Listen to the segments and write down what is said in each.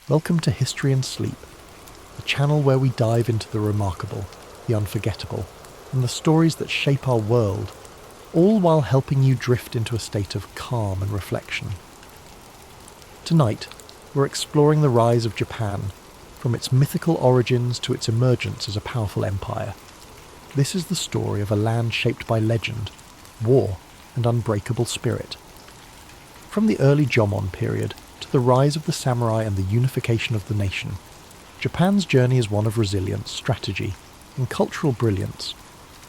Welcome to History and Sleep, a channel where we dive into the remarkable, the unforgettable, and the stories that shape our world, all while helping you drift into a state of calm and reflection. Tonight, we're exploring the rise of Japan, from its mythical origins to its emergence as a powerful empire. This is the story of a land shaped by legend, war, and unbreakable spirit. From the early Jomon period to the rise of the samurai and the unification of the nation, Japan's journey is one of resilience, strategy, and cultural brilliance.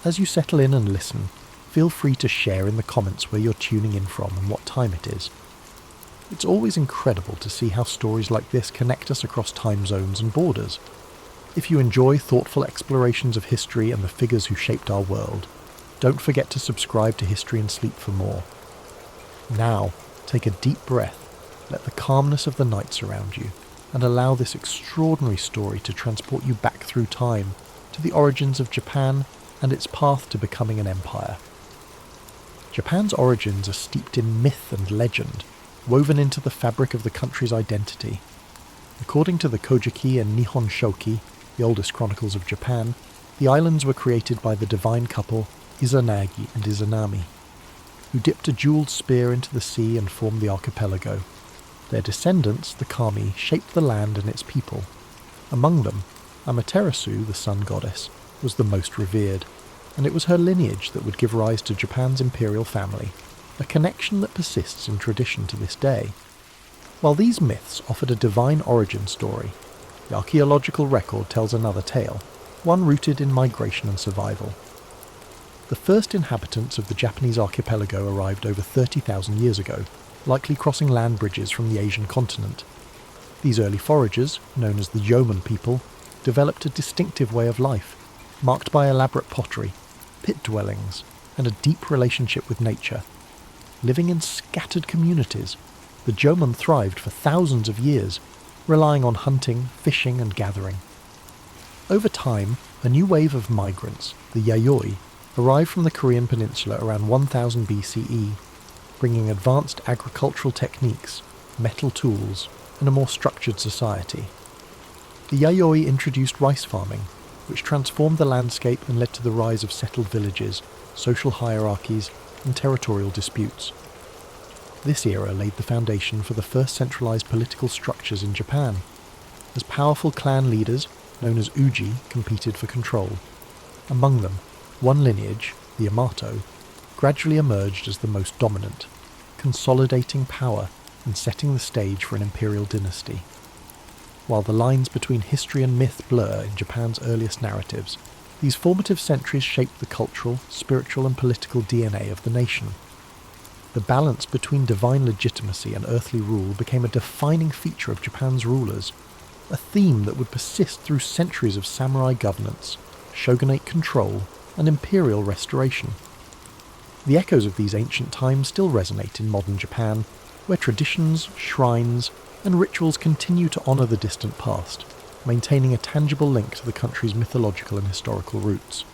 As you settle in and listen, feel free to share in the comments where you're tuning in from and what time it is. It's always incredible to see how stories like this connect us across time zones and borders. If you enjoy thoughtful explorations of history and the figures who shaped our world, don't forget to subscribe to History and Sleep for more. Now, take a deep breath, let the calmness of the night surround you, and allow this extraordinary story to transport you back through time to the origins of Japan and its path to becoming an empire. Japan's origins are steeped in myth and legend, woven into the fabric of the country's identity. According to the Kojiki and Nihon Shoki, the oldest chronicles of Japan, the islands were created by the divine couple Izanagi and Izanami, who dipped a jewelled spear into the sea and formed the archipelago. Their descendants, the Kami, shaped the land and its people. Among them, Amaterasu, the sun goddess, was the most revered, and it was her lineage that would give rise to Japan's imperial family, a connection that persists in tradition to this day. While these myths offered a divine origin story, the archaeological record tells another tale, one rooted in migration and survival. The first inhabitants of the Japanese archipelago arrived over 30,000 years ago, likely crossing land bridges from the Asian continent. These early foragers, known as the Yeoman people, developed a distinctive way of life, marked by elaborate pottery, pit dwellings, and a deep relationship with nature. Living in scattered communities, the Yeoman thrived for thousands of years, relying on hunting, fishing, and gathering. Over time, a new wave of migrants, the Yayoi, arrived from the Korean peninsula around 1000 BCE, bringing advanced agricultural techniques, metal tools, and a more structured society. The Yayoi introduced rice farming, which transformed the landscape and led to the rise of settled villages, social hierarchies, and territorial disputes. This era laid the foundation for the first centralized political structures in Japan, as powerful clan leaders, known as Uji, competed for control. Among them, one lineage, the Yamato, gradually emerged as the most dominant, consolidating power and setting the stage for an imperial dynasty. While the lines between history and myth blur in Japan's earliest narratives, these formative centuries shaped the cultural, spiritual and political DNA of the nation. The balance between divine legitimacy and earthly rule became a defining feature of Japan's rulers, a theme that would persist through centuries of samurai governance, shogunate control, and imperial restoration. The echoes of these ancient times still resonate in modern Japan, where traditions, shrines, and rituals continue to honour the distant past, maintaining a tangible link to the country's mythological and historical roots.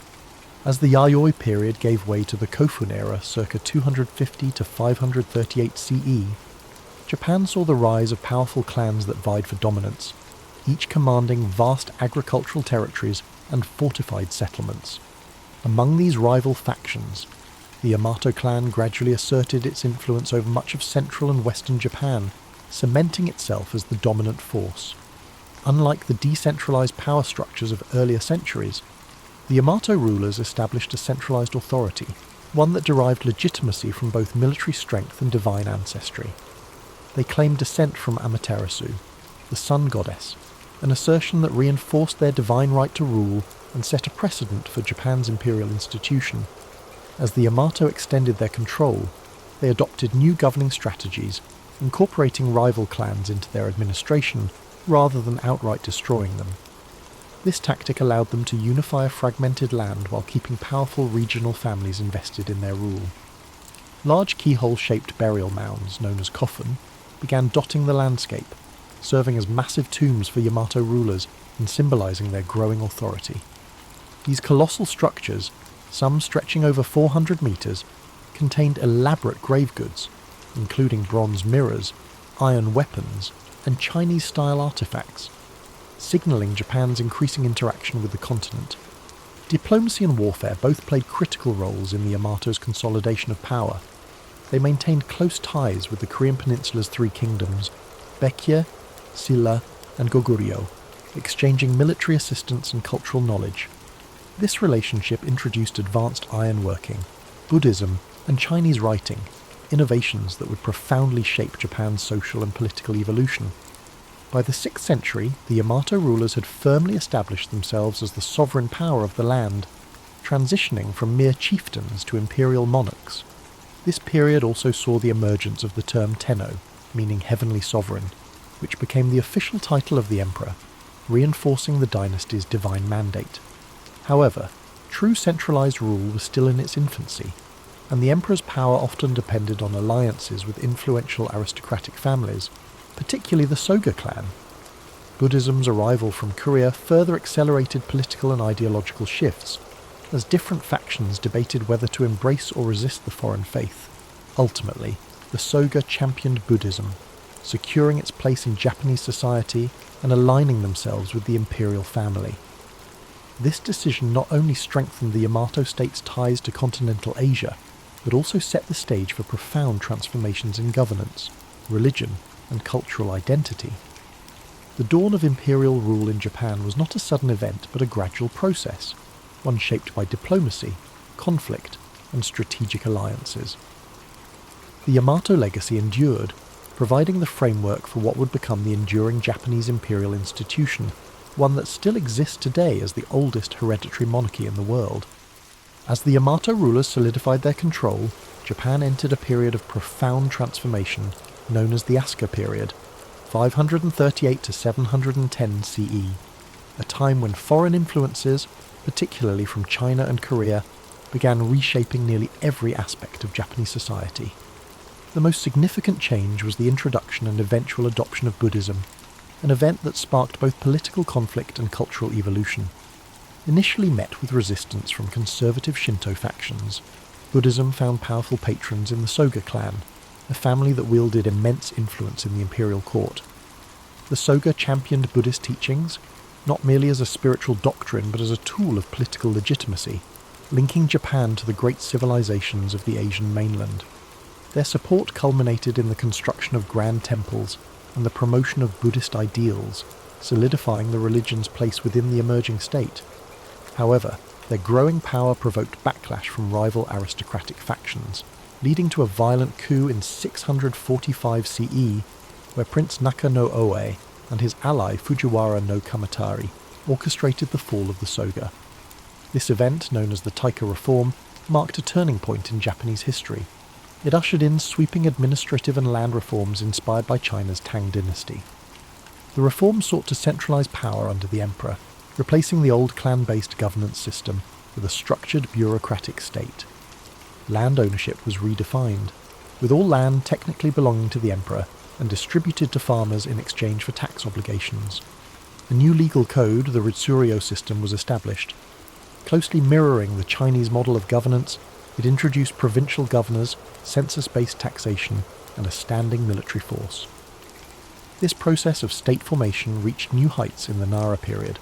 As the Yayoi period gave way to the Kofun era circa 250 to 538 CE, Japan saw the rise of powerful clans that vied for dominance, each commanding vast agricultural territories and fortified settlements. Among these rival factions, the Yamato clan gradually asserted its influence over much of central and western Japan, cementing itself as the dominant force. Unlike the decentralized power structures of earlier centuries, the Yamato rulers established a centralized authority, one that derived legitimacy from both military strength and divine ancestry. They claimed descent from Amaterasu, the sun goddess, an assertion that reinforced their divine right to rule and set a precedent for Japan's imperial institution. As the Yamato extended their control, they adopted new governing strategies, incorporating rival clans into their administration rather than outright destroying them. This tactic allowed them to unify a fragmented land while keeping powerful regional families invested in their rule. Large keyhole-shaped burial mounds, known as kofun, began dotting the landscape, serving as massive tombs for Yamato rulers and symbolizing their growing authority. These colossal structures, some stretching over 400 meters, contained elaborate grave goods, including bronze mirrors, iron weapons, and Chinese-style artifacts, signalling Japan's increasing interaction with the continent. Diplomacy and warfare both played critical roles in the Yamato's consolidation of power. They maintained close ties with the Korean Peninsula's three kingdoms, Baekje, Silla, and Goguryeo, exchanging military assistance and cultural knowledge. This relationship introduced advanced ironworking, Buddhism, and Chinese writing, innovations that would profoundly shape Japan's social and political evolution. By the 6th century, the Yamato rulers had firmly established themselves as the sovereign power of the land, transitioning from mere chieftains to imperial monarchs. This period also saw the emergence of the term Tenno, meaning heavenly sovereign, which became the official title of the emperor, reinforcing the dynasty's divine mandate. However, true centralized rule was still in its infancy, and the emperor's power often depended on alliances with influential aristocratic families, particularly the Soga clan. Buddhism's arrival from Korea further accelerated political and ideological shifts, as different factions debated whether to embrace or resist the foreign faith. Ultimately, the Soga championed Buddhism, securing its place in Japanese society and aligning themselves with the imperial family. This decision not only strengthened the Yamato state's ties to continental Asia, but also set the stage for profound transformations in governance, religion, and cultural identity. The dawn of imperial rule in Japan was not a sudden event but a gradual process, one shaped by diplomacy, conflict, and strategic alliances. The Yamato legacy endured, providing the framework for what would become the enduring Japanese imperial institution, one that still exists today as the oldest hereditary monarchy in the world. As the Yamato rulers solidified their control, Japan entered a period of profound transformation known as the Asuka period, 538 to 710 CE, a time when foreign influences, particularly from China and Korea, began reshaping nearly every aspect of Japanese society. The most significant change was the introduction and eventual adoption of Buddhism, an event that sparked both political conflict and cultural evolution. Initially met with resistance from conservative Shinto factions, Buddhism found powerful patrons in the Soga clan, a family that wielded immense influence in the imperial court. The Soga championed Buddhist teachings, not merely as a spiritual doctrine but as a tool of political legitimacy, linking Japan to the great civilizations of the Asian mainland. Their support culminated in the construction of grand temples and the promotion of Buddhist ideals, solidifying the religion's place within the emerging state. However, their growing power provoked backlash from rival aristocratic factions, leading to a violent coup in 645 CE, where Prince Naka no Oe and his ally Fujiwara no Kamatari orchestrated the fall of the Soga. This event, known as the Taika Reform, marked a turning point in Japanese history. It ushered in sweeping administrative and land reforms inspired by China's Tang dynasty. The reforms sought to centralize power under the emperor, replacing the old clan-based governance system with a structured bureaucratic state. Land ownership was redefined, with all land technically belonging to the emperor and distributed to farmers in exchange for tax obligations. A new legal code, the Ritsuryo system, was established. Closely mirroring the Chinese model of governance, it introduced provincial governors, census-based taxation, and a standing military force. This process of state formation reached new heights in the Nara period,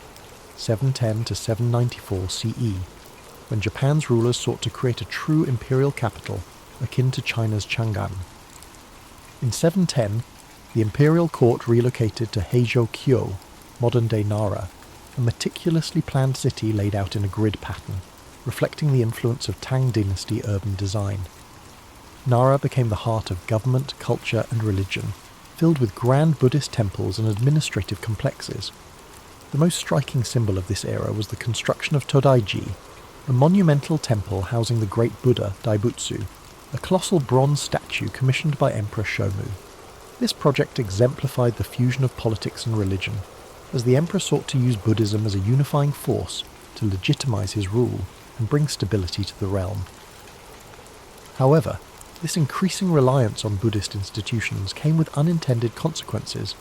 710 to 794 CE, when Japan's rulers sought to create a true imperial capital akin to China's Chang'an. In 710, the imperial court relocated to Heijo-kyo, modern-day Nara, a meticulously planned city laid out in a grid pattern, reflecting the influence of Tang dynasty urban design. Nara became the heart of government, culture, and religion, filled with grand Buddhist temples and administrative complexes. The most striking symbol of this era was the construction of Todaiji, a monumental temple housing the great Buddha Daibutsu, a colossal bronze statue commissioned by Emperor Shomu. This project exemplified the fusion of politics and religion, as the emperor sought to use Buddhism as a unifying force to legitimize his rule and bring stability to the realm. However, this increasing reliance on Buddhist institutions came with unintended consequences.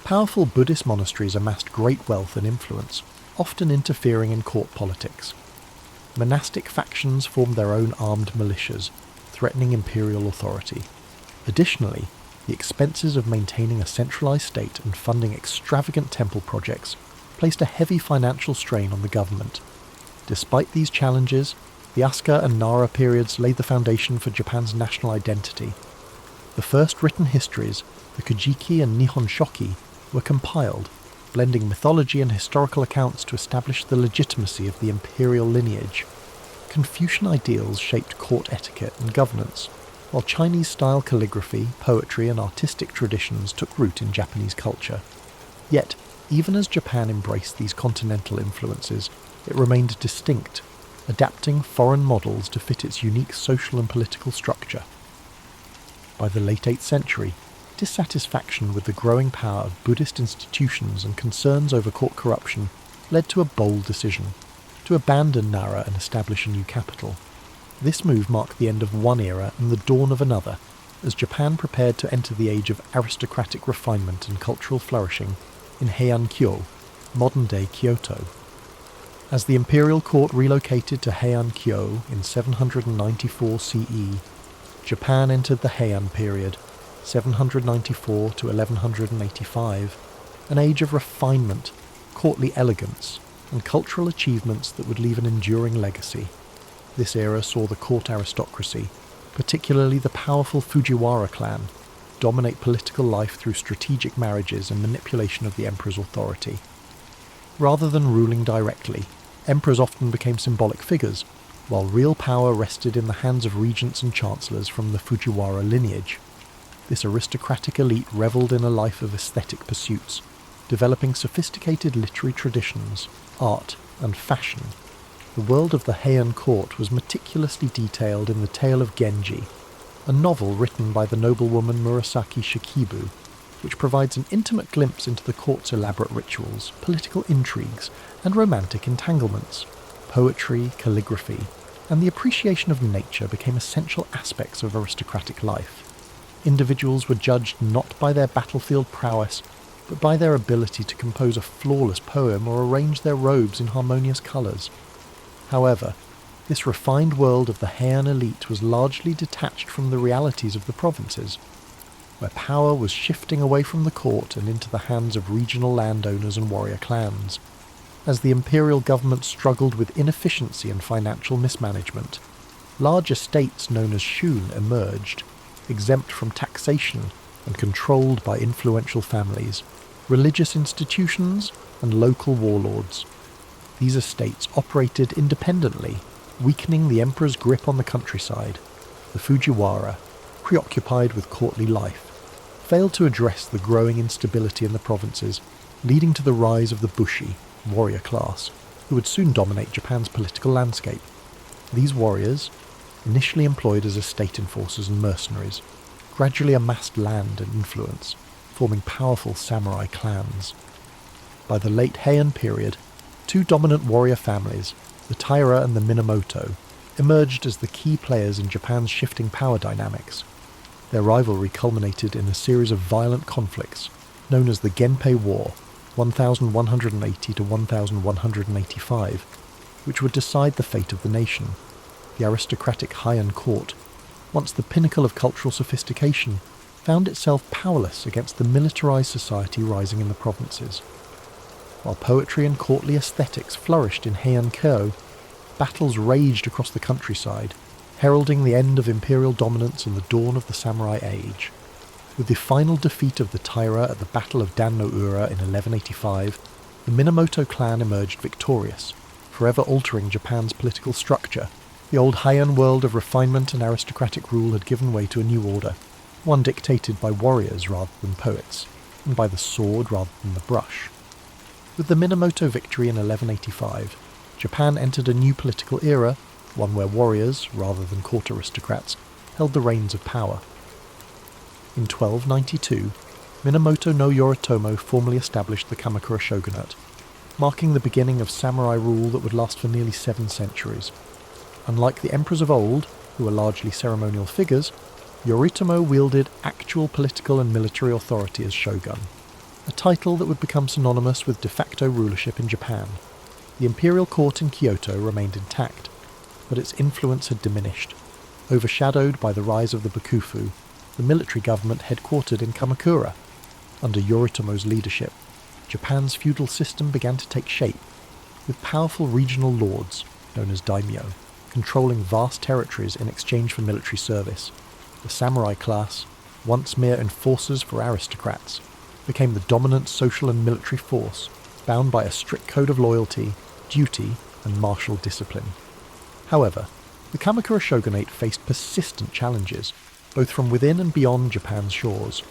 Powerful Buddhist monasteries amassed great wealth and influence, often interfering in court politics. Monastic factions formed their own armed militias, threatening imperial authority. Additionally, the expenses of maintaining a centralized state and funding extravagant temple projects placed a heavy financial strain on the government. Despite these challenges, the Asuka and Nara periods laid the foundation for Japan's national identity. The first written histories, the Kojiki and Nihon Shoki, were compiled, blending mythology and historical accounts to establish the legitimacy of the imperial lineage. Confucian ideals shaped court etiquette and governance, while Chinese-style calligraphy, poetry and artistic traditions took root in Japanese culture. Yet, even as Japan embraced these continental influences, it remained distinct, adapting foreign models to fit its unique social and political structure. By the late 8th century, dissatisfaction with the growing power of Buddhist institutions and concerns over court corruption led to a bold decision: to abandon Nara and establish a new capital. This move marked the end of one era and the dawn of another, as Japan prepared to enter the age of aristocratic refinement and cultural flourishing in Heian-kyo, modern-day Kyoto. As the imperial court relocated to Heian-kyo in 794 CE, Japan entered the Heian period, 794 to 1185, an age of refinement, courtly elegance, and cultural achievements that would leave an enduring legacy. This era saw the court aristocracy, particularly the powerful Fujiwara clan, dominate political life through strategic marriages and manipulation of the emperor's authority. Rather than ruling directly, emperors often became symbolic figures, while real power rested in the hands of regents and chancellors from the Fujiwara lineage. This aristocratic elite revelled in a life of aesthetic pursuits, developing sophisticated literary traditions, art, and fashion. The world of the Heian court was meticulously detailed in The Tale of Genji, a novel written by the noblewoman Murasaki Shikibu, which provides an intimate glimpse into the court's elaborate rituals, political intrigues, and romantic entanglements. Poetry, calligraphy, and the appreciation of nature became essential aspects of aristocratic life. Individuals were judged not by their battlefield prowess, but by their ability to compose a flawless poem or arrange their robes in harmonious colours. However, this refined world of the Heian elite was largely detached from the realities of the provinces, where power was shifting away from the court and into the hands of regional landowners and warrior clans. As the imperial government struggled with inefficiency and financial mismanagement, large estates known as shun emerged, exempt from taxation and controlled by influential families, religious institutions, and local warlords. These estates operated independently, weakening the emperor's grip on the countryside. The Fujiwara, preoccupied with courtly life, failed to address the growing instability in the provinces, leading to the rise of the Bushi, warrior class, who would soon dominate Japan's political landscape. These warriors, initially employed as estate enforcers and mercenaries, gradually amassed land and influence, forming powerful samurai clans. By the late Heian period, two dominant warrior families, the Taira and the Minamoto, emerged as the key players in Japan's shifting power dynamics. Their rivalry culminated in a series of violent conflicts, known as the Genpei War, 1180 to 1185, which would decide the fate of the nation. The aristocratic Heian court, once the pinnacle of cultural sophistication, found itself powerless against the militarized society rising in the provinces. While poetry and courtly aesthetics flourished in Heian-kyo, battles raged across the countryside, heralding the end of imperial dominance and the dawn of the samurai age. With the final defeat of the Taira at the Battle of Dan-no-ura in 1185, the Minamoto clan emerged victorious, forever altering Japan's political structure. The old Heian world of refinement and aristocratic rule had given way to a new order, one dictated by warriors rather than poets, and by the sword rather than the brush. With the Minamoto victory in 1185, Japan entered a new political era, one where warriors, rather than court aristocrats, held the reins of power. In 1292, Minamoto no Yoritomo formally established the Kamakura shogunate, marking the beginning of samurai rule that would last for nearly 7 centuries. Unlike the emperors of old, who were largely ceremonial figures, Yoritomo wielded actual political and military authority as shogun, a title that would become synonymous with de facto rulership in Japan. The imperial court in Kyoto remained intact, but its influence had diminished, overshadowed by the rise of the Bakufu, the military government headquartered in Kamakura. Under Yoritomo's leadership, Japan's feudal system began to take shape, with powerful regional lords, known as daimyo, controlling vast territories in exchange for military service. The samurai class, once mere enforcers for aristocrats, became the dominant social and military force, bound by a strict code of loyalty, duty, and martial discipline. However, the Kamakura shogunate faced persistent challenges, both from within and beyond Japan's shores.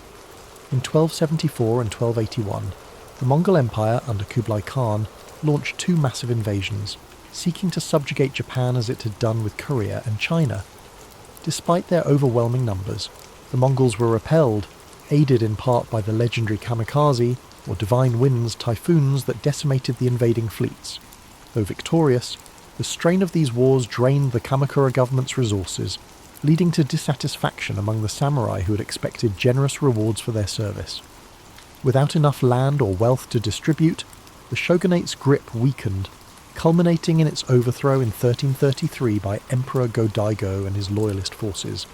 In 1274 and 1281, the Mongol Empire under Kublai Khan launched two massive invasions, seeking to subjugate Japan as it had done with Korea and China. Despite their overwhelming numbers, the Mongols were repelled, aided in part by the legendary kamikaze, or divine winds typhoons that decimated the invading fleets. Though victorious, the strain of these wars drained the Kamakura government's resources, leading to dissatisfaction among the samurai who had expected generous rewards for their service. Without enough land or wealth to distribute, the shogunate's grip weakened, culminating in its overthrow in 1333 by Emperor Go-Daigo and his loyalist forces.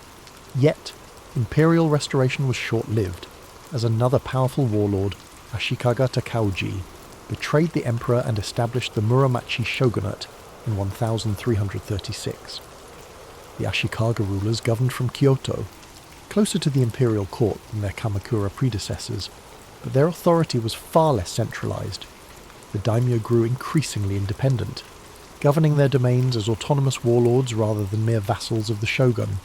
Yet, imperial restoration was short-lived, as another powerful warlord, Ashikaga Takauji, betrayed the emperor and established the Muromachi shogunate in 1336. The Ashikaga rulers governed from Kyoto, closer to the imperial court than their Kamakura predecessors, but their authority was far less centralized. The daimyo grew increasingly independent, governing their domains as autonomous warlords rather than mere vassals of the shogun.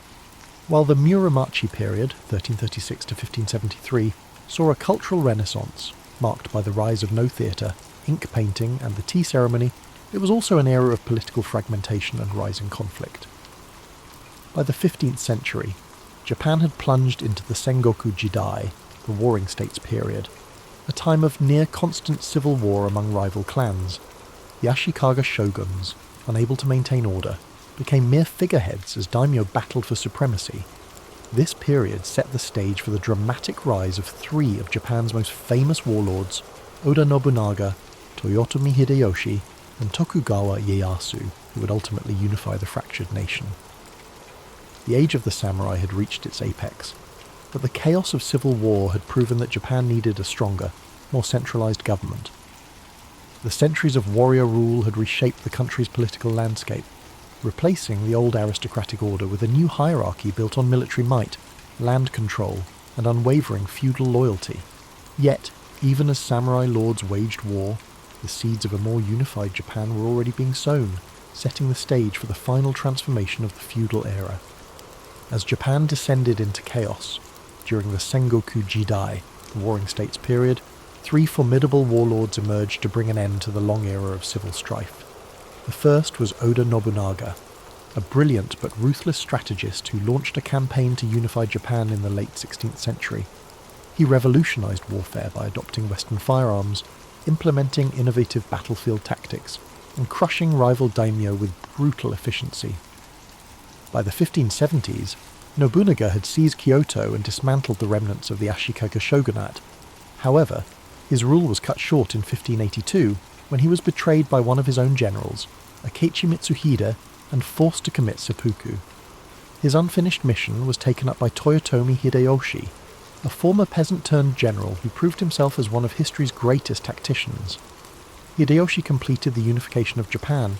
While the Muromachi period, 1336 to 1573, saw a cultural renaissance, marked by the rise of no theatre, ink painting and the tea ceremony, it was also an era of political fragmentation and rising conflict. By the 15th century, Japan had plunged into the Sengoku Jidai, the Warring States period, a time of near-constant civil war among rival clans. The Ashikaga shoguns, unable to maintain order, became mere figureheads as daimyo battled for supremacy. This period set the stage for the dramatic rise of three of Japan's most famous warlords, Oda Nobunaga, Toyotomi Hideyoshi, and Tokugawa Ieyasu, who would ultimately unify the fractured nation. The age of the samurai had reached its apex, but the chaos of civil war had proven that Japan needed a stronger, more centralized government. The centuries of warrior rule had reshaped the country's political landscape, replacing the old aristocratic order with a new hierarchy built on military might, land control, and unwavering feudal loyalty. Yet, even as samurai lords waged war, the seeds of a more unified Japan were already being sown, setting the stage for the final transformation of the feudal era. As Japan descended into chaos, during the Sengoku Jidai, the Warring States period, three formidable warlords emerged to bring an end to the long era of civil strife. The first was Oda Nobunaga, a brilliant but ruthless strategist who launched a campaign to unify Japan in the late 16th century. He revolutionized warfare by adopting Western firearms, implementing innovative battlefield tactics, and crushing rival daimyo with brutal efficiency. By the 1570s, Nobunaga had seized Kyoto and dismantled the remnants of the Ashikaga shogunate. However, his rule was cut short in 1582 when he was betrayed by one of his own generals, Akechi Mitsuhide, and forced to commit seppuku. His unfinished mission was taken up by Toyotomi Hideyoshi, a former peasant-turned-general who proved himself as one of history's greatest tacticians. Hideyoshi completed the unification of Japan,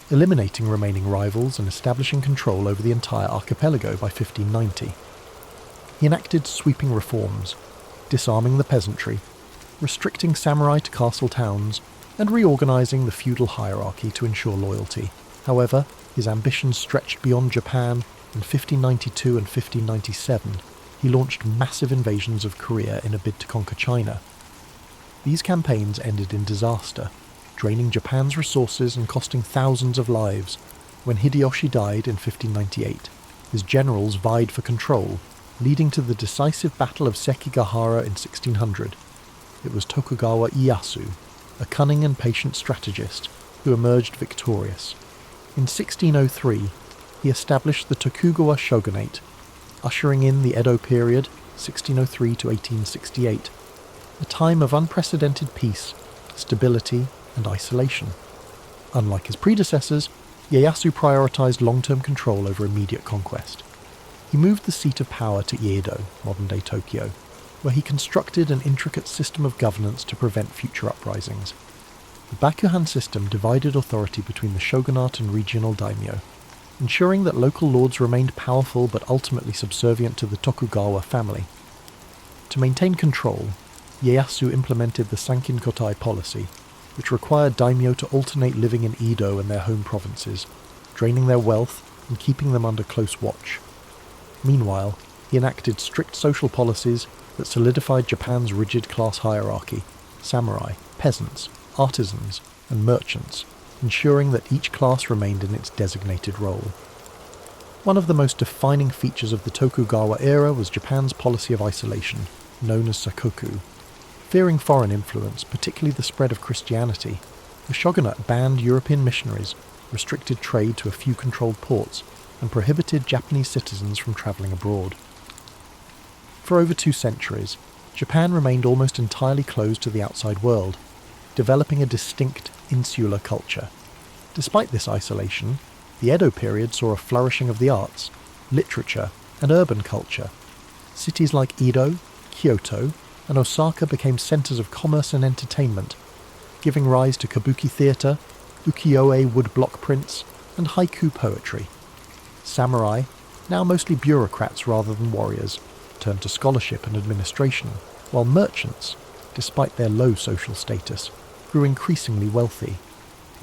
eliminating remaining rivals and establishing control over the entire archipelago by 1590. He enacted sweeping reforms, disarming the peasantry, restricting samurai to castle towns, and reorganizing the feudal hierarchy to ensure loyalty. However, his ambitions stretched beyond Japan. In 1592 and 1597, he launched massive invasions of Korea in a bid to conquer China. These campaigns ended in disaster, draining Japan's resources and costing thousands of lives. When Hideyoshi died in 1598, his generals vied for control, leading to the decisive Battle of Sekigahara in 1600. It was Tokugawa Ieyasu, a cunning and patient strategist, who emerged victorious. In 1603, he established the Tokugawa shogunate, ushering in the Edo period, 1603 to 1868, a time of unprecedented peace, stability, and isolation. Unlike his predecessors, Ieyasu prioritized long-term control over immediate conquest. He moved the seat of power to Edo, modern-day Tokyo, where he constructed an intricate system of governance to prevent future uprisings. The Bakuhan system divided authority between the shogunate and regional daimyo, ensuring that local lords remained powerful but ultimately subservient to the Tokugawa family. To maintain control, Ieyasu implemented the Sankin-kotai policy, which required daimyo to alternate living in Edo and their home provinces, draining their wealth and keeping them under close watch. Meanwhile, he enacted strict social policies that solidified Japan's rigid class hierarchy: samurai, peasants, artisans, and merchants, ensuring that each class remained in its designated role. One of the most defining features of the Tokugawa era was Japan's policy of isolation, known as sakoku. Fearing foreign influence, particularly the spread of Christianity, the shogunate banned European missionaries, restricted trade to a few controlled ports, and prohibited Japanese citizens from travelling abroad. For over 2 centuries, Japan remained almost entirely closed to the outside world, developing a distinct insular culture. Despite this isolation, the Edo period saw a flourishing of the arts, literature, and urban culture. Cities like Edo, Kyoto, and Osaka became centres of commerce and entertainment, giving rise to kabuki theatre, ukiyo-e woodblock prints, and haiku poetry. Samurai, now mostly bureaucrats rather than warriors, turned to scholarship and administration, while merchants, despite their low social status, grew increasingly wealthy.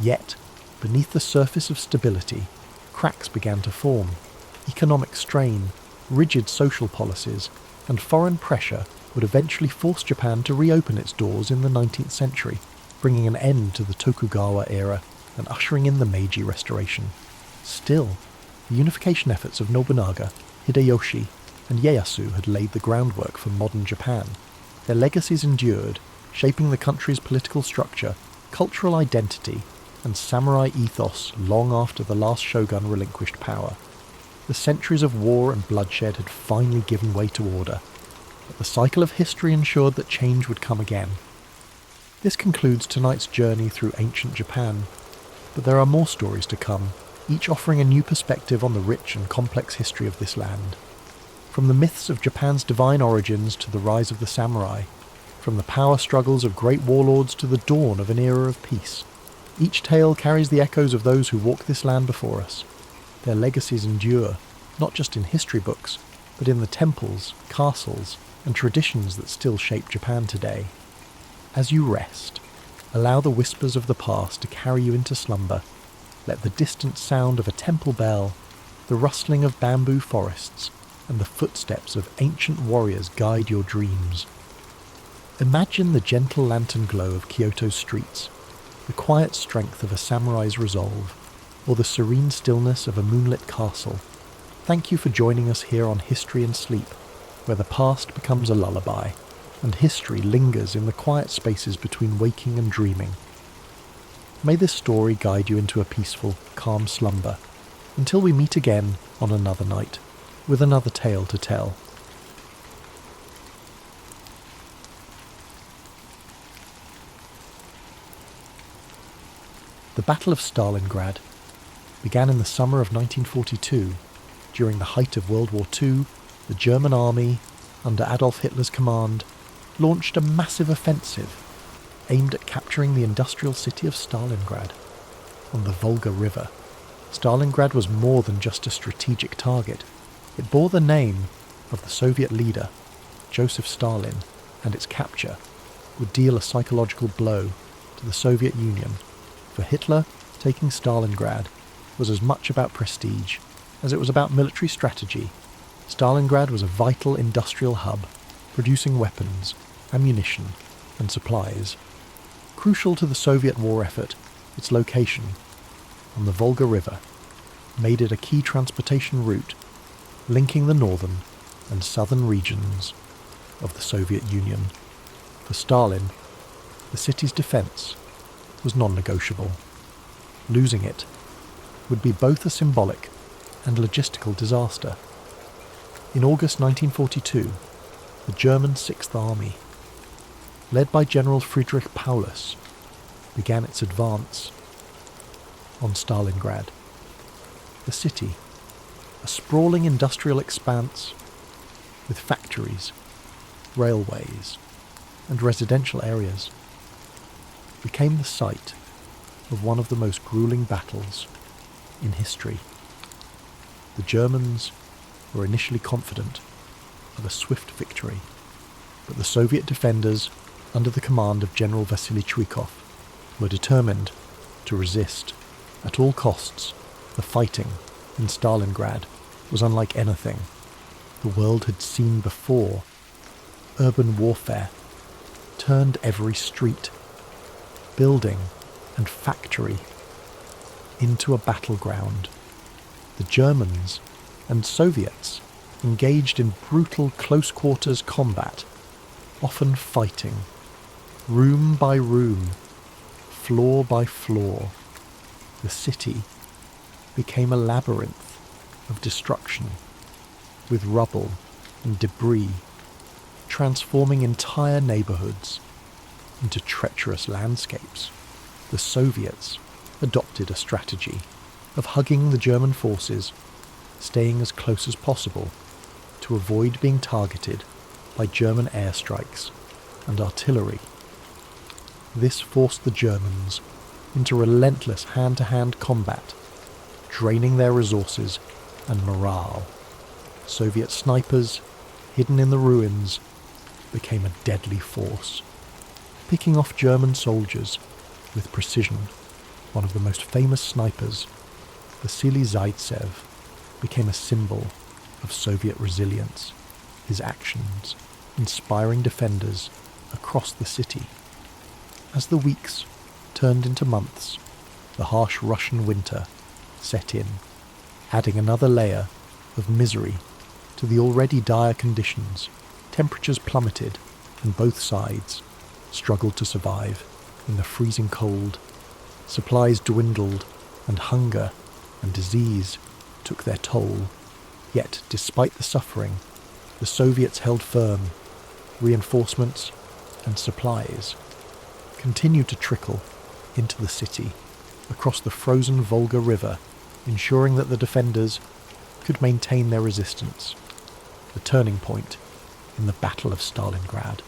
Yet, beneath the surface of stability, cracks began to form. Economic strain, rigid social policies, and foreign pressure would eventually force Japan to reopen its doors in the 19th century, bringing an end to the Tokugawa era and ushering in the Meiji Restoration. Still, the unification efforts of Nobunaga, Hideyoshi, and Ieyasu had laid the groundwork for modern Japan. Their legacies endured, shaping the country's political structure, cultural identity, and samurai ethos long after the last shogun relinquished power. The centuries of war and bloodshed had finally given way to order, but the cycle of history ensured that change would come again. This concludes tonight's journey through ancient Japan, but there are more stories to come, each offering a new perspective on the rich and complex history of this land. From the myths of Japan's divine origins to the rise of the samurai, from the power struggles of great warlords to the dawn of an era of peace, each tale carries the echoes of those who walked this land before us. Their legacies endure, not just in history books, but in the temples, castles, and traditions that still shape Japan today. As you rest, allow the whispers of the past to carry you into slumber. Let the distant sound of a temple bell, the rustling of bamboo forests, and the footsteps of ancient warriors guide your dreams. Imagine the gentle lantern glow of Kyoto's streets, the quiet strength of a samurai's resolve, or the serene stillness of a moonlit castle. Thank you for joining us here on History and Sleep, where the past becomes a lullaby, and history lingers in the quiet spaces between waking and dreaming. May this story guide you into a peaceful, calm slumber, until we meet again on another night, with another tale to tell. The Battle of Stalingrad began in the summer of 1942. During the height of World War II, the German army, under Adolf Hitler's command, launched a massive offensive aimed at capturing the industrial city of Stalingrad on the Volga River. Stalingrad was more than just a strategic target. It bore the name of the Soviet leader, Joseph Stalin, and its capture would deal a psychological blow to the Soviet Union. For Hitler, taking Stalingrad was as much about prestige as it was about military strategy. Stalingrad was a vital industrial hub, producing weapons, ammunition, and supplies. Crucial to the Soviet war effort, its location, on the Volga River, made it a key transportation route linking the northern and southern regions of the Soviet Union. For Stalin, the city's defense was non-negotiable. Losing it would be both a symbolic and logistical disaster. In August 1942, the German Sixth Army, led by General Friedrich Paulus, began its advance on Stalingrad. The city, a sprawling industrial expanse with factories, railways, and residential areas, became the site of one of the most grueling battles in history. The Germans were initially confident of a swift victory, but the Soviet defenders, under the command of General Vasily Chuikov, were determined to resist at all costs. The fighting in Stalingrad was unlike anything the world had seen before. Urban warfare turned every street, building, and factory into a battleground. The Germans and Soviets engaged in brutal close-quarters combat, often fighting, room by room, floor by floor. The city became a labyrinth of destruction, with rubble and debris transforming entire neighborhoods into treacherous landscapes. The Soviets adopted a strategy of hugging the German forces, staying as close as possible to avoid being targeted by German airstrikes and artillery. This forced the Germans into relentless hand-to-hand combat, draining their resources and morale. Soviet snipers, hidden in the ruins, became a deadly force, picking off German soldiers with precision. One of the most famous snipers, Vasily Zaitsev, became a symbol of Soviet resilience, his actions inspiring defenders across the city. As the weeks turned into months, the harsh Russian winter set in, adding another layer of misery to the already dire conditions. Temperatures plummeted, and both sides struggled to survive in the freezing cold. Supplies dwindled, and hunger and disease took their toll. Yet, despite the suffering, the Soviets held firm. Reinforcements and supplies continued to trickle into the city across the frozen Volga River, ensuring that the defenders could maintain their resistance. The turning point in the Battle of Stalingrad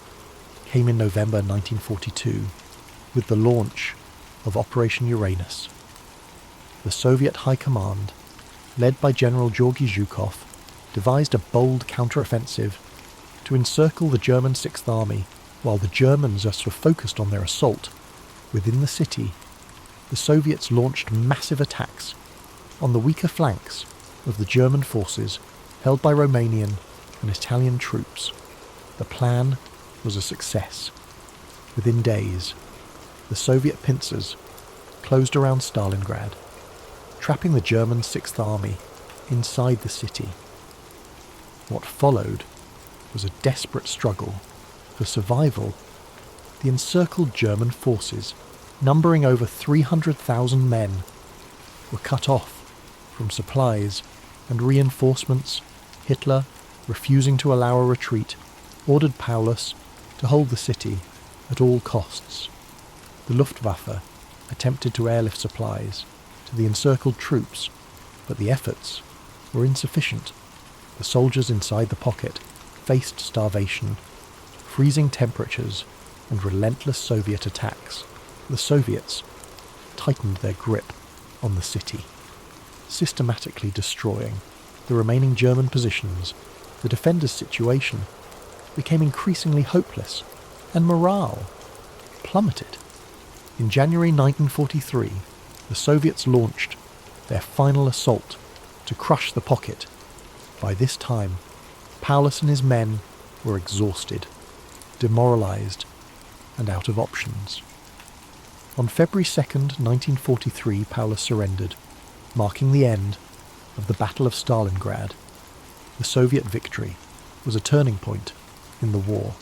came in November 1942 with the launch of Operation Uranus. The Soviet High Command, led by General Georgy Zhukov, devised a bold counteroffensive to encircle the German Sixth Army. While the Germans were focused on their assault within the city, the Soviets launched massive attacks on the weaker flanks of the German forces held by Romanian and Italian troops. The plan was a success. Within days, the Soviet pincers closed around Stalingrad, trapping the German Sixth Army inside the city. What followed was a desperate struggle for survival. The encircled German forces, numbering over 300,000 men, were cut off from supplies and reinforcements. Hitler, refusing to allow a retreat, ordered Paulus to hold the city at all costs. The Luftwaffe attempted to airlift supplies to the encircled troops, but the efforts were insufficient. The soldiers inside the pocket faced starvation, freezing temperatures, and relentless Soviet attacks. The Soviets tightened their grip on the city, systematically destroying the remaining German positions. The defenders' situation became increasingly hopeless, and morale plummeted. In January 1943, the Soviets launched their final assault to crush the pocket. By this time, Paulus and his men were exhausted, demoralized, and out of options. On February 2nd, 1943, Paulus surrendered, marking the end of the Battle of Stalingrad. The Soviet victory was a turning point in the war,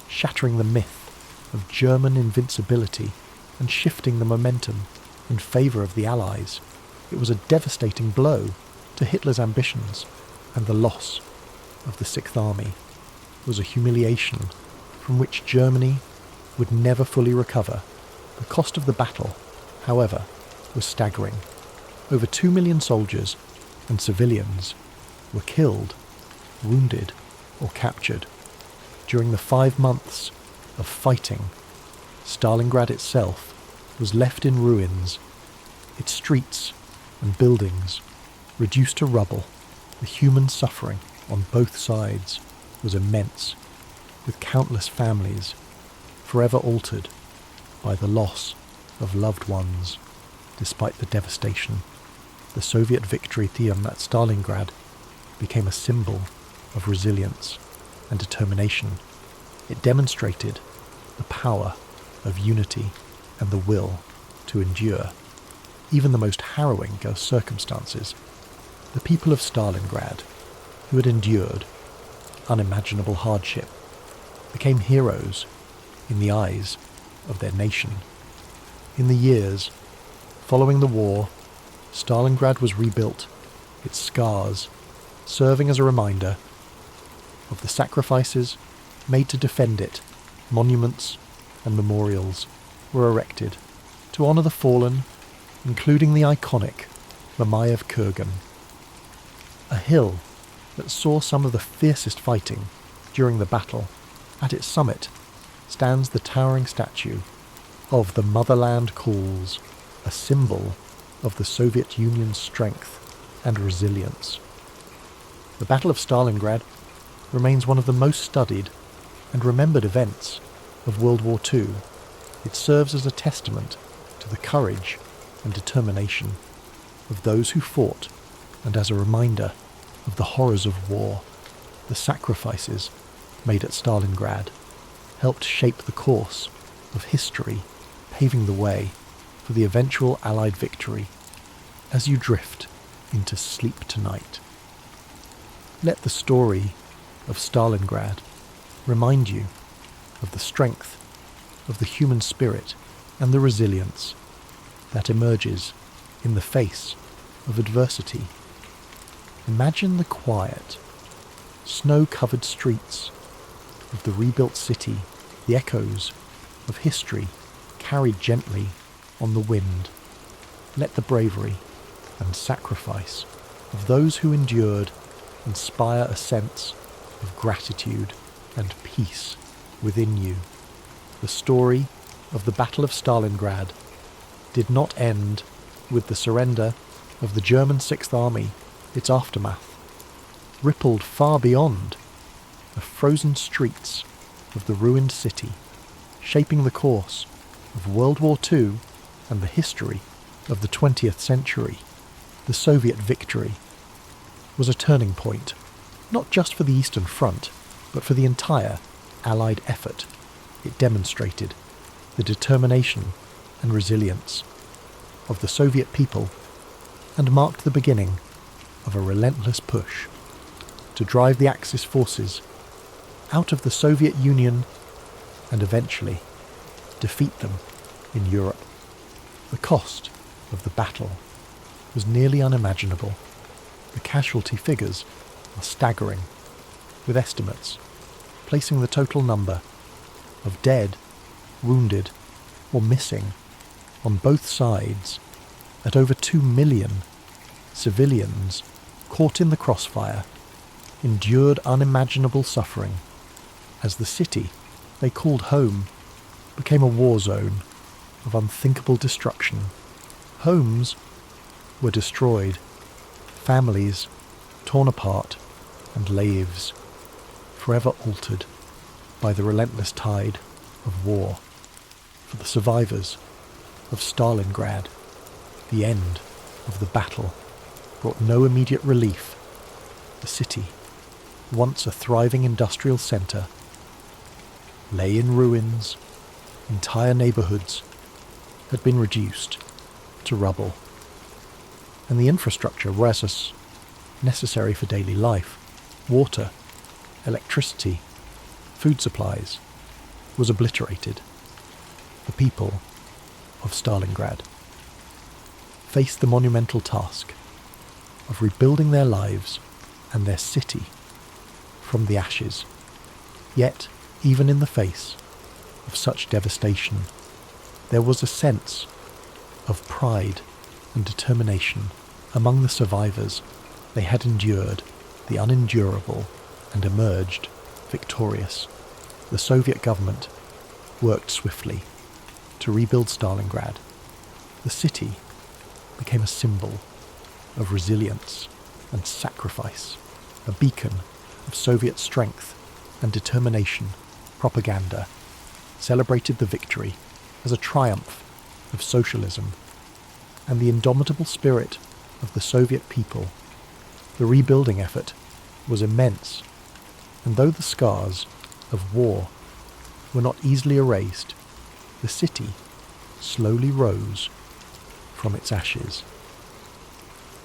shattering the myth of German invincibility and shifting the momentum in favour of the Allies. It was a devastating blow to Hitler's ambitions, and the loss of the Sixth Army was a humiliation from which Germany would never fully recover. The cost of the battle, however, was staggering. Over 2 million soldiers and civilians were killed, wounded, or captured. During the 5 months of fighting, Stalingrad itself was left in ruins, its streets and buildings reduced to rubble. The human suffering on both sides was immense, with countless families forever altered by the loss of loved ones. Despite the devastation, the Soviet victory at Stalingrad became a symbol of resilience and determination. It demonstrated the power of unity and the will to endure even the most harrowing of circumstances. The people of Stalingrad, who had endured unimaginable hardship, became heroes in the eyes of their nation. In the years following the war, Stalingrad was rebuilt, its scars serving as a reminder of the sacrifices made to defend it. Monuments and memorials were erected to honour the fallen, including the iconic Mamayev Kurgan, a hill that saw some of the fiercest fighting during the battle. At its summit stands the towering statue of "The Motherland Calls," a symbol of the Soviet Union's strength and resilience. The Battle of Stalingrad remains one of the most studied and remembered events of World War II. It serves as a testament to the courage and determination of those who fought, and as a reminder of the horrors of war. The sacrifices made at Stalingrad helped shape the course of history, paving the way for the eventual Allied victory. As you drift into sleep tonight, let the story of Stalingrad remind you of the strength of the human spirit and the resilience that emerges in the face of adversity. Imagine the quiet, snow-covered streets of the rebuilt city, the echoes of history carried gently on the wind. Let the bravery and sacrifice of those who endured inspire a sense of gratitude and peace within you. The story of the Battle of Stalingrad did not end with the surrender of the German Sixth Army. Its aftermath rippled far beyond the frozen streets of the ruined city, shaping the course of World War II and the history of the 20th century. The Soviet victory was a turning point, not just for the Eastern Front, but for the entire Allied effort. It demonstrated the determination and resilience of the Soviet people and marked the beginning of a relentless push to drive the Axis forces out of the Soviet Union and eventually defeat them in Europe. The cost of the battle was nearly unimaginable. The casualty figures are staggering, with estimates placing the total number of dead, wounded, or missing on both sides at over 2 million. Civilians caught in the crossfire endured unimaginable suffering as the city they called home became a war zone of unthinkable destruction. Homes were destroyed, families torn apart, and lives forever altered by the relentless tide of war. For the survivors of Stalingrad, the end of the battle brought no immediate relief. The city, once a thriving industrial centre, lay in ruins. Entire neighbourhoods had been reduced to rubble, and the infrastructure was necessary for daily life, water, electricity, food supplies, was obliterated. The people of Stalingrad faced the monumental task of rebuilding their lives and their city from the ashes. Yet, even in the face of such devastation, there was a sense of pride and determination among the survivors. They had endured the unendurable and emerged victorious. The Soviet government worked swiftly to rebuild Stalingrad. The city became a symbol of resilience and sacrifice, a beacon of Soviet strength and determination. Propaganda celebrated the victory as a triumph of socialism and the indomitable spirit of the Soviet people. The rebuilding effort was immense, and though the scars of war were not easily erased, the city slowly rose from its ashes.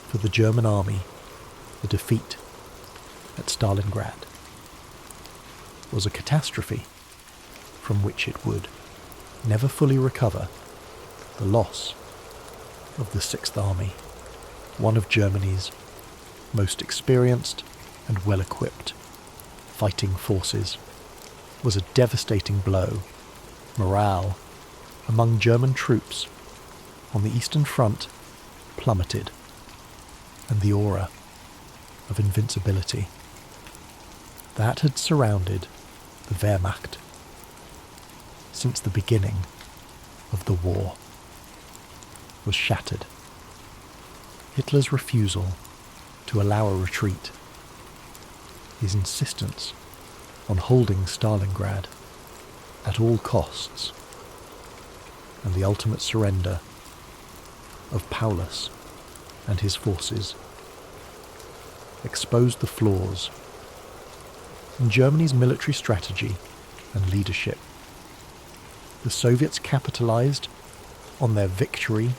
For the German army, the defeat at Stalingrad was a catastrophe from which it would never fully recover. The loss of the Sixth Army, one of Germany's most experienced and well-equipped fighting forces, was a devastating blow. Morale among German troops on the Eastern Front plummeted, and the aura of invincibility that had surrounded the Wehrmacht since the beginning of the war was shattered. Hitler's refusal to allow a retreat, his insistence on holding Stalingrad at all costs, and the ultimate surrender of Paulus and his forces exposed the flaws in Germany's military strategy and leadership. The Soviets capitalized on their victory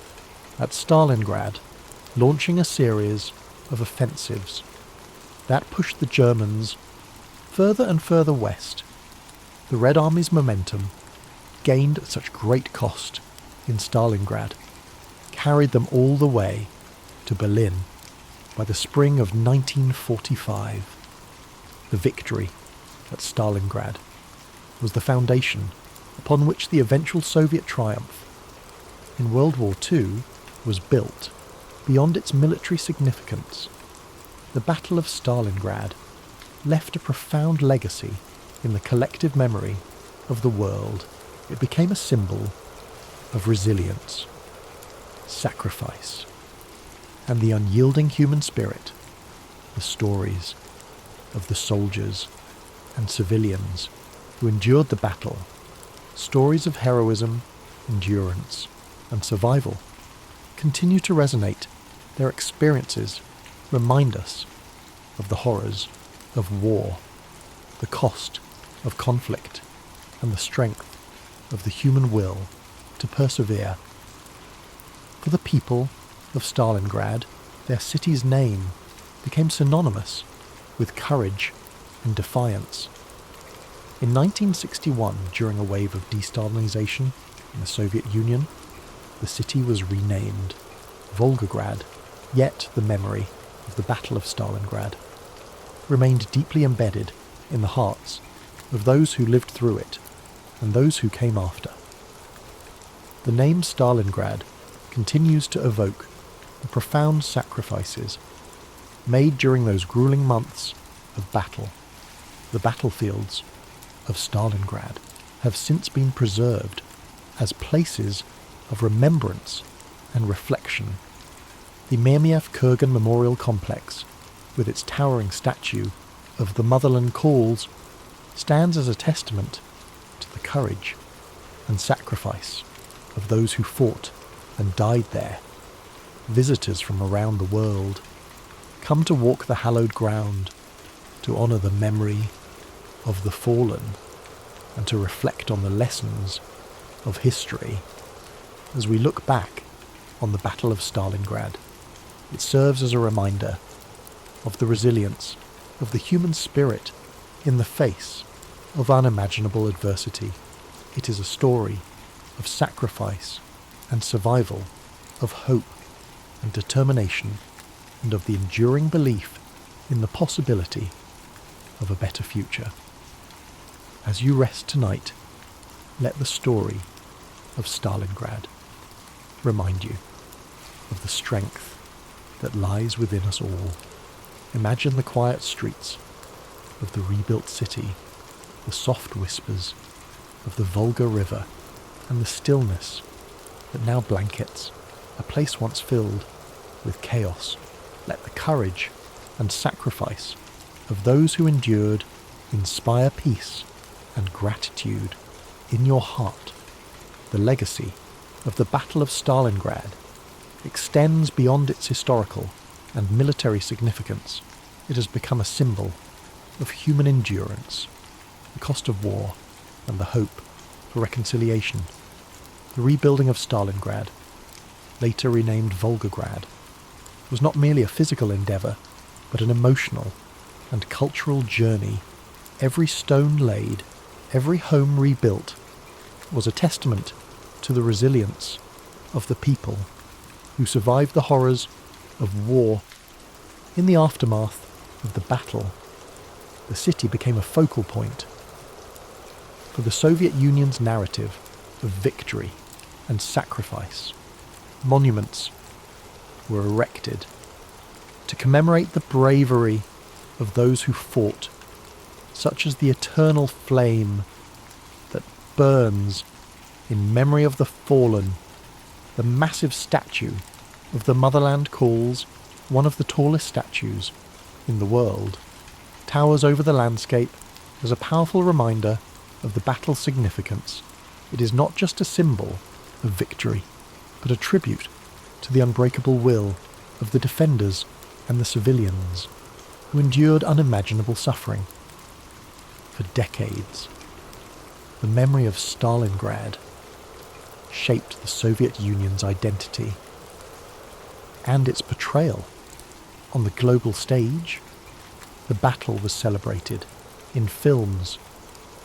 at Stalingrad, launching a series of offensives that pushed the Germans further and further west. The Red Army's momentum, gained at such great cost in Stalingrad, carried them all the way to Berlin by the spring of 1945. The victory at Stalingrad was the foundation upon which the eventual Soviet triumph in World War II was built. Beyond its military significance, the Battle of Stalingrad left a profound legacy in the collective memory of the world. It became a symbol of resilience, sacrifice, and the unyielding human spirit. The stories of the soldiers and civilians who endured the battle, stories of heroism, endurance, and survival, continue to resonate. Their experiences remind us of the horrors of war, the cost of conflict, and the strength of the human will to persevere. For the people of Stalingrad, their city's name became synonymous with courage and defiance. In 1961, during a wave of de-Stalinisation in the Soviet Union, the city was renamed Volgograd, yet the memory of the Battle of Stalingrad remained deeply embedded in the hearts of those who lived through it and those who came after. The name Stalingrad continues to evoke the profound sacrifices made during those grueling months of battle. The battlefields of Stalingrad have since been preserved as places of remembrance and reflection. The Myrmiev-Kurgan Memorial Complex, with its towering statue of the Motherland Calls, stands as a testament to the courage and sacrifice of those who fought and died there. Visitors from around the world come to walk the hallowed ground, to honour the memory of the fallen, and to reflect on the lessons of history. As we look back on the Battle of Stalingrad, it serves as a reminder of the resilience of the human spirit in the face of unimaginable adversity. It is a story of sacrifice and survival, of hope and determination, and of the enduring belief in the possibility of a better future. As you rest tonight, let the story of Stalingrad remind you of the strength that lies within us all. Imagine the quiet streets of the rebuilt city, the soft whispers of the Volga River, and the stillness that now blankets a place once filled with chaos. Let the courage and sacrifice of those who endured inspire peace and gratitude in your heart. The legacy of the Battle of Stalingrad extends beyond its historical and military significance. It has become a symbol of human endurance, the cost of war, and the hope for reconciliation. The rebuilding of Stalingrad, later renamed Volgograd, was not merely a physical endeavour, but an emotional and cultural journey. Every stone laid, every home rebuilt, was a testament to the resilience of the people who survived the horrors of war. In the aftermath of the battle, the city became a focal point for the Soviet Union's narrative of victory and sacrifice. Monuments were erected to commemorate the bravery of those who fought, such as the eternal flame that burns in memory of the fallen. The massive statue of the motherland calls, one of the tallest statues in the world, towers over the landscape as a powerful reminder of the battle's significance. It is not just a symbol of victory, but a tribute to the unbreakable will of the defenders and the civilians who endured unimaginable suffering. For decades, the memory of Stalingrad shaped the Soviet Union's identity and its portrayal on the global stage. The battle was celebrated in films,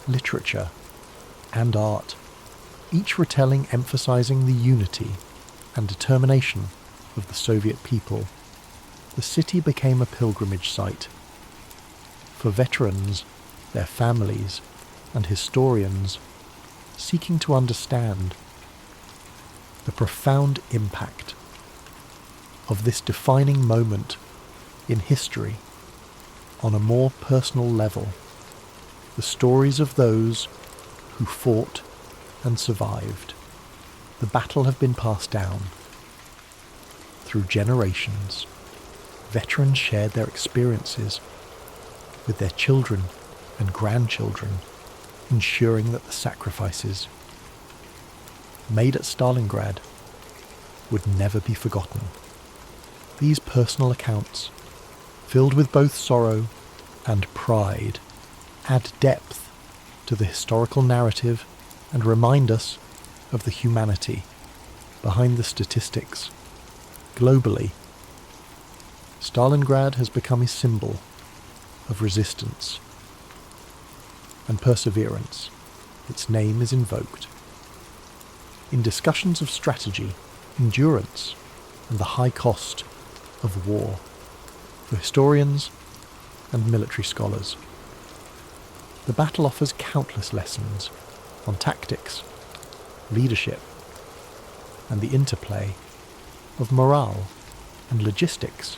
literature, and art, each retelling emphasizing the unity and determination of the Soviet people. The city became a pilgrimage site for veterans, their families, and historians seeking to understand the profound impact of this defining moment in history on a more personal level. The stories of those who fought and survived the battle have been passed down through generations. Veterans shared their experiences with their children and grandchildren, ensuring that the sacrifices made at Stalingrad would never be forgotten. These personal accounts, filled with both sorrow and pride, add depth to the historical narrative and remind us of the humanity behind the statistics. Globally, Stalingrad has become a symbol of resistance and perseverance. Its name is invoked in discussions of strategy, endurance, and the high cost of war for historians and military scholars. The battle offers countless lessons on tactics, leadership, and the interplay of morale and logistics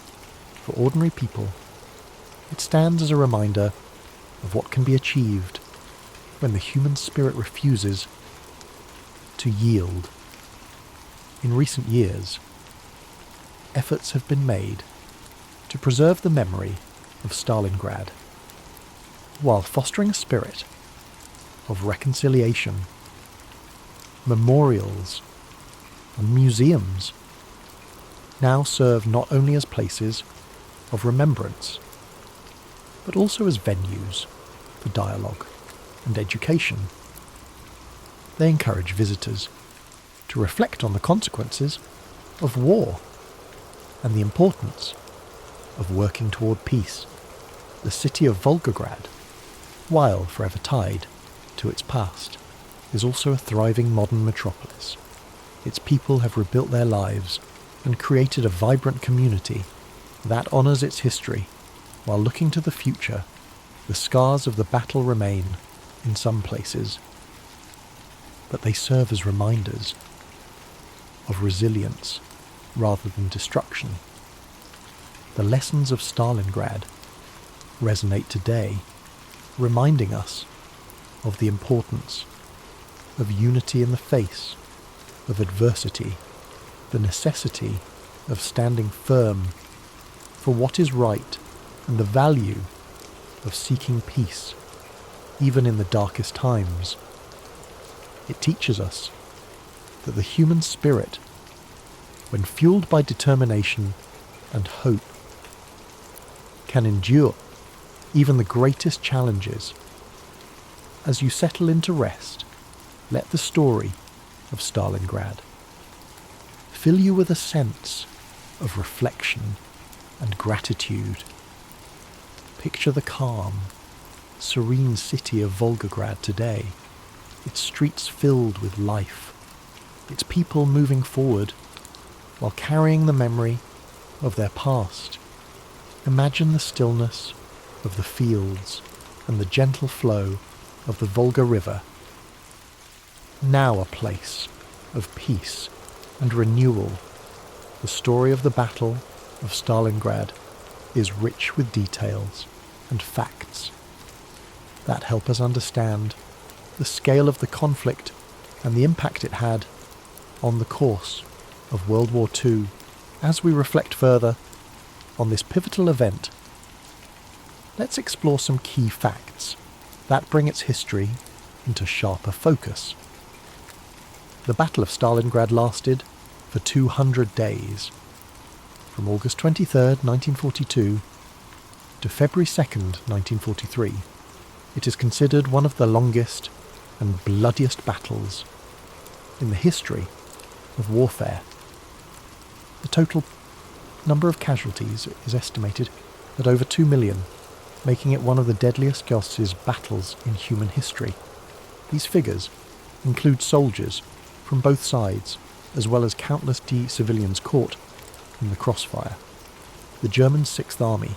for ordinary people. It stands as a reminder of what can be achieved when the human spirit refuses to yield. In recent years, efforts have been made to preserve the memory of Stalingrad while fostering a spirit of reconciliation. Memorials and museums now serve not only as places of remembrance, but also as venues for dialogue and education. They encourage visitors to reflect on the consequences of war and the importance of working toward peace. The city of Volgograd, while forever tied to its past, is also a thriving modern metropolis. Its people have rebuilt their lives and created a vibrant community that honours its history. While looking to the future, the scars of the battle remain in some places, but they serve as reminders of resilience rather than destruction. the lessons of Stalingrad resonate today, reminding us of the importance of unity in the face of adversity, the necessity of standing firm for what is right, and the value of seeking peace, even in the darkest times. It teaches us that the human spirit, when fueled by determination and hope, can endure even the greatest challenges. As you settle into rest, let the story of Stalingrad fill you with a sense of reflection and gratitude. Picture the calm, serene city of Volgograd today, its streets filled with life, its people moving forward while carrying the memory of their past. Imagine the stillness of the fields and the gentle flow of the Volga River, now a place of peace and renewal. The story of the Battle of Stalingrad is rich with details and facts that help us understand the scale of the conflict and the impact it had on the course of World War II. As we reflect further on this pivotal event, let's explore some key facts that bring its history into sharper focus. The Battle of Stalingrad lasted for 200 days, from August 23rd, 1942 to February 2nd, 1943. It is considered one of the longest and bloodiest battles in the history of warfare. The total number of casualties is estimated at over 2 million, making it one of the deadliest battles in human history. These figures include soldiers from both sides, as well as countless civilians caught in the crossfire. The German Sixth Army,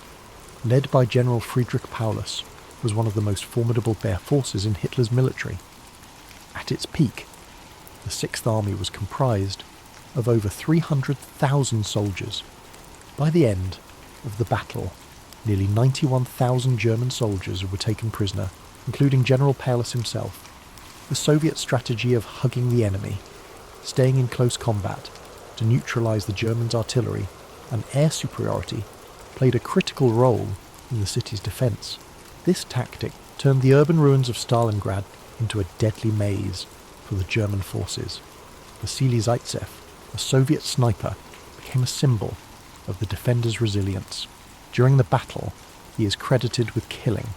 led by General Friedrich Paulus, was one of the most formidable forces in Hitler's military. At its peak, the Sixth Army was comprised of over 300,000 soldiers. By the end of the battle, nearly 91,000 German soldiers were taken prisoner, including General Paulus himself. The Soviet strategy of hugging the enemy, staying in close combat to neutralize the Germans' artillery and air superiority, played a critical role in the city's defense. This tactic turned the urban ruins of Stalingrad into a deadly maze for the German forces. Vasily Zaitsev, a Soviet sniper, became a symbol of the defenders' resilience. During the battle, he is credited with killing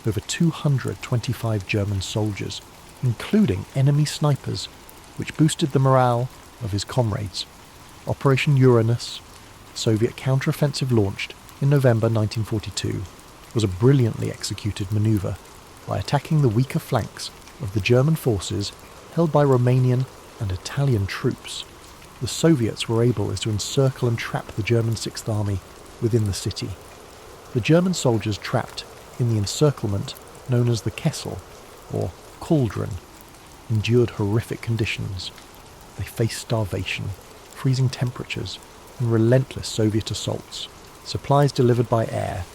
over 225 German soldiers, including enemy snipers, which boosted the morale of his comrades. Operation Uranus, Soviet counteroffensive launched in November 1942, was a brilliantly executed maneuver. By attacking the weaker flanks of the German forces held by Romanian and Italian troops, the Soviets were able to encircle and trap the German Sixth Army within the city. The German soldiers trapped in the encirclement known as the Kessel, or cauldron, endured horrific conditions. They faced starvation, freezing temperatures, and relentless Soviet assaults. Supplies delivered by air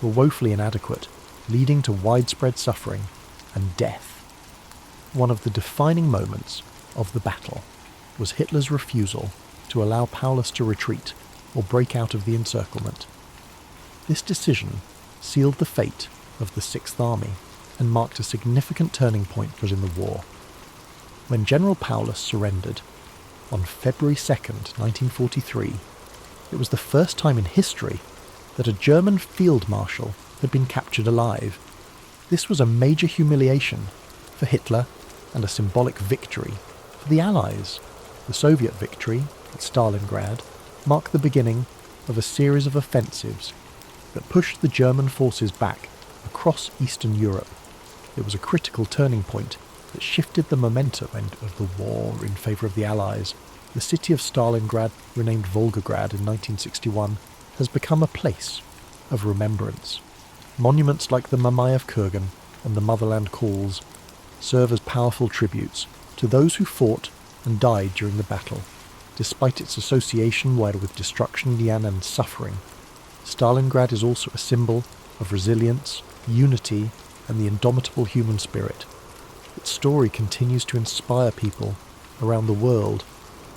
were woefully inadequate, leading to widespread suffering and death. One of the defining moments of the battle was Hitler's refusal to allow Paulus to retreat or break out of the encirclement. This decision sealed the fate of the Sixth Army and marked a significant turning point within the war. When General Paulus surrendered on February 2nd, 1943, it was the first time in history that a German field marshal had been captured alive. This was a major humiliation for Hitler and a symbolic victory for the Allies. The Soviet victory at Stalingrad marked the beginning of a series of offensives that pushed the German forces back across Eastern Europe. It was a critical turning point that shifted the momentum of the war in favour of the Allies. The city of Stalingrad, renamed Volgograd in 1961, has become a place of remembrance. Monuments like the Mamayev Kurgan and the Motherland Calls serve as powerful tributes to those who fought and died during the battle. Despite its association with destruction and suffering, Stalingrad is also a symbol of resilience, unity, and the indomitable human spirit. Its story continues to inspire people around the world,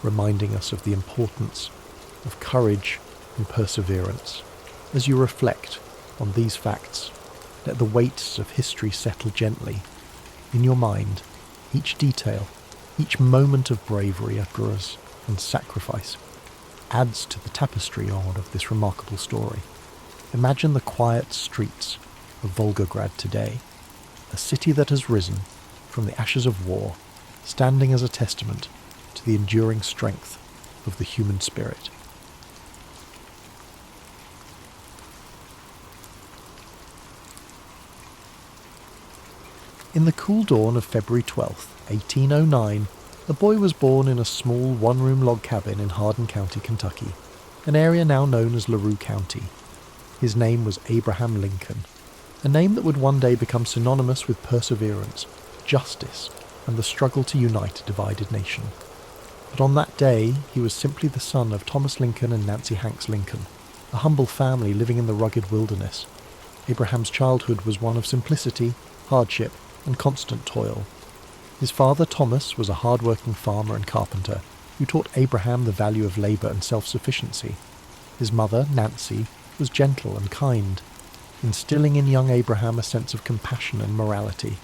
reminding us of the importance of courage and perseverance. As you reflect on these facts, let the weights of history settle gently. In your mind, each detail, each moment of bravery, utterance, and sacrifice adds to the tapestry of this remarkable story. Imagine the quiet streets of Volgograd today, a city that has risen from the ashes of war, standing as a testament to the enduring strength of the human spirit. In the cool dawn of February 12th, 1809, a boy was born in a small one-room log cabin in Hardin County, Kentucky, an area now known as LaRue County. His name was Abraham Lincoln, a name that would one day become synonymous with perseverance, justice, and the struggle to unite a divided nation. But on that day, he was simply the son of Thomas Lincoln and Nancy Hanks Lincoln, a humble family living in the rugged wilderness. Abraham's childhood was one of simplicity, hardship, and constant toil. His father, Thomas, was a hard-working farmer and carpenter who taught Abraham the value of labour and self-sufficiency. His mother, Nancy, was gentle and kind, instilling in young Abraham a sense of compassion and morality.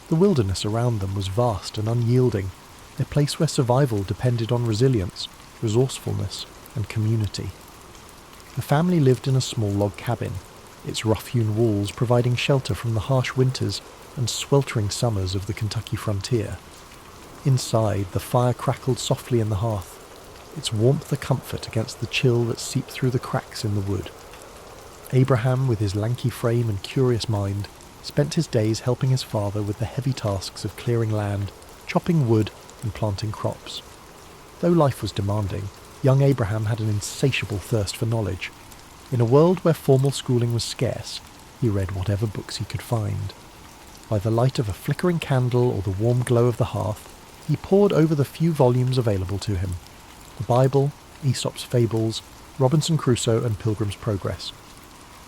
The wilderness around them was vast and unyielding, a place where survival depended on resilience, resourcefulness, and community. The family lived in a small log cabin, its rough-hewn walls providing shelter from the harsh winters and sweltering summers of the Kentucky frontier. Inside, the fire crackled softly in the hearth, its warmth a comfort against the chill that seeped through the cracks in the wood. Abraham, with his lanky frame and curious mind, spent his days helping his father with the heavy tasks of clearing land, chopping wood, and planting crops. Though life was demanding, young Abraham had an insatiable thirst for knowledge. In a world where formal schooling was scarce, he read whatever books he could find. By the light of a flickering candle or the warm glow of the hearth, he pored over the few volumes available to him. The Bible, Aesop's Fables, Robinson Crusoe, and Pilgrim's Progress.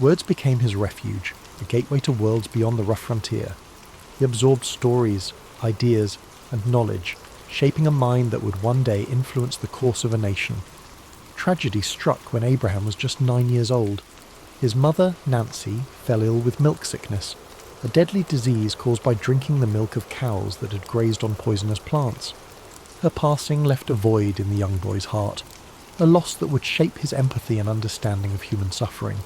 Words became his refuge, a gateway to worlds beyond the rough frontier. He absorbed stories, ideas, and knowledge, shaping a mind that would one day influence the course of a nation. Tragedy struck when Abraham was just 9 years old. His mother, Nancy, fell ill with milk sickness, a deadly disease caused by drinking the milk of cows that had grazed on poisonous plants. Her passing left a void in the young boy's heart, a loss that would shape his empathy and understanding of human suffering.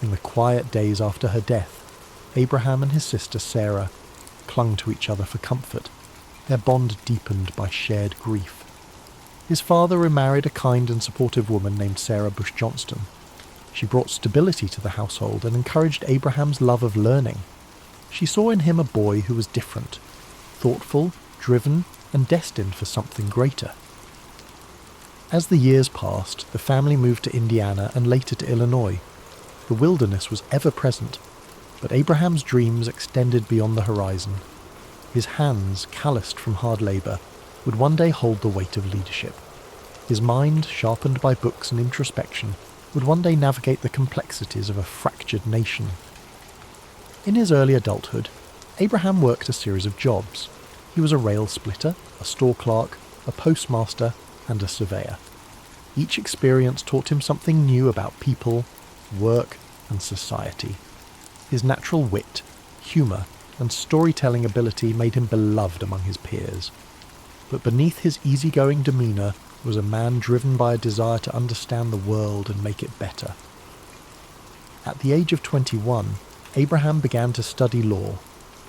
In the quiet days after her death, Abraham and his sister Sarah clung to each other for comfort, their bond deepened by shared grief. His father remarried a kind and supportive woman named Sarah Bush Johnston. She brought stability to the household and encouraged Abraham's love of learning. She saw in him a boy who was different, thoughtful, driven, and destined for something greater. As the years passed, the family moved to Indiana and later to Illinois. The wilderness was ever present, but Abraham's dreams extended beyond the horizon. His hands, calloused from hard labour, would one day hold the weight of leadership. His mind, sharpened by books and introspection, would one day navigate the complexities of a fractured nation. In his early adulthood, Abraham worked a series of jobs. He was a rail splitter, a store clerk, a postmaster, and a surveyor. Each experience taught him something new about people, work, and society. His natural wit, humour, and storytelling ability made him beloved among his peers. But beneath his easygoing demeanour was a man driven by a desire to understand the world and make it better. At the age of 21, Abraham began to study law.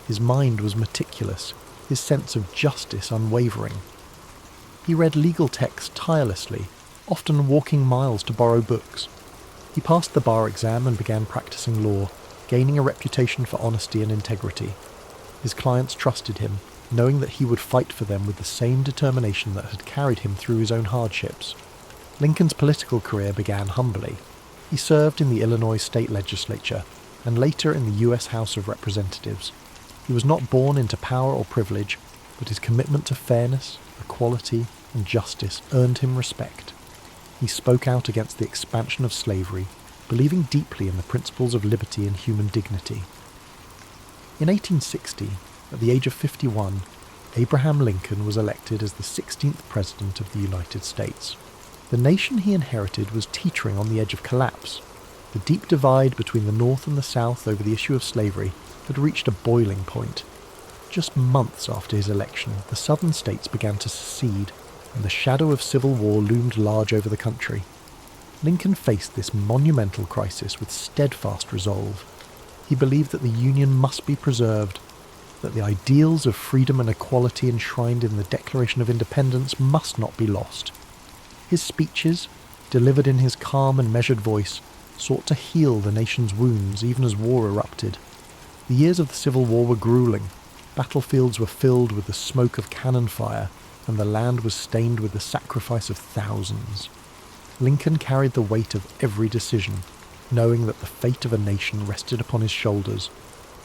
His mind was meticulous, his sense of justice unwavering. He read legal texts tirelessly, often walking miles to borrow books. He passed the bar exam and began practicing law, gaining a reputation for honesty and integrity. His clients trusted him, knowing that he would fight for them with the same determination that had carried him through his own hardships. Lincoln's political career began humbly. He served in the Illinois state legislature, and later in the U.S. House of Representatives. He was not born into power or privilege, but his commitment to fairness, equality, and justice earned him respect. He spoke out against the expansion of slavery, believing deeply in the principles of liberty and human dignity. In 1860, at the age of 51, Abraham Lincoln was elected as the 16th President of the United States. The nation he inherited was teetering on the edge of collapse. The deep divide between the North and the South over the issue of slavery had reached a boiling point. Just months after his election, the southern states began to secede, and the shadow of civil war loomed large over the country. Lincoln faced this monumental crisis with steadfast resolve. He believed that the Union must be preserved, that the ideals of freedom and equality enshrined in the Declaration of Independence must not be lost. His speeches, delivered in his calm and measured voice, sought to heal the nation's wounds even as war erupted. The years of the Civil War were grueling. Battlefields were filled with the smoke of cannon fire, and the land was stained with the sacrifice of thousands. Lincoln carried the weight of every decision, knowing that the fate of a nation rested upon his shoulders.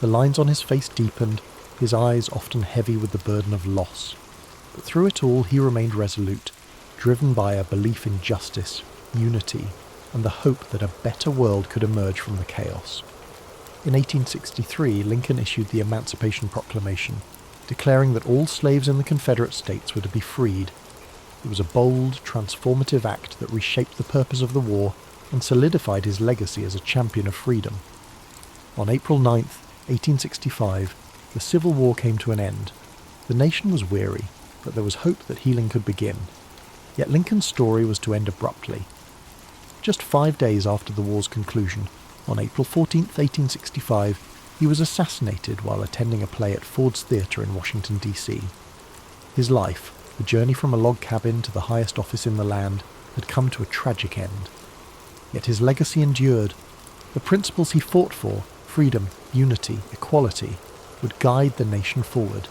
The lines on his face deepened, his eyes often heavy with the burden of loss. But through it all he remained resolute, driven by a belief in justice, unity, and the hope that a better world could emerge from the chaos. In 1863, Lincoln issued the Emancipation Proclamation, declaring that all slaves in the Confederate States were to be freed. It was a bold, transformative act that reshaped the purpose of the war and solidified his legacy as a champion of freedom. On April 9, 1865, the Civil War came to an end. The nation was weary, but there was hope that healing could begin. Yet Lincoln's story was to end abruptly. Just 5 days after the war's conclusion, on April 14, 1865, he was assassinated while attending a play at Ford's Theatre in Washington, D.C. His life, the journey from a log cabin to the highest office in the land, had come to a tragic end. Yet his legacy endured. The principles he fought for, freedom, unity, equality, would guide the nation forward.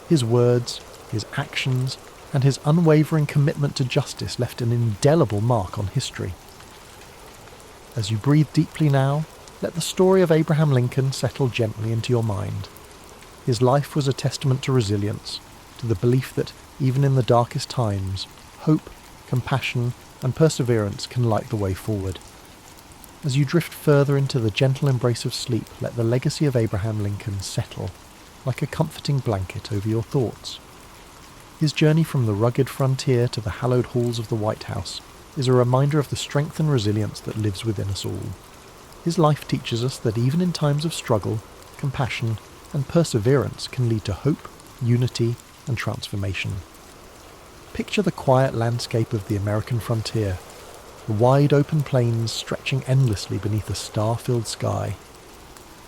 His words, his actions, and his unwavering commitment to justice left an indelible mark on history. As you breathe deeply now, let the story of Abraham Lincoln settle gently into your mind. His life was a testament to resilience, to the belief that, even in the darkest times, hope, compassion, and perseverance can light the way forward. As you drift further into the gentle embrace of sleep, let the legacy of Abraham Lincoln settle, like a comforting blanket over your thoughts. His journey from the rugged frontier to the hallowed halls of the White House is a reminder of the strength and resilience that lives within us all. His life teaches us that even in times of struggle, compassion, and perseverance can lead to hope, unity, and transformation. Picture the quiet landscape of the American frontier, the wide open plains stretching endlessly beneath a star-filled sky.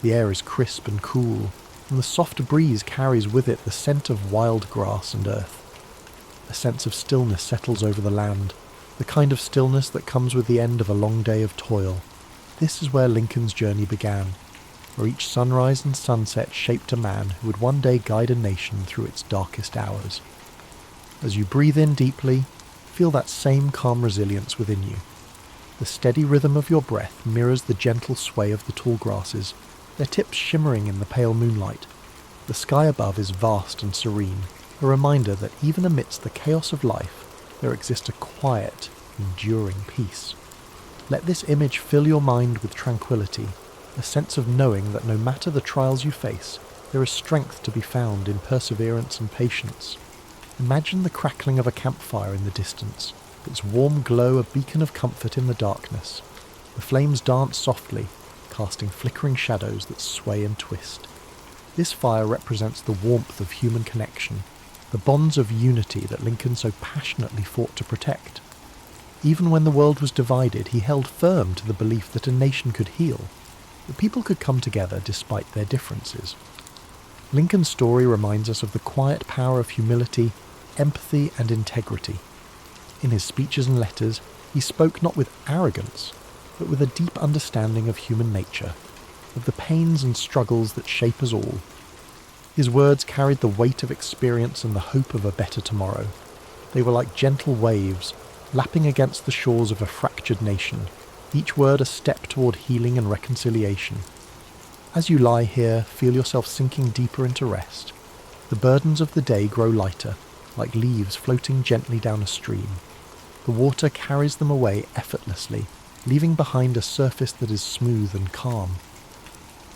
The air is crisp and cool, and the soft breeze carries with it the scent of wild grass and earth. A sense of stillness settles over the land, the kind of stillness that comes with the end of a long day of toil. This is where Lincoln's journey began, where each sunrise and sunset shaped a man who would one day guide a nation through its darkest hours. As you breathe in deeply, feel that same calm resilience within you. The steady rhythm of your breath mirrors the gentle sway of the tall grasses, their tips shimmering in the pale moonlight. The sky above is vast and serene, a reminder that even amidst the chaos of life, there exists a quiet, enduring peace. Let this image fill your mind with tranquility, a sense of knowing that no matter the trials you face, there is strength to be found in perseverance and patience. Imagine the crackling of a campfire in the distance, its warm glow a beacon of comfort in the darkness. The flames dance softly, casting flickering shadows that sway and twist. This fire represents the warmth of human connection, the bonds of unity that Lincoln so passionately fought to protect. Even when the world was divided, he held firm to the belief that a nation could heal, that people could come together despite their differences. Lincoln's story reminds us of the quiet power of humility, empathy, and integrity. In his speeches and letters, he spoke not with arrogance, but with a deep understanding of human nature, of the pains and struggles that shape us all. His words carried the weight of experience and the hope of a better tomorrow. They were like gentle waves, lapping against the shores of a fractured nation, each word a step toward healing and reconciliation. As you lie here, feel yourself sinking deeper into rest. The burdens of the day grow lighter, like leaves floating gently down a stream. The water carries them away effortlessly, leaving behind a surface that is smooth and calm.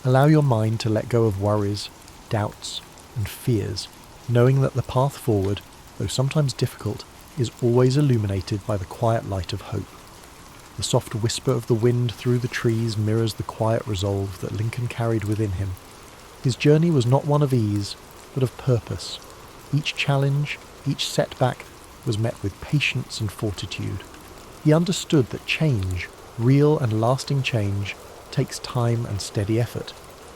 Allow your mind to let go of worries, doubts, and fears, knowing that the path forward, though sometimes difficult, is always illuminated by the quiet light of hope. The soft whisper of the wind through the trees mirrors the quiet resolve that Lincoln carried within him. His journey was not one of ease, but of purpose. Each challenge, each setback, was met with patience and fortitude. He understood that change, real and lasting change, takes time and steady effort.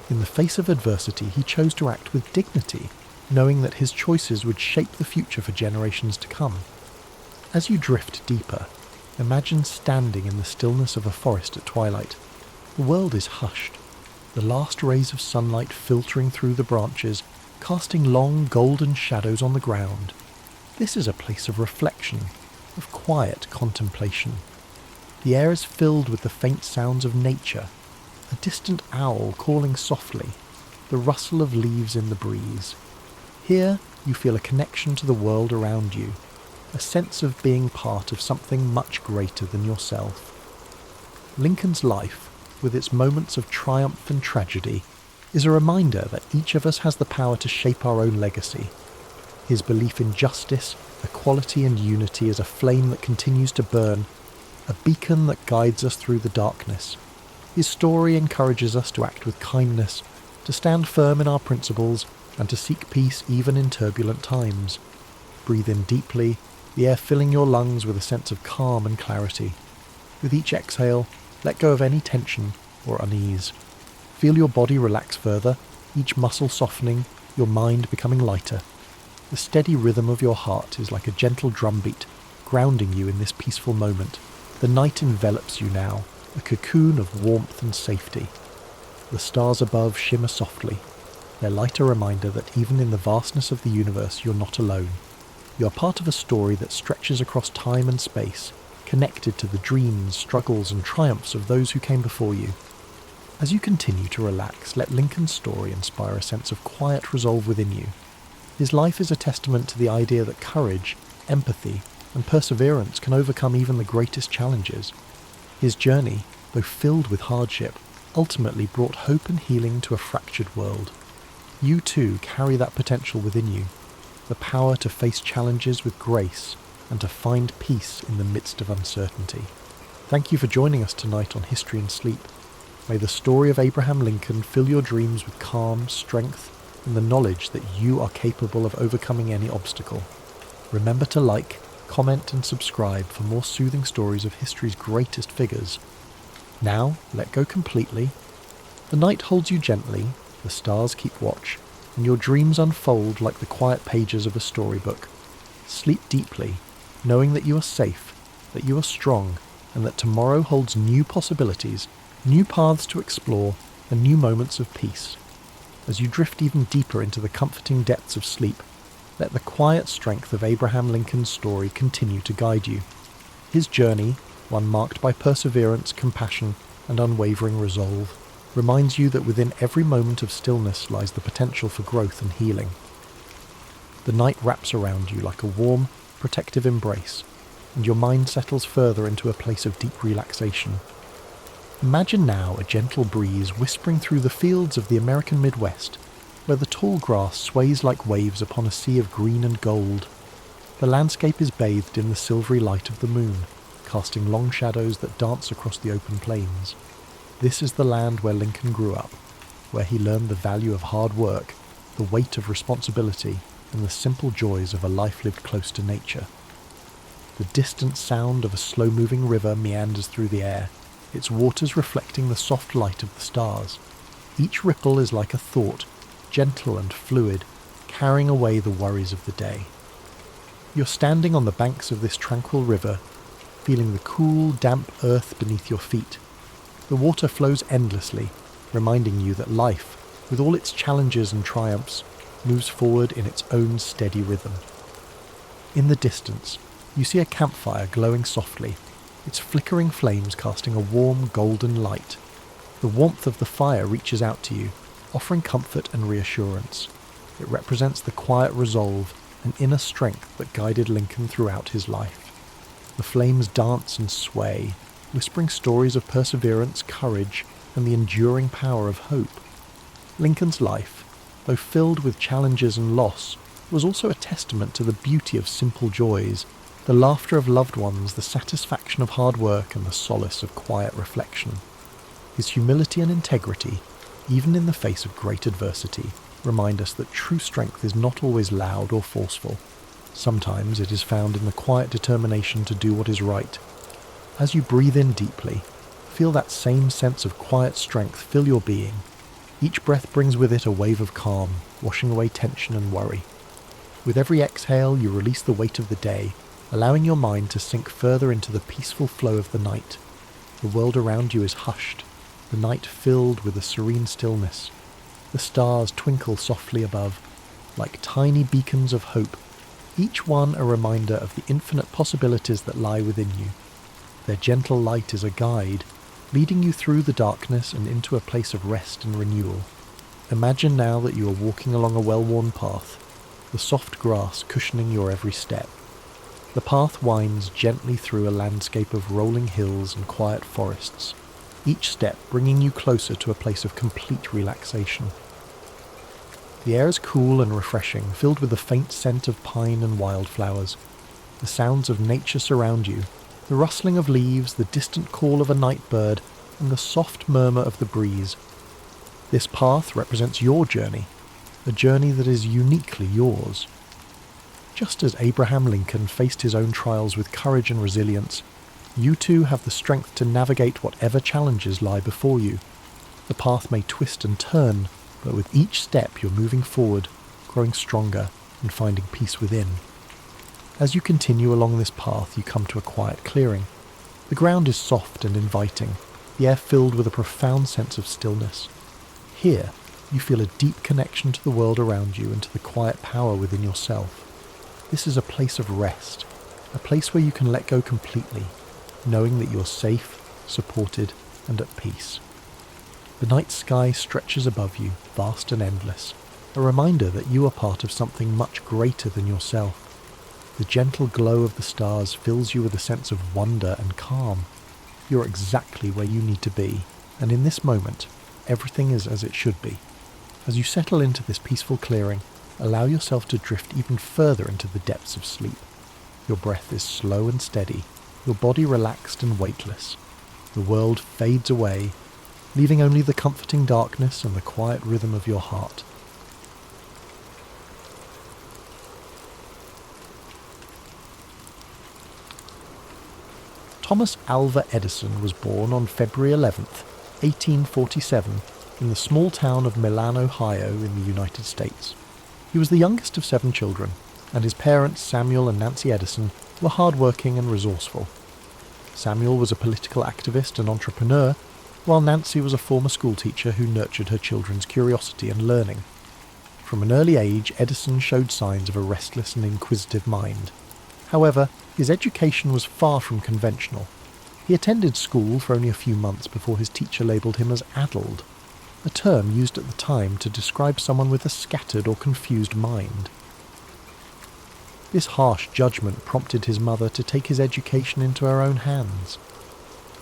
In the face of adversity, he chose to act with dignity, knowing that his choices would shape the future for generations to come. As you drift deeper, imagine standing in the stillness of a forest at twilight. The world is hushed, the last rays of sunlight filtering through the branches, casting long golden shadows on the ground. This is a place of reflection, of quiet contemplation. The air is filled with the faint sounds of nature, a distant owl calling softly, the rustle of leaves in the breeze. Here you feel a connection to the world around you, a sense of being part of something much greater than yourself. Lincoln's life, with its moments of triumph and tragedy, is a reminder that each of us has the power to shape our own legacy. His belief in justice, equality and unity is a flame that continues to burn, a beacon that guides us through the darkness. His story encourages us to act with kindness, to stand firm in our principles, and to seek peace even in turbulent times. Breathe in deeply, the air filling your lungs with a sense of calm and clarity. With each exhale, let go of any tension or unease. Feel your body relax further, each muscle softening, your mind becoming lighter. The steady rhythm of your heart is like a gentle drumbeat, grounding you in this peaceful moment. The night envelops you now, a cocoon of warmth and safety. The stars above shimmer softly, their light a reminder that even in the vastness of the universe you're not alone. You are part of a story that stretches across time and space, connected to the dreams, struggles and triumphs of those who came before you. As you continue to relax, let Lincoln's story inspire a sense of quiet resolve within you. His life is a testament to the idea that courage, empathy, and perseverance can overcome even the greatest challenges. His journey, though filled with hardship, ultimately brought hope and healing to a fractured world. You too carry that potential within you, the power to face challenges with grace and to find peace in the midst of uncertainty. Thank you for joining us tonight on History and Sleep. May the story of Abraham Lincoln fill your dreams with calm, strength, and the knowledge that you are capable of overcoming any obstacle. Remember to like, comment and subscribe for more soothing stories of history's greatest figures. Now, let go completely. The night holds you gently, the stars keep watch, and your dreams unfold like the quiet pages of a storybook. Sleep deeply, knowing that you are safe, that you are strong, and that tomorrow holds new possibilities, new paths to explore, and new moments of peace. As you drift even deeper into the comforting depths of sleep, let the quiet strength of Abraham Lincoln's story continue to guide you. His journey, one marked by perseverance, compassion, and unwavering resolve, reminds you that within every moment of stillness lies the potential for growth and healing. The night wraps around you like a warm, protective embrace, and your mind settles further into a place of deep relaxation. Imagine now a gentle breeze whispering through the fields of the American Midwest, where the tall grass sways like waves upon a sea of green and gold. The landscape is bathed in the silvery light of the moon, casting long shadows that dance across the open plains. This is the land where Lincoln grew up, where he learned the value of hard work, the weight of responsibility, and the simple joys of a life lived close to nature. The distant sound of a slow-moving river meanders through the air, its waters reflecting the soft light of the stars. Each ripple is like a thought, gentle and fluid, carrying away the worries of the day. You're standing on the banks of this tranquil river, feeling the cool, damp earth beneath your feet. The water flows endlessly, reminding you that life, with all its challenges and triumphs, moves forward in its own steady rhythm. In the distance, you see a campfire glowing softly, its flickering flames casting a warm, golden light. The warmth of the fire reaches out to you, offering comfort and reassurance. It represents the quiet resolve and inner strength that guided Lincoln throughout his life. The flames dance and sway, whispering stories of perseverance, courage, and the enduring power of hope. Lincoln's life, though filled with challenges and loss, was also a testament to the beauty of simple joys, the laughter of loved ones, the satisfaction of hard work, and the solace of quiet reflection. His humility and integrity, even in the face of great adversity, remind us that true strength is not always loud or forceful. Sometimes it is found in the quiet determination to do what is right. As you breathe in deeply, feel that same sense of quiet strength fill your being. Each breath brings with it a wave of calm, washing away tension and worry. With every exhale, you release the weight of the day, allowing your mind to sink further into the peaceful flow of the night. The world around you is hushed, the night filled with a serene stillness. The stars twinkle softly above, like tiny beacons of hope, each one a reminder of the infinite possibilities that lie within you. Their gentle light is a guide, leading you through the darkness and into a place of rest and renewal. Imagine now that you are walking along a well-worn path, the soft grass cushioning your every step. The path winds gently through a landscape of rolling hills and quiet forests, each step bringing you closer to a place of complete relaxation. The air is cool and refreshing, filled with the faint scent of pine and wildflowers. The sounds of nature surround you, the rustling of leaves, the distant call of a night bird, and the soft murmur of the breeze. This path represents your journey, a journey that is uniquely yours. Just as Abraham Lincoln faced his own trials with courage and resilience, you too have the strength to navigate whatever challenges lie before you. The path may twist and turn, but with each step you're moving forward, growing stronger, and finding peace within. As you continue along this path, you come to a quiet clearing. The ground is soft and inviting, the air filled with a profound sense of stillness. Here, you feel a deep connection to the world around you and to the quiet power within yourself. This is a place of rest, a place where you can let go completely, knowing that you're safe, supported, and at peace. The night sky stretches above you, vast and endless, a reminder that you are part of something much greater than yourself. The gentle glow of the stars fills you with a sense of wonder and calm. You're exactly where you need to be, and in this moment, everything is as it should be. As you settle into this peaceful clearing, allow yourself to drift even further into the depths of sleep. Your breath is slow and steady, your body relaxed and weightless. The world fades away, leaving only the comforting darkness and the quiet rhythm of your heart. Thomas Alva Edison was born on February 11th, 1847, in the small town of Milan, Ohio, in the United States. He was the youngest of 7 children, and his parents, Samuel and Nancy Edison, were hard-working and resourceful. Samuel was a political activist and entrepreneur, while Nancy was a former schoolteacher who nurtured her children's curiosity and learning. From an early age, Edison showed signs of a restless and inquisitive mind. However, his education was far from conventional. He attended school for only a few months before his teacher labelled him as addled, a term used at the time to describe someone with a scattered or confused mind. This harsh judgment prompted his mother to take his education into her own hands.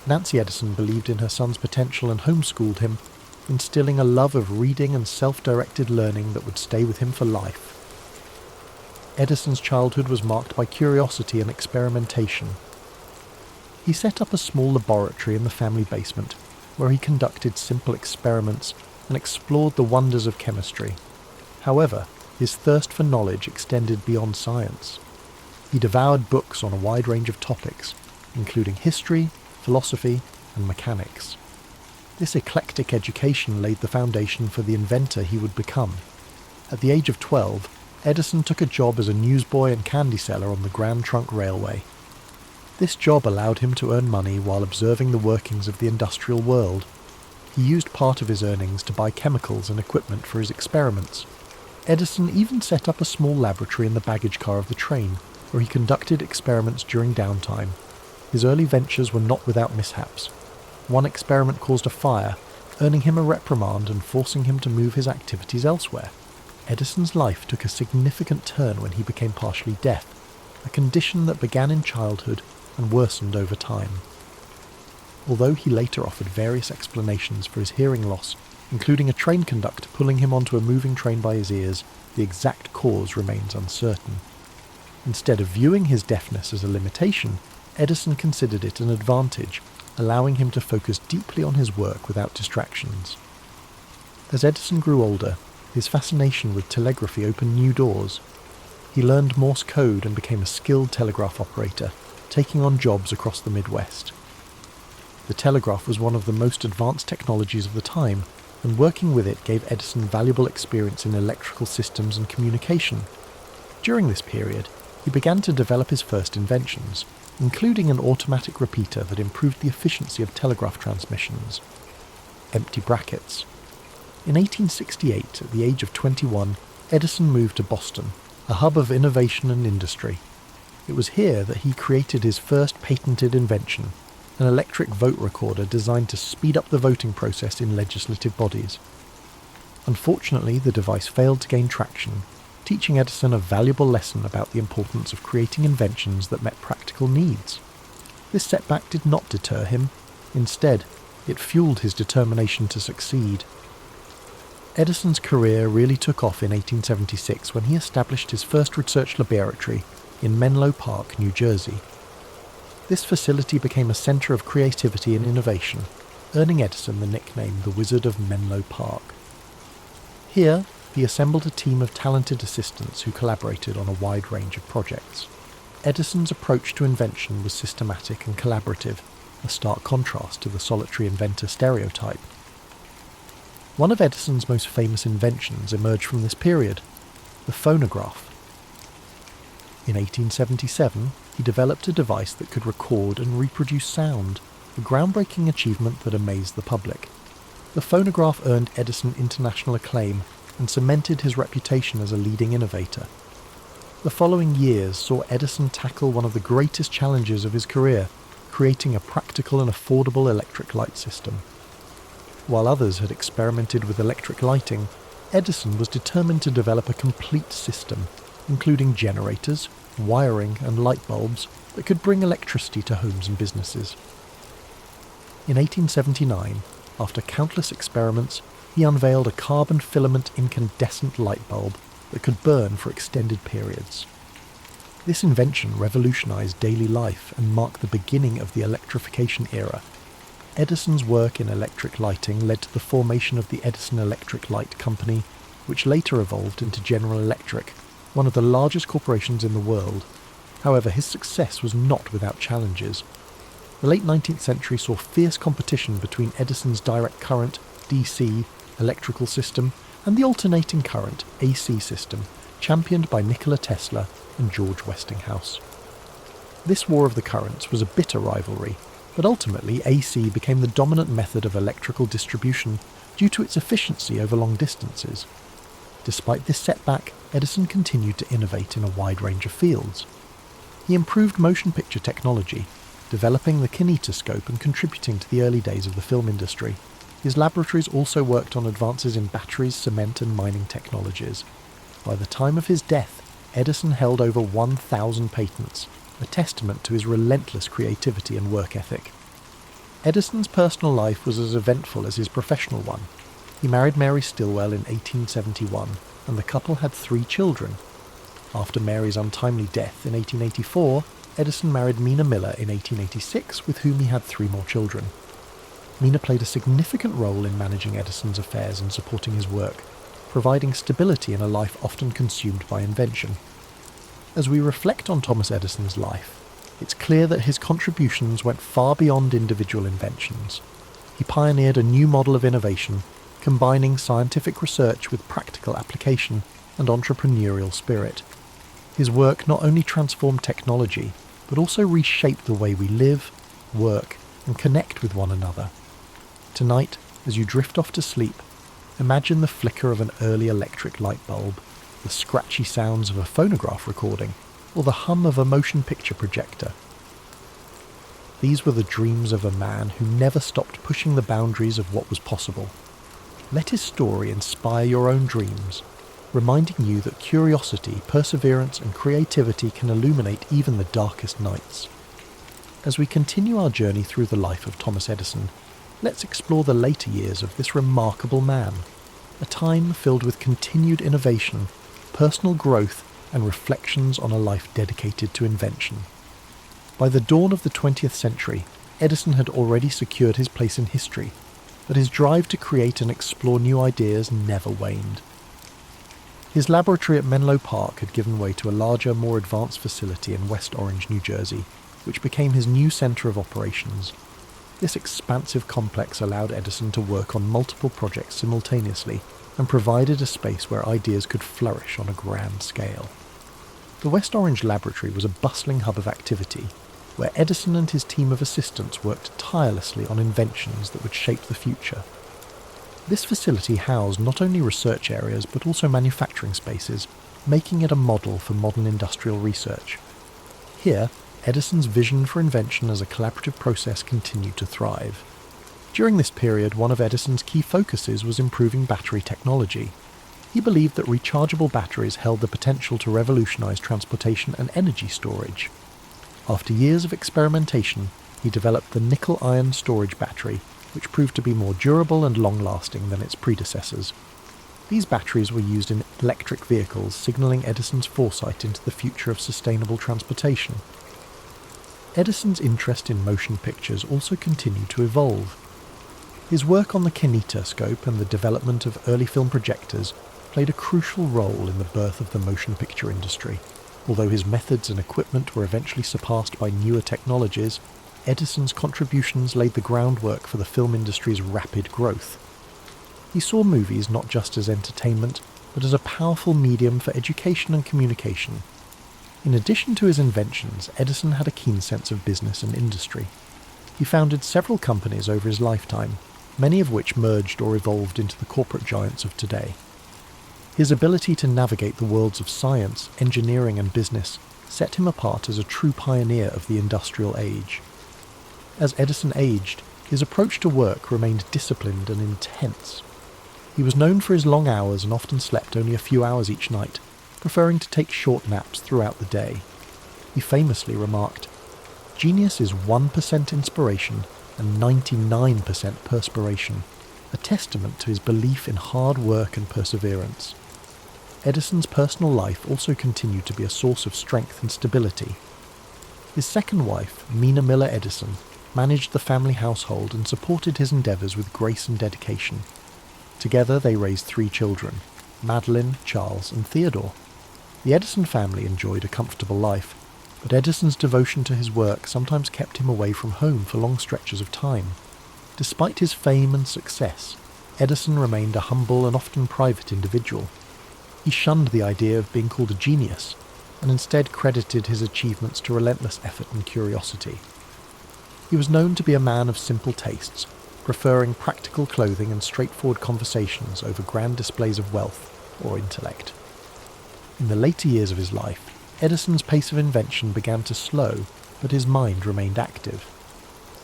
Nancy Edison believed in her son's potential and homeschooled him, instilling a love of reading and self-directed learning that would stay with him for life. Edison's childhood was marked by curiosity and experimentation. He set up a small laboratory in the family basement, where he conducted simple experiments and explored the wonders of chemistry. However, his thirst for knowledge extended beyond science. He devoured books on a wide range of topics, including history, philosophy, and mechanics. This eclectic education laid the foundation for the inventor he would become. At the age of 12, Edison took a job as a newsboy and candy seller on the Grand Trunk Railway. This job allowed him to earn money while observing the workings of the industrial world. He used part of his earnings to buy chemicals and equipment for his experiments. Edison even set up a small laboratory in the baggage car of the train, where he conducted experiments during downtime. His early ventures were not without mishaps. One experiment caused a fire, earning him a reprimand and forcing him to move his activities elsewhere. Edison's life took a significant turn when he became partially deaf, a condition that began in childhood and worsened over time. although he later offered various explanations for his hearing loss, including a train conductor pulling him onto a moving train by his ears. The exact cause remains uncertain. Instead of viewing his deafness as a limitation, Edison considered it an advantage, allowing him to focus deeply on his work without distractions. As Edison grew older, his fascination with telegraphy opened new doors. He learned Morse code and became a skilled telegraph operator, taking on jobs across the Midwest. The telegraph was one of the most advanced technologies of the time, and working with it gave Edison valuable experience in electrical systems and communication. During this period, he began to develop his first inventions, including an automatic repeater that improved the efficiency of telegraph transmissions. Empty brackets. In 1868, at the age of 21, Edison moved to Boston, a hub of innovation and industry. It was here that he created his first patented invention, an electric vote recorder designed to speed up the voting process in legislative bodies. Unfortunately, the device failed to gain traction, teaching Edison a valuable lesson about the importance of creating inventions that met practical needs. This setback did not deter him. Instead, it fueled his determination to succeed. Edison's career really took off in 1876 when he established his first research laboratory in Menlo Park, New Jersey. This facility became a centre of creativity and innovation, earning Edison the nickname the Wizard of Menlo Park. Here, he assembled a team of talented assistants who collaborated on a wide range of projects. Edison's approach to invention was systematic and collaborative, a stark contrast to the solitary inventor stereotype. One of Edison's most famous inventions emerged from this period, the phonograph. In 1877, he developed a device that could record and reproduce sound, a groundbreaking achievement that amazed the public. The phonograph earned Edison international acclaim and cemented his reputation as a leading innovator. The following years saw Edison tackle one of the greatest challenges of his career, creating a practical and affordable electric light system. While others had experimented with electric lighting, Edison was determined to develop a complete system, including generators, wiring and light bulbs that could bring electricity to homes and businesses. In 1879, after countless experiments, he unveiled a carbon filament incandescent light bulb that could burn for extended periods. This invention revolutionized daily life and marked the beginning of the electrification era. Edison's work in electric lighting led to the formation of the Edison Electric Light Company, which later evolved into General Electric, one of the largest corporations in the world. However, his success was not without challenges. The late 19th century saw fierce competition between Edison's direct current, DC, electrical system, and the alternating current, AC system, championed by Nikola Tesla and George Westinghouse. This war of the currents was a bitter rivalry, but ultimately AC became the dominant method of electrical distribution due to its efficiency over long distances. Despite this setback, Edison continued to innovate in a wide range of fields. He improved motion picture technology, developing the kinetoscope and contributing to the early days of the film industry. His laboratories also worked on advances in batteries, cement and mining technologies. By the time of his death, Edison held over 1,000 patents, a testament to his relentless creativity and work ethic. Edison's personal life was as eventful as his professional one. He married Mary Stilwell in 1871, and the couple had 3 children. After Mary's untimely death in 1884, Edison married Mina Miller in 1886, with whom he had 3 more children. Mina played a significant role in managing Edison's affairs and supporting his work, providing stability in a life often consumed by invention. As we reflect on Thomas Edison's life, it's clear that his contributions went far beyond individual inventions. He pioneered a new model of innovation, combining scientific research with practical application and entrepreneurial spirit. His work not only transformed technology, but also reshaped the way we live, work, and connect with one another. Tonight, as you drift off to sleep, imagine the flicker of an early electric light bulb, the scratchy sounds of a phonograph recording, or the hum of a motion picture projector. These were the dreams of a man who never stopped pushing the boundaries of what was possible. Let his story inspire your own dreams, reminding you that curiosity, perseverance, and creativity can illuminate even the darkest nights. As we continue our journey through the life of Thomas Edison, let's explore the later years of this remarkable man, a time filled with continued innovation, personal growth, and reflections on a life dedicated to invention. By the dawn of the 20th century, Edison had already secured his place in history, but his drive to create and explore new ideas never waned. His laboratory at Menlo Park had given way to a larger, more advanced facility in West Orange, New Jersey, which became his new centre of operations. This expansive complex allowed Edison to work on multiple projects simultaneously and provided a space where ideas could flourish on a grand scale. The West Orange laboratory was a bustling hub of activity, where Edison and his team of assistants worked tirelessly on inventions that would shape the future. This facility housed not only research areas but also manufacturing spaces, making it a model for modern industrial research. Here, Edison's vision for invention as a collaborative process continued to thrive. During this period, one of Edison's key focuses was improving battery technology. He believed that rechargeable batteries held the potential to revolutionize transportation and energy storage. After years of experimentation, he developed the nickel-iron storage battery, which proved to be more durable and long-lasting than its predecessors. These batteries were used in electric vehicles, signaling Edison's foresight into the future of sustainable transportation. Edison's interest in motion pictures also continued to evolve. His work on the kinetoscope and the development of early film projectors played a crucial role in the birth of the motion picture industry. Although his methods and equipment were eventually surpassed by newer technologies, Edison's contributions laid the groundwork for the film industry's rapid growth. He saw movies not just as entertainment, but as a powerful medium for education and communication. In addition to his inventions, Edison had a keen sense of business and industry. He founded several companies over his lifetime, many of which merged or evolved into the corporate giants of today. His ability to navigate the worlds of science, engineering and business set him apart as a true pioneer of the industrial age. As Edison aged, his approach to work remained disciplined and intense. He was known for his long hours and often slept only a few hours each night, preferring to take short naps throughout the day. He famously remarked, "Genius is 1% inspiration and 99% perspiration, a testament to his belief in hard work and perseverance." Edison's personal life also continued to be a source of strength and stability. His second wife, Mina Miller Edison, managed the family household and supported his endeavours with grace and dedication. Together they raised 3 children, Madeline, Charles and Theodore. The Edison family enjoyed a comfortable life, but Edison's devotion to his work sometimes kept him away from home for long stretches of time. Despite his fame and success, Edison remained a humble and often private individual. He shunned the idea of being called a genius, and instead credited his achievements to relentless effort and curiosity. He was known to be a man of simple tastes, preferring practical clothing and straightforward conversations over grand displays of wealth or intellect. In the later years of his life, Edison's pace of invention began to slow, but his mind remained active.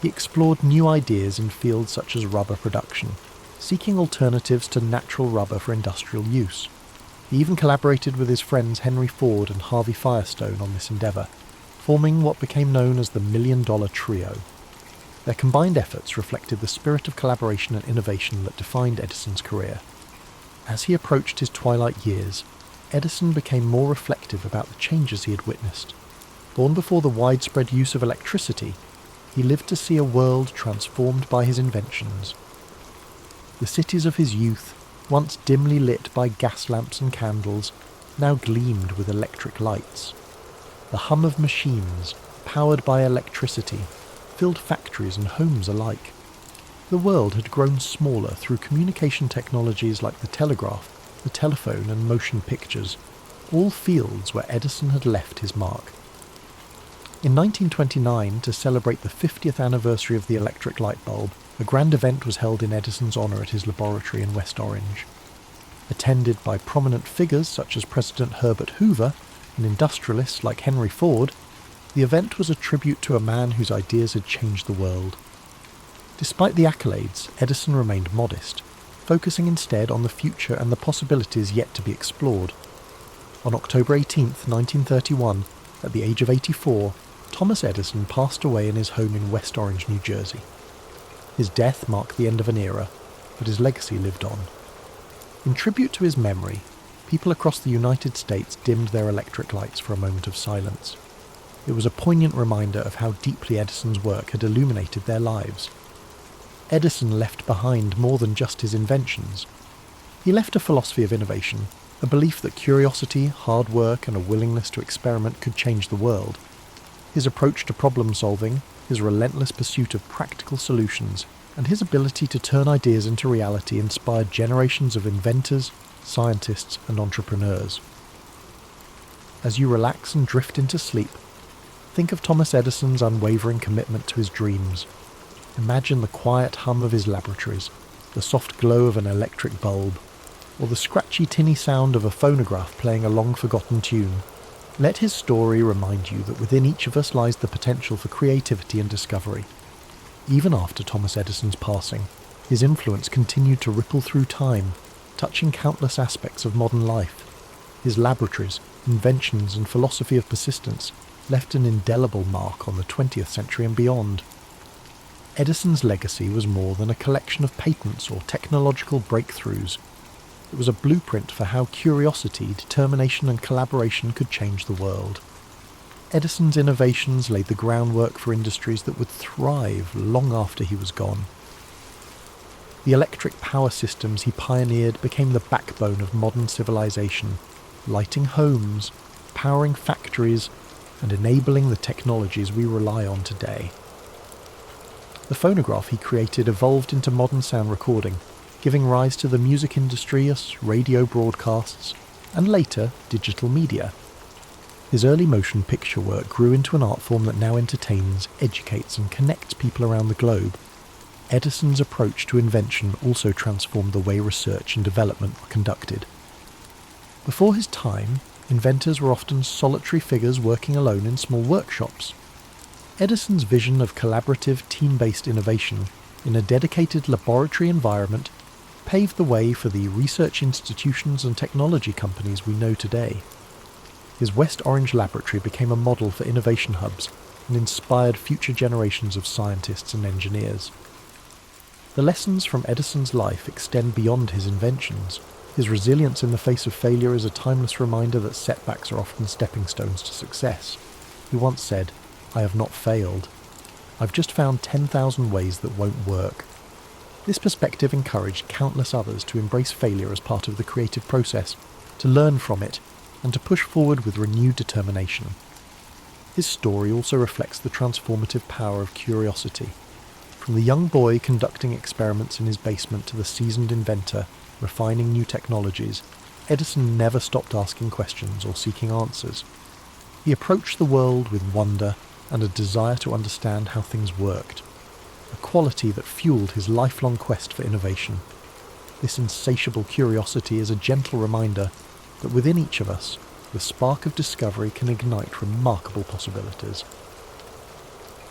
He explored new ideas in fields such as rubber production, seeking alternatives to natural rubber for industrial use. He even collaborated with his friends Henry Ford and Harvey Firestone on this endeavour, forming what became known as the $1 Million Trio. Their combined efforts reflected the spirit of collaboration and innovation that defined Edison's career. As he approached his twilight years, Edison became more reflective about the changes he had witnessed. Born before the widespread use of electricity, he lived to see a world transformed by his inventions. The cities of his youth, once dimly lit by gas lamps and candles, now gleamed with electric lights. The hum of machines, powered by electricity, filled factories and homes alike. The world had grown smaller through communication technologies like the telegraph, the telephone and motion pictures, all fields where Edison had left his mark. In 1929, to celebrate the 50th anniversary of the electric light bulb, a grand event was held in Edison's honour at his laboratory in West Orange. Attended by prominent figures such as President Herbert Hoover and industrialists like Henry Ford, the event was a tribute to a man whose ideas had changed the world. Despite the accolades, Edison remained modest, focusing instead on the future and the possibilities yet to be explored. On October 18, 1931, at the age of 84, Thomas Edison passed away in his home in West Orange, New Jersey. His death marked the end of an era, but his legacy lived on. In tribute to his memory, people across the United States dimmed their electric lights for a moment of silence. It was a poignant reminder of how deeply Edison's work had illuminated their lives. Edison left behind more than just his inventions. He left a philosophy of innovation, a belief that curiosity, hard work, and a willingness to experiment could change the world. His approach to problem solving, his relentless pursuit of practical solutions, and his ability to turn ideas into reality inspired generations of inventors, scientists, and entrepreneurs. As you relax and drift into sleep, think of Thomas Edison's unwavering commitment to his dreams. Imagine the quiet hum of his laboratories, the soft glow of an electric bulb, or the scratchy tinny sound of a phonograph playing a long-forgotten tune. Let his story remind you that within each of us lies the potential for creativity and discovery. Even after Thomas Edison's passing, his influence continued to ripple through time, touching countless aspects of modern life. His laboratories, inventions, and philosophy of persistence left an indelible mark on the 20th century and beyond. Edison's legacy was more than a collection of patents or technological breakthroughs. It was a blueprint for how curiosity, determination, and collaboration could change the world. Edison's innovations laid the groundwork for industries that would thrive long after he was gone. The electric power systems he pioneered became the backbone of modern civilization, lighting homes, powering factories, and enabling the technologies we rely on today. The phonograph he created evolved into modern sound recording, giving rise to the music industry as radio broadcasts, and later digital media. His early motion picture work grew into an art form that now entertains, educates, and connects people around the globe. Edison's approach to invention also transformed the way research and development were conducted. Before his time, inventors were often solitary figures working alone in small workshops. Edison's vision of collaborative, team-based innovation in a dedicated laboratory environment paved the way for the research institutions and technology companies we know today. His West Orange laboratory became a model for innovation hubs and inspired future generations of scientists and engineers. The lessons from Edison's life extend beyond his inventions. His resilience in the face of failure is a timeless reminder that setbacks are often stepping stones to success. He once said, "I have not failed. I've just found 10,000 ways that won't work." This perspective encouraged countless others to embrace failure as part of the creative process, to learn from it, and to push forward with renewed determination. His story also reflects the transformative power of curiosity. From the young boy conducting experiments in his basement to the seasoned inventor refining new technologies, Edison never stopped asking questions or seeking answers. He approached the world with wonder and a desire to understand how things worked, a quality that fueled his lifelong quest for innovation. This insatiable curiosity is a gentle reminder that within each of us, the spark of discovery can ignite remarkable possibilities.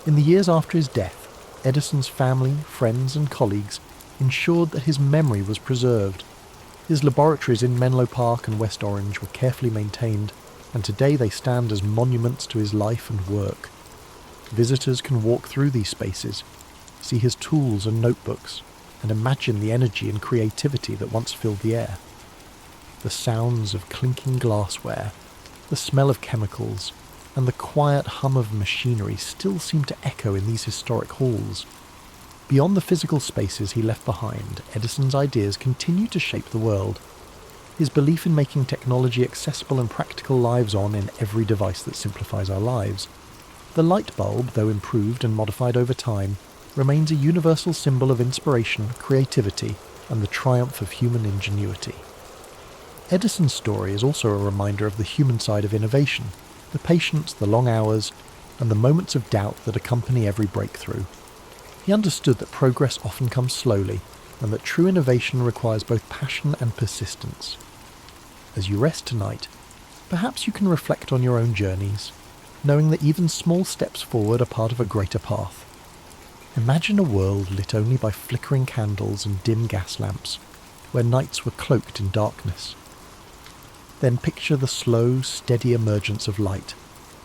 In the years after his death, Edison's family, friends, and colleagues ensured that his memory was preserved. His laboratories in Menlo Park and West Orange were carefully maintained, and today they stand as monuments to his life and work. Visitors can walk through these spaces, see his tools and notebooks, and imagine the energy and creativity that once filled the air. The sounds of clinking glassware, the smell of chemicals, and the quiet hum of machinery still seem to echo in these historic halls. Beyond the physical spaces he left behind, Edison's ideas continue to shape the world. His belief in making technology accessible and practical lives on in every device that simplifies our lives. The light bulb, though improved and modified over time, remains a universal symbol of inspiration, creativity, and the triumph of human ingenuity. Edison's story is also a reminder of the human side of innovation, the patience, the long hours, and the moments of doubt that accompany every breakthrough. He understood that progress often comes slowly, and that true innovation requires both passion and persistence. As you rest tonight, perhaps you can reflect on your own journeys, knowing that even small steps forward are part of a greater path. Imagine a world lit only by flickering candles and dim gas lamps, where nights were cloaked in darkness. Then picture the slow, steady emergence of light,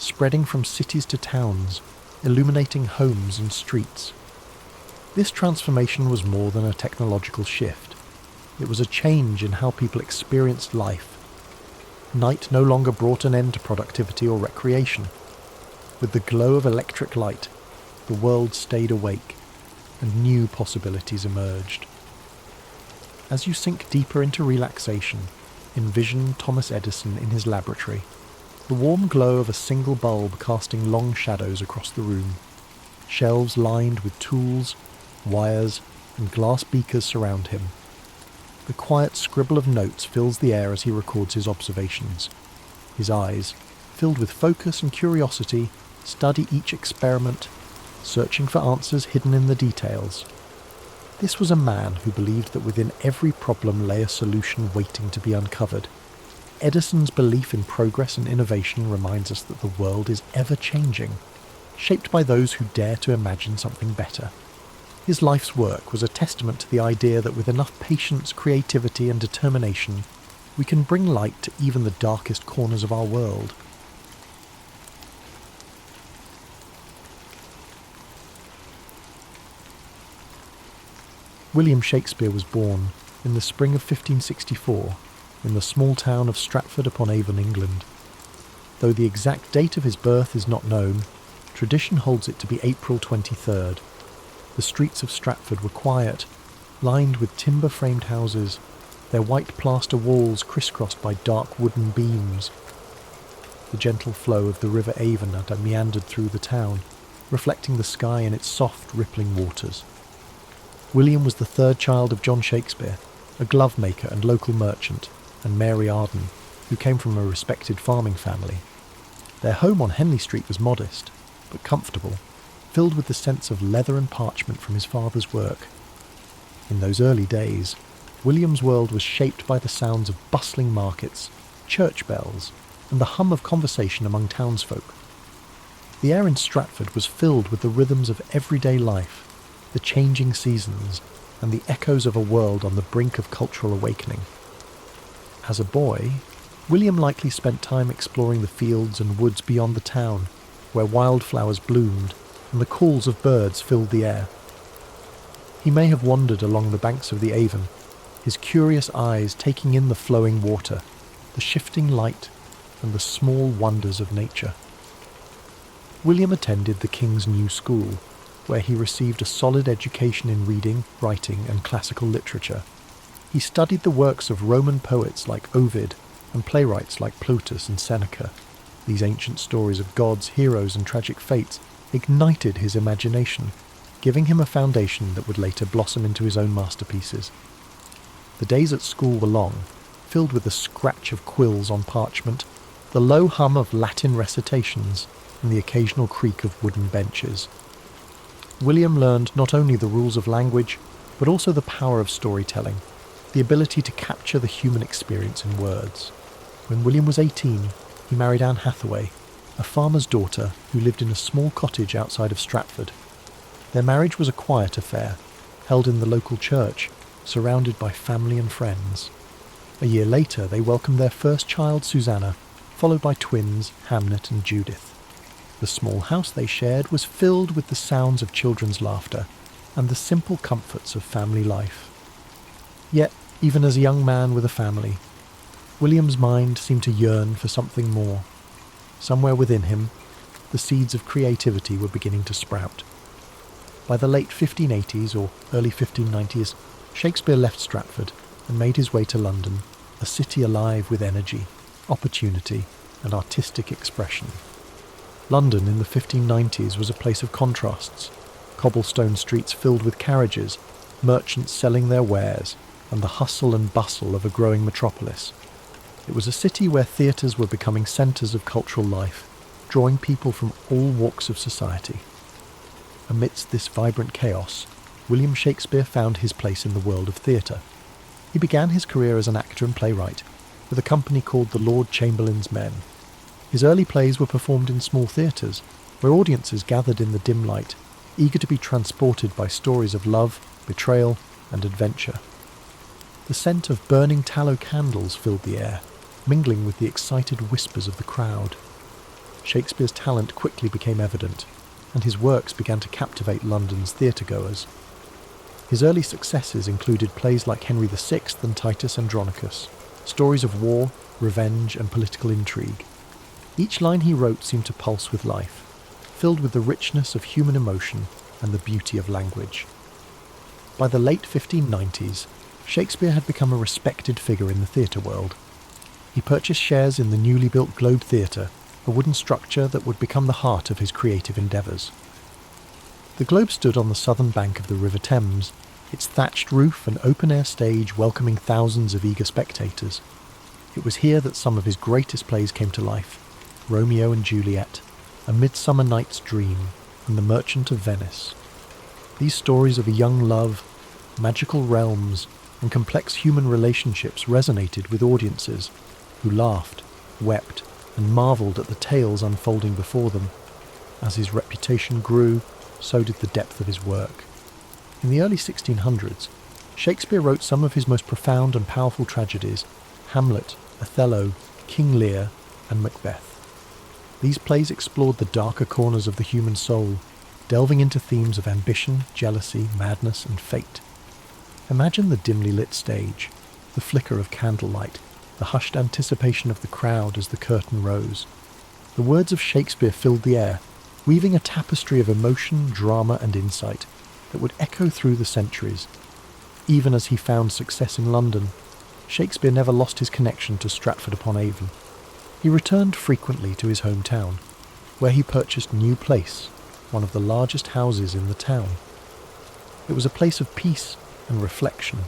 spreading from cities to towns, illuminating homes and streets. This transformation was more than a technological shift. It was a change in how people experienced life. Night no longer brought an end to productivity or recreation. With the glow of electric light, the world stayed awake, and new possibilities emerged. As you sink deeper into relaxation, envision Thomas Edison in his laboratory, the warm glow of a single bulb casting long shadows across the room. Shelves lined with tools, wires, and glass beakers surround him. The quiet scribble of notes fills the air as he records his observations. His eyes, filled with focus and curiosity, study each experiment, searching for answers hidden in the details. This was a man who believed that within every problem lay a solution waiting to be uncovered. Edison's belief in progress and innovation reminds us that the world is ever-changing, shaped by those who dare to imagine something better. His life's work was a testament to the idea that with enough patience, creativity, and determination, we can bring light to even the darkest corners of our world. William Shakespeare was born in the spring of 1564 in the small town of Stratford-upon-Avon, England. Though the exact date of his birth is not known, tradition holds it to be April 23rd. The streets of Stratford were quiet, lined with timber-framed houses, their white plaster walls crisscrossed by dark wooden beams. The gentle flow of the River Avon had meandered through the town, reflecting the sky in its soft, rippling waters. William was the third child of John Shakespeare, a glove maker and local merchant, and Mary Arden, who came from a respected farming family. Their home on Henley Street was modest, but comfortable, filled with the sense of leather and parchment from his father's work. In those early days, William's world was shaped by the sounds of bustling markets, church bells, and the hum of conversation among townsfolk. The air in Stratford was filled with the rhythms of everyday life, the changing seasons, and the echoes of a world on the brink of cultural awakening. As a boy, William likely spent time exploring the fields and woods beyond the town, where wildflowers bloomed and the calls of birds filled the air. He may have wandered along the banks of the Avon, his curious eyes taking in the flowing water, the shifting light, and the small wonders of nature. William attended the King's New School, where he received a solid education in reading, writing, and classical literature. He studied the works of Roman poets like Ovid and playwrights like Plautus and Seneca. These ancient stories of gods, heroes, and tragic fates ignited his imagination, giving him a foundation that would later blossom into his own masterpieces. The days at school were long, filled with the scratch of quills on parchment, the low hum of Latin recitations, and the occasional creak of wooden benches. William learned not only the rules of language, but also the power of storytelling, the ability to capture the human experience in words. When William was 18, he married Anne Hathaway, a farmer's daughter who lived in a small cottage outside of Stratford. Their marriage was a quiet affair, held in the local church, surrounded by family and friends. A year later, they welcomed their first child, Susanna, followed by twins, Hamnet and Judith. The small house they shared was filled with the sounds of children's laughter and the simple comforts of family life. Yet, even as a young man with a family, William's mind seemed to yearn for something more. Somewhere within him, the seeds of creativity were beginning to sprout. By the late 1580s or early 1590s, Shakespeare left Stratford and made his way to London, a city alive with energy, opportunity, and artistic expression. London in the 1590s was a place of contrasts, cobblestone streets filled with carriages, merchants selling their wares, and the hustle and bustle of a growing metropolis. It was a city where theatres were becoming centres of cultural life, drawing people from all walks of society. Amidst this vibrant chaos, William Shakespeare found his place in the world of theatre. He began his career as an actor and playwright, with a company called the Lord Chamberlain's Men. His early plays were performed in small theatres, where audiences gathered in the dim light, eager to be transported by stories of love, betrayal, and adventure. The scent of burning tallow candles filled the air, mingling with the excited whispers of the crowd. Shakespeare's talent quickly became evident, and his works began to captivate London's theatre-goers. His early successes included plays like Henry VI and Titus Andronicus, stories of war, revenge, and political intrigue. Each line he wrote seemed to pulse with life, filled with the richness of human emotion and the beauty of language. By the late 1590s, Shakespeare had become a respected figure in the theatre world. He purchased shares in the newly built Globe Theatre, a wooden structure that would become the heart of his creative endeavours. The Globe stood on the southern bank of the River Thames, its thatched roof and open-air stage welcoming thousands of eager spectators. It was here that some of his greatest plays came to life: Romeo and Juliet, A Midsummer Night's Dream, and The Merchant of Venice. These stories of a young love, magical realms, and complex human relationships resonated with audiences who laughed, wept, and marvelled at the tales unfolding before them. As his reputation grew, so did the depth of his work. In the early 1600s, Shakespeare wrote some of his most profound and powerful tragedies: Hamlet, Othello, King Lear, and Macbeth. These plays explored the darker corners of the human soul, delving into themes of ambition, jealousy, madness, and fate. Imagine the dimly lit stage, the flicker of candlelight, the hushed anticipation of the crowd as the curtain rose. The words of Shakespeare filled the air, weaving a tapestry of emotion, drama, and insight that would echo through the centuries. Even as he found success in London, Shakespeare never lost his connection to Stratford-upon-Avon. He returned frequently to his hometown, where he purchased New Place, one of the largest houses in the town. It was a place of peace and reflection,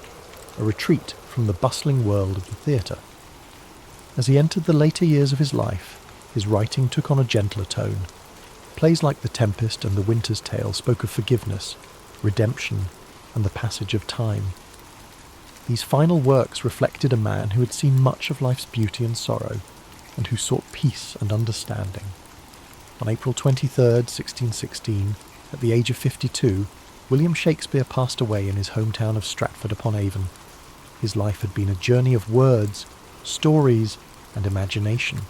a retreat from the bustling world of the theatre. As he entered the later years of his life, his writing took on a gentler tone. Plays like The Tempest and The Winter's Tale spoke of forgiveness, redemption, and the passage of time. These final works reflected a man who had seen much of life's beauty and sorrow, and who sought peace and understanding. On April 23, 1616, at the age of 52, William Shakespeare passed away in his hometown of Stratford-upon-Avon. His life had been a journey of words, stories, and imagination,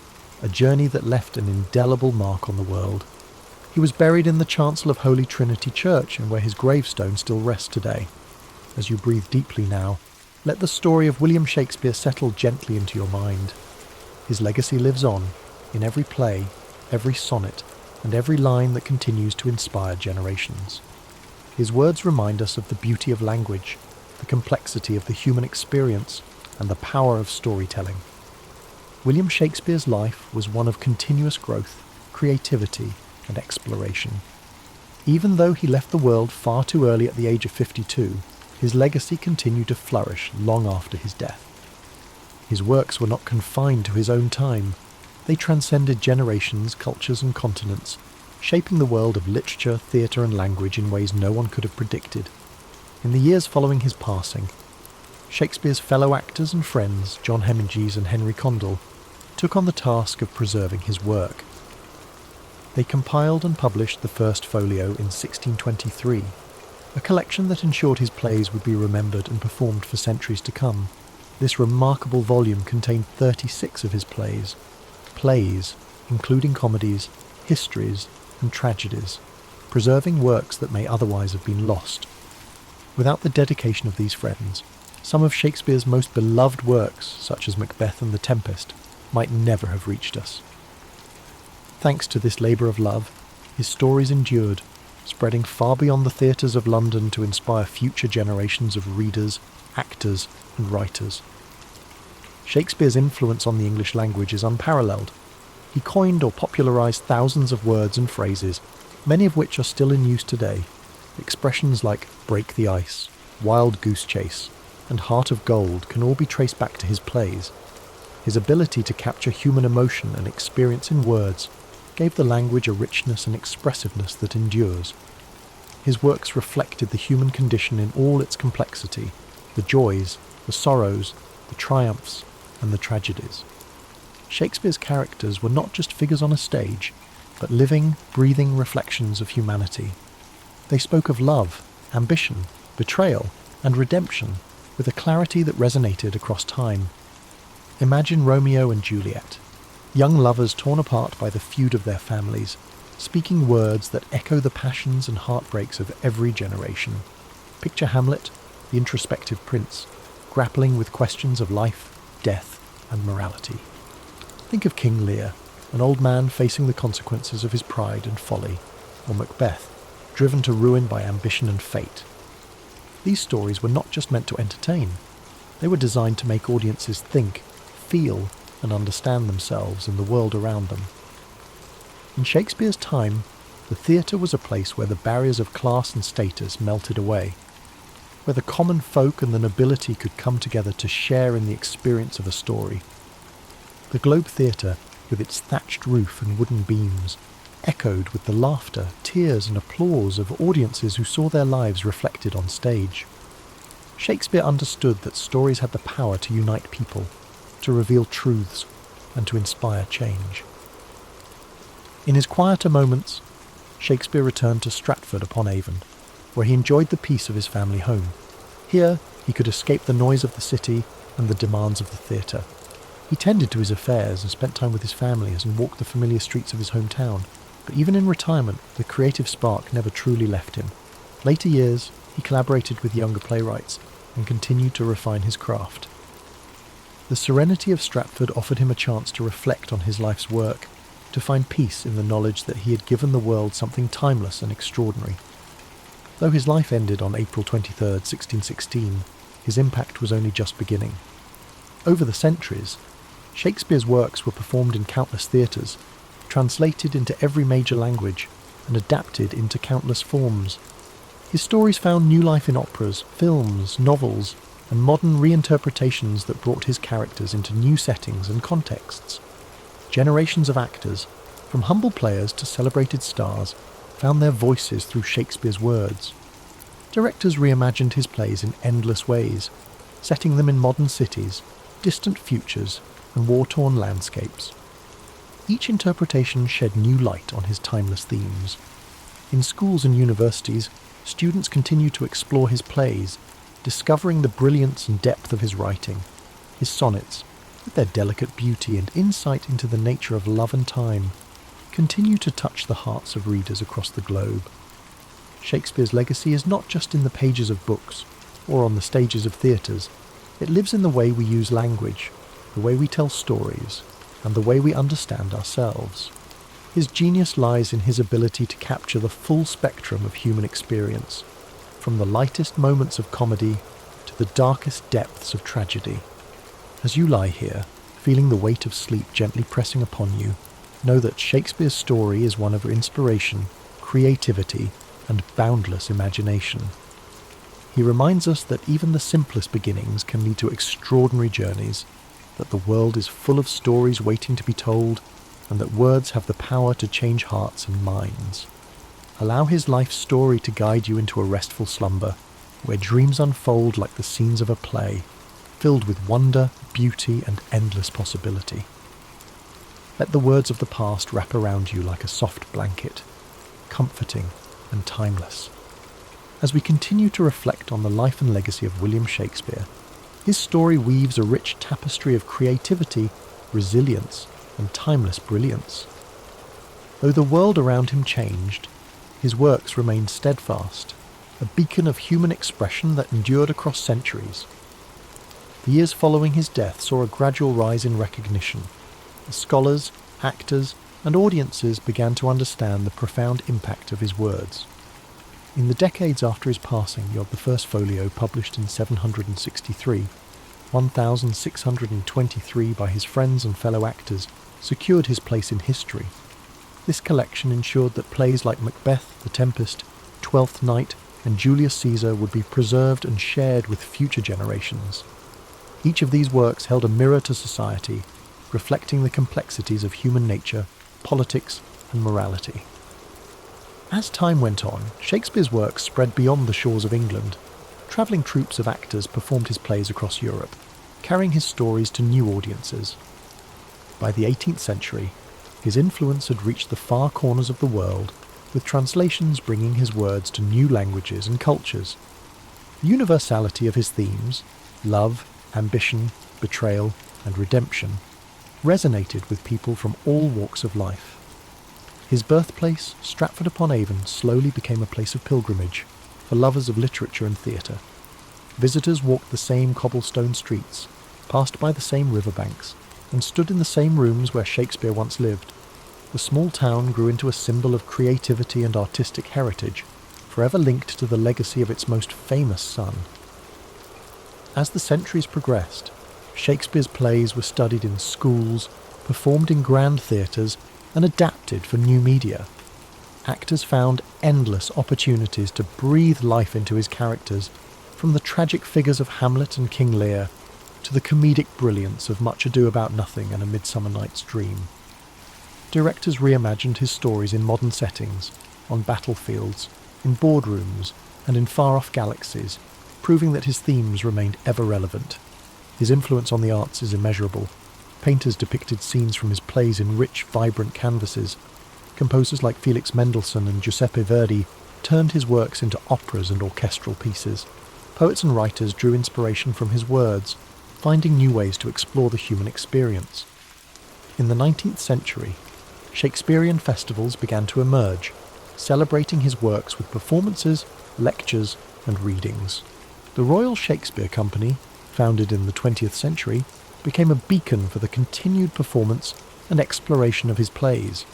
a journey that left an indelible mark on the world. He was buried in the chancel of Holy Trinity Church, and where his gravestone still rests today. As you breathe deeply now, let the story of William Shakespeare settle gently into your mind. His legacy lives on, in every play, every sonnet, and every line that continues to inspire generations. His words remind us of the beauty of language, the complexity of the human experience, and the power of storytelling. William Shakespeare's life was one of continuous growth, creativity, and exploration. Even though he left the world far too early at the age of 52, his legacy continued to flourish long after his death. His works were not confined to his own time. They transcended generations, cultures, and continents, shaping the world of literature, theatre, and language in ways no one could have predicted. In the years following his passing, Shakespeare's fellow actors and friends, John Hemingway and Henry Condell, took on the task of preserving his work. They compiled and published the first folio in 1623, a collection that ensured his plays would be remembered and performed for centuries to come. This remarkable volume contained 36 of his plays, including comedies, histories, and tragedies, preserving works that may otherwise have been lost. Without the dedication of these friends, some of Shakespeare's most beloved works, such as Macbeth and The Tempest, might never have reached us. Thanks to this labour of love, his stories endured, spreading far beyond the theatres of London to inspire future generations of readers, actors, and writers. Shakespeare's influence on the English language is unparalleled. He coined or popularised thousands of words and phrases, many of which are still in use today. Expressions like break the ice, wild goose chase, and heart of gold can all be traced back to his plays. His ability to capture human emotion and experience in words gave the language a richness and expressiveness that endures. His works reflected the human condition in all its complexity, the joys, the sorrows, the triumphs, and the tragedies. Shakespeare's characters were not just figures on a stage, but living, breathing reflections of humanity. They spoke of love, ambition, betrayal, and redemption with a clarity that resonated across time. Imagine Romeo and Juliet. Young lovers torn apart by the feud of their families, speaking words that echo the passions and heartbreaks of every generation. Picture Hamlet, the introspective prince, grappling with questions of life, death, and morality. Think of King Lear, an old man facing the consequences of his pride and folly, or Macbeth, driven to ruin by ambition and fate. These stories were not just meant to entertain. They were designed to make audiences think, feel, and understand themselves and the world around them. In Shakespeare's time, the theatre was a place where the barriers of class and status melted away, where the common folk and the nobility could come together to share in the experience of a story. The Globe Theatre, with its thatched roof and wooden beams, echoed with the laughter, tears and applause of audiences who saw their lives reflected on stage. Shakespeare understood that stories had the power to unite people, to reveal truths, and to inspire change. In his quieter moments, Shakespeare returned to Stratford-upon-Avon, where he enjoyed the peace of his family home. Here, he could escape the noise of the city and the demands of the theatre. He tended to his affairs and spent time with his family as he walked the familiar streets of his hometown. But even in retirement, the creative spark never truly left him. Later years, he collaborated with younger playwrights and continued to refine his craft. The serenity of Stratford offered him a chance to reflect on his life's work, to find peace in the knowledge that he had given the world something timeless and extraordinary. Though his life ended on April 23, 1616, his impact was only just beginning. Over the centuries, Shakespeare's works were performed in countless theatres, translated into every major language, and adapted into countless forms. His stories found new life in operas, films, novels, and modern reinterpretations that brought his characters into new settings and contexts. Generations of actors, from humble players to celebrated stars, found their voices through Shakespeare's words. Directors reimagined his plays in endless ways, setting them in modern cities, distant futures, and war-torn landscapes. Each interpretation shed new light on his timeless themes. In schools and universities, students continue to explore his plays, discovering the brilliance and depth of his writing. His sonnets, with their delicate beauty and insight into the nature of love and time, continue to touch the hearts of readers across the globe. Shakespeare's legacy is not just in the pages of books or on the stages of theatres. It lives in the way we use language, the way we tell stories, and the way we understand ourselves. His genius lies in his ability to capture the full spectrum of human experience, from the lightest moments of comedy to the darkest depths of tragedy. As you lie here, feeling the weight of sleep gently pressing upon you, know that Shakespeare's story is one of inspiration, creativity, and boundless imagination. He reminds us that even the simplest beginnings can lead to extraordinary journeys, that the world is full of stories waiting to be told, and that words have the power to change hearts and minds. Allow his life story to guide you into a restful slumber, where dreams unfold like the scenes of a play, filled with wonder, beauty, and endless possibility. Let the words of the past wrap around you like a soft blanket, comforting and timeless. As we continue to reflect on the life and legacy of William Shakespeare, his story weaves a rich tapestry of creativity, resilience, and timeless brilliance. Though the world around him changed, his works remained steadfast, a beacon of human expression that endured across centuries. The years following his death saw a gradual rise in recognition, as scholars, actors, and audiences began to understand the profound impact of his words. In the decades after his passing, you have the first folio published in 763, 1623 by his friends and fellow actors, secured his place in history. This collection ensured that plays like Macbeth, The Tempest, Twelfth Night, and Julius Caesar would be preserved and shared with future generations. Each of these works held a mirror to society, reflecting the complexities of human nature, politics, and morality. As time went on, Shakespeare's works spread beyond the shores of England. Travelling troupes of actors performed his plays across Europe, carrying his stories to new audiences. By the 18th century, his influence had reached the far corners of the world, with translations bringing his words to new languages and cultures. The universality of his themes, love, ambition, betrayal, and redemption, resonated with people from all walks of life. His birthplace, Stratford-upon-Avon, slowly became a place of pilgrimage for lovers of literature and theatre. Visitors walked the same cobblestone streets, passed by the same riverbanks, and stood in the same rooms where Shakespeare once lived. The small town grew into a symbol of creativity and artistic heritage, forever linked to the legacy of its most famous son. As the centuries progressed, Shakespeare's plays were studied in schools, performed in grand theatres, and adapted for new media. Actors found endless opportunities to breathe life into his characters, from the tragic figures of Hamlet and King Lear to the comedic brilliance of Much Ado About Nothing and A Midsummer Night's Dream. Directors reimagined his stories in modern settings, on battlefields, in boardrooms, and in far-off galaxies, proving that his themes remained ever relevant. His influence on the arts is immeasurable. Painters depicted scenes from his plays in rich, vibrant canvases. Composers like Felix Mendelssohn and Giuseppe Verdi turned his works into operas and orchestral pieces. Poets and writers drew inspiration from his words, finding new ways to explore the human experience. In the 19th century, Shakespearean festivals began to emerge, celebrating his works with performances, lectures, and readings. The Royal Shakespeare Company, founded in the 20th century, became a beacon for the continued performance and exploration of his plays.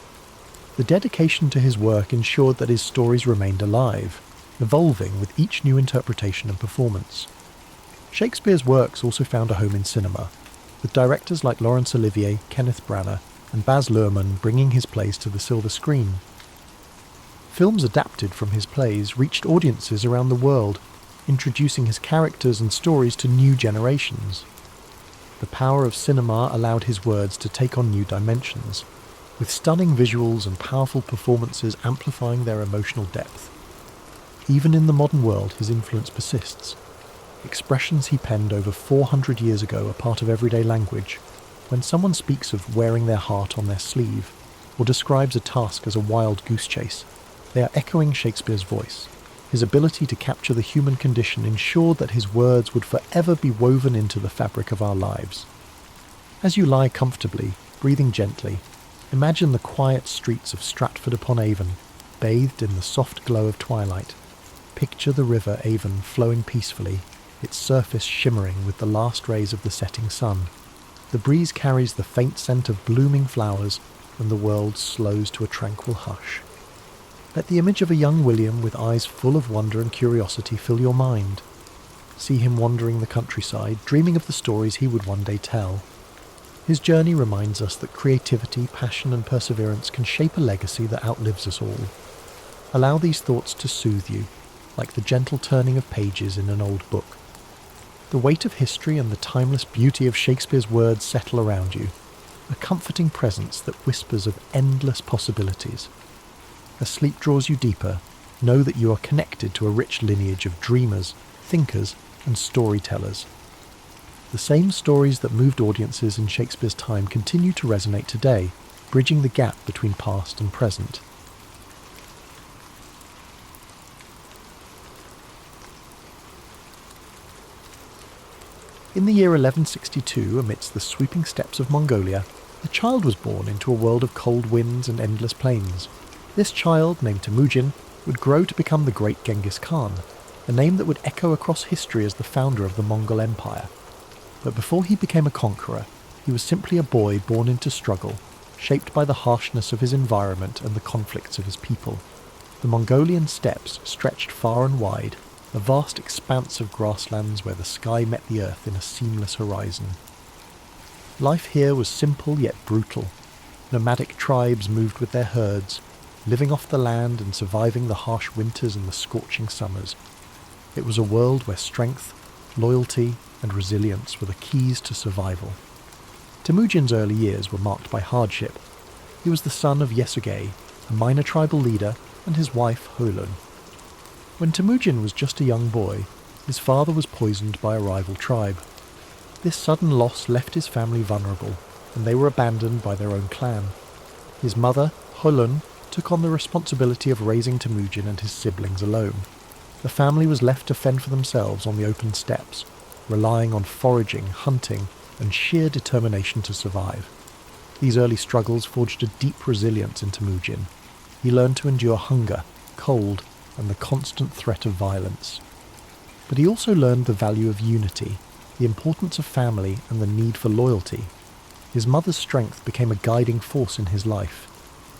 The dedication to his work ensured that his stories remained alive, evolving with each new interpretation and performance. Shakespeare's works also found a home in cinema, with directors like Laurence Olivier, Kenneth Branagh, and Baz Luhrmann bringing his plays to the silver screen. Films adapted from his plays reached audiences around the world, introducing his characters and stories to new generations. The power of cinema allowed his words to take on new dimensions, with stunning visuals and powerful performances amplifying their emotional depth. Even in the modern world, his influence persists. Expressions he penned over 400 years ago are part of everyday language. When someone speaks of wearing their heart on their sleeve, or describes a task as a wild goose chase, they are echoing Shakespeare's voice. His ability to capture the human condition ensured that his words would forever be woven into the fabric of our lives. As you lie comfortably, breathing gently, imagine the quiet streets of Stratford-upon-Avon, bathed in the soft glow of twilight. Picture the river Avon flowing peacefully, its surface shimmering with the last rays of the setting sun. The breeze carries the faint scent of blooming flowers, and the world slows to a tranquil hush. Let the image of a young William with eyes full of wonder and curiosity fill your mind. See him wandering the countryside, dreaming of the stories he would one day tell. His journey reminds us that creativity, passion, and perseverance can shape a legacy that outlives us all. Allow these thoughts to soothe you, like the gentle turning of pages in an old book. The weight of history and the timeless beauty of Shakespeare's words settle around you, a comforting presence that whispers of endless possibilities. As sleep draws you deeper, know that you are connected to a rich lineage of dreamers, thinkers, and storytellers. The same stories that moved audiences in Shakespeare's time continue to resonate today, bridging the gap between past and present. In the year 1162, amidst the sweeping steppes of Mongolia, a child was born into a world of cold winds and endless plains. This child, named Temujin, would grow to become the great Genghis Khan, a name that would echo across history as the founder of the Mongol Empire. But before he became a conqueror, he was simply a boy born into struggle, shaped by the harshness of his environment and the conflicts of his people. The Mongolian steppes stretched far and wide, a vast expanse of grasslands where the sky met the earth in a seamless horizon. Life here was simple yet brutal. Nomadic tribes moved with their herds, living off the land and surviving the harsh winters and the scorching summers. It was a world where strength, loyalty, and resilience were the keys to survival. Temujin's early years were marked by hardship. He was the son of Yesugei, a minor tribal leader, and his wife Holun. When Temujin was just a young boy, his father was poisoned by a rival tribe. This sudden loss left his family vulnerable, and they were abandoned by their own clan. His mother, Holun, took on the responsibility of raising Temujin and his siblings alone. The family was left to fend for themselves on the open steppes, relying on foraging, hunting, and sheer determination to survive. These early struggles forged a deep resilience in Temujin. He learned to endure hunger, cold, and the constant threat of violence. But he also learned the value of unity, the importance of family, and the need for loyalty. His mother's strength became a guiding force in his life.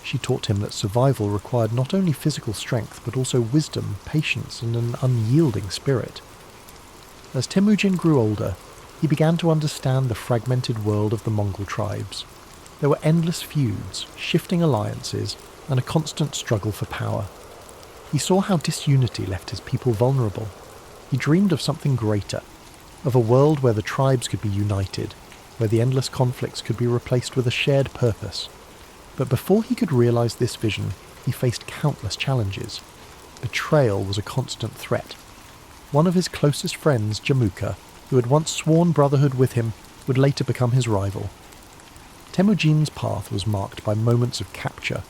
She taught him that survival required not only physical strength, but also wisdom, patience, and an unyielding spirit. As Temujin grew older, he began to understand the fragmented world of the Mongol tribes. There were endless feuds, shifting alliances, and a constant struggle for power. He saw how disunity left his people vulnerable. He dreamed of something greater, of a world where the tribes could be united, where the endless conflicts could be replaced with a shared purpose. But before he could realize this vision, he faced countless challenges. Betrayal was a constant threat. One of his closest friends, Jamuka, who had once sworn brotherhood with him, would later become his rival. Temujin's path was marked by moments of capture,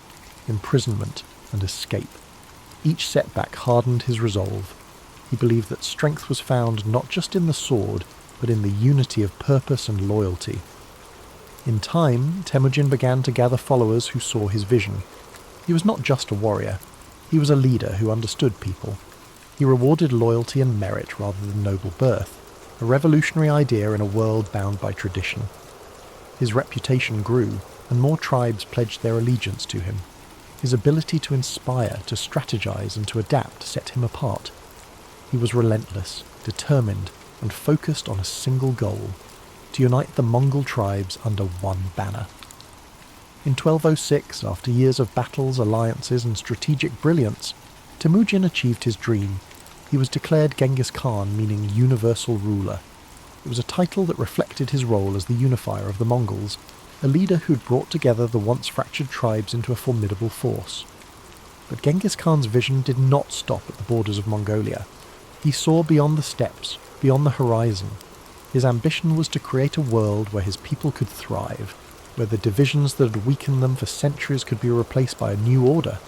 imprisonment, and escape. Each setback hardened his resolve. He believed that strength was found not just in the sword, but in the unity of purpose and loyalty. In time, Temujin began to gather followers who saw his vision. He was not just a warrior. He was a leader who understood people. He rewarded loyalty and merit rather than noble birth, a revolutionary idea in a world bound by tradition. His reputation grew, and more tribes pledged their allegiance to him. His ability to inspire, to strategize, and to adapt set him apart. He was relentless, determined, and focused on a single goal: to unite the Mongol tribes under one banner. In 1206, after years of battles, alliances, and strategic brilliance, Temujin achieved his dream. He was declared Genghis Khan, meaning universal ruler. It was a title that reflected his role as the unifier of the Mongols, a leader who'd brought together the once fractured tribes into a formidable force. But Genghis Khan's vision did not stop at the borders of Mongolia. He saw beyond the steppes, beyond the horizon. His ambition was to create a world where his people could thrive, where the divisions that had weakened them for centuries could be replaced by a new order.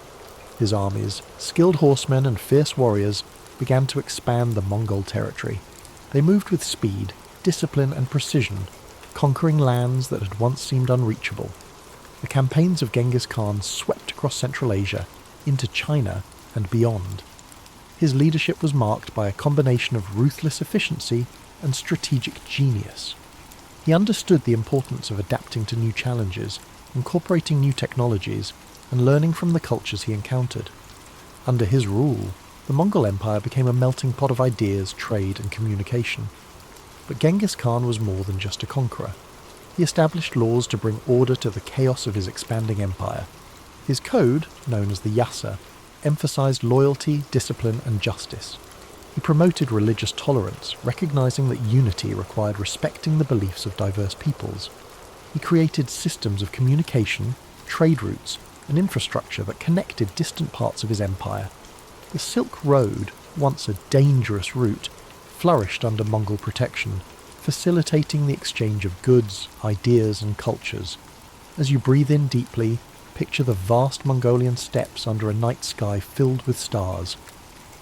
His armies, skilled horsemen and fierce warriors, began to expand the Mongol territory. They moved with speed, discipline and precision, conquering lands that had once seemed unreachable. The campaigns of Genghis Khan swept across Central Asia, into China and beyond. His leadership was marked by a combination of ruthless efficiency and strategic genius. He understood the importance of adapting to new challenges, incorporating new technologies, and learning from the cultures he encountered. Under his rule, the Mongol Empire became a melting pot of ideas, trade, and communication. But Genghis Khan was more than just a conqueror. He established laws to bring order to the chaos of his expanding empire. His code, known as the Yasa, emphasized loyalty, discipline, and justice. He promoted religious tolerance, recognizing that unity required respecting the beliefs of diverse peoples. He created systems of communication, trade routes, and infrastructure that connected distant parts of his empire. The Silk Road, once a dangerous route, flourished under Mongol protection, facilitating the exchange of goods, ideas, and cultures. As you breathe in deeply, picture the vast Mongolian steppes under a night sky filled with stars.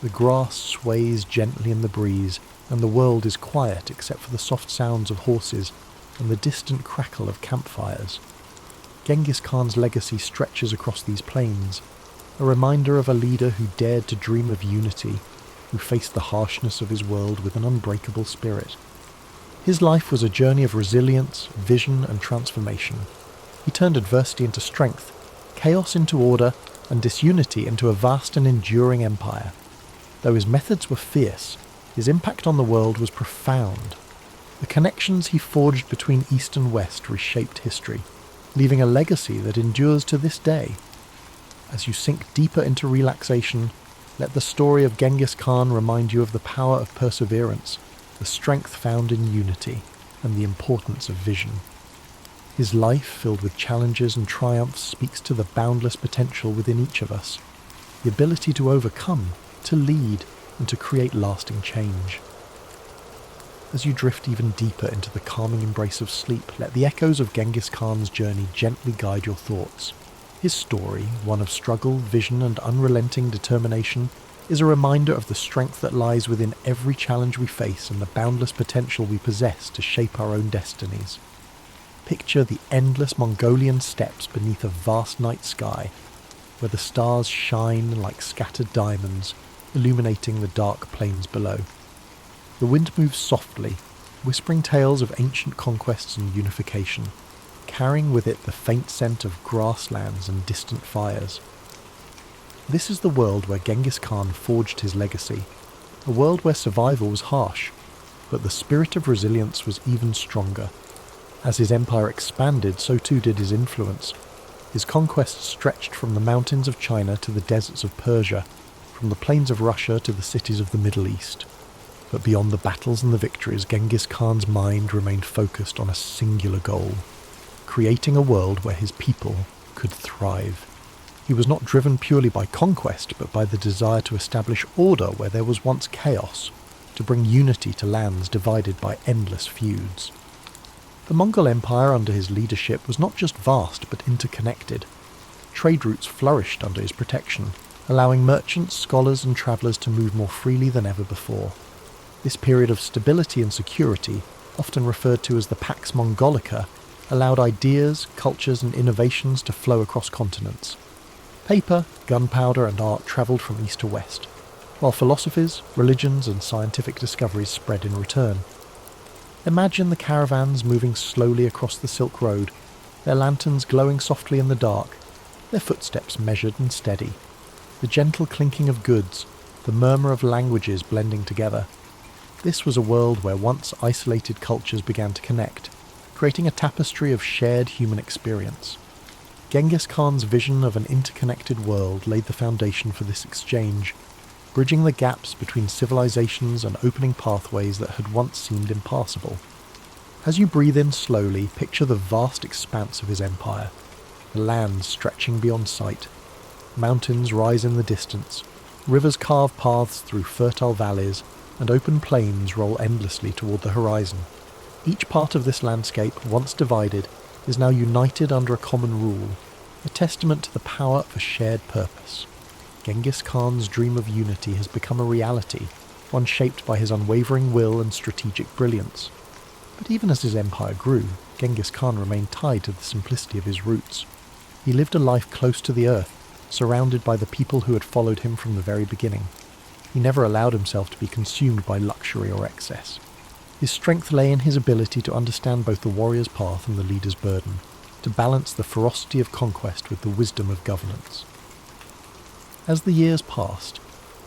The grass sways gently in the breeze, and the world is quiet except for the soft sounds of horses and the distant crackle of campfires. Genghis Khan's legacy stretches across these plains, a reminder of a leader who dared to dream of unity, who faced the harshness of his world with an unbreakable spirit. His life was a journey of resilience, vision, and transformation. He turned adversity into strength, chaos into order, and disunity into a vast and enduring empire. Though his methods were fierce, his impact on the world was profound. The connections he forged between East and West reshaped history, leaving a legacy that endures to this day. As you sink deeper into relaxation, let the story of Genghis Khan remind you of the power of perseverance, the strength found in unity, and the importance of vision. His life, filled with challenges and triumphs, speaks to the boundless potential within each of us, the ability to overcome, to lead, and to create lasting change. As you drift even deeper into the calming embrace of sleep, let the echoes of Genghis Khan's journey gently guide your thoughts. His story, one of struggle, vision, and unrelenting determination, is a reminder of the strength that lies within every challenge we face and the boundless potential we possess to shape our own destinies. picture the endless Mongolian steppes beneath a vast night sky, where the stars shine like scattered diamonds, illuminating the dark plains below. The wind moves softly, whispering tales of ancient conquests and unification, carrying with it the faint scent of grasslands and distant fires. This is the world where Genghis Khan forged his legacy, a world where survival was harsh, but the spirit of resilience was even stronger. As his empire expanded, so too did his influence. His conquests stretched from the mountains of China to the deserts of Persia, from the plains of Russia to the cities of the Middle East. But beyond the battles and the victories, Genghis Khan's mind remained focused on a singular goal: creating a world where his people could thrive. He was not driven purely by conquest, but by the desire to establish order where there was once chaos, to bring unity to lands divided by endless feuds. The Mongol Empire under his leadership was not just vast, but interconnected. Trade routes flourished under his protection, allowing merchants, scholars and travellers to move more freely than ever before. This period of stability and security, often referred to as the Pax Mongolica, allowed ideas, cultures and innovations to flow across continents. Paper, gunpowder and art travelled from east to west, while philosophies, religions and scientific discoveries spread in return. Imagine the caravans moving slowly across the Silk Road, their lanterns glowing softly in the dark, their footsteps measured and steady, the gentle clinking of goods, the murmur of languages blending together. This was a world where once isolated cultures began to connect, creating a tapestry of shared human experience. Genghis Khan's vision of an interconnected world laid the foundation for this exchange, bridging the gaps between civilizations and opening pathways that had once seemed impassable. As you breathe in slowly, picture the vast expanse of his empire, the lands stretching beyond sight. Mountains rise in the distance, rivers carve paths through fertile valleys, and open plains roll endlessly toward the horizon. Each part of this landscape, once divided, is now united under a common rule, a testament to the power of a shared purpose. Genghis Khan's dream of unity has become a reality, one shaped by his unwavering will and strategic brilliance. But even as his empire grew, Genghis Khan remained tied to the simplicity of his roots. He lived a life close to the earth, surrounded by the people who had followed him from the very beginning. He never allowed himself to be consumed by luxury or excess. His strength lay in his ability to understand both the warrior's path and the leader's burden, to balance the ferocity of conquest with the wisdom of governance. As the years passed,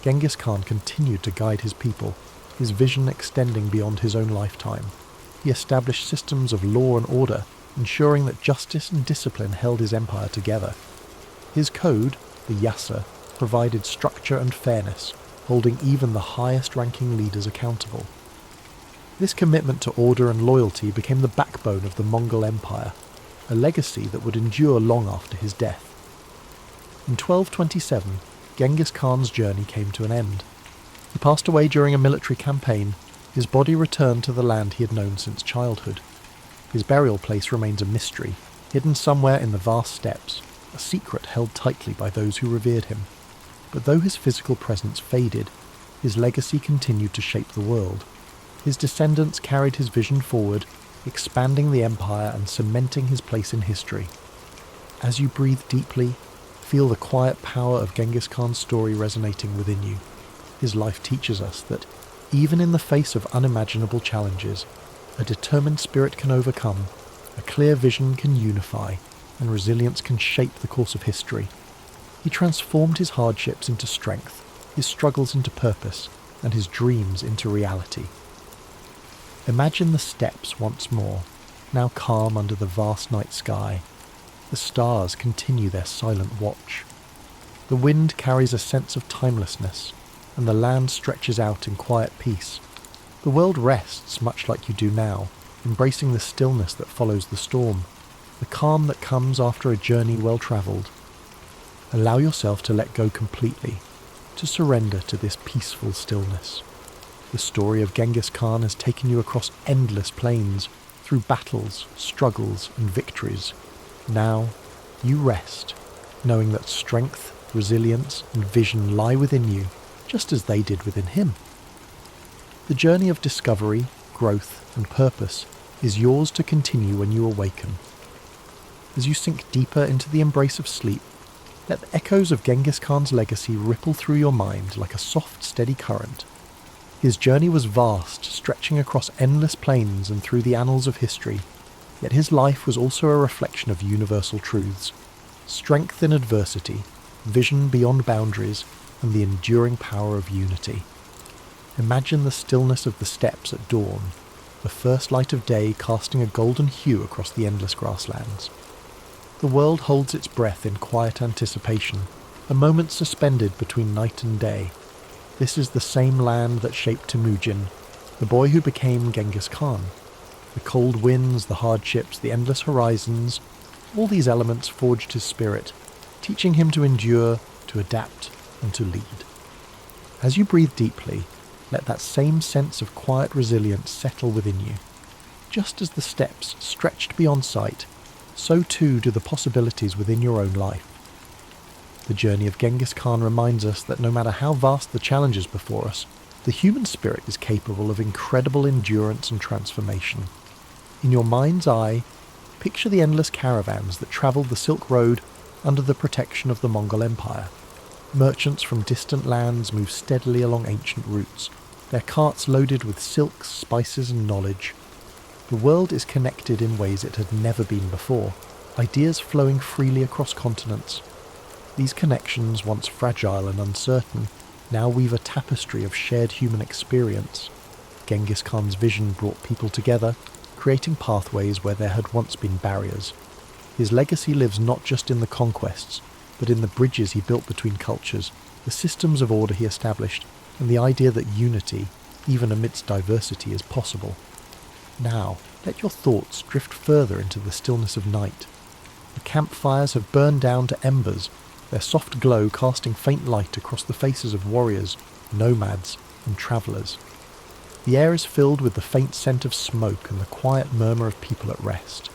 Genghis Khan continued to guide his people, his vision extending beyond his own lifetime. He established systems of law and order, ensuring that justice and discipline held his empire together. His code, the Yasa, provided structure and fairness, holding even the highest-ranking leaders accountable. This commitment to order and loyalty became the backbone of the Mongol Empire, a legacy that would endure long after his death. In 1227, Genghis Khan's journey came to an end. He passed away during a military campaign. His body returned to the land he had known since childhood. His burial place remains a mystery, hidden somewhere in the vast steppes, a secret held tightly by those who revered him. But though his physical presence faded, his legacy continued to shape the world. His descendants carried his vision forward, expanding the empire and cementing his place in history. As you breathe deeply, feel the quiet power of Genghis Khan's story resonating within you. His life teaches us that, even in the face of unimaginable challenges, a determined spirit can overcome, a clear vision can unify, and resilience can shape the course of history. He transformed his hardships into strength, his struggles into purpose, and his dreams into reality. Imagine the steppes once more, now calm under the vast night sky. The stars continue their silent watch. The wind carries a sense of timelessness, and the land stretches out in quiet peace. The world rests much like you do now, embracing the stillness that follows the storm, the calm that comes after a journey well travelled. Allow yourself to let go completely, to surrender to this peaceful stillness. The story of Genghis Khan has taken you across endless plains, through battles, struggles, and victories. Now, you rest, knowing that strength, resilience, and vision lie within you, just as they did within him. The journey of discovery, growth, and purpose is yours to continue when you awaken. As you sink deeper into the embrace of sleep, let the echoes of Genghis Khan's legacy ripple through your mind like a soft, steady current. His journey was vast, stretching across endless plains and through the annals of history, yet his life was also a reflection of universal truths: strength in adversity, vision beyond boundaries, and the enduring power of unity. Imagine the stillness of the steppes at dawn, the first light of day casting a golden hue across the endless grasslands. The world holds its breath in quiet anticipation, a moment suspended between night and day. This is the same land that shaped Temujin, the boy who became Genghis Khan. The cold winds, the hardships, the endless horizons, all these elements forged his spirit, teaching him to endure, to adapt, and to lead. As you breathe deeply, let that same sense of quiet resilience settle within you. Just as the steppes stretched beyond sight, so too do the possibilities within your own life. The journey of Genghis Khan reminds us that no matter how vast the challenges before us, the human spirit is capable of incredible endurance and transformation. In your mind's eye, picture the endless caravans that travelled the Silk Road under the protection of the Mongol Empire. Merchants from distant lands move steadily along ancient routes, their carts loaded with silks, spices and knowledge. The world is connected in ways it had never been before, ideas flowing freely across continents. These connections, once fragile and uncertain, now weave a tapestry of shared human experience. Genghis Khan's vision brought people together, creating pathways where there had once been barriers. His legacy lives not just in the conquests, but in the bridges he built between cultures, the systems of order he established, and the idea that unity, even amidst diversity, is possible. Now, let your thoughts drift further into the stillness of night. The campfires have burned down to embers, their soft glow casting faint light across the faces of warriors, nomads, and travellers. The air is filled with the faint scent of smoke and the quiet murmur of people at rest.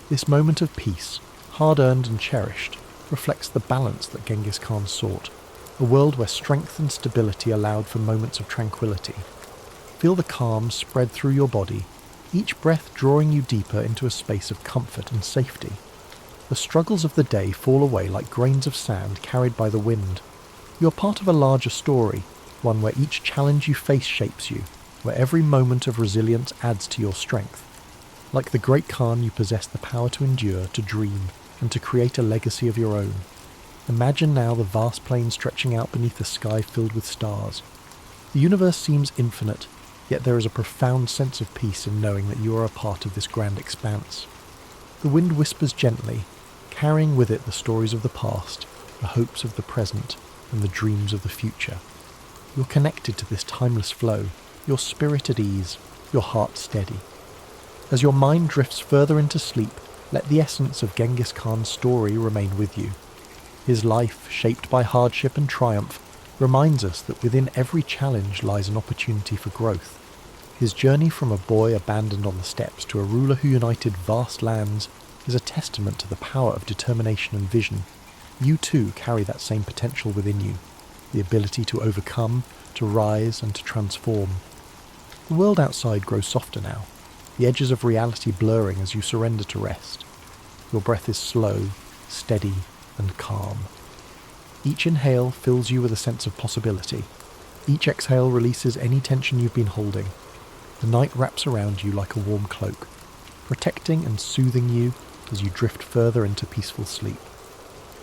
This moment of peace, hard-earned and cherished, reflects the balance that Genghis Khan sought, a world where strength and stability allowed for moments of tranquility. Feel the calm spread through your body, each breath drawing you deeper into a space of comfort and safety. The struggles of the day fall away like grains of sand carried by the wind. You are part of a larger story, one where each challenge you face shapes you, where every moment of resilience adds to your strength. Like the great Khan, you possess the power to endure, to dream, and to create a legacy of your own. Imagine now the vast plain stretching out beneath a sky filled with stars. The universe seems infinite, yet there is a profound sense of peace in knowing that you are a part of this grand expanse. The wind whispers gently, carrying with it the stories of the past, the hopes of the present, and the dreams of the future. You're connected to this timeless flow, your spirit at ease, your heart steady. As your mind drifts further into sleep, let the essence of Genghis Khan's story remain with you. His life, shaped by hardship and triumph, reminds us that within every challenge lies an opportunity for growth. His journey from a boy abandoned on the steppes to a ruler who united vast lands is a testament to the power of determination and vision. You too carry that same potential within you, the ability to overcome, to rise and to transform. The world outside grows softer now, the edges of reality blurring as you surrender to rest. Your breath is slow, steady, and calm. Each inhale fills you with a sense of possibility. Each exhale releases any tension you've been holding. The night wraps around you like a warm cloak, protecting and soothing you as you drift further into peaceful sleep.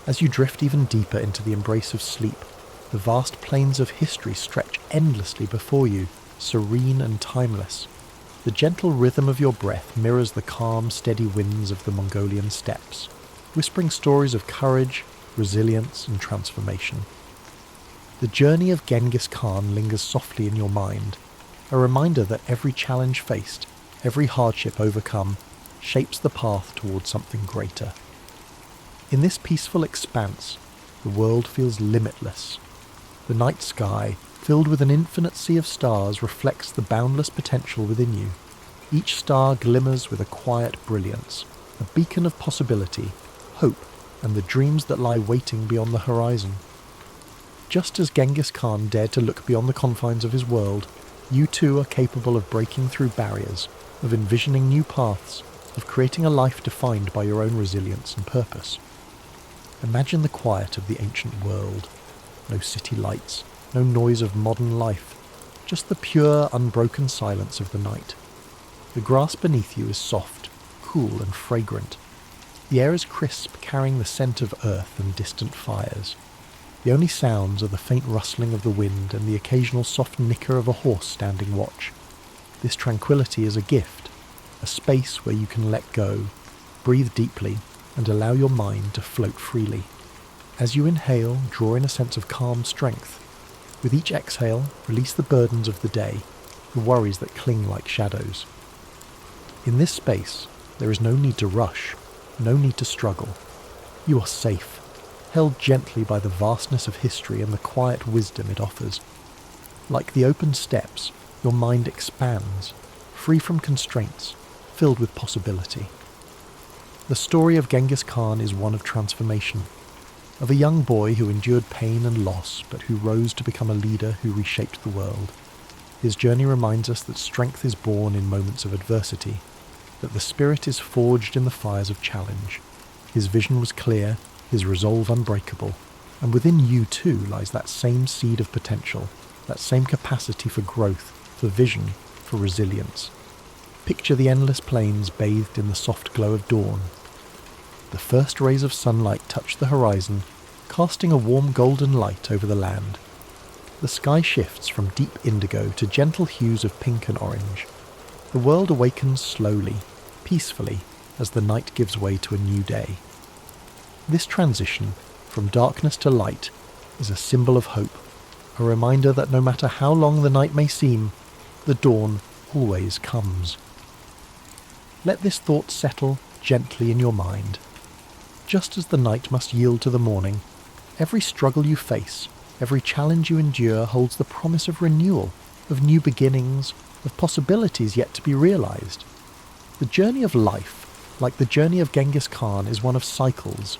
As you drift even deeper into the embrace of sleep, the vast plains of history stretch endlessly before you, serene and timeless. The gentle rhythm of your breath mirrors the calm, steady winds of the Mongolian steppes, whispering stories of courage, resilience, and transformation. The journey of Genghis Khan lingers softly in your mind, a reminder that every challenge faced, every hardship overcome, shapes the path towards something greater. In this peaceful expanse, the world feels limitless. The night sky, filled with an infinite sea of stars, reflects the boundless potential within you. Each star glimmers with a quiet brilliance, a beacon of possibility, hope, and the dreams that lie waiting beyond the horizon. Just as Genghis Khan dared to look beyond the confines of his world, you too are capable of breaking through barriers, of envisioning new paths, of creating a life defined by your own resilience and purpose. Imagine the quiet of the ancient world. No city lights, no noise of modern life, just the pure, unbroken silence of the night. The grass beneath you is soft, cool and fragrant. The air is crisp, carrying the scent of earth and distant fires. The only sounds are the faint rustling of the wind and the occasional soft nicker of a horse standing watch. This tranquility is a gift, a space where you can let go, breathe deeply, and allow your mind to float freely. As you inhale, draw in a sense of calm strength. With each exhale, release the burdens of the day, the worries that cling like shadows. In this space, there is no need to rush, no need to struggle. You are safe, held gently by the vastness of history and the quiet wisdom it offers. Like the open steps, your mind expands, free from constraints, filled with possibility. The story of Genghis Khan is one of transformation, of a young boy who endured pain and loss, but who rose to become a leader who reshaped the world. His journey reminds us that strength is born in moments of adversity, that the spirit is forged in the fires of challenge. His vision was clear, his resolve unbreakable, and within you too lies that same seed of potential, that same capacity for growth, for vision, for resilience. Picture the endless plains bathed in the soft glow of dawn. The first rays of sunlight touch the horizon, casting a warm golden light over the land. The sky shifts from deep indigo to gentle hues of pink and orange. The world awakens slowly, peacefully, as the night gives way to a new day. This transition, from darkness to light, is a symbol of hope, a reminder that no matter how long the night may seem, the dawn always comes. Let this thought settle gently in your mind. Just as the night must yield to the morning, every struggle you face, every challenge you endure holds the promise of renewal, of new beginnings, of possibilities yet to be realized. The journey of life, like the journey of Genghis Khan, is one of cycles,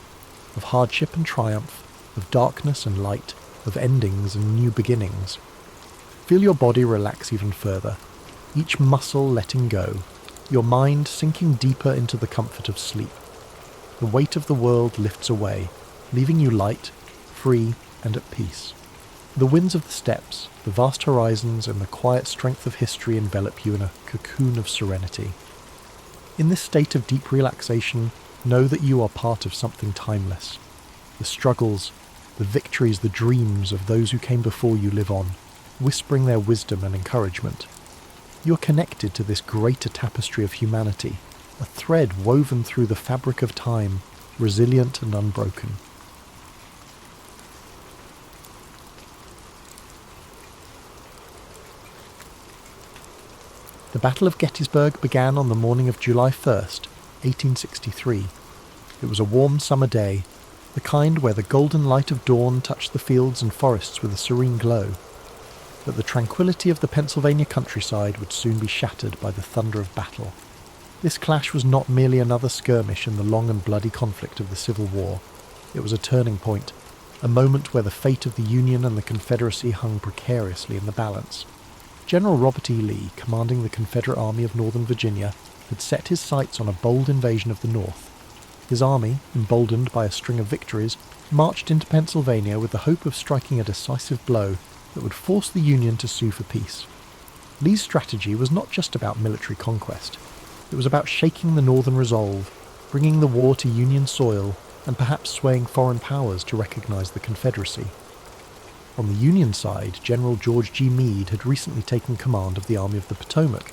of hardship and triumph, of darkness and light, of endings and new beginnings. Feel your body relax even further, each muscle letting go, your mind sinking deeper into the comfort of sleep. The weight of the world lifts away, leaving you light, free, and at peace. The winds of the steppes, the vast horizons, and the quiet strength of history envelop you in a cocoon of serenity. In this state of deep relaxation, know that you are part of something timeless. The struggles, the victories, the dreams of those who came before you live on, whispering their wisdom and encouragement. You are connected to this greater tapestry of humanity, a thread woven through the fabric of time, resilient and unbroken. The Battle of Gettysburg began on the morning of July 1st, 1863. It was a warm summer day, the kind where the golden light of dawn touched the fields and forests with a serene glow. But the tranquility of the Pennsylvania countryside would soon be shattered by the thunder of battle. This clash was not merely another skirmish in the long and bloody conflict of the Civil War. It was a turning point, a moment where the fate of the Union and the Confederacy hung precariously in the balance. General Robert E. Lee, commanding the Confederate Army of Northern Virginia, had set his sights on a bold invasion of the North. His army, emboldened by a string of victories, marched into Pennsylvania with the hope of striking a decisive blow that would force the Union to sue for peace. Lee's strategy was not just about military conquest. It was about shaking the Northern resolve, bringing the war to Union soil, and perhaps swaying foreign powers to recognize the Confederacy. On the Union side, General George G. Meade had recently taken command of the Army of the Potomac.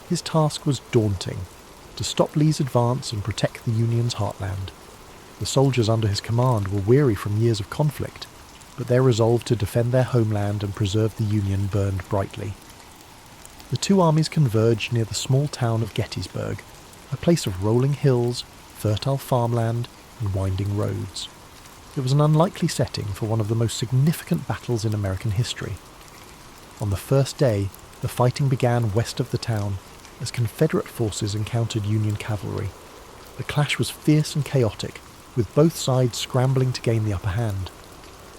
His task was daunting, to stop Lee's advance and protect the Union's heartland. The soldiers under his command were weary from years of conflict, but their resolve to defend their homeland and preserve the Union burned brightly. The two armies converged near the small town of Gettysburg, a place of rolling hills, fertile farmland, and winding roads. It was an unlikely setting for one of the most significant battles in American history. On the first day, the fighting began west of the town, as Confederate forces encountered Union cavalry. The clash was fierce and chaotic, with both sides scrambling to gain the upper hand.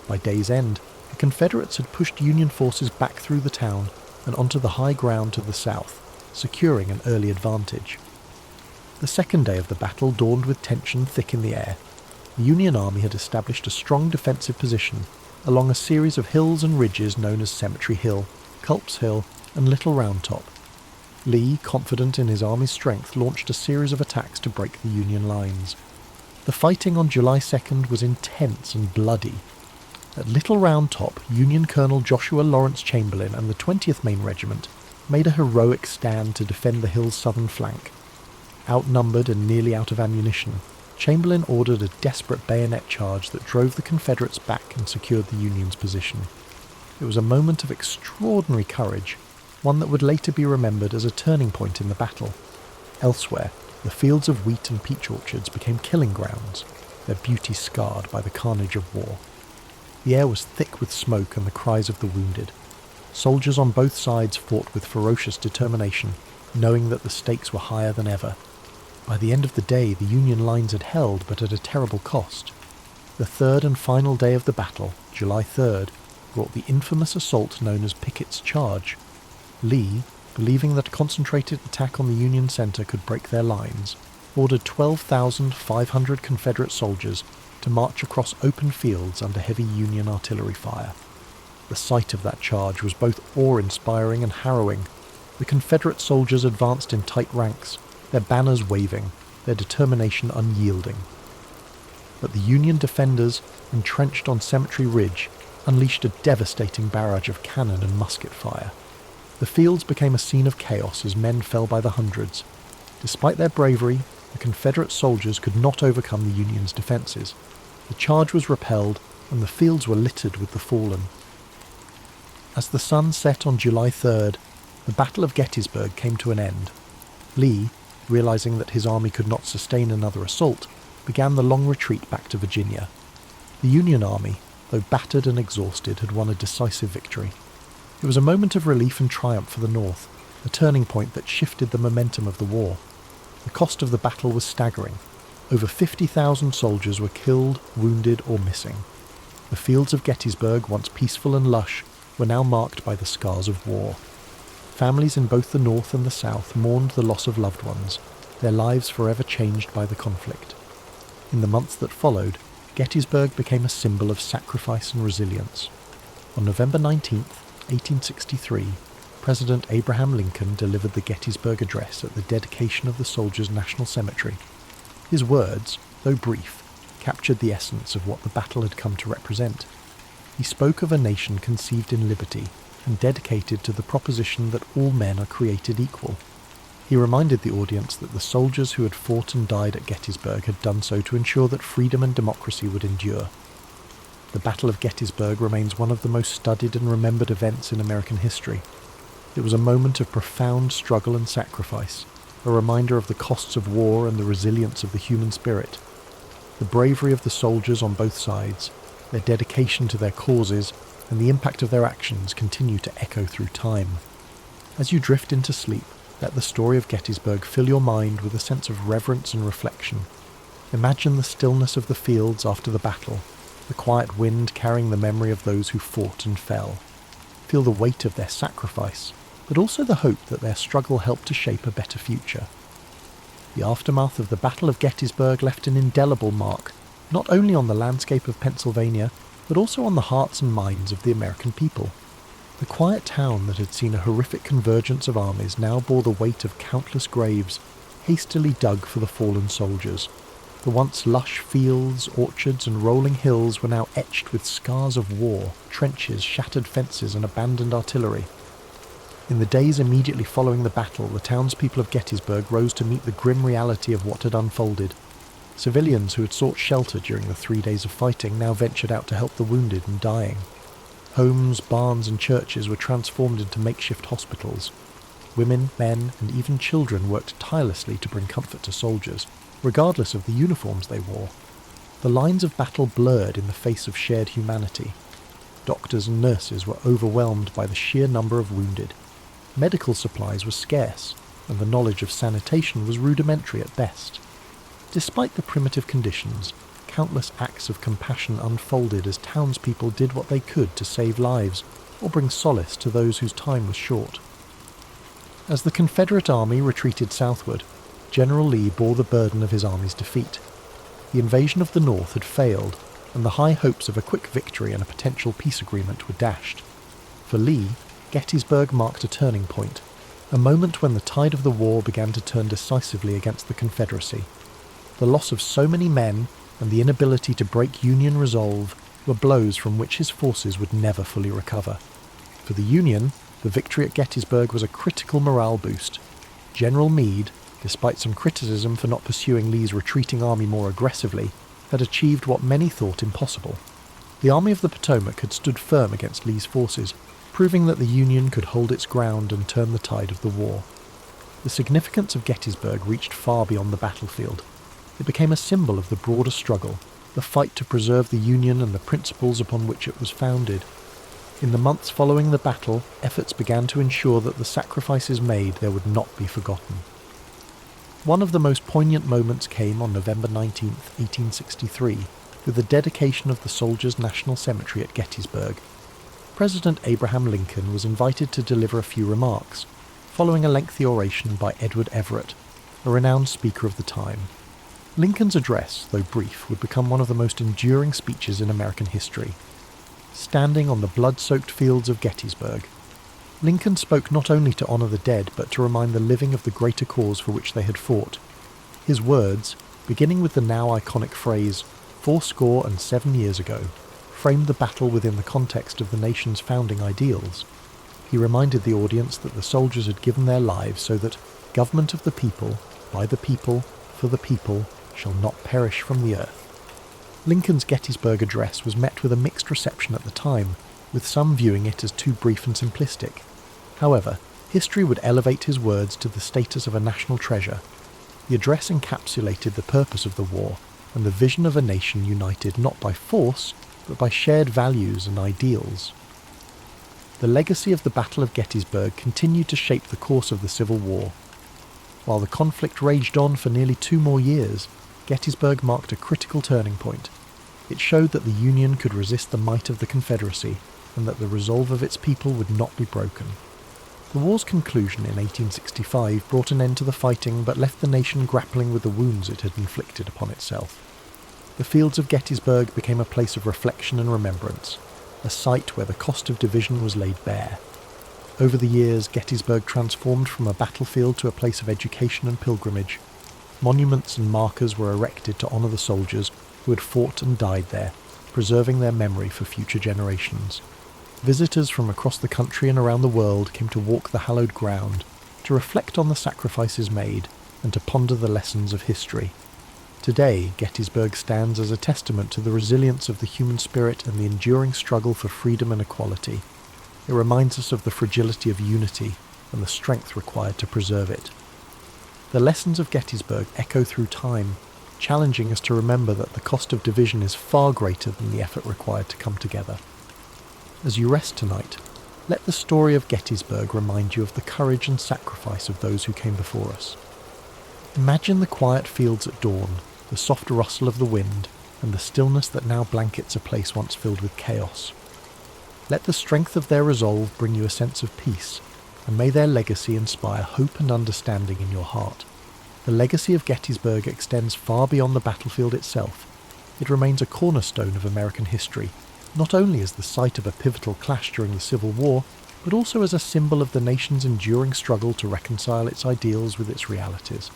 By day's end, the Confederates had pushed Union forces back through the town and onto the high ground to the south, securing an early advantage. The second day of the battle dawned with tension thick in the air. The Union Army had established a strong defensive position along a series of hills and ridges known as Cemetery Hill, Culp's Hill, and Little Round Top. Lee, confident in his army's strength, launched a series of attacks to break the Union lines. The fighting on July 2nd was intense and bloody. At Little Round Top, Union Colonel Joshua Lawrence Chamberlain and the 20th Maine Regiment made a heroic stand to defend the hill's southern flank. Outnumbered and nearly out of ammunition, Chamberlain ordered a desperate bayonet charge that drove the Confederates back and secured the Union's position. It was a moment of extraordinary courage, one that would later be remembered as a turning point in the battle. Elsewhere, the fields of wheat and peach orchards became killing grounds, their beauty scarred by the carnage of war. The air was thick with smoke and the cries of the wounded. Soldiers on both sides fought with ferocious determination, knowing that the stakes were higher than ever. By the end of the day, the Union lines had held, but at a terrible cost. The third and final day of the battle, July 3rd, brought the infamous assault known as Pickett's Charge. Lee, believing that a concentrated attack on the Union centre could break their lines, ordered 12,500 Confederate soldiers to march across open fields under heavy Union artillery fire. The sight of that charge was both awe-inspiring and harrowing. The Confederate soldiers advanced in tight ranks, their banners waving, their determination unyielding. But the Union defenders, entrenched on Cemetery Ridge, unleashed a devastating barrage of cannon and musket fire. The fields became a scene of chaos as men fell by the hundreds. Despite their bravery, the Confederate soldiers could not overcome the Union's defences. The charge was repelled, and the fields were littered with the fallen. As the sun set on July 3rd, the Battle of Gettysburg came to an end. Lee, realising that his army could not sustain another assault, began the long retreat back to Virginia. The Union Army, though battered and exhausted, had won a decisive victory. It was a moment of relief and triumph for the North, a turning point that shifted the momentum of the war. The cost of the battle was staggering. Over 50,000 soldiers were killed, wounded, or missing. The fields of Gettysburg, once peaceful and lush, were now marked by the scars of war. Families in both the North and the South mourned the loss of loved ones, their lives forever changed by the conflict. In the months that followed, Gettysburg became a symbol of sacrifice and resilience. On November 19, 1863, President Abraham Lincoln delivered the Gettysburg Address at the dedication of the Soldiers' National Cemetery. His words, though brief, captured the essence of what the battle had come to represent. He spoke of a nation conceived in liberty and dedicated to the proposition that all men are created equal. He reminded the audience that the soldiers who had fought and died at Gettysburg had done so to ensure that freedom and democracy would endure. The Battle of Gettysburg remains one of the most studied and remembered events in American history. It was a moment of profound struggle and sacrifice, a reminder of the costs of war and the resilience of the human spirit. The bravery of the soldiers on both sides, their dedication to their causes, and the impact of their actions continue to echo through time. As you drift into sleep, let the story of Gettysburg fill your mind with a sense of reverence and reflection. Imagine the stillness of the fields after the battle, the quiet wind carrying the memory of those who fought and fell. Feel the weight of their sacrifice, but also the hope that their struggle helped to shape a better future. The aftermath of the Battle of Gettysburg left an indelible mark, not only on the landscape of Pennsylvania, but also on the hearts and minds of the American people. The quiet town that had seen a horrific convergence of armies now bore the weight of countless graves, hastily dug for the fallen soldiers. The once lush fields, orchards, and rolling hills were now etched with scars of war, trenches, shattered fences, and abandoned artillery. In the days immediately following the battle, the townspeople of Gettysburg rose to meet the grim reality of what had unfolded. Civilians who had sought shelter during the 3 days of fighting now ventured out to help the wounded and dying. Homes, barns, and churches were transformed into makeshift hospitals. Women, men, and even children worked tirelessly to bring comfort to soldiers, regardless of the uniforms they wore. The lines of battle blurred in the face of shared humanity. Doctors and nurses were overwhelmed by the sheer number of wounded. Medical supplies were scarce, and the knowledge of sanitation was rudimentary at best. Despite the primitive conditions, countless acts of compassion unfolded as townspeople did what they could to save lives or bring solace to those whose time was short. As the Confederate army retreated southward, General Lee bore the burden of his army's defeat. The invasion of the North had failed, and the high hopes of a quick victory and a potential peace agreement were dashed. For Lee, Gettysburg marked a turning point, a moment when the tide of the war began to turn decisively against the Confederacy. The loss of so many men and the inability to break Union resolve were blows from which his forces would never fully recover. For the Union, the victory at Gettysburg was a critical morale boost. General Meade, despite some criticism for not pursuing Lee's retreating army more aggressively, had achieved what many thought impossible. The Army of the Potomac had stood firm against Lee's forces, proving that the Union could hold its ground and turn the tide of the war. The significance of Gettysburg reached far beyond the battlefield. It became a symbol of the broader struggle, the fight to preserve the Union and the principles upon which it was founded. In the months following the battle, efforts began to ensure that the sacrifices made there would not be forgotten. One of the most poignant moments came on November 19, 1863, with the dedication of the Soldiers' National Cemetery at Gettysburg. President Abraham Lincoln was invited to deliver a few remarks, following a lengthy oration by Edward Everett, a renowned speaker of the time. Lincoln's address, though brief, would become one of the most enduring speeches in American history. Standing on the blood-soaked fields of Gettysburg, Lincoln spoke not only to honour the dead, but to remind the living of the greater cause for which they had fought. His words, beginning with the now iconic phrase, 77 years ago, framed the battle within the context of the nation's founding ideals. He reminded the audience that the soldiers had given their lives so that government of the people, by the people, for the people, shall not perish from the earth. Lincoln's Gettysburg address was met with a mixed reception at the time, with some viewing it as too brief and simplistic. However, history would elevate his words to the status of a national treasure. The address encapsulated the purpose of the war and the vision of a nation united not by force, but by shared values and ideals. The legacy of the Battle of Gettysburg continued to shape the course of the Civil War. While the conflict raged on for nearly 2 more years, Gettysburg marked a critical turning point. It showed that the Union could resist the might of the Confederacy, and that the resolve of its people would not be broken. The war's conclusion in 1865 brought an end to the fighting, but left the nation grappling with the wounds it had inflicted upon itself. The fields of Gettysburg became a place of reflection and remembrance, a site where the cost of division was laid bare. Over the years, Gettysburg transformed from a battlefield to a place of education and pilgrimage. Monuments and markers were erected to honour the soldiers who had fought and died there, preserving their memory for future generations. Visitors from across the country and around the world came to walk the hallowed ground, to reflect on the sacrifices made, and to ponder the lessons of history. Today, Gettysburg stands as a testament to the resilience of the human spirit and the enduring struggle for freedom and equality. It reminds us of the fragility of unity and the strength required to preserve it. The lessons of Gettysburg echo through time, challenging us to remember that the cost of division is far greater than the effort required to come together. As you rest tonight, let the story of Gettysburg remind you of the courage and sacrifice of those who came before us. Imagine the quiet fields at dawn, the soft rustle of the wind, and the stillness that now blankets a place once filled with chaos. Let the strength of their resolve bring you a sense of peace, and may their legacy inspire hope and understanding in your heart. The legacy of Gettysburg extends far beyond the battlefield itself. It remains a cornerstone of American history, not only as the site of a pivotal clash during the Civil War, but also as a symbol of the nation's enduring struggle to reconcile its ideals with its realities.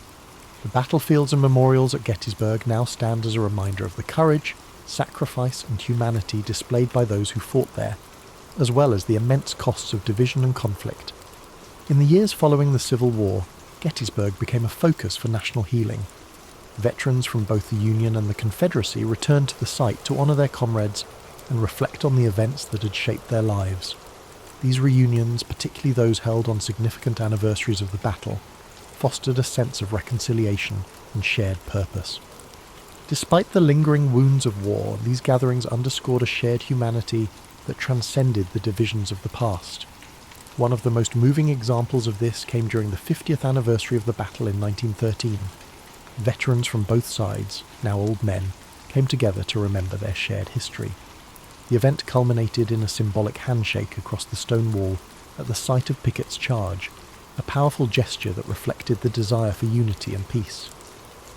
The battlefields and memorials at Gettysburg now stand as a reminder of the courage, sacrifice and humanity displayed by those who fought there, as well as the immense costs of division and conflict. In the years following the Civil War, Gettysburg became a focus for national healing. Veterans from both the Union and the Confederacy returned to the site to honour their comrades and reflect on the events that had shaped their lives. These reunions, particularly those held on significant anniversaries of the battle, fostered a sense of reconciliation and shared purpose. Despite the lingering wounds of war, these gatherings underscored a shared humanity that transcended the divisions of the past. One of the most moving examples of this came during the 50th anniversary of the battle in 1913. Veterans from both sides, now old men, came together to remember their shared history. The event culminated in a symbolic handshake across the stone wall at the site of Pickett's charge, a powerful gesture that reflected the desire for unity and peace.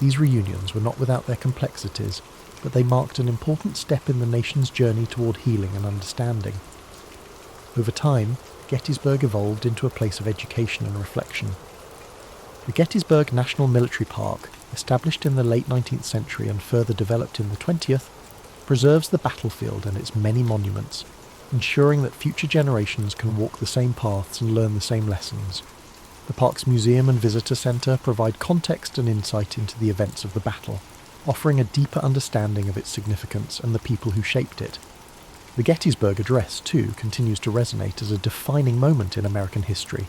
These reunions were not without their complexities, but they marked an important step in the nation's journey toward healing and understanding. Over time, Gettysburg evolved into a place of education and reflection. The Gettysburg National Military Park, established in the late 19th century and further developed in the 20th, preserves the battlefield and its many monuments, ensuring that future generations can walk the same paths and learn the same lessons. The park's museum and visitor centre provide context and insight into the events of the battle, offering a deeper understanding of its significance and the people who shaped it. The Gettysburg Address, too, continues to resonate as a defining moment in American history.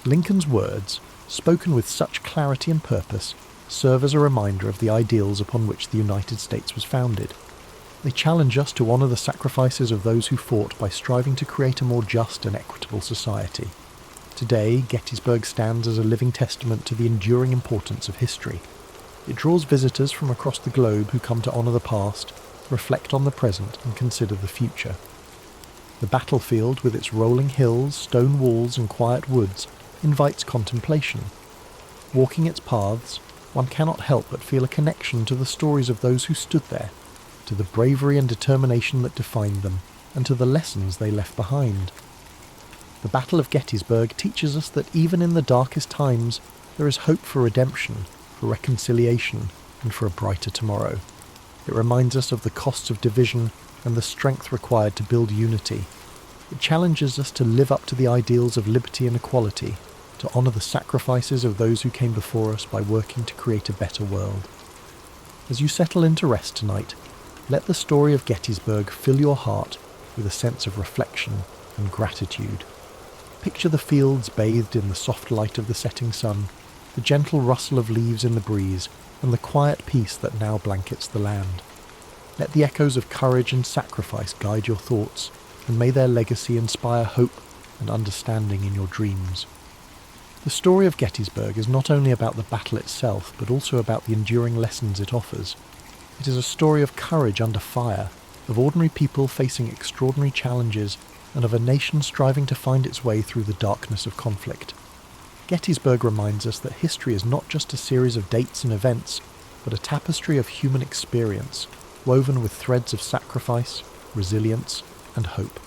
Lincoln's words, spoken with such clarity and purpose, serve as a reminder of the ideals upon which the United States was founded. They challenge us to honour the sacrifices of those who fought by striving to create a more just and equitable society. Today, Gettysburg stands as a living testament to the enduring importance of history. It draws visitors from across the globe who come to honour the past, reflect on the present and consider the future. The battlefield, with its rolling hills, stone walls and quiet woods, invites contemplation. Walking its paths, one cannot help but feel a connection to the stories of those who stood there, to the bravery and determination that defined them, and to the lessons they left behind. The Battle of Gettysburg teaches us that even in the darkest times, there is hope for redemption, for reconciliation, and for a brighter tomorrow. It reminds us of the costs of division and the strength required to build unity. It challenges us to live up to the ideals of liberty and equality, to honour the sacrifices of those who came before us by working to create a better world. As you settle into rest tonight, let the story of Gettysburg fill your heart with a sense of reflection and gratitude. Picture the fields bathed in the soft light of the setting sun, the gentle rustle of leaves in the breeze, and the quiet peace that now blankets the land. Let the echoes of courage and sacrifice guide your thoughts, and may their legacy inspire hope and understanding in your dreams. The story of Gettysburg is not only about the battle itself, but also about the enduring lessons it offers. It is a story of courage under fire, of ordinary people facing extraordinary challenges, and of a nation striving to find its way through the darkness of conflict. Gettysburg reminds us that history is not just a series of dates and events, but a tapestry of human experience, woven with threads of sacrifice, resilience, and hope.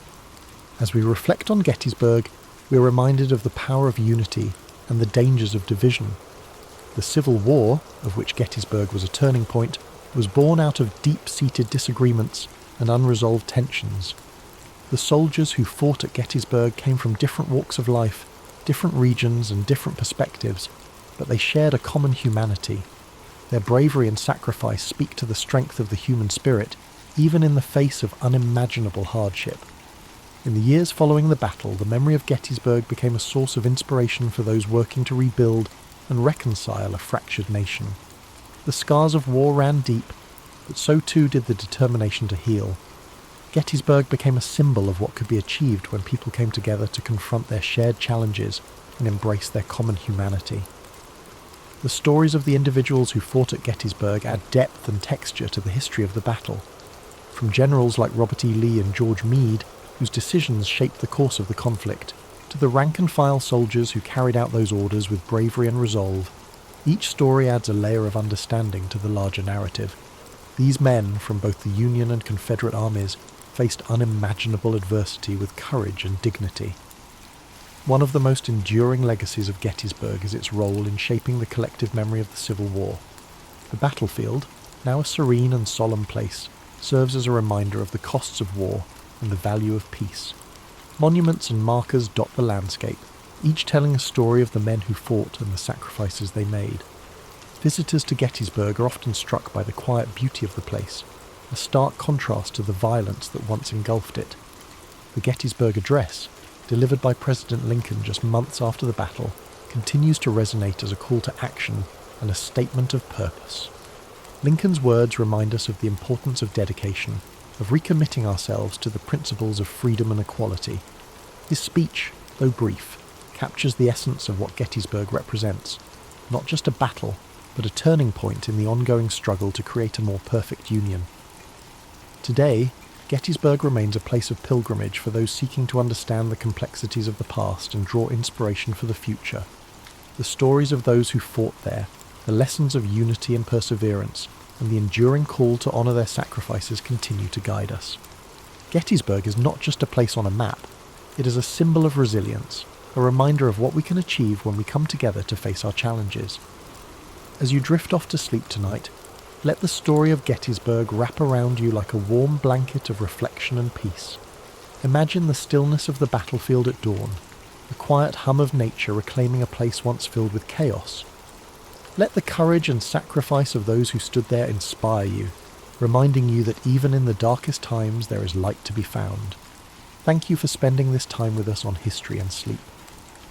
As we reflect on Gettysburg, we are reminded of the power of unity and the dangers of division. The Civil War, of which Gettysburg was a turning point, was born out of deep-seated disagreements and unresolved tensions. The soldiers who fought at Gettysburg came from different walks of life, different regions and different perspectives, but they shared a common humanity. Their bravery and sacrifice speak to the strength of the human spirit, even in the face of unimaginable hardship. In the years following the battle, the memory of Gettysburg became a source of inspiration for those working to rebuild and reconcile a fractured nation. The scars of war ran deep, but so too did the determination to heal. Gettysburg became a symbol of what could be achieved when people came together to confront their shared challenges and embrace their common humanity. The stories of the individuals who fought at Gettysburg add depth and texture to the history of the battle. From generals like Robert E. Lee and George Meade, whose decisions shaped the course of the conflict, to the rank-and-file soldiers who carried out those orders with bravery and resolve, each story adds a layer of understanding to the larger narrative. These men, from both the Union and Confederate armies, faced unimaginable adversity with courage and dignity. One of the most enduring legacies of Gettysburg is its role in shaping the collective memory of the Civil War. The battlefield, now a serene and solemn place, serves as a reminder of the costs of war and the value of peace. Monuments and markers dot the landscape, each telling a story of the men who fought and the sacrifices they made. Visitors to Gettysburg are often struck by the quiet beauty of the place, a stark contrast to the violence that once engulfed it. The Gettysburg Address, delivered by President Lincoln just months after the battle, continues to resonate as a call to action and a statement of purpose. Lincoln's words remind us of the importance of dedication, of recommitting ourselves to the principles of freedom and equality. His speech, though brief, captures the essence of what Gettysburg represents, not just a battle, but a turning point in the ongoing struggle to create a more perfect union. Today, Gettysburg remains a place of pilgrimage for those seeking to understand the complexities of the past and draw inspiration for the future. The stories of those who fought there, the lessons of unity and perseverance, and the enduring call to honour their sacrifices continue to guide us. Gettysburg is not just a place on a map, it is a symbol of resilience, a reminder of what we can achieve when we come together to face our challenges. As you drift off to sleep tonight, let the story of Gettysburg wrap around you like a warm blanket of reflection and peace. Imagine the stillness of the battlefield at dawn, the quiet hum of nature reclaiming a place once filled with chaos. Let the courage and sacrifice of those who stood there inspire you, reminding you that even in the darkest times there is light to be found. Thank you for spending this time with us on History and Sleep.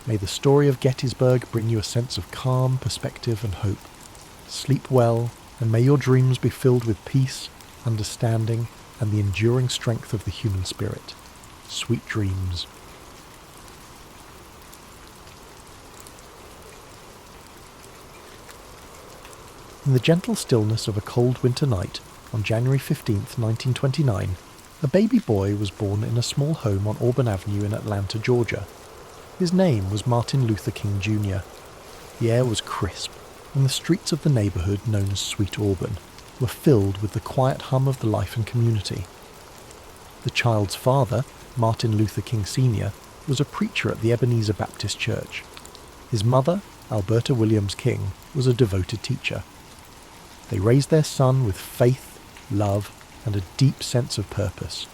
May the story of Gettysburg bring you a sense of calm, perspective and hope. Sleep well, and may your dreams be filled with peace, understanding, and the enduring strength of the human spirit. Sweet dreams. In the gentle stillness of a cold winter night, on January 15th, 1929, a baby boy was born in a small home on Auburn Avenue in Atlanta, Georgia. His name was Martin Luther King Jr. The air was crisp, and the streets of the neighbourhood known as Sweet Auburn were filled with the quiet hum of the life and community. The child's father, Martin Luther King Sr., was a preacher at the Ebenezer Baptist Church. His mother, Alberta Williams King, was a devoted teacher. They raised their son with faith, love, and a deep sense of purpose.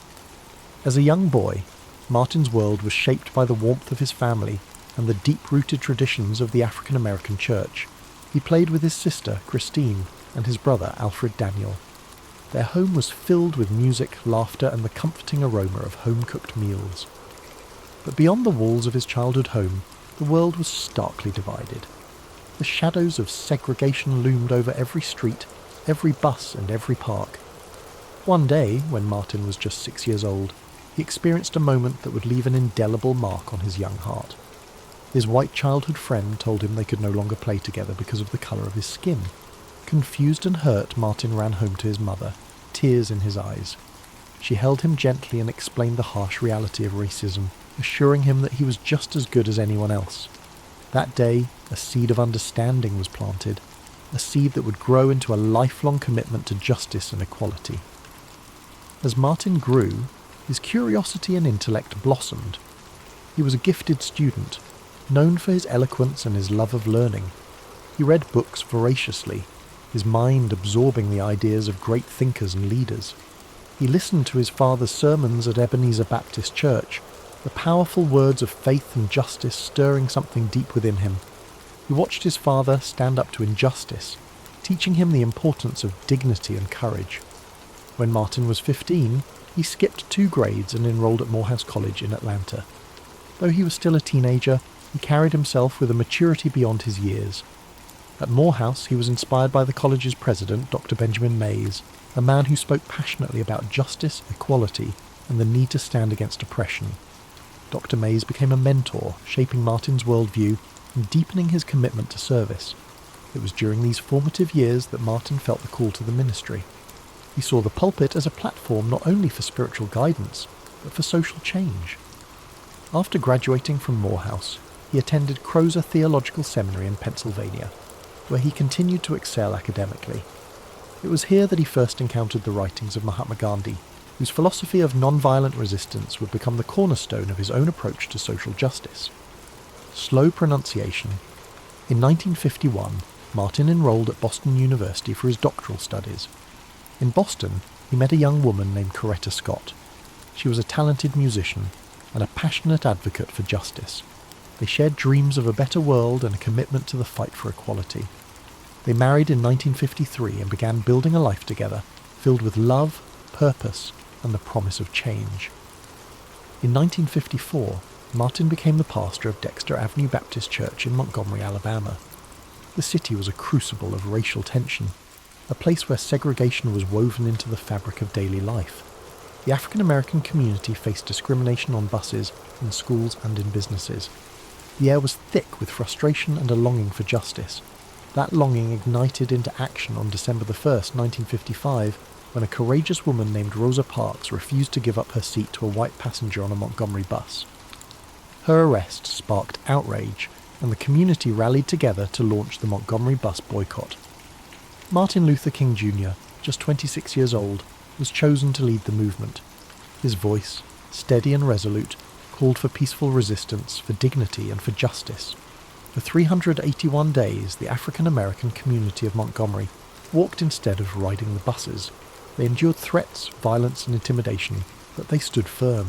As a young boy, Martin's world was shaped by the warmth of his family and the deep-rooted traditions of the African American church. He played with his sister, Christine, and his brother, Alfred Daniel. Their home was filled with music, laughter, and the comforting aroma of home-cooked meals. But beyond the walls of his childhood home, the world was starkly divided. The shadows of segregation loomed over every street, every bus, and every park. One day, when Martin was just 6 years old, he experienced a moment that would leave an indelible mark on his young heart. His white childhood friend told him they could no longer play together because of the colour of his skin. Confused and hurt, Martin ran home to his mother, tears in his eyes. She held him gently and explained the harsh reality of racism, assuring him that he was just as good as anyone else. That day, a seed of understanding was planted, a seed that would grow into a lifelong commitment to justice and equality. As Martin grew, his curiosity and intellect blossomed. He was a gifted student, known for his eloquence and his love of learning. He read books voraciously, his mind absorbing the ideas of great thinkers and leaders. He listened to his father's sermons at Ebenezer Baptist Church, the powerful words of faith and justice stirring something deep within him. He watched his father stand up to injustice, teaching him the importance of dignity and courage. When Martin was 15, he skipped 2 grades and enrolled at Morehouse College in Atlanta. Though he was still a teenager, he carried himself with a maturity beyond his years. At Morehouse, he was inspired by the college's president, Dr. Benjamin Mays, a man who spoke passionately about justice, equality, and the need to stand against oppression. Dr. Mays became a mentor, shaping Martin's worldview and deepening his commitment to service. It was during these formative years that Martin felt the call to the ministry. He saw the pulpit as a platform not only for spiritual guidance, but for social change. After graduating from Morehouse, he attended Crozer Theological Seminary in Pennsylvania, where he continued to excel academically. It was here that he first encountered the writings of Mahatma Gandhi, whose philosophy of non-violent resistance would become the cornerstone of his own approach to social justice. Slow pronunciation. In 1951, Martin enrolled at Boston University for his doctoral studies. In Boston, he met a young woman named Coretta Scott. She was a talented musician and a passionate advocate for justice. They shared dreams of a better world and a commitment to the fight for equality. They married in 1953 and began building a life together, filled with love, purpose, and the promise of change. In 1954, Martin became the pastor of Dexter Avenue Baptist Church in Montgomery, Alabama. The city was a crucible of racial tension, a place where segregation was woven into the fabric of daily life. The African American community faced discrimination on buses, in schools and in businesses. The air was thick with frustration and a longing for justice. That longing ignited into action on December 1st, 1955, when a courageous woman named Rosa Parks refused to give up her seat to a white passenger on a Montgomery bus. Her arrest sparked outrage, and the community rallied together to launch the Montgomery bus boycott. Martin Luther King Jr., just 26 years old, was chosen to lead the movement. His voice, steady and resolute, called for peaceful resistance, for dignity and for justice. For 381 days, the African-American community of Montgomery walked instead of riding the buses. They endured threats, violence and intimidation, but they stood firm.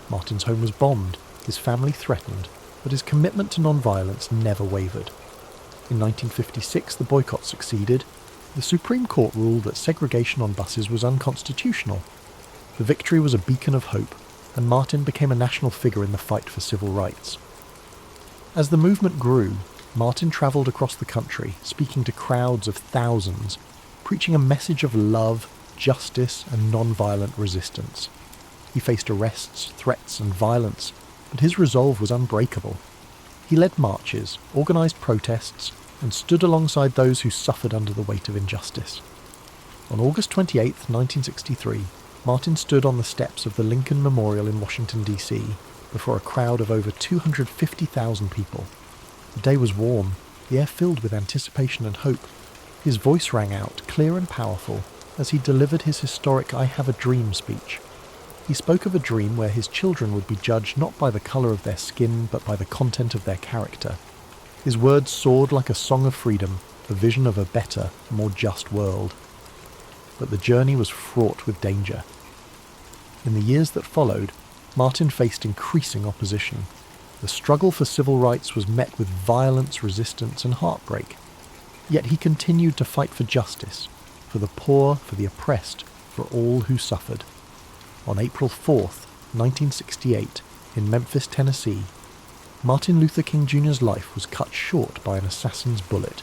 Martin's home was bombed, his family threatened, but his commitment to non-violence never wavered. In 1956, the boycott succeeded. The Supreme Court ruled that segregation on buses was unconstitutional. The victory was a beacon of hope, and Martin became a national figure in the fight for civil rights. As the movement grew, Martin travelled across the country, speaking to crowds of thousands, preaching a message of love, justice, and non-violent resistance. He faced arrests, threats, and violence, but his resolve was unbreakable. He led marches, organised protests, and stood alongside those who suffered under the weight of injustice. On August 28, 1963, Martin stood on the steps of the Lincoln Memorial in Washington, D.C., before a crowd of over 250,000 people. The day was warm, the air filled with anticipation and hope. His voice rang out, clear and powerful, as he delivered his historic "I Have a Dream" speech. He spoke of a dream where his children would be judged not by the colour of their skin, but by the content of their character. His words soared like a song of freedom, a vision of a better, more just world. But the journey was fraught with danger. In the years that followed, Martin faced increasing opposition. The struggle for civil rights was met with violence, resistance, and heartbreak. Yet he continued to fight for justice, for the poor, for the oppressed, for all who suffered. On April 4th, 1968, in Memphis, Tennessee, Martin Luther King Jr.'s life was cut short by an assassin's bullet.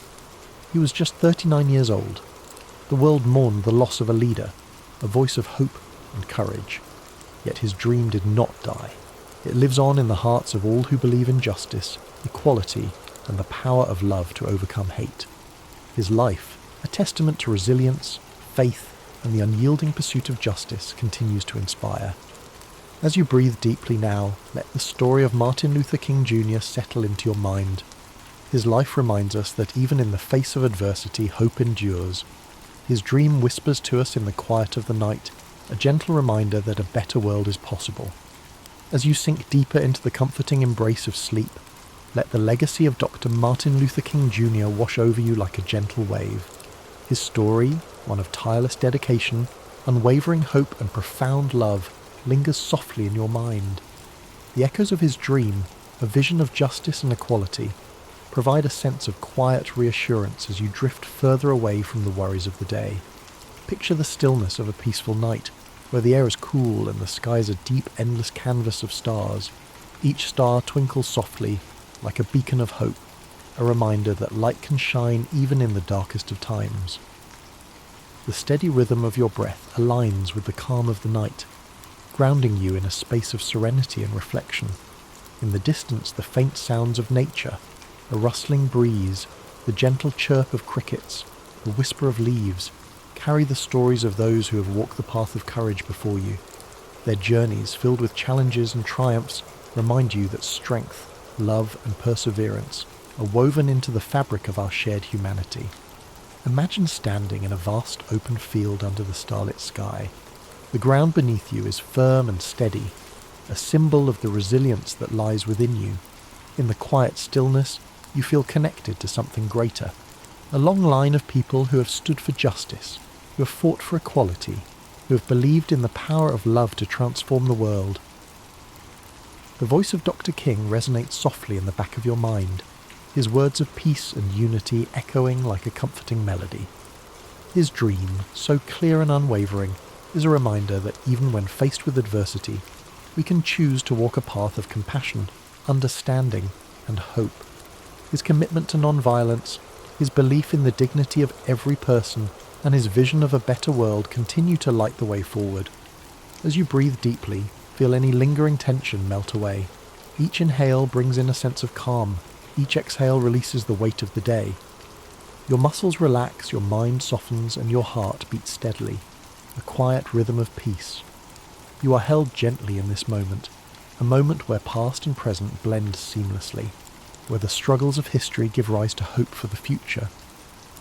He was just 39 years old. The world mourned the loss of a leader, a voice of hope and courage. Yet his dream did not die. It lives on in the hearts of all who believe in justice, equality, and the power of love to overcome hate. His life, a testament to resilience, faith, and the unyielding pursuit of justice, continues to inspire. As you breathe deeply now, let the story of Martin Luther King Jr. settle into your mind. His life reminds us that even in the face of adversity, hope endures. His dream whispers to us in the quiet of the night, a gentle reminder that a better world is possible. As you sink deeper into the comforting embrace of sleep, let the legacy of Dr. Martin Luther King Jr. wash over you like a gentle wave. His story, one of tireless dedication, unwavering hope and profound love, lingers softly in your mind. The echoes of his dream, a vision of justice and equality, provide a sense of quiet reassurance as you drift further away from the worries of the day. Picture the stillness of a peaceful night, where the air is cool and the sky is a deep, endless canvas of stars. Each star twinkles softly, like a beacon of hope, a reminder that light can shine even in the darkest of times. The steady rhythm of your breath aligns with the calm of the night, grounding you in a space of serenity and reflection. In the distance, the faint sounds of nature, a rustling breeze, the gentle chirp of crickets, the whisper of leaves, carry the stories of those who have walked the path of courage before you. Their journeys, filled with challenges and triumphs, remind you that strength, love, and perseverance are woven into the fabric of our shared humanity. Imagine standing in a vast open field under the starlit sky. The ground beneath you is firm and steady, a symbol of the resilience that lies within you. In the quiet stillness, you feel connected to something greater, a long line of people who have stood for justice, who have fought for equality, who have believed in the power of love to transform the world. The voice of Dr. King resonates softly in the back of your mind, his words of peace and unity echoing like a comforting melody. His dream, so clear and unwavering, is a reminder that even when faced with adversity, we can choose to walk a path of compassion, understanding, and hope. His commitment to non-violence, his belief in the dignity of every person, and his vision of a better world continue to light the way forward. As you breathe deeply, feel any lingering tension melt away. Each inhale brings in a sense of calm. Each exhale releases the weight of the day. Your muscles relax, your mind softens, and your heart beats steadily. a quiet rhythm of peace. You are held gently in this moment, a moment where past and present blend seamlessly, where the struggles of history give rise to hope for the future.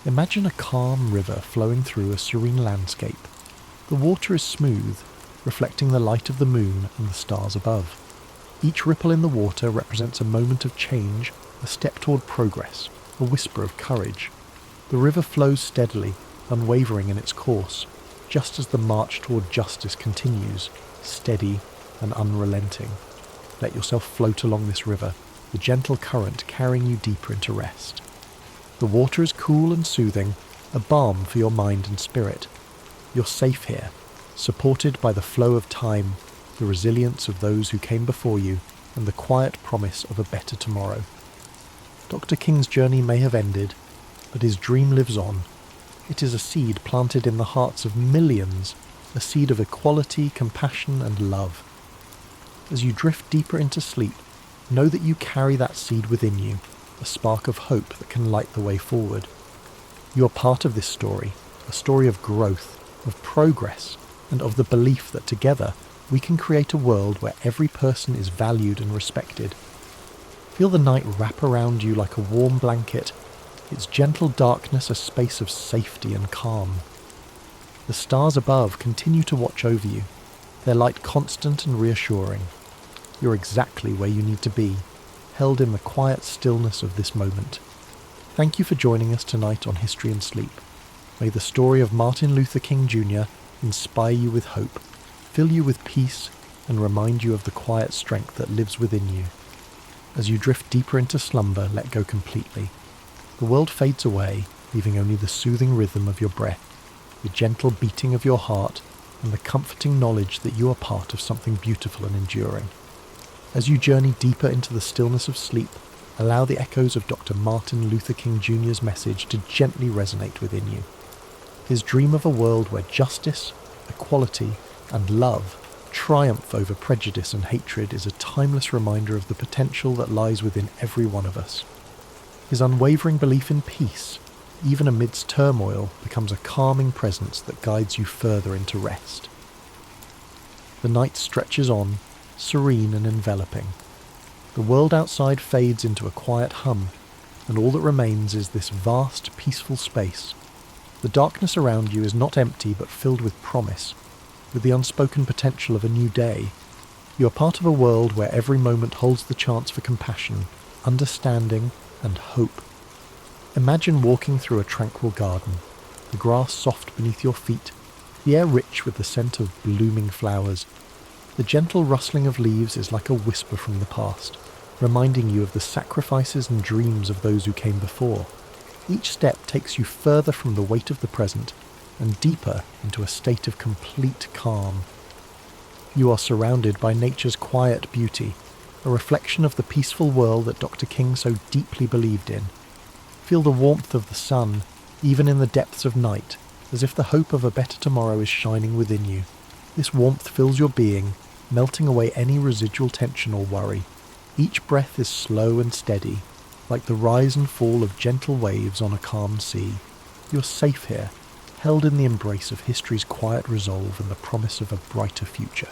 Imagine a calm river flowing through a serene landscape. The water is smooth, reflecting the light of the moon and the stars above. Each ripple in the water represents a moment of change, a step toward progress, a whisper of courage. The river flows steadily, unwavering in its course, just as the march toward justice continues, steady and unrelenting. Let yourself float along this river, the gentle current carrying you deeper into rest. The water is cool and soothing, a balm for your mind and spirit. You're safe here, supported by the flow of time, the resilience of those who came before you, and the quiet promise of a better tomorrow. Dr. King's journey may have ended, but his dream lives on. It is a seed planted in the hearts of millions, a seed of equality, compassion, and love. As you drift deeper into sleep, know that you carry that seed within you, a spark of hope that can light the way forward. You are part of this story, a story of growth, of progress, and of the belief that together we can create a world where every person is valued and respected. Feel the night wrap around you like a warm blanket, its gentle darkness a space of safety and calm. The stars above continue to watch over you, their light constant and reassuring. You're exactly where you need to be, held in the quiet stillness of this moment. Thank you for joining us tonight on History and Sleep. May the story of Martin Luther King Jr. inspire you with hope, fill you with peace, and remind you of the quiet strength that lives within you. As you drift deeper into slumber, let go completely. The world fades away, leaving only the soothing rhythm of your breath, the gentle beating of your heart, and the comforting knowledge that you are part of something beautiful and enduring. As you journey deeper into the stillness of sleep, allow the echoes of Dr. Martin Luther King Jr.'s message to gently resonate within you. His dream of a world where justice, equality, and love triumph over prejudice and hatred is a timeless reminder of the potential that lies within every one of us. His unwavering belief in peace, even amidst turmoil, becomes a calming presence that guides you further into rest. The night stretches on, serene and enveloping. The world outside fades into a quiet hum, and all that remains is this vast, peaceful space. The darkness around you is not empty but filled with promise, with the unspoken potential of a new day. You are part of a world where every moment holds the chance for compassion, understanding, and hope. Imagine walking through a tranquil garden, the grass soft beneath your feet, the air rich with the scent of blooming flowers. The gentle rustling of leaves is like a whisper from the past, reminding you of the sacrifices and dreams of those who came before. Each step takes you further from the weight of the present and deeper into a state of complete calm. You are surrounded by nature's quiet beauty, a reflection of the peaceful world that Dr. King so deeply believed in. Feel the warmth of the sun, even in the depths of night, as if the hope of a better tomorrow is shining within you. This warmth fills your being, melting away any residual tension or worry. Each breath is slow and steady, like the rise and fall of gentle waves on a calm sea. You're safe here, held in the embrace of history's quiet resolve and the promise of a brighter future.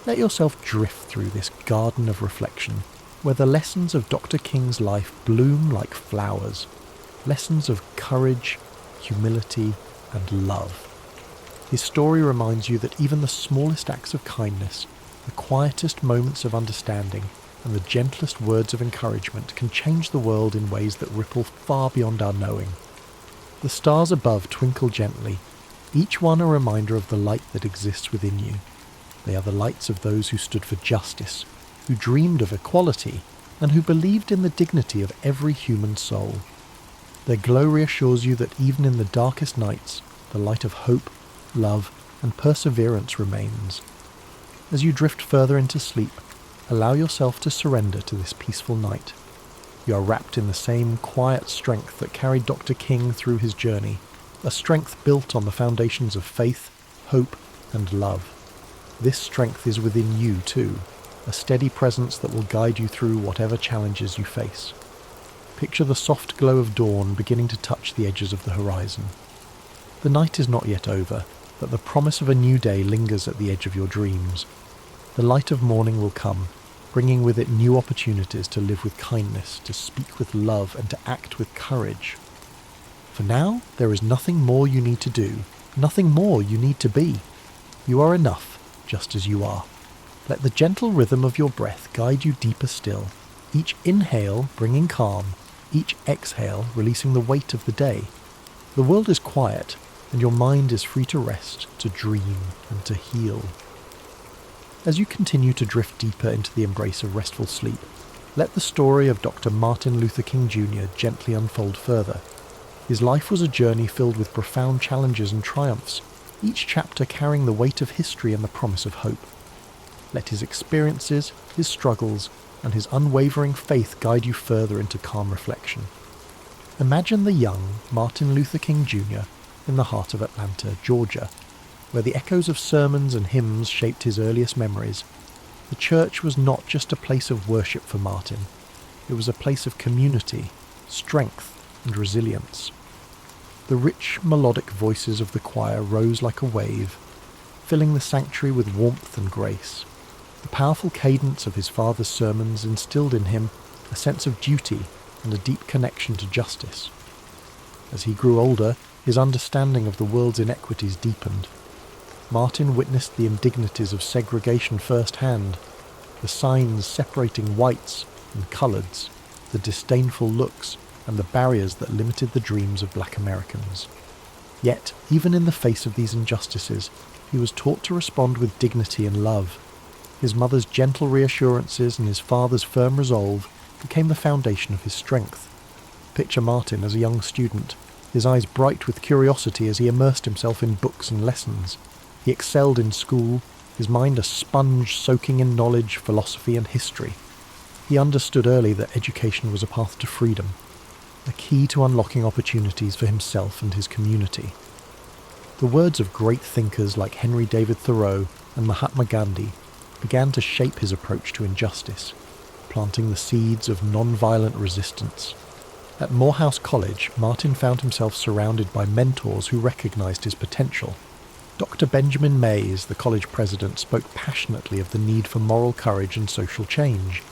Let yourself drift through this garden of reflection, where the lessons of Dr. King's life bloom like flowers, lessons of courage, humility, and love. His story reminds you that even the smallest acts of kindness, the quietest moments of understanding, and the gentlest words of encouragement can change the world in ways that ripple far beyond our knowing. The stars above twinkle gently, each one a reminder of the light that exists within you. They are the lights of those who stood for justice, who dreamed of equality, and who believed in the dignity of every human soul. Their glow reassures you that even in the darkest nights, the light of hope, love, and perseverance remains. As you drift further into sleep, allow yourself to surrender to this peaceful night. You are wrapped in the same quiet strength that carried Dr. King through his journey, a strength built on the foundations of faith, hope, and love. This strength is within you too, a steady presence that will guide you through whatever challenges you face. Picture the soft glow of dawn beginning to touch the edges of the horizon. The night is not yet over, that the promise of a new day lingers at the edge of your dreams. The light of morning will come, bringing with it new opportunities to live with kindness, to speak with love, and to act with courage. For now, there is nothing more you need to do, nothing more you need to be. You are enough, just as you are. Let the gentle rhythm of your breath guide you deeper still, each inhale bringing calm, each exhale releasing the weight of the day. The world is quiet, and your mind is free to rest, to dream, and to heal. As you continue to drift deeper into the embrace of restful sleep, let the story of Dr. Martin Luther King Jr. gently unfold further. His life was a journey filled with profound challenges and triumphs, each chapter carrying the weight of history and the promise of hope. Let his experiences, his struggles, and his unwavering faith guide you further into calm reflection. Imagine the young Martin Luther King Jr. in the heart of Atlanta, Georgia, where the echoes of sermons and hymns shaped his earliest memories. The church was not just a place of worship for Martin, it was a place of community, strength, and resilience. The rich, melodic voices of the choir rose like a wave, filling the sanctuary with warmth and grace. The powerful cadence of his father's sermons instilled in him a sense of duty and a deep connection to justice. As he grew older, his understanding of the world's inequities deepened. Martin witnessed the indignities of segregation firsthand, the signs separating whites and coloureds, the disdainful looks, and the barriers that limited the dreams of black Americans. Yet, even in the face of these injustices, he was taught to respond with dignity and love. His mother's gentle reassurances and his father's firm resolve became the foundation of his strength. Picture Martin as a young student, his eyes bright with curiosity as he immersed himself in books and lessons. He excelled in school, his mind a sponge soaking in knowledge, philosophy and history. He understood early that education was a path to freedom, a key to unlocking opportunities for himself and his community. The words of great thinkers like Henry David Thoreau and Mahatma Gandhi began to shape his approach to injustice, planting the seeds of non-violent resistance. At Morehouse College, Martin found himself surrounded by mentors who recognized his potential. Dr. Benjamin Mays, the college president, spoke passionately of the need for moral courage and social change.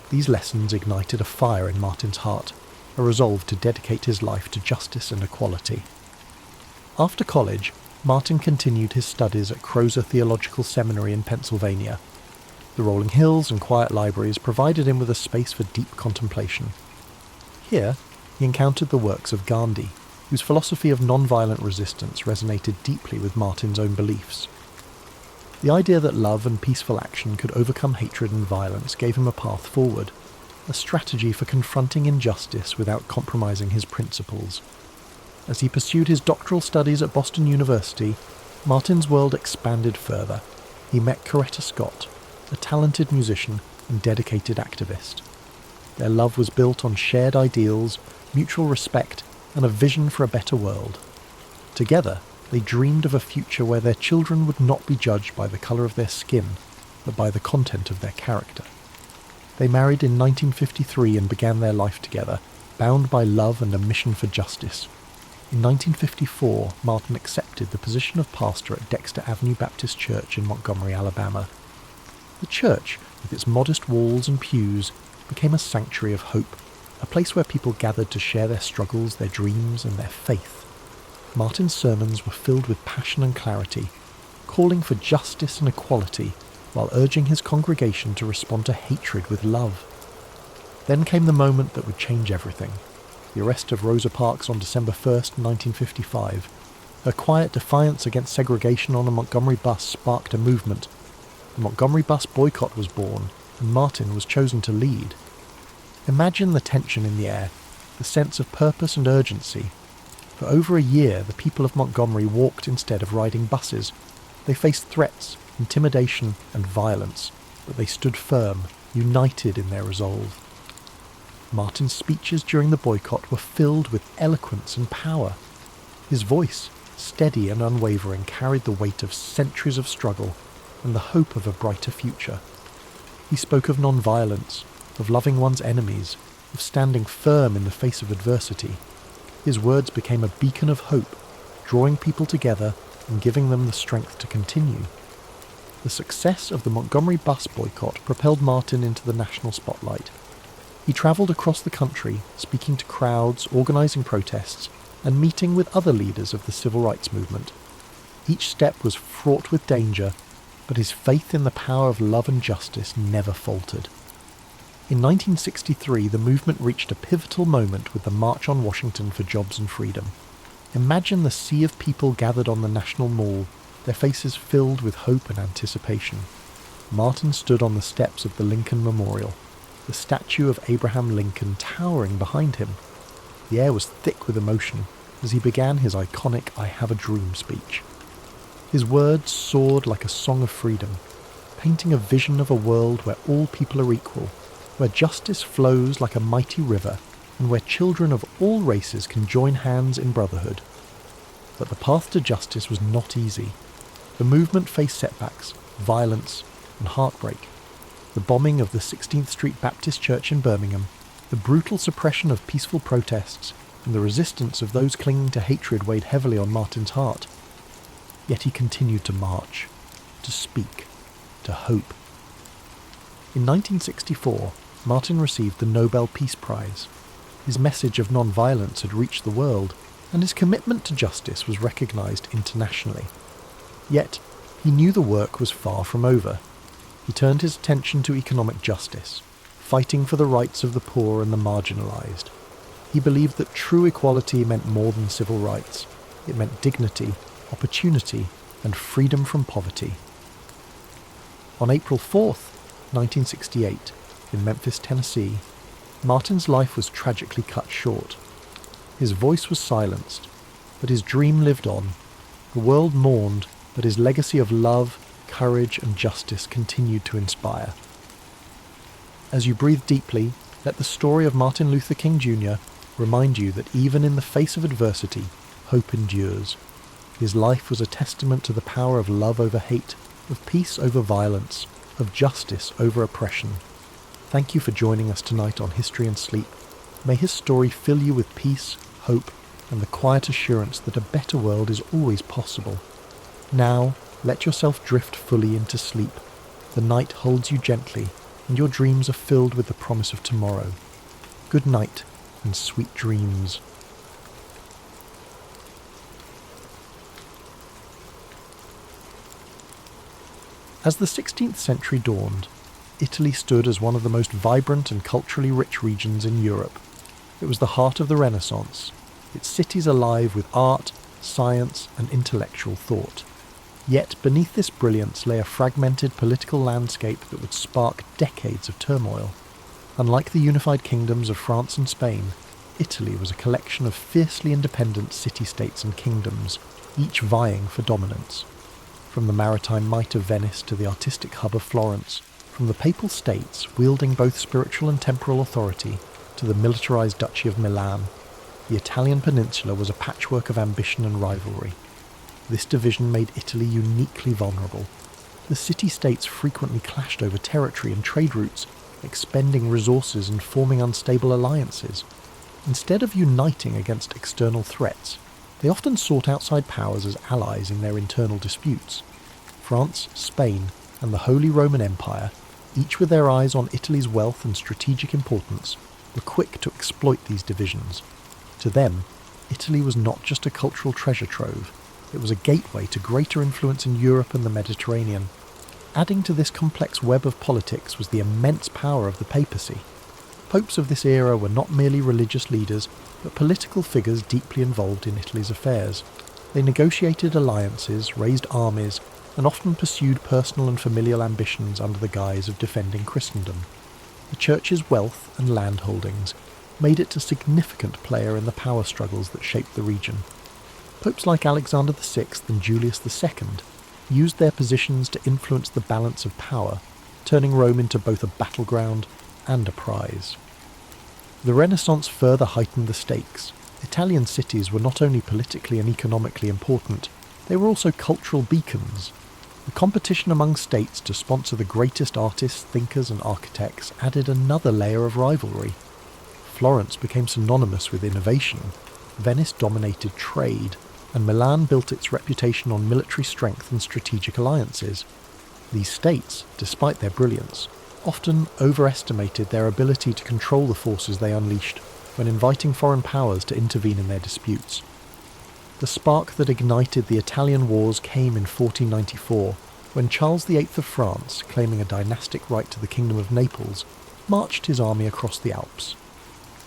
These lessons ignited a fire in Martin's heart, a resolve to dedicate his life to justice and equality. After college, Martin continued his studies at Crozer Theological Seminary in Pennsylvania. The rolling hills and quiet libraries provided him with a space for deep contemplation. Here, he encountered the works of Gandhi, whose philosophy of non-violent resistance resonated deeply with Martin's own beliefs. The idea that love and peaceful action could overcome hatred and violence gave him a path forward, a strategy for confronting injustice without compromising his principles. As he pursued his doctoral studies at Boston University, Martin's world expanded further. He met Coretta Scott, a talented musician and dedicated activist. Their love was built on shared ideals, mutual respect, and a vision for a better world. Together, they dreamed of a future where their children would not be judged by the colour of their skin, but by the content of their character. They married in 1953 and began their life together, bound by love and a mission for justice. In 1954, Martin accepted the position of pastor at Dexter Avenue Baptist Church in Montgomery, Alabama. The church, with its modest walls and pews, became a sanctuary of hope, a place where people gathered to share their struggles, their dreams, and their faith. Martin's sermons were filled with passion and clarity, calling for justice and equality, while urging his congregation to respond to hatred with love. Then came the moment that would change everything. The arrest of Rosa Parks on December 1st, 1955. Her quiet defiance against segregation on a Montgomery bus sparked a movement. The Montgomery bus boycott was born, and Martin was chosen to lead. Imagine the tension in the air, the sense of purpose and urgency. For over a year, the people of Montgomery walked instead of riding buses. They faced threats, intimidation, and violence, but they stood firm, united in their resolve. Martin's speeches during the boycott were filled with eloquence and power. His voice, steady and unwavering, carried the weight of centuries of struggle and the hope of a brighter future. He spoke of non-violence, of loving one's enemies, of standing firm in the face of adversity. His words became a beacon of hope, drawing people together and giving them the strength to continue. The success of the Montgomery bus boycott propelled Martin into the national spotlight. He travelled across the country, speaking to crowds, organising protests, and meeting with other leaders of the civil rights movement. Each step was fraught with danger, but his faith in the power of love and justice never faltered. In 1963, the movement reached a pivotal moment with the March on Washington for Jobs and Freedom. Imagine the sea of people gathered on the National Mall, their faces filled with hope and anticipation. Martin stood on the steps of the Lincoln Memorial, the statue of Abraham Lincoln towering behind him. The air was thick with emotion as he began his iconic "I Have a Dream" speech. His words soared like a song of freedom, painting a vision of a world where all people are equal, where justice flows like a mighty river, and where children of all races can join hands in brotherhood. But the path to justice was not easy. The movement faced setbacks, violence, and heartbreak. The bombing of the 16th Street Baptist Church in Birmingham, the brutal suppression of peaceful protests, and the resistance of those clinging to hatred weighed heavily on Martin's heart. Yet he continued to march, to speak, to hope. In 1964, Martin received the Nobel Peace Prize. His message of non-violence had reached the world, and his commitment to justice was recognised internationally. Yet, he knew the work was far from over. He turned his attention to economic justice, fighting for the rights of the poor and the marginalised. He believed that true equality meant more than civil rights. It meant dignity, opportunity, and freedom from poverty. On April 4th, 1968, in Memphis, Tennessee, Martin's life was tragically cut short. His voice was silenced, but his dream lived on. The world mourned, but his legacy of love, courage, and justice continued to inspire. As you breathe deeply, let the story of Martin Luther King Jr. remind you that even in the face of adversity, hope endures. His life was a testament to the power of love over hate, of peace over violence, of justice over oppression. Thank you for joining us tonight on History and Sleep. May his story fill you with peace, hope, and the quiet assurance that a better world is always possible. Now, let yourself drift fully into sleep. The night holds you gently, and your dreams are filled with the promise of tomorrow. Good night, and sweet dreams. As the 16th century dawned, Italy stood as one of the most vibrant and culturally rich regions in Europe. It was the heart of the Renaissance, its cities alive with art, science, and intellectual thought. Yet beneath this brilliance lay a fragmented political landscape that would spark decades of turmoil. Unlike the unified kingdoms of France and Spain, Italy was a collection of fiercely independent city-states and kingdoms, each vying for dominance. From the maritime might of Venice to the artistic hub of Florence, from the papal states wielding both spiritual and temporal authority to the militarized Duchy of Milan, the Italian peninsula was a patchwork of ambition and rivalry. This division made Italy uniquely vulnerable. The city-states frequently clashed over territory and trade routes, expending resources and forming unstable alliances. Instead of uniting against external threats, they often sought outside powers as allies in their internal disputes. France, Spain, and the Holy Roman Empire, each with their eyes on Italy's wealth and strategic importance, were quick to exploit these divisions. To them, Italy was not just a cultural treasure trove, it was a gateway to greater influence in Europe and the Mediterranean. Adding to this complex web of politics was the immense power of the papacy. Popes of this era were not merely religious leaders, but political figures deeply involved in Italy's affairs. They negotiated alliances, raised armies, and often pursued personal and familial ambitions under the guise of defending Christendom. The Church's wealth and land holdings made it a significant player in the power struggles that shaped the region. Popes like Alexander VI and Julius II used their positions to influence the balance of power, turning Rome into both a battleground and a prize. The Renaissance further heightened the stakes. Italian cities were not only politically and economically important, they were also cultural beacons. The competition among states to sponsor the greatest artists, thinkers and architects added another layer of rivalry. Florence became synonymous with innovation, Venice dominated trade, and Milan built its reputation on military strength and strategic alliances. These states, despite their brilliance, often overestimated their ability to control the forces they unleashed when inviting foreign powers to intervene in their disputes. The spark that ignited the Italian Wars came in 1494, when Charles VIII of France, claiming a dynastic right to the Kingdom of Naples, marched his army across the Alps.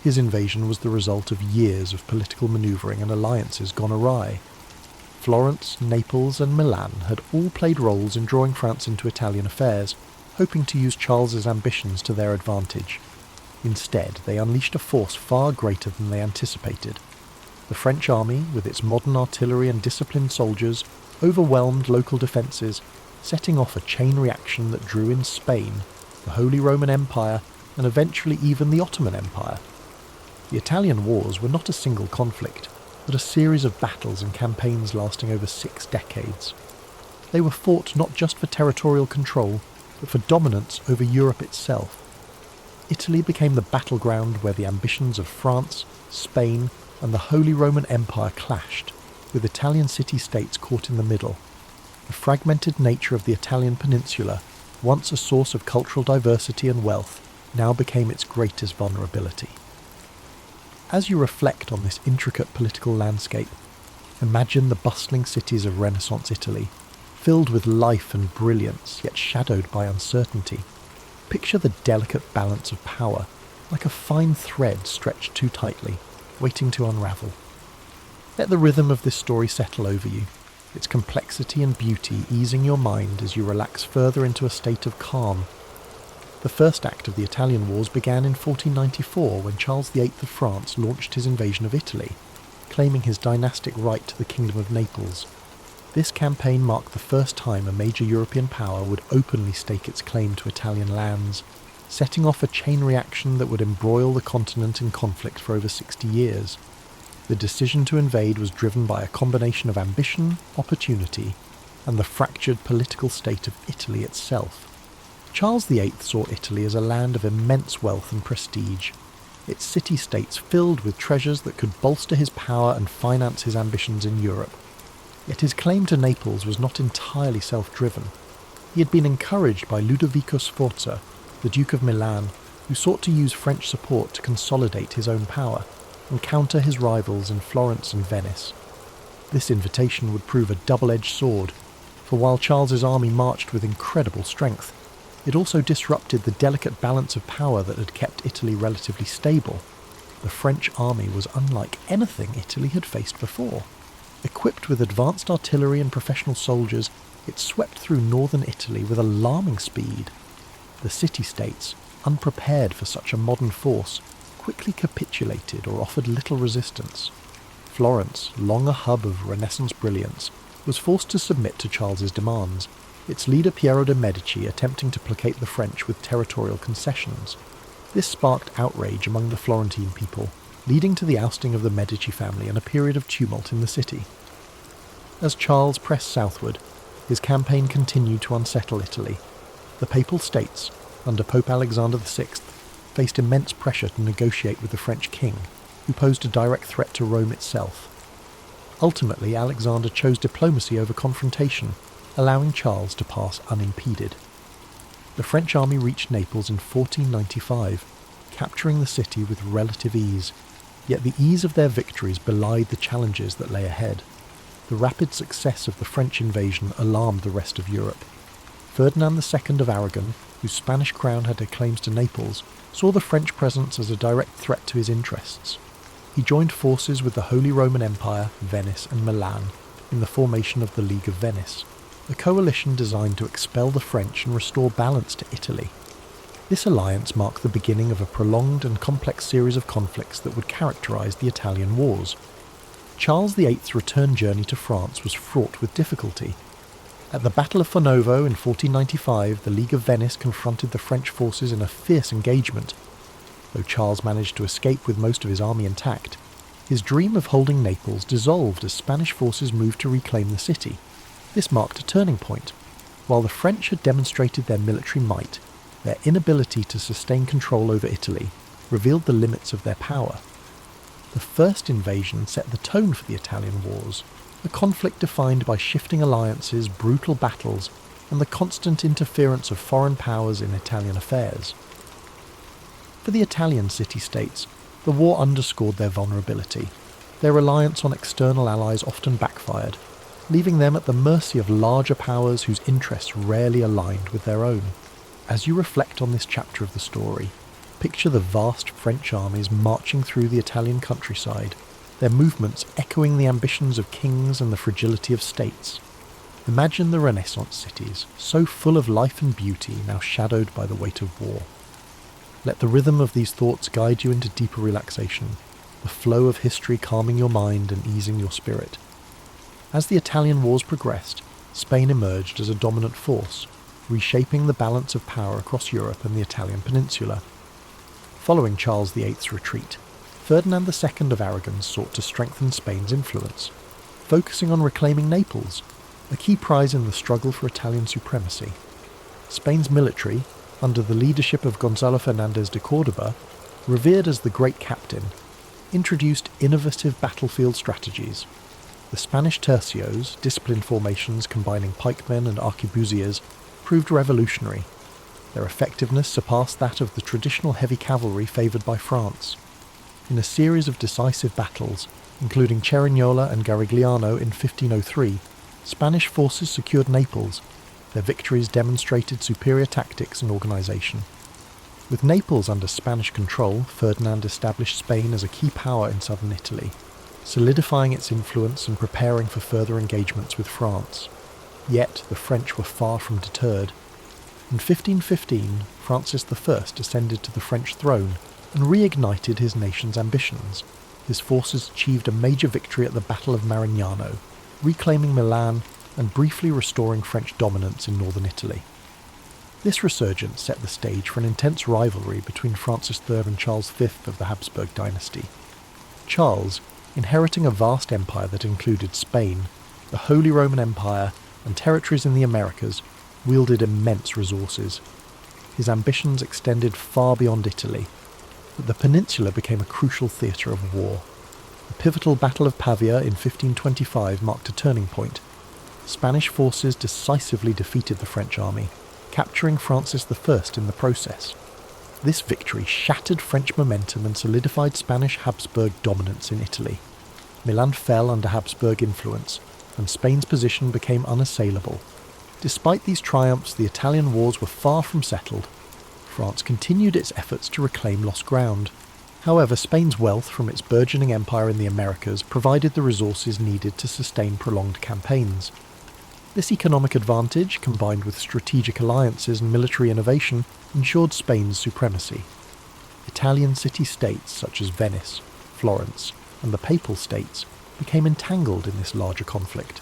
His invasion was the result of years of political manoeuvring and alliances gone awry. Florence, Naples and Milan had all played roles in drawing France into Italian affairs, hoping to use Charles's ambitions to their advantage. Instead, they unleashed a force far greater than they anticipated. The French army, with its modern artillery and disciplined soldiers, overwhelmed local defences, setting off a chain reaction that drew in Spain, the Holy Roman Empire, and eventually even the Ottoman Empire. The Italian Wars were not a single conflict, but a series of battles and campaigns lasting over 6 decades. They were fought not just for territorial control, but for dominance over Europe itself. Italy became the battleground where the ambitions of France, Spain, and the Holy Roman Empire clashed, with Italian city-states caught in the middle. The fragmented nature of the Italian peninsula, once a source of cultural diversity and wealth, now became its greatest vulnerability. As you reflect on this intricate political landscape, imagine the bustling cities of Renaissance Italy, filled with life and brilliance, yet shadowed by uncertainty. Picture the delicate balance of power, like a fine thread stretched too tightly, waiting to unravel. Let the rhythm of this story settle over you, its complexity and beauty easing your mind as you relax further into a state of calm. The first act of the Italian Wars began in 1494 when Charles VIII of France launched his invasion of Italy, claiming his dynastic right to the Kingdom of Naples. This campaign marked the first time a major European power would openly stake its claim to Italian lands, setting off a chain reaction that would embroil the continent in conflict for over 60 years. The decision to invade was driven by a combination of ambition, opportunity, and the fractured political state of Italy itself. Charles VIII saw Italy as a land of immense wealth and prestige, its city-states filled with treasures that could bolster his power and finance his ambitions in Europe. Yet his claim to Naples was not entirely self-driven. He had been encouraged by Ludovico Sforza, the Duke of Milan, who sought to use French support to consolidate his own power and counter his rivals in Florence and Venice. This invitation would prove a double-edged sword, for while Charles's army marched with incredible strength, it also disrupted the delicate balance of power that had kept Italy relatively stable. The French army was unlike anything Italy had faced before. Equipped with advanced artillery and professional soldiers, it swept through northern Italy with alarming speed. The city-states, unprepared for such a modern force, quickly capitulated or offered little resistance. Florence, long a hub of Renaissance brilliance, was forced to submit to Charles's demands, its leader Piero de' Medici attempting to placate the French with territorial concessions. This sparked outrage among the Florentine people, leading to the ousting of the Medici family and a period of tumult in the city. As Charles pressed southward, his campaign continued to unsettle Italy. The Papal States, under Pope Alexander VI, faced immense pressure to negotiate with the French king, who posed a direct threat to Rome itself. Ultimately, Alexander chose diplomacy over confrontation, allowing Charles to pass unimpeded. The French army reached Naples in 1495, capturing the city with relative ease, yet the ease of their victories belied the challenges that lay ahead. The rapid success of the French invasion alarmed the rest of Europe. Ferdinand II of Aragon, whose Spanish crown had claims to Naples, saw the French presence as a direct threat to his interests. He joined forces with the Holy Roman Empire, Venice and Milan in the formation of the League of Venice, a coalition designed to expel the French and restore balance to Italy. This alliance marked the beginning of a prolonged and complex series of conflicts that would characterise the Italian Wars. Charles VIII's return journey to France was fraught with difficulty. At the Battle of Fornovo in 1495, the League of Venice confronted the French forces in a fierce engagement. Though Charles managed to escape with most of his army intact, his dream of holding Naples dissolved as Spanish forces moved to reclaim the city. This marked a turning point. While the French had demonstrated their military might, their inability to sustain control over Italy revealed the limits of their power. The first invasion set the tone for the Italian Wars. a conflict defined by shifting alliances, brutal battles, and the constant interference of foreign powers in Italian affairs. For the Italian city-states, the war underscored their vulnerability. Their reliance on external allies often backfired, leaving them at the mercy of larger powers whose interests rarely aligned with their own. As you reflect on this chapter of the story, picture the vast French armies marching through the Italian countryside, their movements echoing the ambitions of kings and the fragility of states. Imagine the Renaissance cities, so full of life and beauty, now shadowed by the weight of war. Let the rhythm of these thoughts guide you into deeper relaxation, the flow of history calming your mind and easing your spirit. As the Italian wars progressed, Spain emerged as a dominant force, reshaping the balance of power across Europe and the Italian peninsula. Following Charles VIII's retreat, Ferdinand II of Aragon sought to strengthen Spain's influence, focusing on reclaiming Naples, a key prize in the struggle for Italian supremacy. Spain's military, under the leadership of Gonzalo Fernández de Córdoba, revered as the Great Captain, introduced innovative battlefield strategies. The Spanish tercios, disciplined formations combining pikemen and arquebusiers, proved revolutionary. Their effectiveness surpassed that of the traditional heavy cavalry favoured by France. In a series of decisive battles, including Cerignola and Garigliano in 1503, Spanish forces secured Naples. Their victories demonstrated superior tactics and organisation. With Naples under Spanish control, Ferdinand established Spain as a key power in southern Italy, solidifying its influence and preparing for further engagements with France. Yet the French were far from deterred. In 1515, Francis I ascended to the French throne and reignited his nation's ambitions. His forces achieved a major victory at the Battle of Marignano, reclaiming Milan and briefly restoring French dominance in northern Italy. This resurgence set the stage for an intense rivalry between Francis III and Charles V of the Habsburg dynasty. Charles, inheriting a vast empire that included Spain, the Holy Roman Empire, and territories in the Americas, wielded immense resources. His ambitions extended far beyond Italy, but the peninsula became a crucial theatre of war. The pivotal Battle of Pavia in 1525 marked a turning point. Spanish forces decisively defeated the French army, capturing Francis I in the process. This victory shattered French momentum and solidified Spanish Habsburg dominance in Italy. Milan fell under Habsburg influence, and Spain's position became unassailable. Despite these triumphs, the Italian wars were far from settled. France continued its efforts to reclaim lost ground. However, Spain's wealth from its burgeoning empire in the Americas provided the resources needed to sustain prolonged campaigns. This economic advantage, combined with strategic alliances and military innovation, ensured Spain's supremacy. Italian city-states such as Venice, Florence, and the Papal States became entangled in this larger conflict.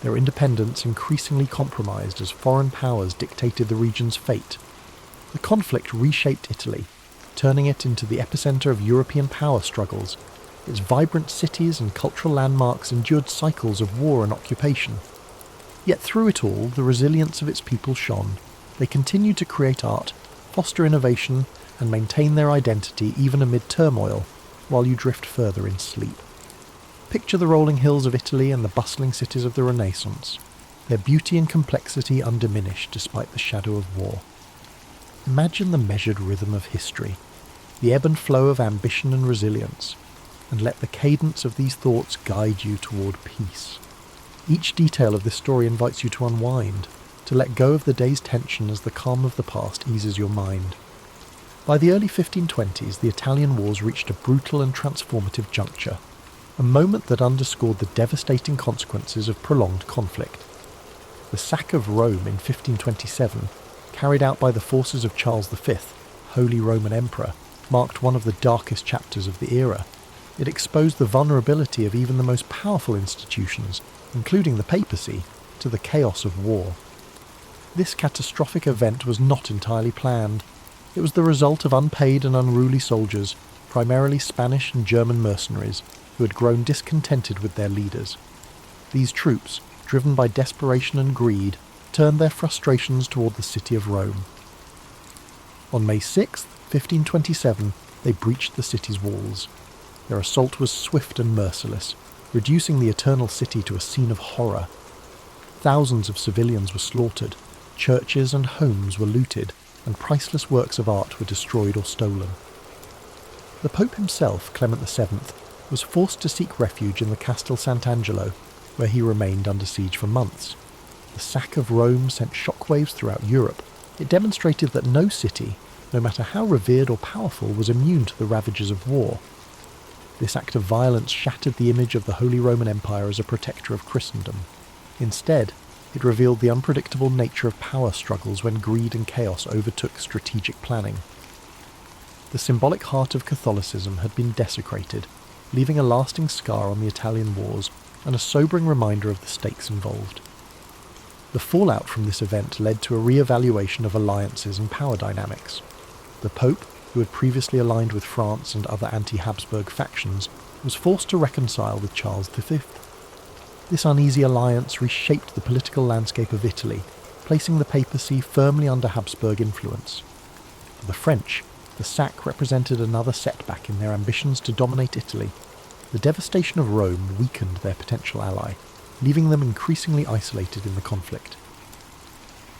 Their independence increasingly compromised as foreign powers dictated the region's fate. The conflict reshaped Italy, turning it into the epicenter of European power struggles. Its vibrant cities and cultural landmarks endured cycles of war and occupation. Yet through it all, the resilience of its people shone. They continued to create art, foster innovation, and maintain their identity even amid turmoil, while you drift further in sleep. Picture the rolling hills of Italy and the bustling cities of the Renaissance, their beauty and complexity undiminished despite the shadow of war. Imagine the measured rhythm of history, the ebb and flow of ambition and resilience, and let the cadence of these thoughts guide you toward peace. Each detail of this story invites you to unwind, to let go of the day's tension as the calm of the past eases your mind. By the early 1520s, the Italian wars reached a brutal and transformative juncture, a moment that underscored the devastating consequences of prolonged conflict. The sack of Rome in 1527, carried out by the forces of Charles V, Holy Roman Emperor, marked one of the darkest chapters of the era. It exposed the vulnerability of even the most powerful institutions, including the papacy, to the chaos of war. This catastrophic event was not entirely planned. It was the result of unpaid and unruly soldiers, primarily Spanish and German mercenaries, who had grown discontented with their leaders. These troops, driven by desperation and greed, turned their frustrations toward the city of Rome. On May 6, 1527, they breached the city's walls. Their assault was swift and merciless, reducing the Eternal City to a scene of horror. Thousands of civilians were slaughtered, churches and homes were looted, and priceless works of art were destroyed or stolen. The Pope himself, Clement VII, was forced to seek refuge in the Castel Sant'Angelo, where he remained under siege for months. The sack of Rome sent shockwaves throughout Europe. It demonstrated that no city, no matter how revered or powerful, was immune to the ravages of war. This act of violence shattered the image of the Holy Roman Empire as a protector of Christendom. Instead, it revealed the unpredictable nature of power struggles when greed and chaos overtook strategic planning. The symbolic heart of Catholicism had been desecrated, leaving a lasting scar on the Italian wars and a sobering reminder of the stakes involved. The fallout from this event led to a re-evaluation of alliances and power dynamics. The Pope, who had previously aligned with France and other anti-Habsburg factions, was forced to reconcile with Charles V. This uneasy alliance reshaped the political landscape of Italy, placing the papacy firmly under Habsburg influence. For the French, the sack represented another setback in their ambitions to dominate Italy. The devastation of Rome weakened their potential ally, leaving them increasingly isolated in the conflict.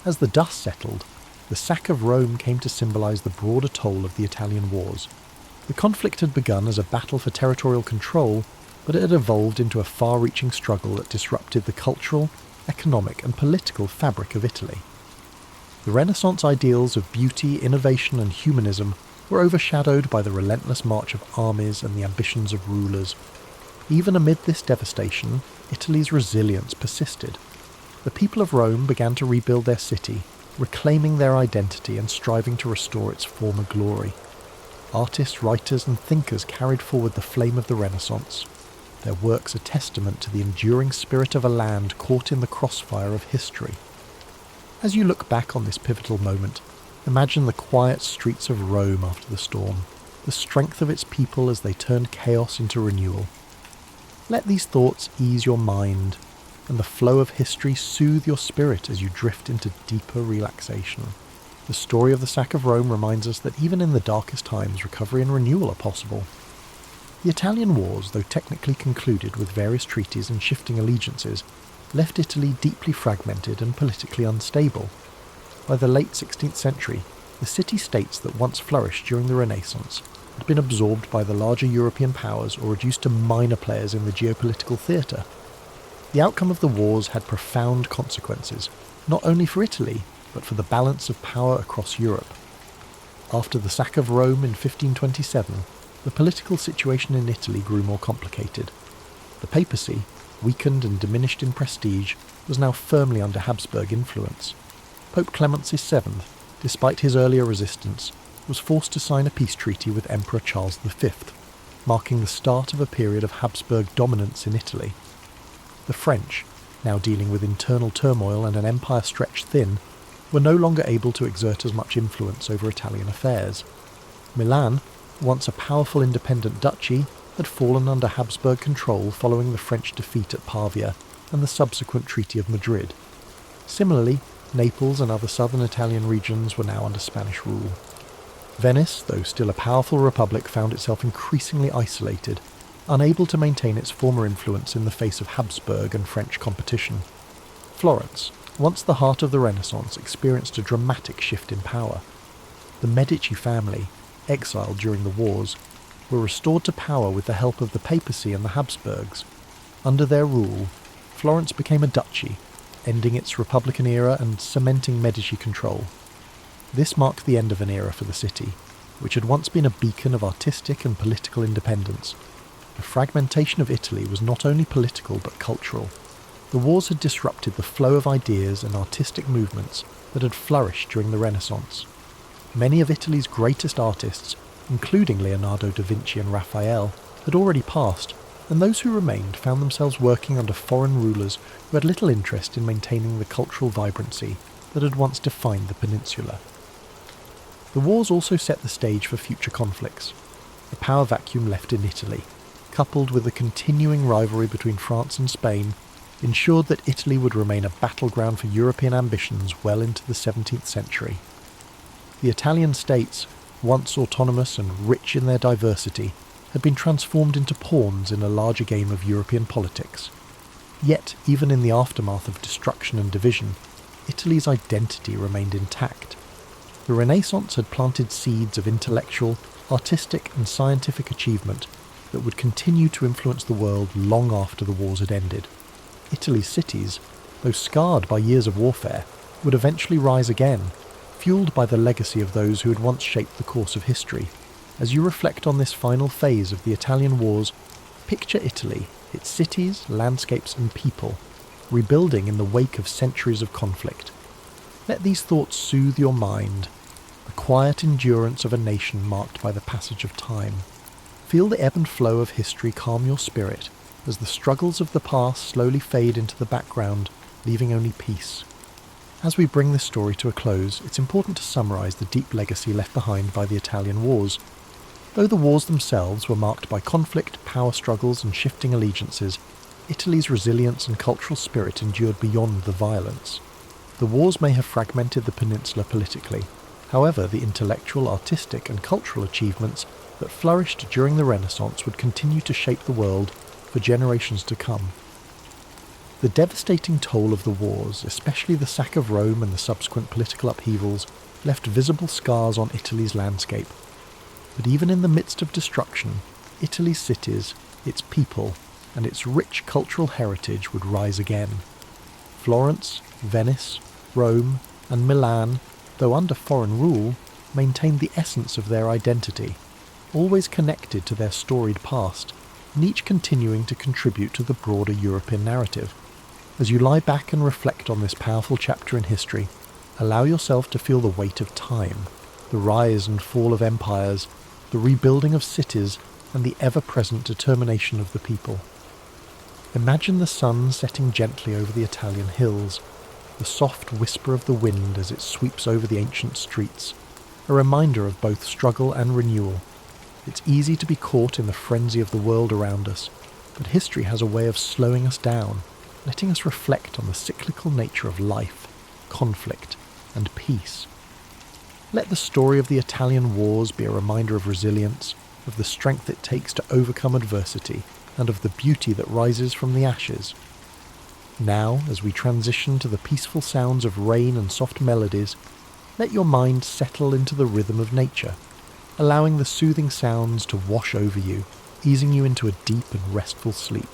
As the dust settled, the sack of Rome came to symbolise the broader toll of the Italian wars. The conflict had begun as a battle for territorial control, but it had evolved into a far-reaching struggle that disrupted the cultural, economic and political fabric of Italy. The Renaissance ideals of beauty, innovation and humanism were overshadowed by the relentless march of armies and the ambitions of rulers. Even amid this devastation, Italy's resilience persisted. The people of Rome began to rebuild their city, reclaiming their identity and striving to restore its former glory. Artists, writers and thinkers carried forward the flame of the Renaissance, their works a testament to the enduring spirit of a land caught in the crossfire of history. As you look back on this pivotal moment, imagine the quiet streets of Rome after the storm, the strength of its people as they turned chaos into renewal. Let these thoughts ease your mind, and the flow of history soothe your spirit as you drift into deeper relaxation. The story of the sack of Rome reminds us that even in the darkest times, recovery and renewal are possible. The Italian wars, though technically concluded with various treaties and shifting allegiances, left Italy deeply fragmented and politically unstable. By the late 16th century, the city-states that once flourished during the Renaissance had been absorbed by the larger European powers or reduced to minor players in the geopolitical theatre. The outcome of the wars had profound consequences, not only for Italy, but for the balance of power across Europe. After the sack of Rome in 1527, the political situation in Italy grew more complicated. The papacy, weakened and diminished in prestige, was now firmly under Habsburg influence. Pope Clement VII, despite his earlier resistance, was forced to sign a peace treaty with Emperor Charles V, marking the start of a period of Habsburg dominance in Italy. The French, now dealing with internal turmoil and an empire stretched thin, were no longer able to exert as much influence over Italian affairs. Milan, once a powerful independent duchy, had fallen under Habsburg control following the French defeat at Pavia and the subsequent Treaty of Madrid. Similarly, Naples and other southern Italian regions were now under Spanish rule. Venice, though still a powerful republic, found itself increasingly isolated, unable to maintain its former influence in the face of Habsburg and French competition. Florence, once the heart of the Renaissance, experienced a dramatic shift in power. The Medici family, exiled during the wars, were restored to power with the help of the papacy and the Habsburgs. Under their rule, Florence became a duchy, ending its Republican era and cementing Medici control. This marked the end of an era for the city, which had once been a beacon of artistic and political independence. The fragmentation of Italy was not only political but cultural. The wars had disrupted the flow of ideas and artistic movements that had flourished during the Renaissance. Many of Italy's greatest artists, including Leonardo da Vinci and Raphael, had already passed, and those who remained found themselves working under foreign rulers who had little interest in maintaining the cultural vibrancy that had once defined the peninsula. The wars also set the stage for future conflicts. The power vacuum left in Italy, coupled with the continuing rivalry between France and Spain, ensured that Italy would remain a battleground for European ambitions well into the 17th century. The Italian states, once autonomous and rich in their diversity, had been transformed into pawns in a larger game of European politics. Yet, even in the aftermath of destruction and division, Italy's identity remained intact. The Renaissance had planted seeds of intellectual, artistic and scientific achievement that would continue to influence the world long after the wars had ended. Italy's cities, though scarred by years of warfare, would eventually rise again, fueled by the legacy of those who had once shaped the course of history. As you reflect on this final phase of the Italian wars, picture Italy, its cities, landscapes and people, rebuilding in the wake of centuries of conflict. Let these thoughts soothe your mind, the quiet endurance of a nation marked by the passage of time. Feel the ebb and flow of history calm your spirit as the struggles of the past slowly fade into the background, leaving only peace. As we bring this story to a close, it's important to summarise the deep legacy left behind by the Italian wars. Though the wars themselves were marked by conflict, power struggles and shifting allegiances, Italy's resilience and cultural spirit endured beyond the violence. The wars may have fragmented the peninsula politically. However, the intellectual, artistic and cultural achievements that flourished during the Renaissance would continue to shape the world for generations to come. The devastating toll of the wars, especially the sack of Rome and the subsequent political upheavals, left visible scars on Italy's landscape. But even in the midst of destruction, Italy's cities, its people, and its rich cultural heritage would rise again. Florence, Venice, Rome, and Milan, though under foreign rule, maintained the essence of their identity, always connected to their storied past, and each continuing to contribute to the broader European narrative. As you lie back and reflect on this powerful chapter in history, allow yourself to feel the weight of time, the rise and fall of empires, the rebuilding of cities, and the ever-present determination of the people. Imagine the sun setting gently over the Italian hills, the soft whisper of the wind as it sweeps over the ancient streets, a reminder of both struggle and renewal. It's easy to be caught in the frenzy of the world around us, but history has a way of slowing us down, letting us reflect on the cyclical nature of life, conflict, and peace. Let the story of the Italian wars be a reminder of resilience, of the strength it takes to overcome adversity, and of the beauty that rises from the ashes. Now, as we transition to the peaceful sounds of rain and soft melodies, let your mind settle into the rhythm of nature, allowing the soothing sounds to wash over you, easing you into a deep and restful sleep.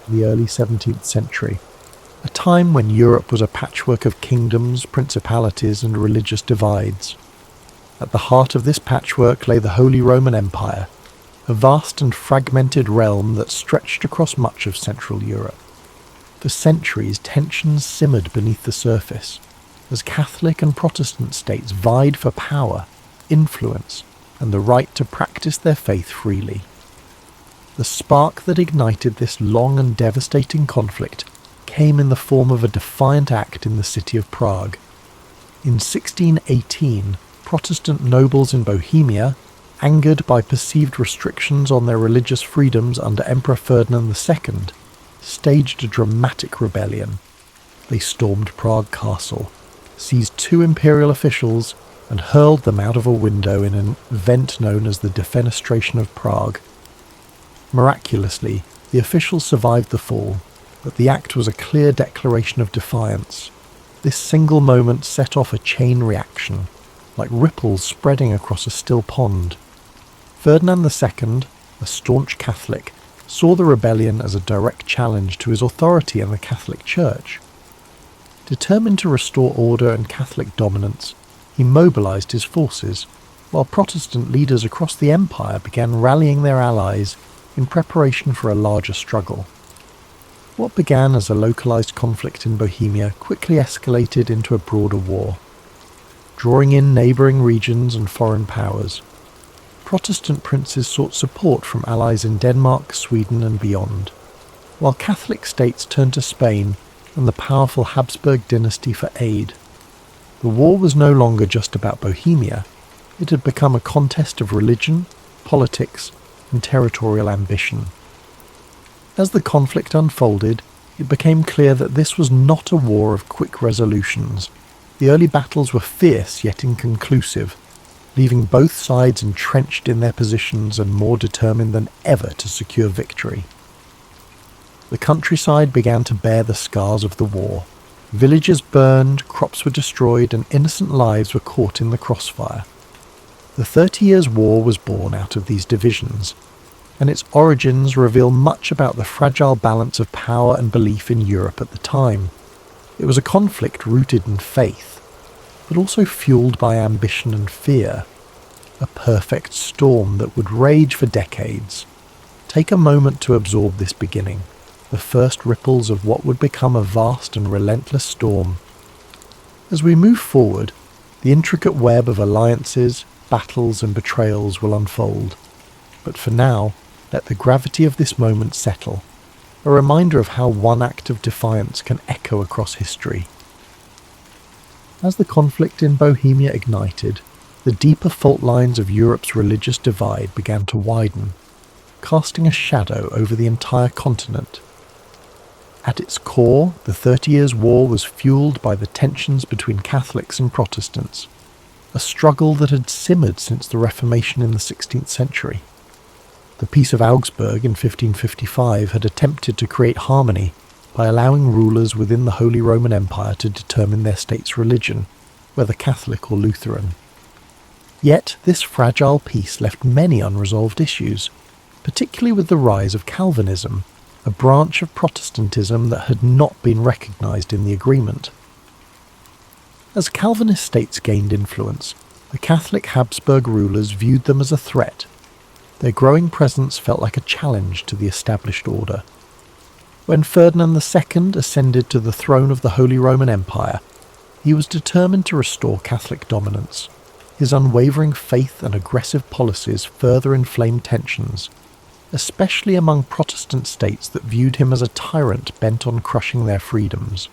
The early 17th century, a time when Europe was a patchwork of kingdoms, principalities and religious divides. At the heart of this patchwork lay the Holy Roman Empire, a vast and fragmented realm that stretched across much of Central Europe. For centuries, tensions simmered beneath the surface, as Catholic and Protestant states vied for power, influence, and the right to practice their faith freely. The spark that ignited this long and devastating conflict came in the form of a defiant act in the city of Prague. In 1618, Protestant nobles in Bohemia, angered by perceived restrictions on their religious freedoms under Emperor Ferdinand II, staged a dramatic rebellion. They stormed Prague Castle, seized 2 imperial officials, and hurled them out of a window in an event known as the Defenestration of Prague. Miraculously, the officials survived the fall, but the act was a clear declaration of defiance. This single moment set off a chain reaction, like ripples spreading across a still pond. Ferdinand II, a staunch Catholic, saw the rebellion as a direct challenge to his authority in the Catholic Church. Determined to restore order and Catholic dominance, he mobilized his forces, while Protestant leaders across the empire began rallying their allies in preparation for a larger struggle. What began as a localized conflict in Bohemia quickly escalated into a broader war, drawing in neighboring regions and foreign powers. Protestant princes sought support from allies in Denmark, Sweden and beyond, while Catholic states turned to Spain and the powerful Habsburg dynasty for aid. The war was no longer just about Bohemia. It had become a contest of religion, politics, and territorial ambition. As the conflict unfolded, it became clear that this was not a war of quick resolutions. The early battles were fierce yet inconclusive, leaving both sides entrenched in their positions and more determined than ever to secure victory. The countryside began to bear the scars of the war. Villages burned, crops were destroyed, and innocent lives were caught in the crossfire. The 30 Years' War was born out of these divisions, and its origins reveal much about the fragile balance of power and belief in Europe at the time. It was a conflict rooted in faith, but also fueled by ambition and fear, a perfect storm that would rage for decades. Take a moment to absorb this beginning, the first ripples of what would become a vast and relentless storm. As we move forward, the intricate web of alliances, battles and betrayals will unfold. But for now, let the gravity of this moment settle, a reminder of how one act of defiance can echo across history. As the conflict in Bohemia ignited, the deeper fault lines of Europe's religious divide began to widen, casting a shadow over the entire continent. At its core, the 30 Years' War was fueled by the tensions between Catholics and Protestants, a struggle that had simmered since the Reformation in the 16th century. The Peace of Augsburg in 1555 had attempted to create harmony by allowing rulers within the Holy Roman Empire to determine their state's religion, whether Catholic or Lutheran. Yet this fragile peace left many unresolved issues, particularly with the rise of Calvinism, a branch of Protestantism that had not been recognised in the agreement. As Calvinist states gained influence, the Catholic Habsburg rulers viewed them as a threat. Their growing presence felt like a challenge to the established order. When Ferdinand II ascended to the throne of the Holy Roman Empire, he was determined to restore Catholic dominance. His unwavering faith and aggressive policies further inflamed tensions, especially among Protestant states that viewed him as a tyrant bent on crushing their freedoms.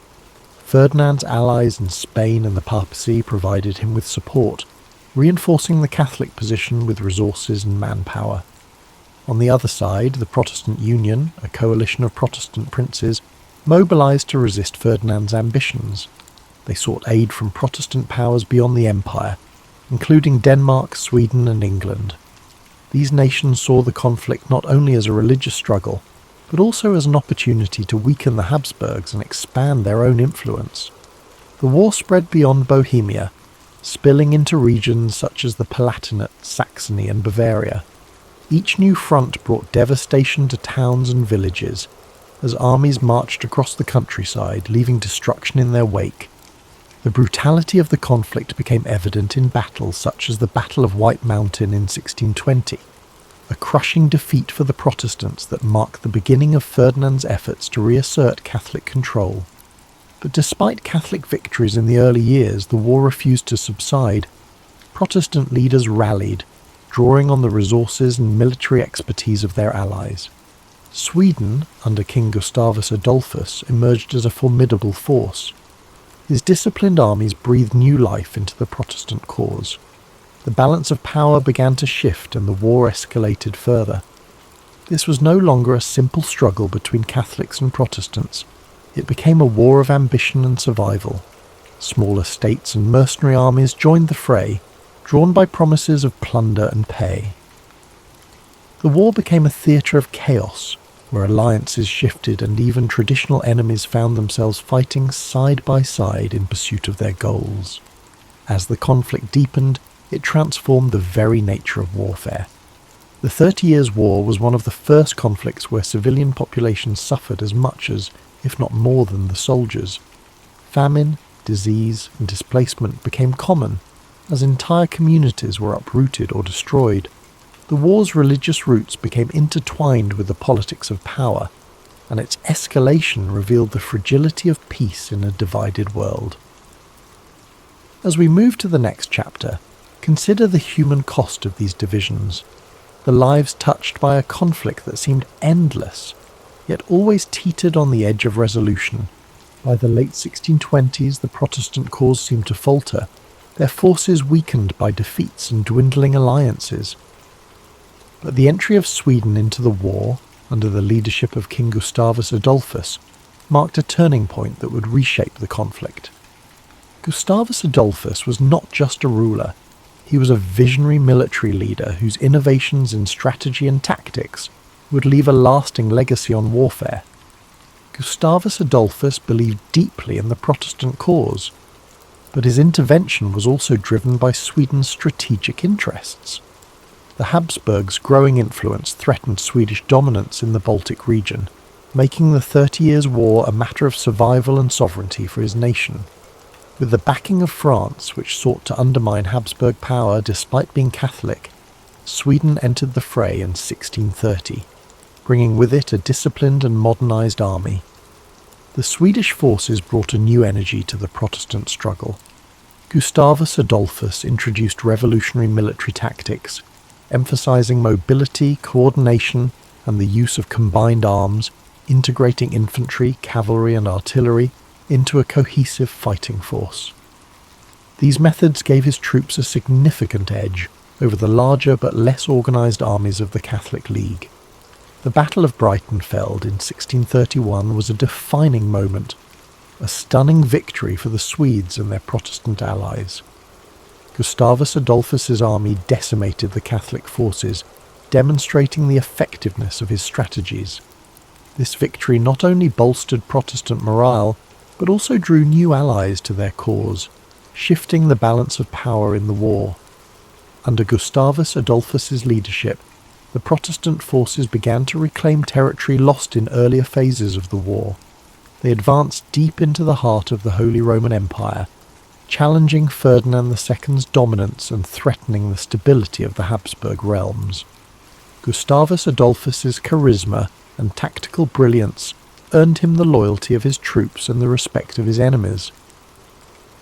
Ferdinand's allies in Spain and the papacy provided him with support, reinforcing the Catholic position with resources and manpower. On the other side, the Protestant Union, a coalition of Protestant princes, mobilized to resist Ferdinand's ambitions. They sought aid from Protestant powers beyond the empire, including Denmark, Sweden and England. These nations saw the conflict not only as a religious struggle, but also as an opportunity to weaken the Habsburgs and expand their own influence. The war spread beyond Bohemia, spilling into regions such as the Palatinate, Saxony and Bavaria. Each new front brought devastation to towns and villages, as armies marched across the countryside, leaving destruction in their wake. The brutality of the conflict became evident in battles such as the Battle of White Mountain in 1620, a crushing defeat for the Protestants that marked the beginning of Ferdinand's efforts to reassert Catholic control. But despite Catholic victories in the early years, the war refused to subside. Protestant leaders rallied, drawing on the resources and military expertise of their allies. Sweden, under King Gustavus Adolphus, emerged as a formidable force. His disciplined armies breathed new life into the Protestant cause. The balance of power began to shift and the war escalated further. This was no longer a simple struggle between Catholics and Protestants. It became a war of ambition and survival. Smaller states and mercenary armies joined the fray, drawn by promises of plunder and pay. The war became a theatre of chaos, where alliances shifted and even traditional enemies found themselves fighting side by side in pursuit of their goals. As the conflict deepened, it transformed the very nature of warfare. The 30 Years' War was one of the first conflicts where civilian populations suffered as much as, if not more than, the soldiers. Famine, disease, and displacement became common, as entire communities were uprooted or destroyed. The war's religious roots became intertwined with the politics of power, and its escalation revealed the fragility of peace in a divided world. As we move to the next chapter, consider the human cost of these divisions, the lives touched by a conflict that seemed endless, yet always teetered on the edge of resolution. By the late 1620s, the Protestant cause seemed to falter, their forces weakened by defeats and dwindling alliances. But the entry of Sweden into the war, under the leadership of King Gustavus Adolphus, marked a turning point that would reshape the conflict. Gustavus Adolphus was not just a ruler, he was a visionary military leader whose innovations in strategy and tactics would leave a lasting legacy on warfare. Gustavus Adolphus believed deeply in the Protestant cause, but his intervention was also driven by Sweden's strategic interests. The Habsburgs' growing influence threatened Swedish dominance in the Baltic region, making the 30 Years' War a matter of survival and sovereignty for his nation. With the backing of France, which sought to undermine Habsburg power despite being Catholic, Sweden entered the fray in 1630, bringing with it a disciplined and modernised army. The Swedish forces brought a new energy to the Protestant struggle. Gustavus Adolphus introduced revolutionary military tactics, emphasising mobility, coordination, and the use of combined arms, integrating infantry, cavalry, and artillery into a cohesive fighting force. These methods gave his troops a significant edge over the larger but less organised armies of the Catholic League. The Battle of Breitenfeld in 1631 was a defining moment, a stunning victory for the Swedes and their Protestant allies. Gustavus Adolphus's army decimated the Catholic forces, demonstrating the effectiveness of his strategies. This victory not only bolstered Protestant morale, but also drew new allies to their cause, shifting the balance of power in the war. Under Gustavus Adolphus's leadership, the Protestant forces began to reclaim territory lost in earlier phases of the war. They advanced deep into the heart of the Holy Roman Empire, challenging Ferdinand II's dominance and threatening the stability of the Habsburg realms. Gustavus Adolphus's charisma and tactical brilliance earned him the loyalty of his troops and the respect of his enemies.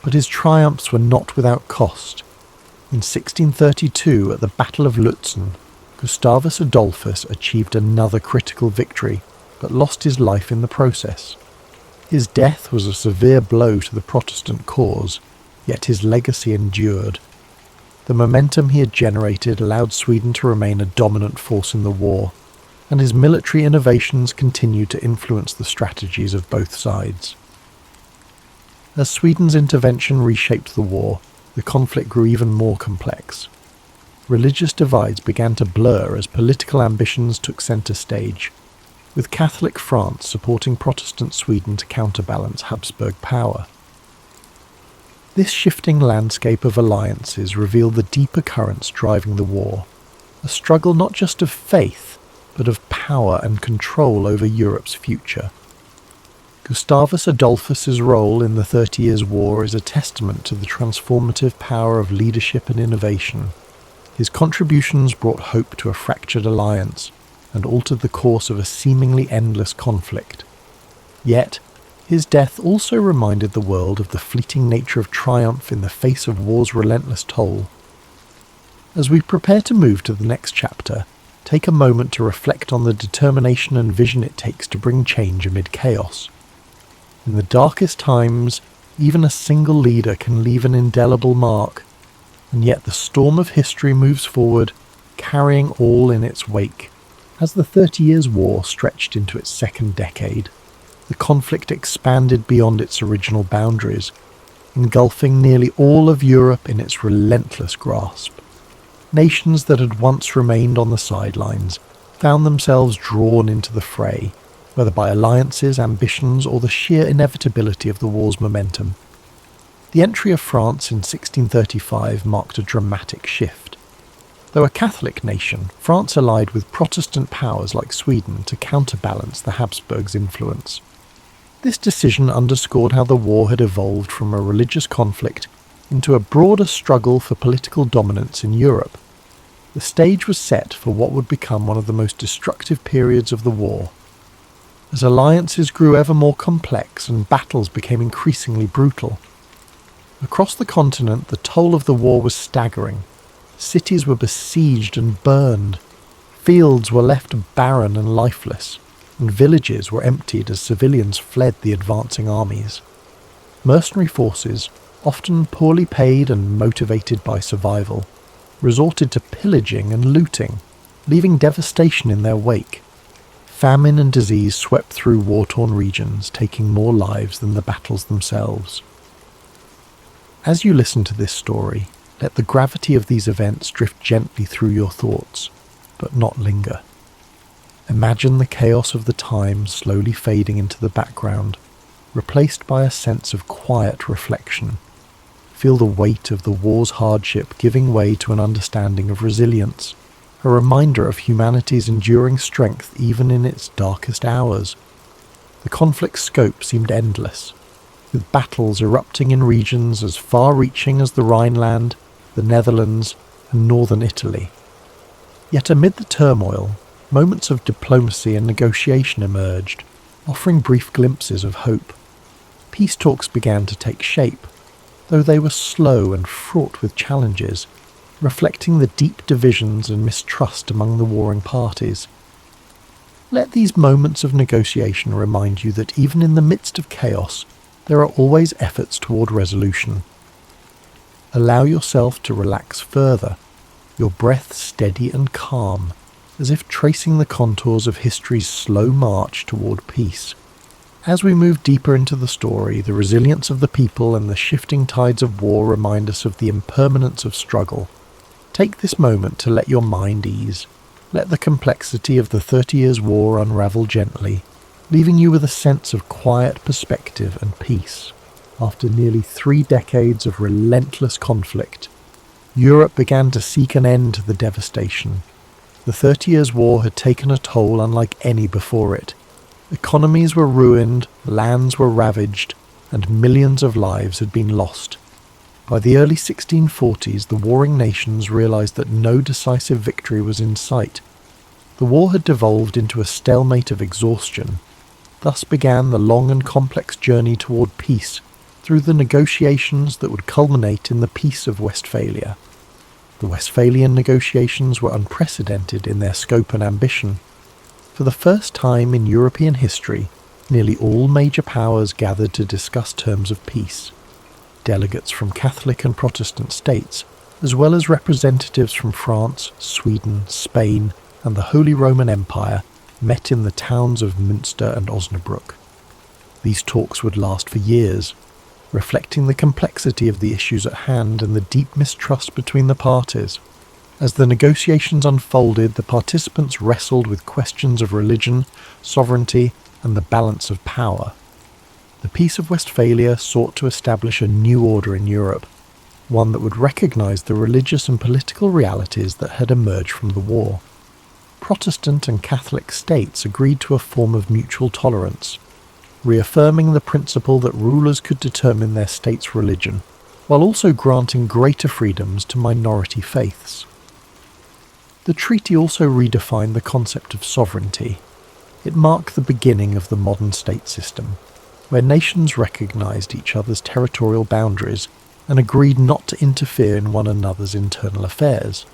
But his triumphs were not without cost. In 1632, at the Battle of Lutzen, Gustavus Adolphus achieved another critical victory, but lost his life in the process. His death was a severe blow to the Protestant cause, yet his legacy endured. The momentum he had generated allowed Sweden to remain a dominant force in the war, and his military innovations continued to influence the strategies of both sides. As Sweden's intervention reshaped the war, the conflict grew even more complex. Religious divides began to blur as political ambitions took centre stage, with Catholic France supporting Protestant Sweden to counterbalance Habsburg power. This shifting landscape of alliances revealed the deeper currents driving the war, a struggle not just of faith, but of power and control over Europe's future. Gustavus Adolphus's role in the 30 Years' War is a testament to the transformative power of leadership and innovation. His contributions brought hope to a fractured alliance and altered the course of a seemingly endless conflict. Yet, his death also reminded the world of the fleeting nature of triumph in the face of war's relentless toll. As we prepare to move to the next chapter, take a moment to reflect on the determination and vision it takes to bring change amid chaos. In the darkest times, even a single leader can leave an indelible mark, and yet the storm of history moves forward, carrying all in its wake. As the 30 Years' War stretched into its second decade, the conflict expanded beyond its original boundaries, engulfing nearly all of Europe in its relentless grasp. Nations that had once remained on the sidelines found themselves drawn into the fray, whether by alliances, ambitions, or the sheer inevitability of the war's momentum. The entry of France in 1635 marked a dramatic shift. Though a Catholic nation, France allied with Protestant powers like Sweden to counterbalance the Habsburgs' influence. This decision underscored how the war had evolved from a religious conflict into a broader struggle for political dominance in Europe. The stage was set for what would become one of the most destructive periods of the war. As alliances grew ever more complex and battles became increasingly brutal. Across the continent, the toll of the war was staggering. Cities were besieged and burned. Fields were left barren and lifeless, and villages were emptied as civilians fled the advancing armies. Mercenary forces, often poorly paid and motivated by survival, resorted to pillaging and looting, leaving devastation in their wake. Famine and disease swept through war-torn regions, taking more lives than the battles themselves. As you listen to this story, let the gravity of these events drift gently through your thoughts, but not linger. Imagine the chaos of the time slowly fading into the background, replaced by a sense of quiet reflection. Feel the weight of the war's hardship giving way to an understanding of resilience, a reminder of humanity's enduring strength even in its darkest hours. The conflict's scope seemed endless, with battles erupting in regions as far-reaching as the Rhineland, the Netherlands, and northern Italy. Yet amid the turmoil, moments of diplomacy and negotiation emerged, offering brief glimpses of hope. Peace talks began to take shape, though they were slow and fraught with challenges, reflecting the deep divisions and mistrust among the warring parties. Let these moments of negotiation remind you that even in the midst of chaos, there are always efforts toward resolution. Allow yourself to relax further, your breath steady and calm, as if tracing the contours of history's slow march toward peace. As we move deeper into the story, the resilience of the people and the shifting tides of war remind us of the impermanence of struggle. Take this moment to let your mind ease. Let the complexity of the 30 Years' War unravel gently, leaving you with a sense of quiet perspective and peace. After nearly 3 decades of relentless conflict, Europe began to seek an end to the devastation. The 30 Years' War had taken a toll unlike any before it. Economies were ruined, lands were ravaged, and millions of lives had been lost. By the early 1640s, the warring nations realized that no decisive victory was in sight. The war had devolved into a stalemate of exhaustion. Thus began the long and complex journey toward peace, through the negotiations that would culminate in the Peace of Westphalia. The Westphalian negotiations were unprecedented in their scope and ambition. For the first time in European history, nearly all major powers gathered to discuss terms of peace. Delegates from Catholic and Protestant states, as well as representatives from France, Sweden, Spain, and the Holy Roman Empire, met in the towns of Münster and Osnabrück. These talks would last for years, reflecting the complexity of the issues at hand and the deep mistrust between the parties. As the negotiations unfolded, the participants wrestled with questions of religion, sovereignty, and the balance of power. The Peace of Westphalia sought to establish a new order in Europe, one that would recognize the religious and political realities that had emerged from the war. Protestant and Catholic states agreed to a form of mutual tolerance, reaffirming the principle that rulers could determine their state's religion, while also granting greater freedoms to minority faiths. The treaty also redefined the concept of sovereignty. It marked the beginning of the modern state system, where nations recognized each other's territorial boundaries and agreed not to interfere in one another's internal affairs.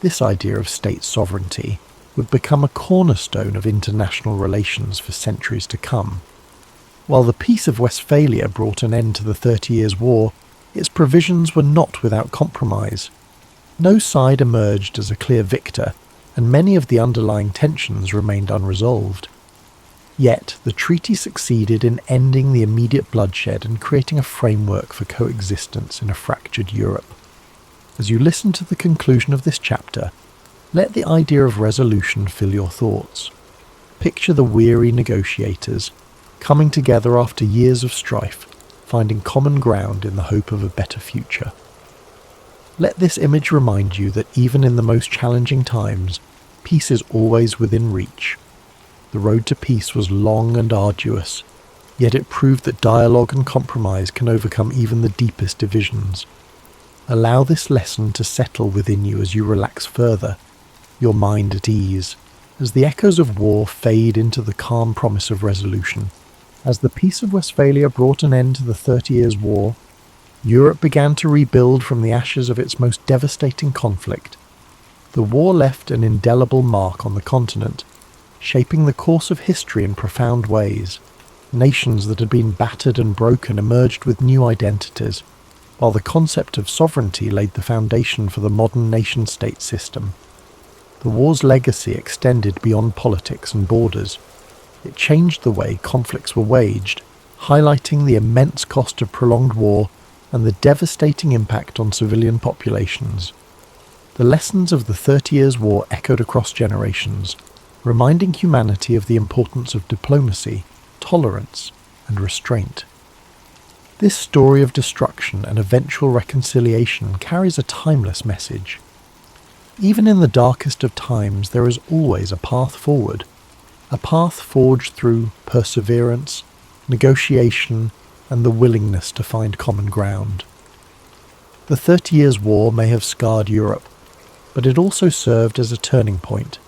This idea of state sovereignty would become a cornerstone of international relations for centuries to come. While the Peace of Westphalia brought an end to the 30 Years' War, its provisions were not without compromise. No side emerged as a clear victor, and many of the underlying tensions remained unresolved. Yet, the treaty succeeded in ending the immediate bloodshed and creating a framework for coexistence in a fractured Europe. As you listen to the conclusion of this chapter, let the idea of resolution fill your thoughts. Picture the weary negotiators, coming together after years of strife, finding common ground in the hope of a better future. Let this image remind you that even in the most challenging times, peace is always within reach. The road to peace was long and arduous, yet it proved that dialogue and compromise can overcome even the deepest divisions. Allow this lesson to settle within you as you relax further, your mind at ease, as the echoes of war fade into the calm promise of resolution. As the Peace of Westphalia brought an end to the 30 Years' War, Europe began to rebuild from the ashes of its most devastating conflict. The war left an indelible mark on the continent, shaping the course of history in profound ways. Nations that had been battered and broken emerged with new identities, while the concept of sovereignty laid the foundation for the modern nation-state system. The war's legacy extended beyond politics and borders. It changed the way conflicts were waged, highlighting the immense cost of prolonged war and the devastating impact on civilian populations. The lessons of the 30 Years' War echoed across generations, reminding humanity of the importance of diplomacy, tolerance, and restraint. This story of destruction and eventual reconciliation carries a timeless message. Even in the darkest of times, there is always a path forward, a path forged through perseverance, negotiation, and the willingness to find common ground. The 30 Years' War may have scarred Europe, but it also served as a turning point,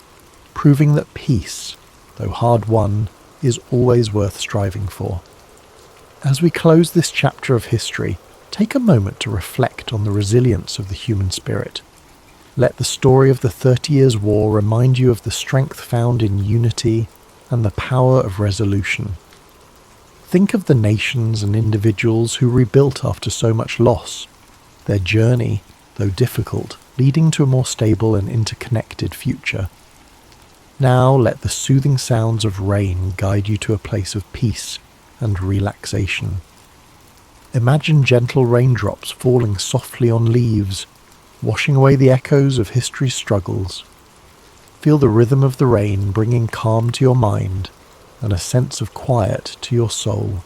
proving that peace, though hard won, is always worth striving for. As we close this chapter of history, take a moment to reflect on the resilience of the human spirit. Let the story of the 30 Years' War remind you of the strength found in unity and the power of resolution. Think of the nations and individuals who rebuilt after so much loss, their journey, though difficult, leading to a more stable and interconnected future. Now let the soothing sounds of rain guide you to a place of peace and relaxation. Imagine gentle raindrops falling softly on leaves, washing away the echoes of history's struggles. Feel the rhythm of the rain bringing calm to your mind and a sense of quiet to your soul.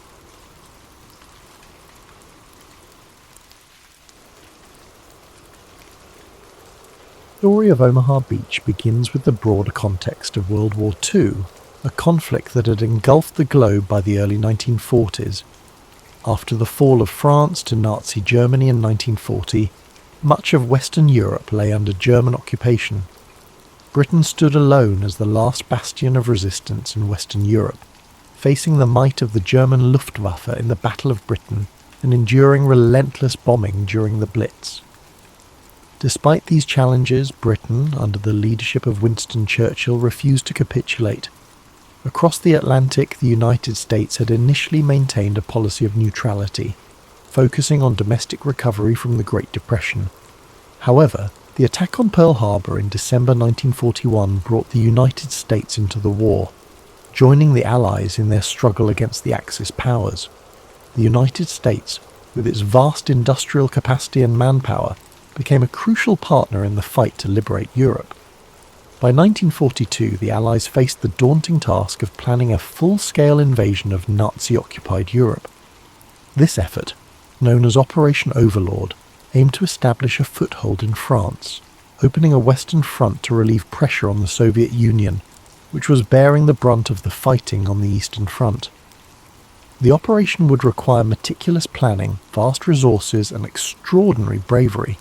The story of Omaha Beach begins with the broader context of World War II, a conflict that had engulfed the globe by the early 1940s. After the fall of France to Nazi Germany in 1940, much of Western Europe lay under German occupation. Britain stood alone as the last bastion of resistance in Western Europe, facing the might of the German Luftwaffe in the Battle of Britain and enduring relentless bombing during the Blitz. Despite these challenges, Britain, under the leadership of Winston Churchill, refused to capitulate. Across the Atlantic, the United States had initially maintained a policy of neutrality, focusing on domestic recovery from the Great Depression. However, the attack on Pearl Harbor in December 1941 brought the United States into the war, joining the Allies in their struggle against the Axis powers. The United States, with its vast industrial capacity and manpower, became a crucial partner in the fight to liberate Europe. By 1942, the Allies faced the daunting task of planning a full-scale invasion of Nazi-occupied Europe. This effort, known as Operation Overlord, aimed to establish a foothold in France, opening a Western front to relieve pressure on the Soviet Union, which was bearing the brunt of the fighting on the Eastern Front. The operation would require meticulous planning, vast resources, and extraordinary bravery.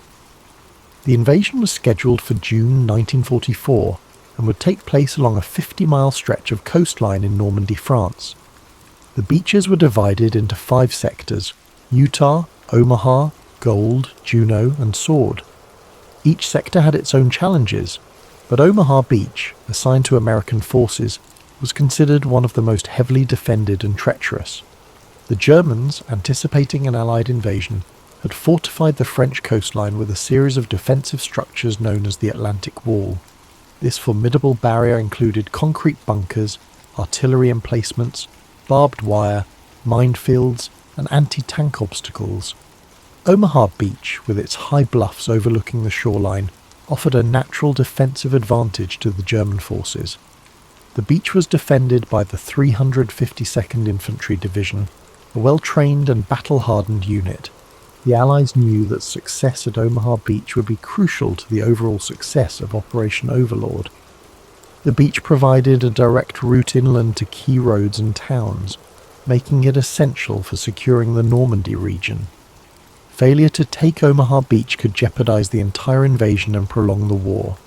The invasion was scheduled for June 1944 and would take place along a 50-mile stretch of coastline in Normandy, France. The beaches were divided into 5 sectors: Utah, Omaha, Gold, Juneau, and Sword. Each sector had its own challenges, but Omaha Beach, assigned to American forces, was considered one of the most heavily defended and treacherous. The Germans, anticipating an Allied invasion, had fortified the French coastline with a series of defensive structures known as the Atlantic Wall. This formidable barrier included concrete bunkers, artillery emplacements, barbed wire, minefields, and anti-tank obstacles. Omaha Beach, with its high bluffs overlooking the shoreline, offered a natural defensive advantage to the German forces. The beach was defended by the 352nd Infantry Division, a well-trained and battle-hardened unit. The Allies knew that success at Omaha Beach would be crucial to the overall success of Operation Overlord. The beach provided a direct route inland to key roads and towns, making it essential for securing the Normandy region. Failure to take Omaha Beach could jeopardize the entire invasion and prolong the war.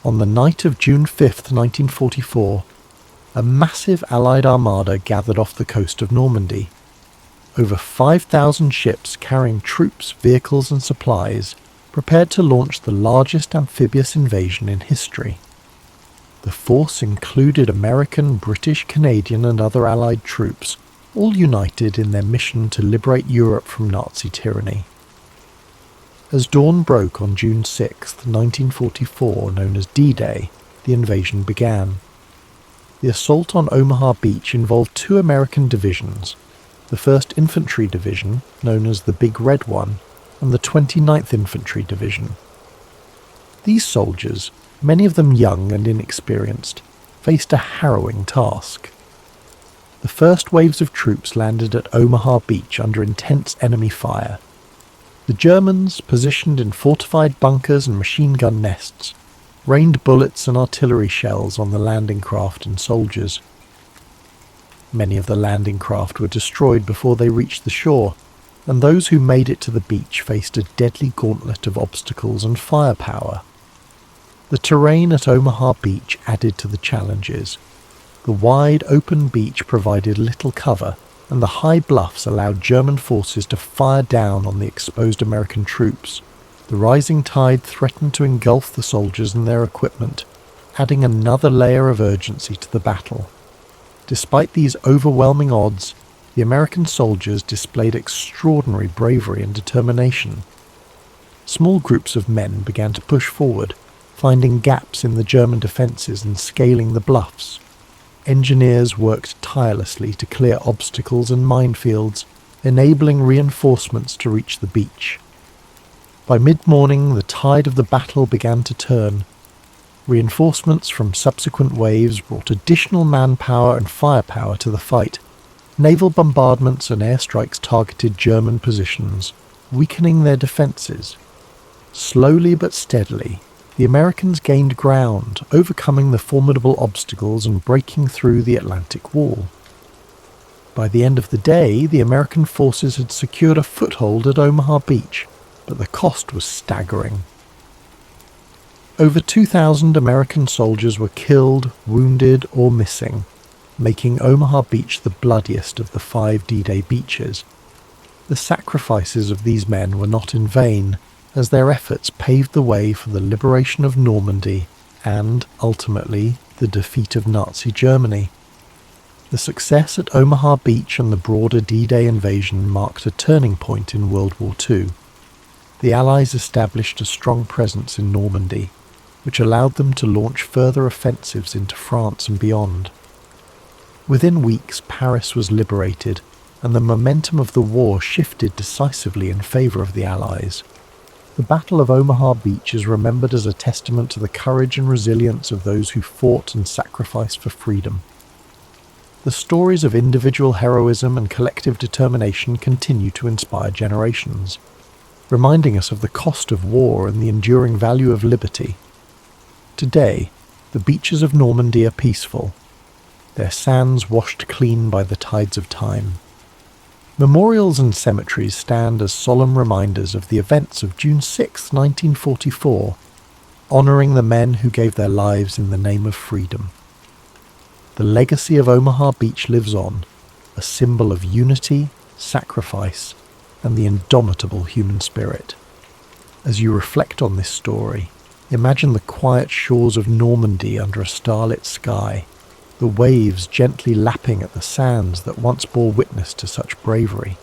On the night of June 5, 1944, a massive Allied armada gathered off the coast of Normandy. Over 5,000 ships carrying troops, vehicles and supplies prepared to launch the largest amphibious invasion in history. The force included American, British, Canadian and other Allied troops, all united in their mission to liberate Europe from Nazi tyranny. As dawn broke on June 6, 1944, known as D-Day, the invasion began. The assault on Omaha Beach involved two American divisions, the 1st Infantry Division, known as the Big Red One, and the 29th Infantry Division. These soldiers, many of them young and inexperienced, faced a harrowing task. The first waves of troops landed at Omaha Beach under intense enemy fire. The Germans, positioned in fortified bunkers and machine gun nests, rained bullets and artillery shells on the landing craft and soldiers. Many of the landing craft were destroyed before they reached the shore, and those who made it to the beach faced a deadly gauntlet of obstacles and firepower. The terrain at Omaha Beach added to the challenges. The wide, open beach provided little cover, and the high bluffs allowed German forces to fire down on the exposed American troops. The rising tide threatened to engulf the soldiers and their equipment, adding another layer of urgency to the battle. Despite these overwhelming odds, the American soldiers displayed extraordinary bravery and determination. Small groups of men began to push forward, finding gaps in the German defences and scaling the bluffs. Engineers worked tirelessly to clear obstacles and minefields, enabling reinforcements to reach the beach. By mid-morning, the tide of the battle began to turn. Reinforcements from subsequent waves brought additional manpower and firepower to the fight. Naval bombardments and airstrikes targeted German positions, weakening their defences. Slowly but steadily, the Americans gained ground, overcoming the formidable obstacles and breaking through the Atlantic Wall. By the end of the day, the American forces had secured a foothold at Omaha Beach, but the cost was staggering. Over 2,000 American soldiers were killed, wounded, or missing, making Omaha Beach the bloodiest of the 5 D-Day beaches. The sacrifices of these men were not in vain, as their efforts paved the way for the liberation of Normandy and, ultimately, the defeat of Nazi Germany. The success at Omaha Beach and the broader D-Day invasion marked a turning point in World War II. The Allies established a strong presence in Normandy, which allowed them to launch further offensives into France and beyond. Within weeks, Paris was liberated, and the momentum of the war shifted decisively in favour of the Allies. The Battle of Omaha Beach is remembered as a testament to the courage and resilience of those who fought and sacrificed for freedom. The stories of individual heroism and collective determination continue to inspire generations, reminding us of the cost of war and the enduring value of liberty. Today, the beaches of Normandy are peaceful, their sands washed clean by the tides of time. Memorials and cemeteries stand as solemn reminders of the events of June 6, 1944, honouring the men who gave their lives in the name of freedom. The legacy of Omaha Beach lives on, a symbol of unity, sacrifice, and the indomitable human spirit. As you reflect on this story, imagine the quiet shores of Normandy under a starlit sky, the waves gently lapping at the sands that once bore witness to such bravery.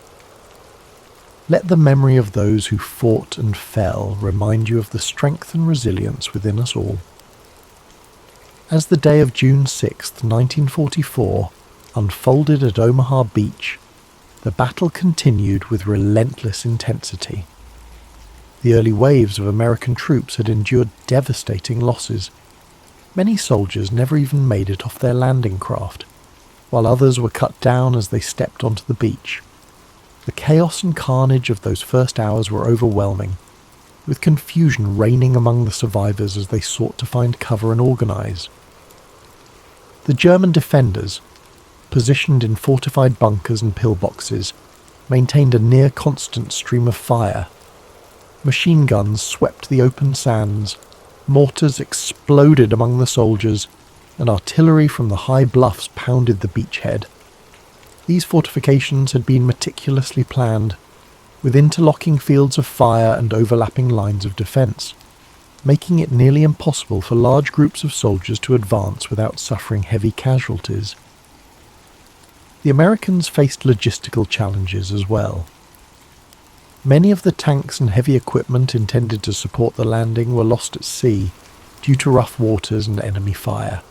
Let the memory of those who fought and fell remind you of the strength and resilience within us all. As the day of June 6, 1944, unfolded at Omaha Beach, the battle continued with relentless intensity. The early waves of American troops had endured devastating losses. Many soldiers never even made it off their landing craft, while others were cut down as they stepped onto the beach. The chaos and carnage of those first hours were overwhelming, with confusion reigning among the survivors as they sought to find cover and organize. The German defenders, positioned in fortified bunkers and pillboxes, maintained a near-constant stream of fire. Machine guns swept the open sands, mortars exploded among the soldiers, and artillery from the high bluffs pounded the beachhead. These fortifications had been meticulously planned, with interlocking fields of fire and overlapping lines of defence, making it nearly impossible for large groups of soldiers to advance without suffering heavy casualties. The Americans faced logistical challenges as well. Many of the tanks and heavy equipment intended to support the landing were lost at sea due to rough waters and enemy fire.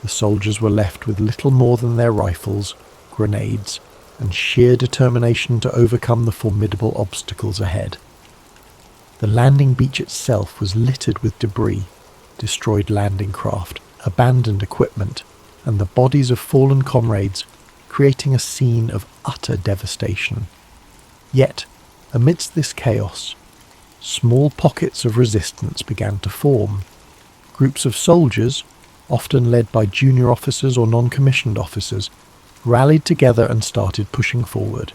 The soldiers were left with little more than their rifles, grenades, and sheer determination to overcome the formidable obstacles ahead. The landing beach itself was littered with debris, destroyed landing craft, abandoned equipment, and the bodies of fallen comrades, creating a scene of utter devastation. Yet, amidst this chaos, small pockets of resistance began to form. Groups of soldiers, often led by junior officers or non-commissioned officers, rallied together and started pushing forward.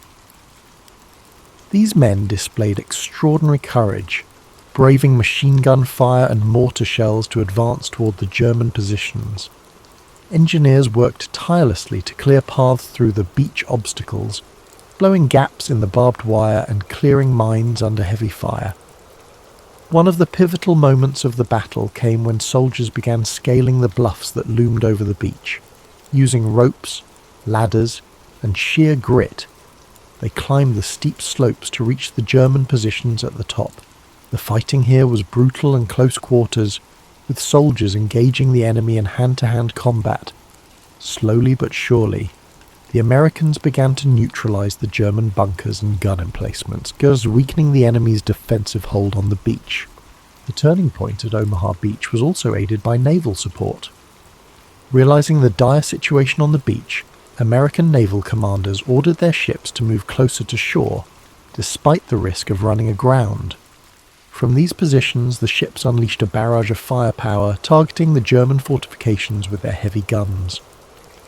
These men displayed extraordinary courage, braving machine gun fire and mortar shells to advance toward the German positions. Engineers worked tirelessly to clear paths through the beach obstacles, blowing gaps in the barbed wire and clearing mines under heavy fire. One of the pivotal moments of the battle came when soldiers began scaling the bluffs that loomed over the beach. Using ropes, ladders, and sheer grit, they climbed the steep slopes to reach the German positions at the top. The fighting here was brutal and close quarters, with soldiers engaging the enemy in hand-to-hand combat. Slowly but surely, the Americans began to neutralize the German bunkers and gun emplacements, thus weakening the enemy's defensive hold on the beach. The turning point at Omaha Beach was also aided by naval support. Realizing the dire situation on the beach, American naval commanders ordered their ships to move closer to shore, despite the risk of running aground. From these positions, the ships unleashed a barrage of firepower, targeting the German fortifications with their heavy guns.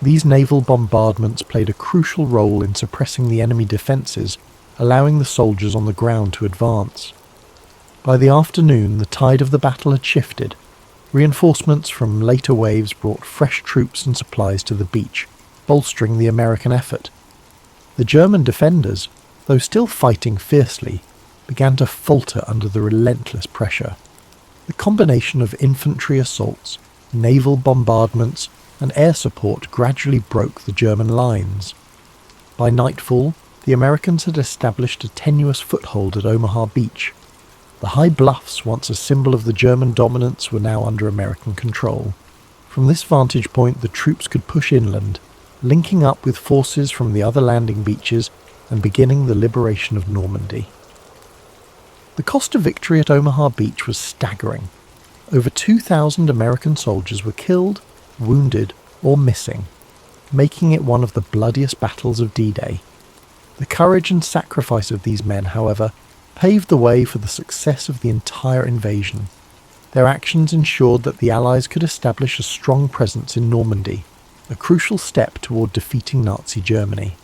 These naval bombardments played a crucial role in suppressing the enemy defences, allowing the soldiers on the ground to advance. By the afternoon, the tide of the battle had shifted. Reinforcements from later waves brought fresh troops and supplies to the beach, bolstering the American effort. The German defenders, though still fighting fiercely, began to falter under the relentless pressure. The combination of infantry assaults, naval bombardments, and air support gradually broke the German lines. By nightfall, the Americans had established a tenuous foothold at Omaha Beach. The high bluffs, once a symbol of the German dominance, were now under American control. From this vantage point, the troops could push inland, linking up with forces from the other landing beaches and beginning the liberation of Normandy. The cost of victory at Omaha Beach was staggering. Over 2,000 American soldiers were killed, wounded, or missing, making it one of the bloodiest battles of D-Day. The courage and sacrifice of these men, however, paved the way for the success of the entire invasion. Their actions ensured that the Allies could establish a strong presence in Normandy, a crucial step toward defeating Nazi Germany.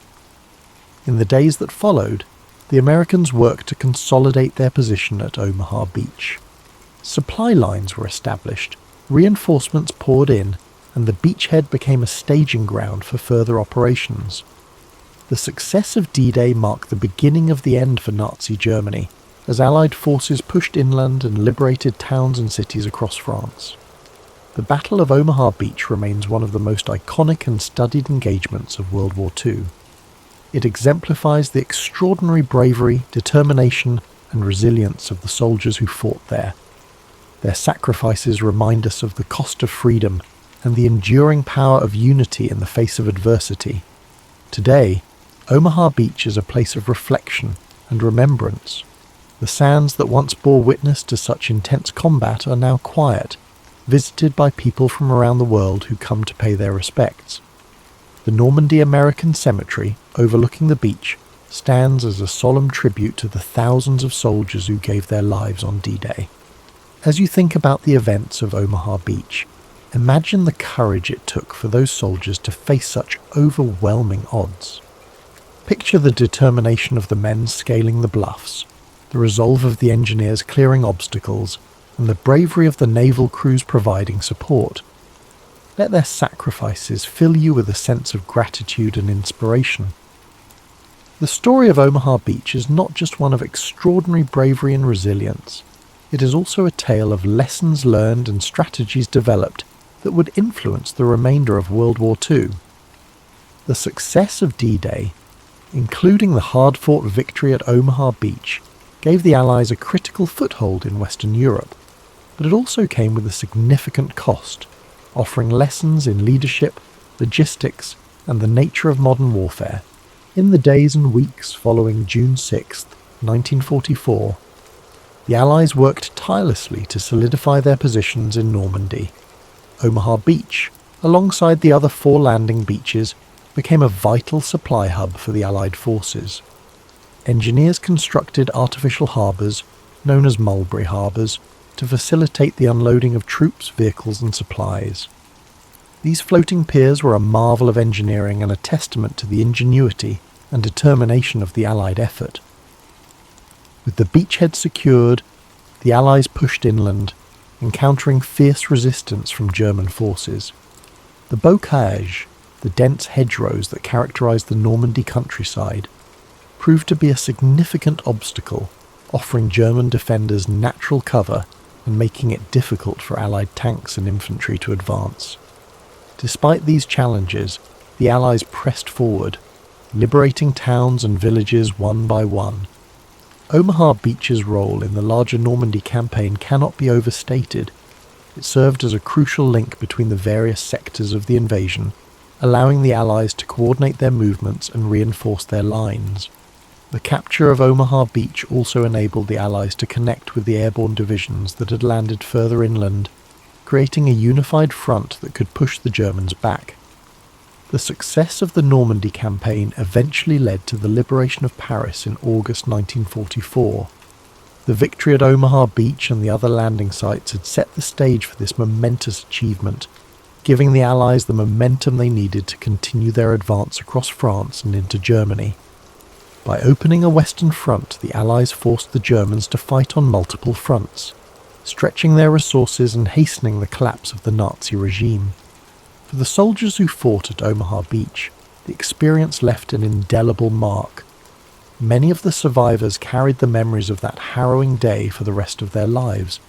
In the days that followed, the Americans worked to consolidate their position at Omaha Beach. Supply lines were established, reinforcements poured in, and the beachhead became a staging ground for further operations. The success of D-Day marked the beginning of the end for Nazi Germany, as Allied forces pushed inland and liberated towns and cities across France. The Battle of Omaha Beach remains one of the most iconic and studied engagements of World War II. It exemplifies the extraordinary bravery, determination, and resilience of the soldiers who fought there. Their sacrifices remind us of the cost of freedom and the enduring power of unity in the face of adversity. Today, Omaha Beach is a place of reflection and remembrance. The sands that once bore witness to such intense combat are now quiet, visited by people from around the world who come to pay their respects. The Normandy American Cemetery, overlooking the beach, stands as a solemn tribute to the thousands of soldiers who gave their lives on D-Day. As you think about the events of Omaha Beach, imagine the courage it took for those soldiers to face such overwhelming odds. Picture the determination of the men scaling the bluffs, the resolve of the engineers clearing obstacles, and the bravery of the naval crews providing support. Let their sacrifices fill you with a sense of gratitude and inspiration. The story of Omaha Beach is not just one of extraordinary bravery and resilience. It is also a tale of lessons learned and strategies developed that would influence the remainder of World War II. The success of D-Day, including the hard-fought victory at Omaha Beach, gave the Allies a critical foothold in Western Europe, but it also came with a significant cost, offering lessons in leadership, logistics, and the nature of modern warfare. In the days and weeks following June 6, 1944, the Allies worked tirelessly to solidify their positions in Normandy. Omaha Beach, alongside the other 4 landing beaches, became a vital supply hub for the Allied forces. Engineers constructed artificial harbours, known as mulberry harbours, to facilitate the unloading of troops, vehicles and supplies. These floating piers were a marvel of engineering and a testament to the ingenuity and determination of the Allied effort. With the beachhead secured, the Allies pushed inland, encountering fierce resistance from German forces. The bocage, the dense hedgerows that characterised the Normandy countryside, proved to be a significant obstacle, offering German defenders natural cover and making it difficult for Allied tanks and infantry to advance. Despite these challenges, the Allies pressed forward, liberating towns and villages one by one. Omaha Beach's role in the larger Normandy campaign cannot be overstated. It served as a crucial link between the various sectors of the invasion, allowing the Allies to coordinate their movements and reinforce their lines. The capture of Omaha Beach also enabled the Allies to connect with the airborne divisions that had landed further inland, creating a unified front that could push the Germans back. The success of the Normandy campaign eventually led to the liberation of Paris in August 1944. The victory at Omaha Beach and the other landing sites had set the stage for this momentous achievement, giving the Allies the momentum they needed to continue their advance across France and into Germany. By opening a western front, the Allies forced the Germans to fight on multiple fronts, stretching their resources and hastening the collapse of the Nazi regime. For the soldiers who fought at Omaha Beach, the experience left an indelible mark. Many of the survivors carried the memories of that harrowing day for the rest of their lives.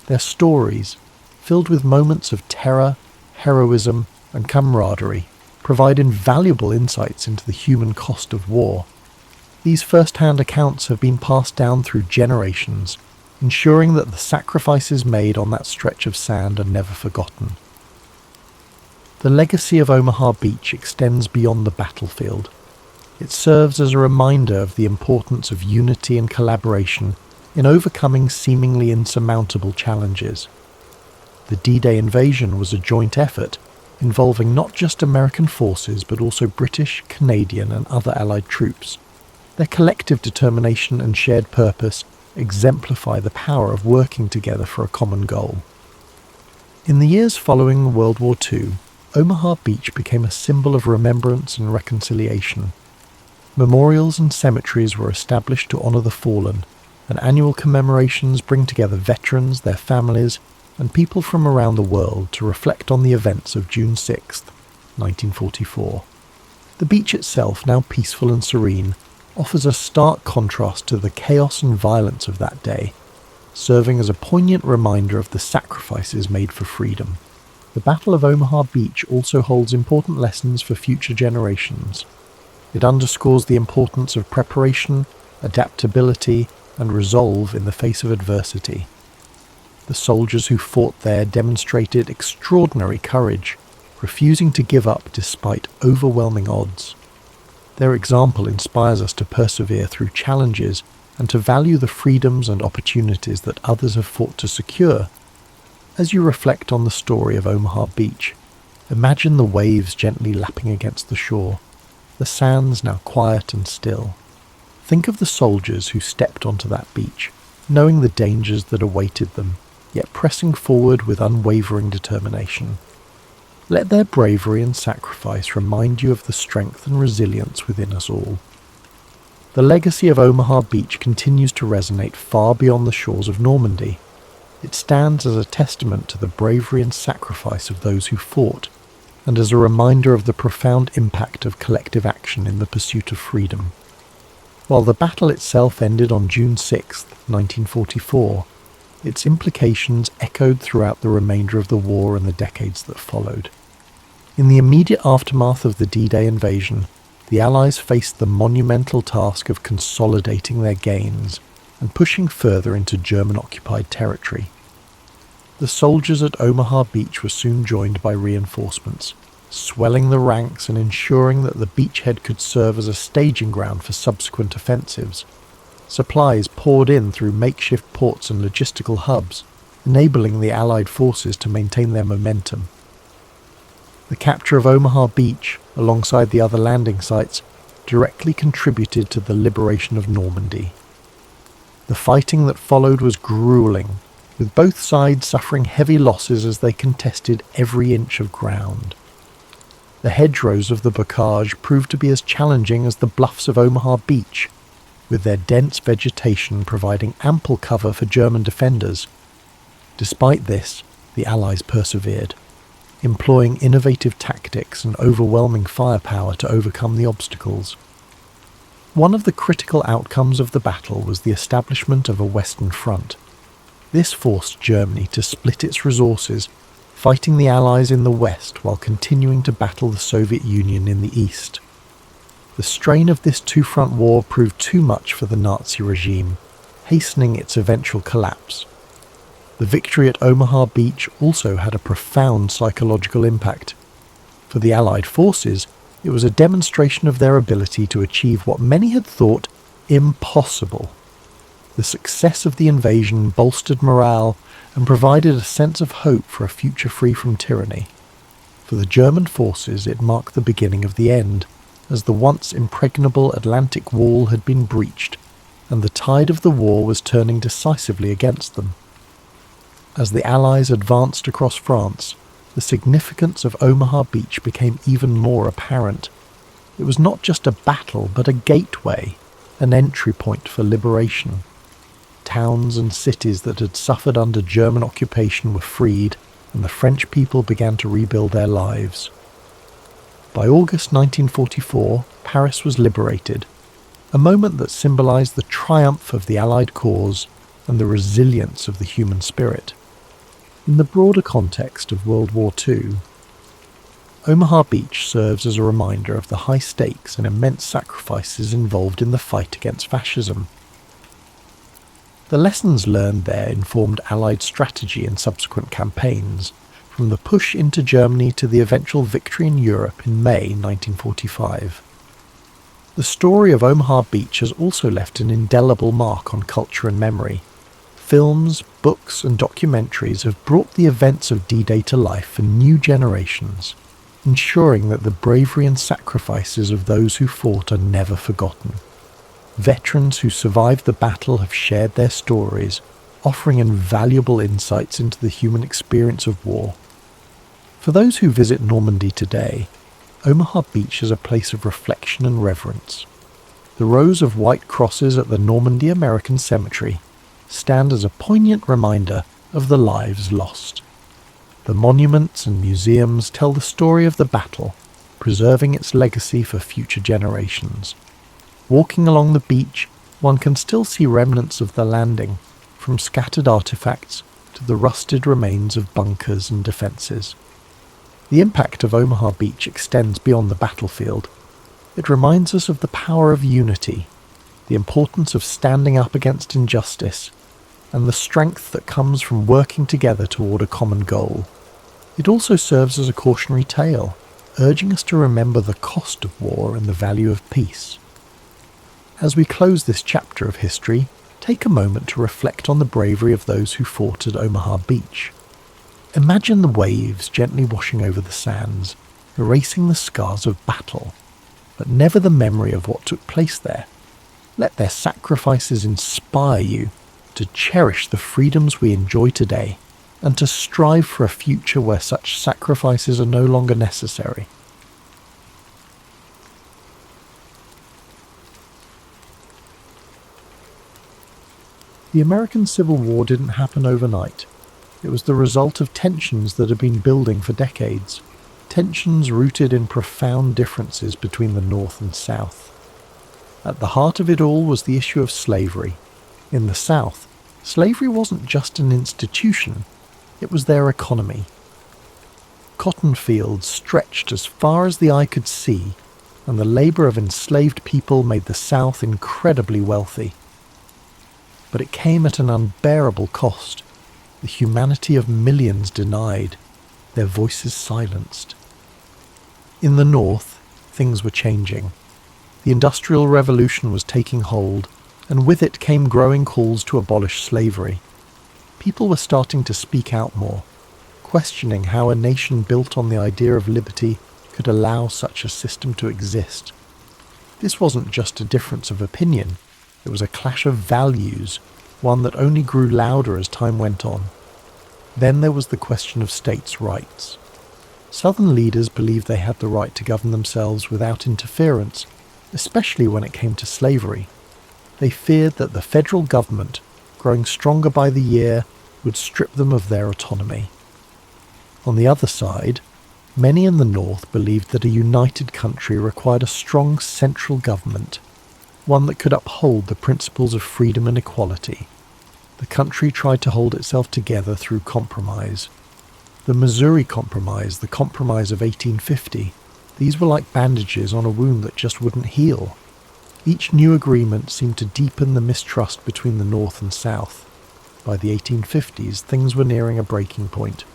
Their stories, filled with moments of terror, heroism, and camaraderie, provide invaluable insights into the human cost of war. These first-hand accounts have been passed down through generations, ensuring that the sacrifices made on that stretch of sand are never forgotten. The legacy of Omaha Beach extends beyond the battlefield. It serves as a reminder of the importance of unity and collaboration in overcoming seemingly insurmountable challenges. The D-Day invasion was a joint effort involving not just American forces but also British, Canadian and other Allied troops. Their collective determination and shared purpose exemplify the power of working together for a common goal. In the years following World War II, Omaha Beach became a symbol of remembrance and reconciliation. Memorials and cemeteries were established to honour the fallen, and annual commemorations bring together veterans, their families, and people from around the world to reflect on the events of June 6, 1944. The beach itself, now peaceful and serene, offers a stark contrast to the chaos and violence of that day, serving as a poignant reminder of the sacrifices made for freedom. The Battle of Omaha Beach also holds important lessons for future generations. It underscores the importance of preparation, adaptability, and resolve in the face of adversity. The soldiers who fought there demonstrated extraordinary courage, refusing to give up despite overwhelming odds. Their example inspires us to persevere through challenges and to value the freedoms and opportunities that others have fought to secure. As you reflect on the story of Omaha Beach, imagine the waves gently lapping against the shore, the sands now quiet and still. Think of the soldiers who stepped onto that beach, knowing the dangers that awaited them, yet pressing forward with unwavering determination. Let their bravery and sacrifice remind you of the strength and resilience within us all. The legacy of Omaha Beach continues to resonate far beyond the shores of Normandy. It stands as a testament to the bravery and sacrifice of those who fought, and as a reminder of the profound impact of collective action in the pursuit of freedom. While the battle itself ended on June 6, 1944, its implications echoed throughout the remainder of the war and the decades that followed. In the immediate aftermath of the D-Day invasion, the Allies faced the monumental task of consolidating their gains, and pushing further into German-occupied territory. The soldiers at Omaha Beach were soon joined by reinforcements, swelling the ranks and ensuring that the beachhead could serve as a staging ground for subsequent offensives. Supplies poured in through makeshift ports and logistical hubs, enabling the Allied forces to maintain their momentum. The capture of Omaha Beach, alongside the other landing sites, directly contributed to the liberation of Normandy. The fighting that followed was grueling, with both sides suffering heavy losses as they contested every inch of ground. The hedgerows of the bocage proved to be as challenging as the bluffs of Omaha Beach, with their dense vegetation providing ample cover for German defenders. Despite this, the Allies persevered, employing innovative tactics and overwhelming firepower to overcome the obstacles. One of the critical outcomes of the battle was the establishment of a Western Front. This forced Germany to split its resources, fighting the Allies in the west while continuing to battle the Soviet Union in the east. The strain of this two-front war proved too much for the Nazi regime, hastening its eventual collapse. The victory at Omaha Beach also had a profound psychological impact. For the Allied forces, it was a demonstration of their ability to achieve what many had thought impossible. The success of the invasion bolstered morale and provided a sense of hope for a future free from tyranny. For the German forces, it marked the beginning of the end, as the once impregnable Atlantic Wall had been breached, and the tide of the war was turning decisively against them. As the Allies advanced across France, the significance of Omaha Beach became even more apparent. It was not just a battle, but a gateway, an entry point for liberation. Towns and cities that had suffered under German occupation were freed, and the French people began to rebuild their lives. By August 1944, Paris was liberated, a moment that symbolized the triumph of the Allied cause and the resilience of the human spirit. In the broader context of World War II, Omaha Beach serves as a reminder of the high stakes and immense sacrifices involved in the fight against fascism. The lessons learned there informed Allied strategy in subsequent campaigns, from the push into Germany to the eventual victory in Europe in May 1945. The story of Omaha Beach has also left an indelible mark on culture and memory. Films, books and documentaries have brought the events of D-Day to life for new generations, ensuring that the bravery and sacrifices of those who fought are never forgotten. Veterans who survived the battle have shared their stories, offering invaluable insights into the human experience of war. For those who visit Normandy today, Omaha Beach is a place of reflection and reverence. The rows of white crosses at the Normandy American Cemetery stand as a poignant reminder of the lives lost. The monuments and museums tell the story of the battle, preserving its legacy for future generations. Walking along the beach, one can still see remnants of the landing, from scattered artifacts to the rusted remains of bunkers and defences. The impact of Omaha Beach extends beyond the battlefield. It reminds us of the power of unity, the importance of standing up against injustice, and the strength that comes from working together toward a common goal. It also serves as a cautionary tale, urging us to remember the cost of war and the value of peace. As we close this chapter of history, take a moment to reflect on the bravery of those who fought at Omaha Beach. Imagine the waves gently washing over the sands, erasing the scars of battle, but never the memory of what took place there. Let their sacrifices inspire you to cherish the freedoms we enjoy today, and to strive for a future where such sacrifices are no longer necessary. The American Civil War didn't happen overnight. It was the result of tensions that had been building for decades, tensions rooted in profound differences between the North and South. At the heart of it all was the issue of slavery. In the South, slavery wasn't just an institution, it was their economy. Cotton fields stretched as far as the eye could see, and the labour of enslaved people made the South incredibly wealthy. but it came at an unbearable cost. The humanity of millions denied, their voices silenced. In the north, things were changing. The Industrial Revolution was taking hold, and with it came growing calls to abolish slavery. People were starting to speak out more, questioning how a nation built on the idea of liberty could allow such a system to exist. This wasn't just a difference of opinion, it was a clash of values, one that only grew louder as time went on. Then there was the question of states' rights. Southern leaders believed they had the right to govern themselves without interference, especially when it came to slavery. They feared that the federal government, growing stronger by the year, would strip them of their autonomy. On the other side, many in the north believed that a united country required a strong central government, one that could uphold the principles of freedom and equality. The country tried to hold itself together through compromise. The Missouri Compromise, the Compromise of 1850, these were like bandages on a wound that just wouldn't heal. Each new agreement seemed to deepen the mistrust between the North and South. By the 1850s, things were nearing a breaking point.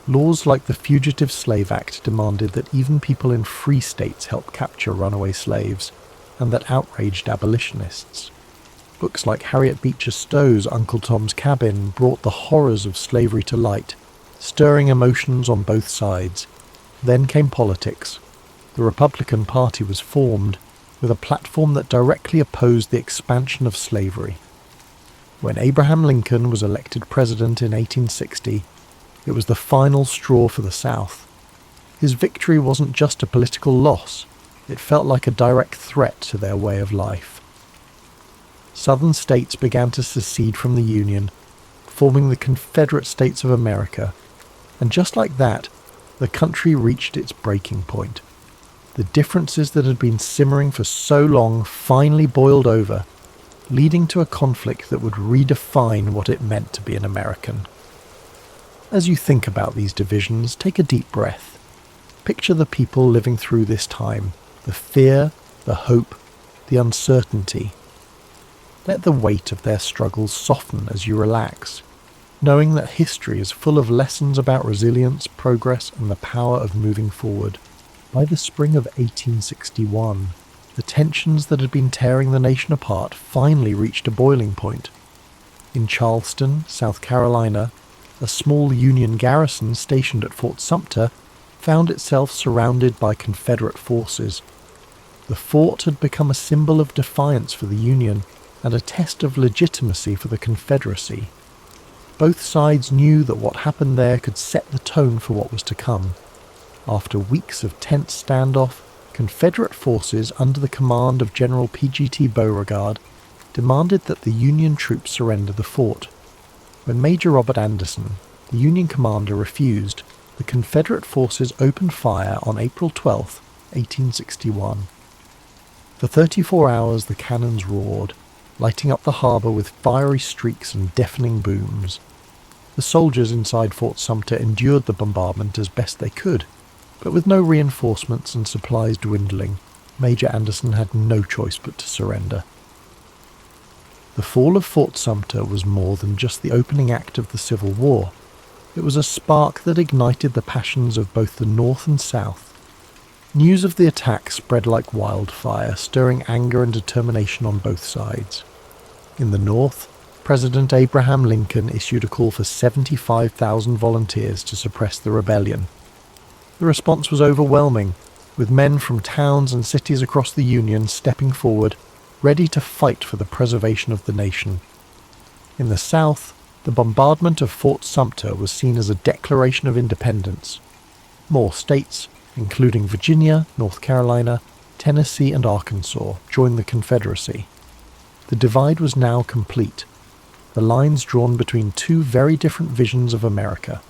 Laws like the Fugitive Slave Act demanded that even people in free states help capture runaway slaves, and that outraged abolitionists. Books like Harriet Beecher Stowe's Uncle Tom's Cabin brought the horrors of slavery to light, stirring emotions on both sides. Then came politics. The Republican Party was formed, with a platform that directly opposed the expansion of slavery. When Abraham Lincoln was elected president in 1860, it was the final straw for the South. His victory wasn't just a political loss, it felt like a direct threat to their way of life. Southern states began to secede from the Union, forming the Confederate States of America, and just like that, the country reached its breaking point. The differences that had been simmering for so long finally boiled over, leading to a conflict that would redefine what it meant to be an American. As you think about these divisions, take a deep breath. Picture the people living through this time, the fear, the hope, the uncertainty. Let the weight of their struggles soften as you relax, knowing that history is full of lessons about resilience, progress, and the power of moving forward. By the spring of 1861, the tensions that had been tearing the nation apart finally reached a boiling point. In Charleston, South Carolina, a small Union garrison stationed at Fort Sumter found itself surrounded by Confederate forces. The fort had become a symbol of defiance for the Union and a test of legitimacy for the Confederacy. Both sides knew that what happened there could set the tone for what was to come. After weeks of tense standoff, Confederate forces under the command of General P.G.T. Beauregard demanded that the Union troops surrender the fort. When Major Robert Anderson, the Union commander, refused, the Confederate forces opened fire on April 12, 1861. For 34 hours the cannons roared, lighting up the harbour with fiery streaks and deafening booms. The soldiers inside Fort Sumter endured the bombardment as best they could, but with no reinforcements and supplies dwindling, Major Anderson had no choice but to surrender. The fall of Fort Sumter was more than just the opening act of the Civil War. It was a spark that ignited the passions of both the North and South. News of the attack spread like wildfire, stirring anger and determination on both sides. In the North, President Abraham Lincoln issued a call for 75,000 volunteers to suppress the rebellion. The response was overwhelming, with men from towns and cities across the Union stepping forward, ready to fight for the preservation of the nation. In the South, the bombardment of Fort Sumter was seen as a declaration of independence. More states, including Virginia, North Carolina, Tennessee, and Arkansas, joined the Confederacy. The divide was now complete, the lines drawn between two very different visions of America.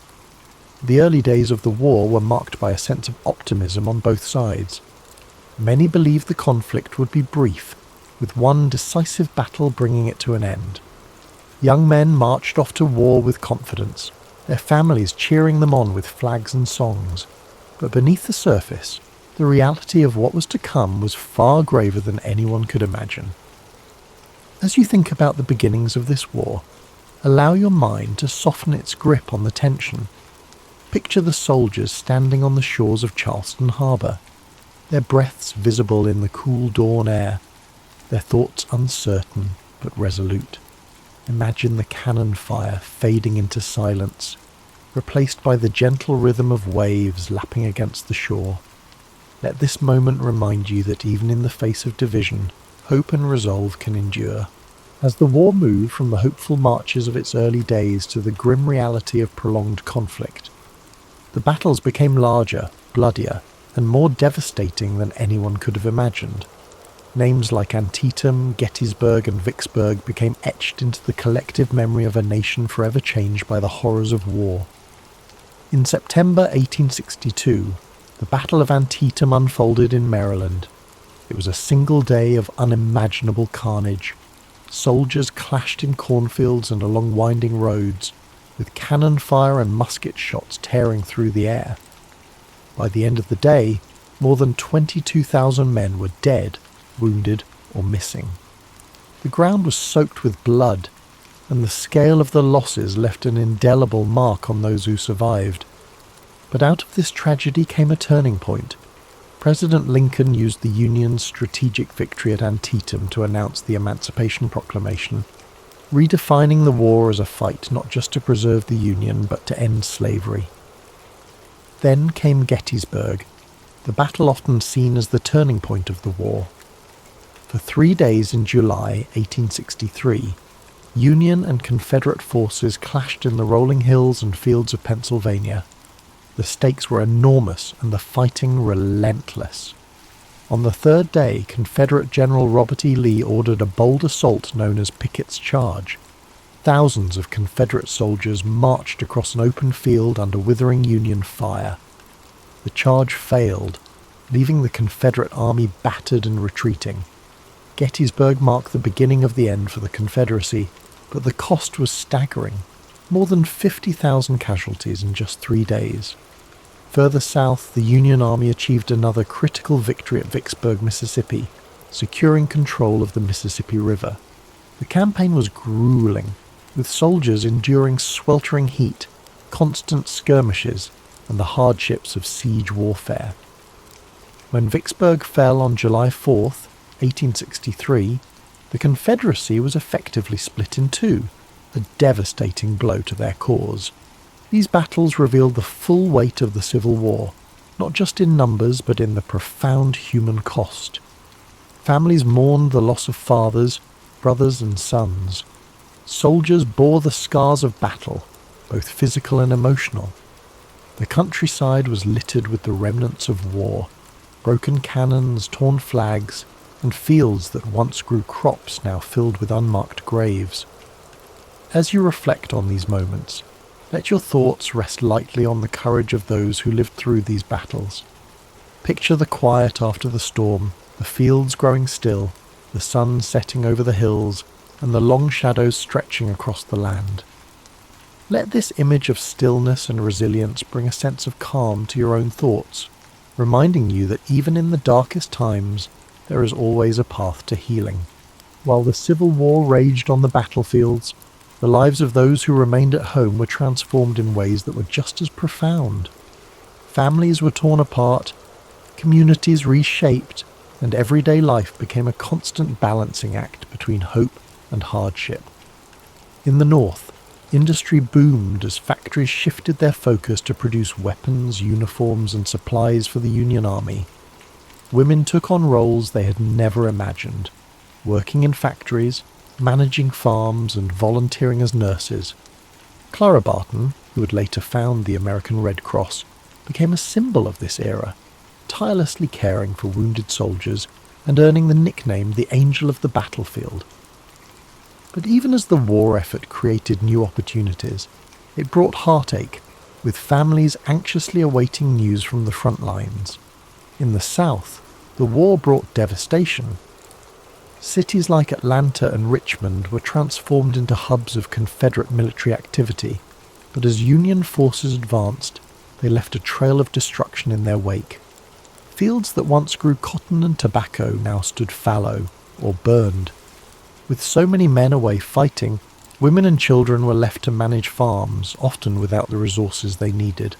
The early days of the war were marked by a sense of optimism on both sides. Many believed the conflict would be brief, with one decisive battle bringing it to an end. Young men marched off to war with confidence, their families cheering them on with flags and songs. But beneath the surface, the reality of what was to come was far graver than anyone could imagine. As you think about the beginnings of this war, allow your mind to soften its grip on the tension. Picture the soldiers standing on the shores of Charleston Harbour, their breaths visible in the cool dawn air, their thoughts uncertain but resolute. Imagine the cannon fire fading into silence, replaced by the gentle rhythm of waves lapping against the shore. Let this moment remind you that even in the face of division, hope and resolve can endure. As the war moved from the hopeful marches of its early days to the grim reality of prolonged conflict, the battles became larger, bloodier, and more devastating than anyone could have imagined. Names like Antietam, Gettysburg, and Vicksburg became etched into the collective memory of a nation forever changed by the horrors of war. In September 1862, the Battle of Antietam unfolded in Maryland. It was a single day of unimaginable carnage. Soldiers clashed in cornfields and along winding roads, with cannon fire and musket shots tearing through the air. By the end of the day, more than 22,000 men were dead, wounded, or missing. The ground was soaked with blood, and the scale of the losses left an indelible mark on those who survived. But out of this tragedy came a turning point. President Lincoln used the Union's strategic victory at Antietam to announce the Emancipation Proclamation, redefining the war as a fight not just to preserve the Union but to end slavery. Then came Gettysburg, the battle often seen as the turning point of the war. For 3 days in July 1863, Union and Confederate forces clashed in the rolling hills and fields of Pennsylvania. The stakes were enormous and the fighting relentless. On the third day, Confederate General Robert E. Lee ordered a bold assault known as Pickett's Charge. Thousands of Confederate soldiers marched across an open field under withering Union fire. The charge failed, leaving the Confederate army battered and retreating. Gettysburg marked the beginning of the end for the Confederacy, but the cost was staggering. More than 50,000 casualties in just 3 days. Further south, the Union Army achieved another critical victory at Vicksburg, Mississippi, securing control of the Mississippi River. The campaign was grueling, with soldiers enduring sweltering heat, constant skirmishes, and the hardships of siege warfare. When Vicksburg fell on July 4th, 1863, the Confederacy was effectively split in two, a devastating blow to their cause. These battles revealed the full weight of the Civil War, not just in numbers but in the profound human cost. Families mourned the loss of fathers, brothers and sons. Soldiers bore the scars of battle, both physical and emotional. The countryside was littered with the remnants of war, broken cannons, torn flags, and fields that once grew crops now filled with unmarked graves. As you reflect on these moments, let your thoughts rest lightly on the courage of those who lived through these battles. Picture the quiet after the storm, the fields growing still, the sun setting over the hills, and the long shadows stretching across the land. Let this image of stillness and resilience bring a sense of calm to your own thoughts, reminding you that even in the darkest times, there is always a path to healing. While the Civil War raged on the battlefields, the lives of those who remained at home were transformed in ways that were just as profound. Families were torn apart, communities reshaped, and everyday life became a constant balancing act between hope and hardship. In the North, industry boomed as factories shifted their focus to produce weapons, uniforms, and supplies for the Union Army. Women took on roles they had never imagined, working in factories, managing farms, and volunteering as nurses. Clara Barton, who would later found the American Red Cross, became a symbol of this era, tirelessly caring for wounded soldiers and earning the nickname the Angel of the Battlefield. But even as the war effort created new opportunities, it brought heartache, with families anxiously awaiting news from the front lines. In the South, the war brought devastation. Cities like Atlanta and Richmond were transformed into hubs of Confederate military activity, but as Union forces advanced, they left a trail of destruction in their wake. Fields that once grew cotton and tobacco now stood fallow or burned. With so many men away fighting, women and children were left to manage farms, often without the resources they needed.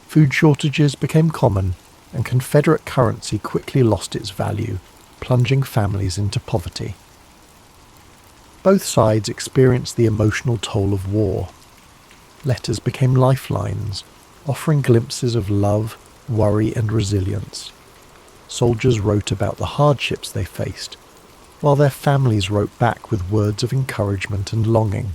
Food shortages became common, and Confederate currency quickly lost its value, plunging families into poverty. Both sides experienced the emotional toll of war. Letters became lifelines, offering glimpses of love, worry, and resilience. Soldiers wrote about the hardships they faced, while their families wrote back with words of encouragement and longing.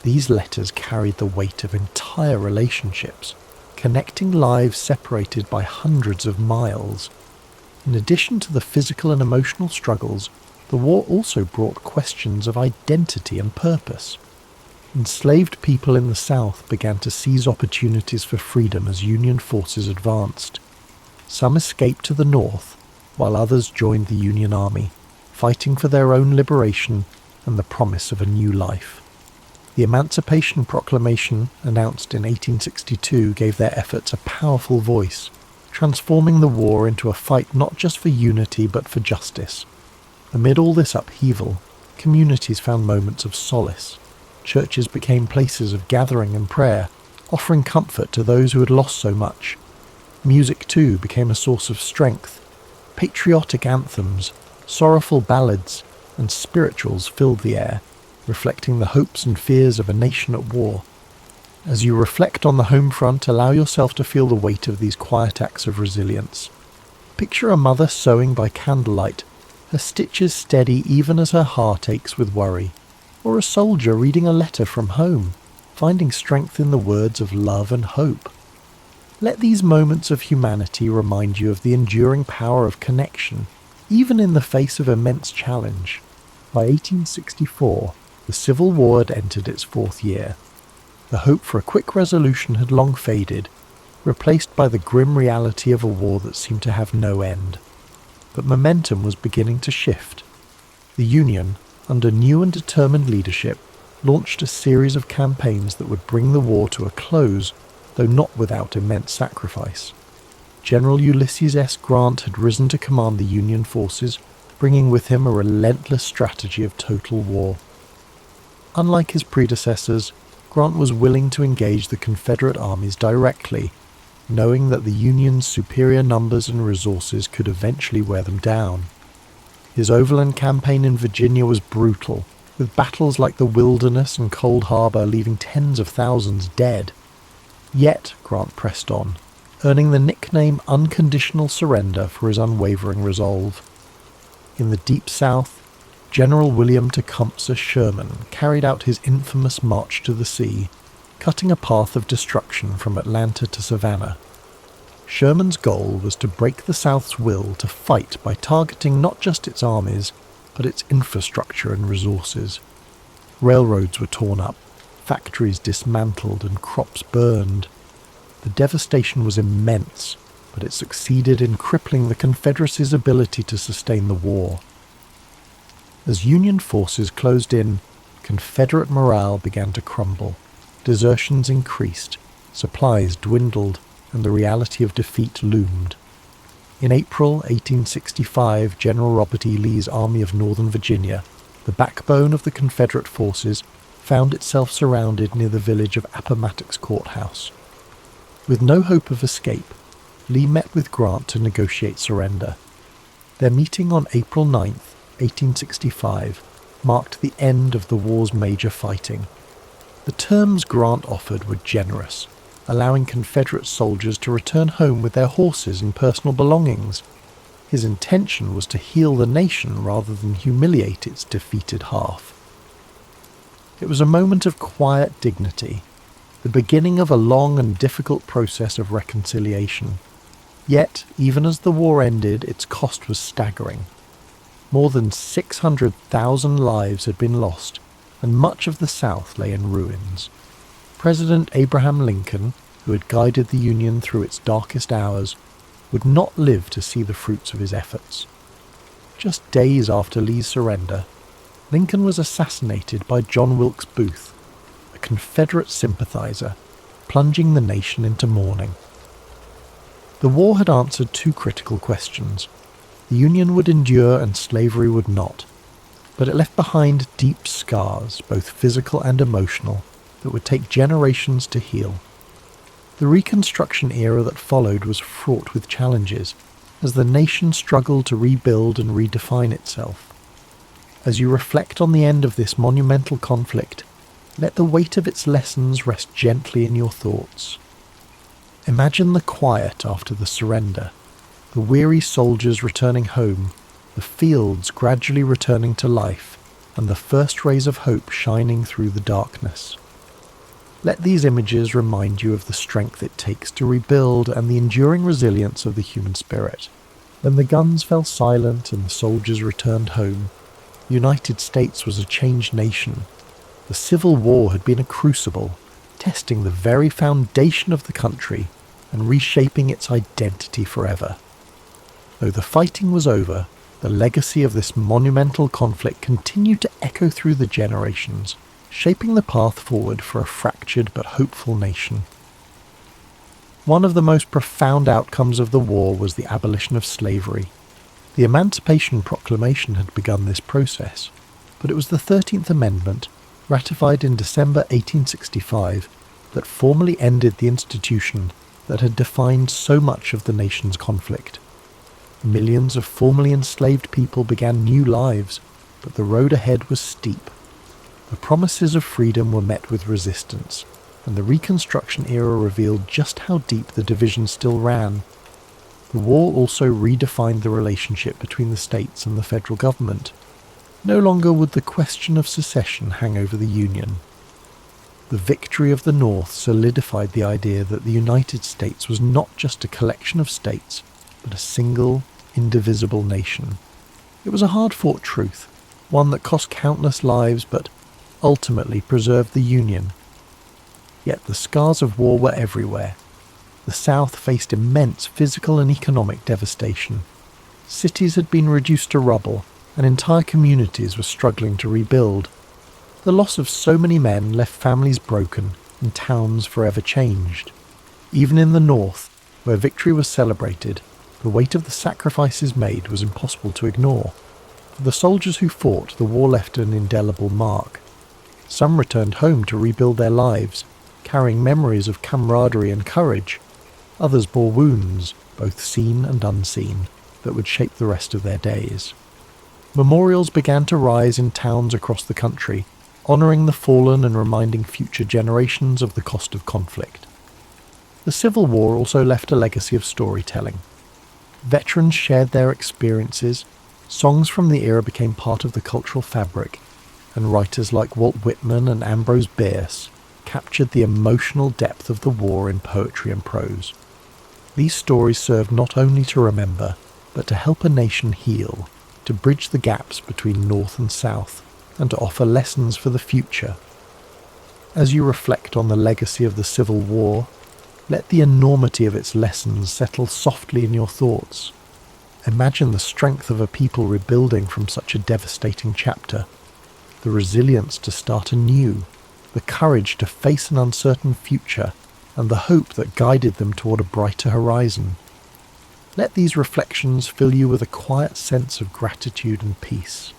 These letters carried the weight of entire relationships, connecting lives separated by hundreds of miles. In addition to the physical and emotional struggles, the war also brought questions of identity and purpose. Enslaved people in the South began to seize opportunities for freedom as Union forces advanced. Some escaped to the North, while others joined the Union Army, fighting for their own liberation and the promise of a new life. The Emancipation Proclamation, announced in 1862, gave their efforts a powerful voice, transforming the war into a fight not just for unity but for justice. Amid all this upheaval, communities found moments of solace. Churches became places of gathering and prayer, offering comfort to those who had lost so much. Music, too, became a source of strength. Patriotic anthems, sorrowful ballads, and spirituals filled the air, reflecting the hopes and fears of a nation at war. As you reflect on the home front, allow yourself to feel the weight of these quiet acts of resilience. Picture a mother sewing by candlelight, her stitches steady even as her heart aches with worry, or a soldier reading a letter from home, finding strength in the words of love and hope. Let these moments of humanity remind you of the enduring power of connection, even in the face of immense challenge. By 1864, the Civil War had entered its fourth year. The hope for a quick resolution had long faded, replaced by the grim reality of a war that seemed to have no end. But momentum was beginning to shift. The Union, under new and determined leadership, launched a series of campaigns that would bring the war to a close, though not without immense sacrifice. General Ulysses S. Grant had risen to command the Union forces, bringing with him a relentless strategy of total war. Unlike his predecessors, Grant was willing to engage the Confederate armies directly, knowing that the Union's superior numbers and resources could eventually wear them down. His overland campaign in Virginia was brutal, with battles like the Wilderness and Cold Harbor leaving tens of thousands dead. Yet Grant pressed on, earning the nickname Unconditional Surrender for his unwavering resolve. In the Deep South, General William Tecumseh Sherman carried out his infamous March to the Sea, cutting a path of destruction from Atlanta to Savannah. Sherman's goal was to break the South's will to fight by targeting not just its armies, but its infrastructure and resources. Railroads were torn up, factories dismantled, and crops burned. The devastation was immense, but it succeeded in crippling the Confederacy's ability to sustain the war. As Union forces closed in, Confederate morale began to crumble. Desertions increased, supplies dwindled, and the reality of defeat loomed. In April 1865, General Robert E. Lee's Army of Northern Virginia, the backbone of the Confederate forces, found itself surrounded near the village of Appomattox Courthouse. With no hope of escape, Lee met with Grant to negotiate surrender. Their meeting on April 9th, 1865, marked the end of the war's major fighting. The terms Grant offered were generous, allowing Confederate soldiers to return home with their horses and personal belongings. His intention was to heal the nation rather than humiliate its defeated half. It was a moment of quiet dignity, the beginning of a long and difficult process of reconciliation. Yet, even as the war ended, its cost was staggering. More than 600,000 lives had been lost, and much of the South lay in ruins. President Abraham Lincoln, who had guided the Union through its darkest hours, would not live to see the fruits of his efforts. Just days after Lee's surrender, Lincoln was assassinated by John Wilkes Booth, a Confederate sympathizer, plunging the nation into mourning. The war had answered two critical questions. The Union would endure and slavery would not, but it left behind deep scars, both physical and emotional, that would take generations to heal. The Reconstruction era that followed was fraught with challenges, as the nation struggled to rebuild and redefine itself. As you reflect on the end of this monumental conflict, let the weight of its lessons rest gently in your thoughts. Imagine the quiet after the surrender, the weary soldiers returning home, the fields gradually returning to life, and the first rays of hope shining through the darkness. Let these images remind you of the strength it takes to rebuild and the enduring resilience of the human spirit. When the guns fell silent and the soldiers returned home, the United States was a changed nation. The Civil War had been a crucible, testing the very foundation of the country and reshaping its identity forever. Though the fighting was over, the legacy of this monumental conflict continued to echo through the generations, shaping the path forward for a fractured but hopeful nation. One of the most profound outcomes of the war was the abolition of slavery. The Emancipation Proclamation had begun this process, but it was the 13th Amendment, ratified in December 1865, that formally ended the institution that had defined so much of the nation's conflict. Millions of formerly enslaved people began new lives, but the road ahead was steep. The promises of freedom were met with resistance, and the Reconstruction era revealed just how deep the division still ran. The war also redefined the relationship between the states and the federal government. No longer would the question of secession hang over the Union. The victory of the North solidified the idea that the United States was not just a collection of states, but a single, indivisible nation. It was a hard-fought truth, one that cost countless lives but ultimately preserved the Union. Yet the scars of war were everywhere. The South faced immense physical and economic devastation. Cities had been reduced to rubble, and entire communities were struggling to rebuild. The loss of so many men left families broken and towns forever changed. Even in the North, where victory was celebrated, the weight of the sacrifices made was impossible to ignore. For the soldiers who fought, the war left an indelible mark. Some returned home to rebuild their lives, carrying memories of camaraderie and courage. Others bore wounds, both seen and unseen, that would shape the rest of their days. Memorials began to rise in towns across the country, honouring the fallen and reminding future generations of the cost of conflict. The Civil War also left a legacy of storytelling. Veterans shared their experiences, songs from the era became part of the cultural fabric, and writers like Walt Whitman and Ambrose Bierce captured the emotional depth of the war in poetry and prose. These stories served not only to remember, but to help a nation heal, to bridge the gaps between North and South, and to offer lessons for the future. As you reflect on the legacy of the Civil War, let the enormity of its lessons settle softly in your thoughts. Imagine the strength of a people rebuilding from such a devastating chapter, the resilience to start anew, the courage to face an uncertain future, and the hope that guided them toward a brighter horizon. Let these reflections fill you with a quiet sense of gratitude and peace.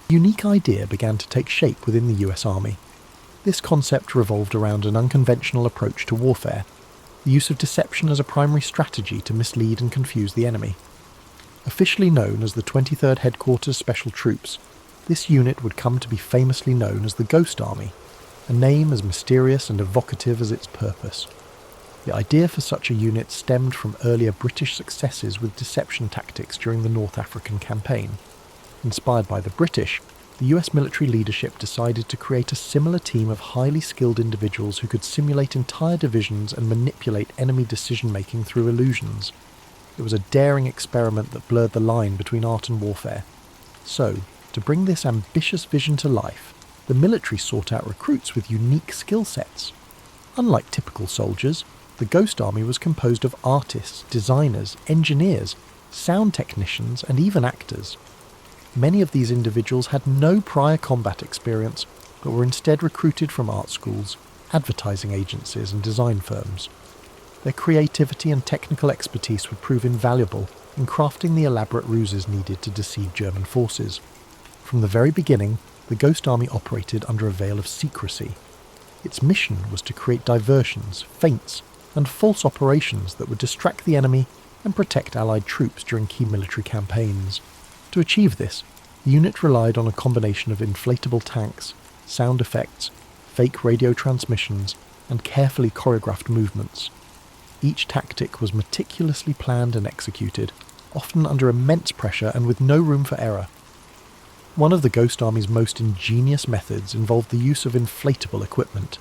A unique idea began to take shape within the US Army. This concept revolved around an unconventional approach to warfare, the use of deception as a primary strategy to mislead and confuse the enemy. Officially known as the 23rd Headquarters Special Troops, this unit would come to be famously known as the Ghost Army, a name as mysterious and evocative as its purpose. The idea for such a unit stemmed from earlier British successes with deception tactics during the North African campaign. Inspired by the British, the US military leadership decided to create a similar team of highly skilled individuals who could simulate entire divisions and manipulate enemy decision-making through illusions. It was a daring experiment that blurred the line between art and warfare. So, to bring this ambitious vision to life, the military sought out recruits with unique skill sets. Unlike typical soldiers, the Ghost Army was composed of artists, designers, engineers, sound technicians, and even actors. Many of these individuals had no prior combat experience, but were instead recruited from art schools, advertising agencies, and design firms. their creativity and technical expertise would prove invaluable in crafting the elaborate ruses needed to deceive German forces. From the very beginning, the Ghost Army operated under a veil of secrecy. Its mission was to create diversions, feints, and false operations that would distract the enemy and protect Allied troops during key military campaigns. To achieve this, the unit relied on a combination of inflatable tanks, sound effects, fake radio transmissions, and carefully choreographed movements. Each tactic was meticulously planned and executed, often under immense pressure and with no room for error. One of the Ghost Army's most ingenious methods involved the use of inflatable equipment.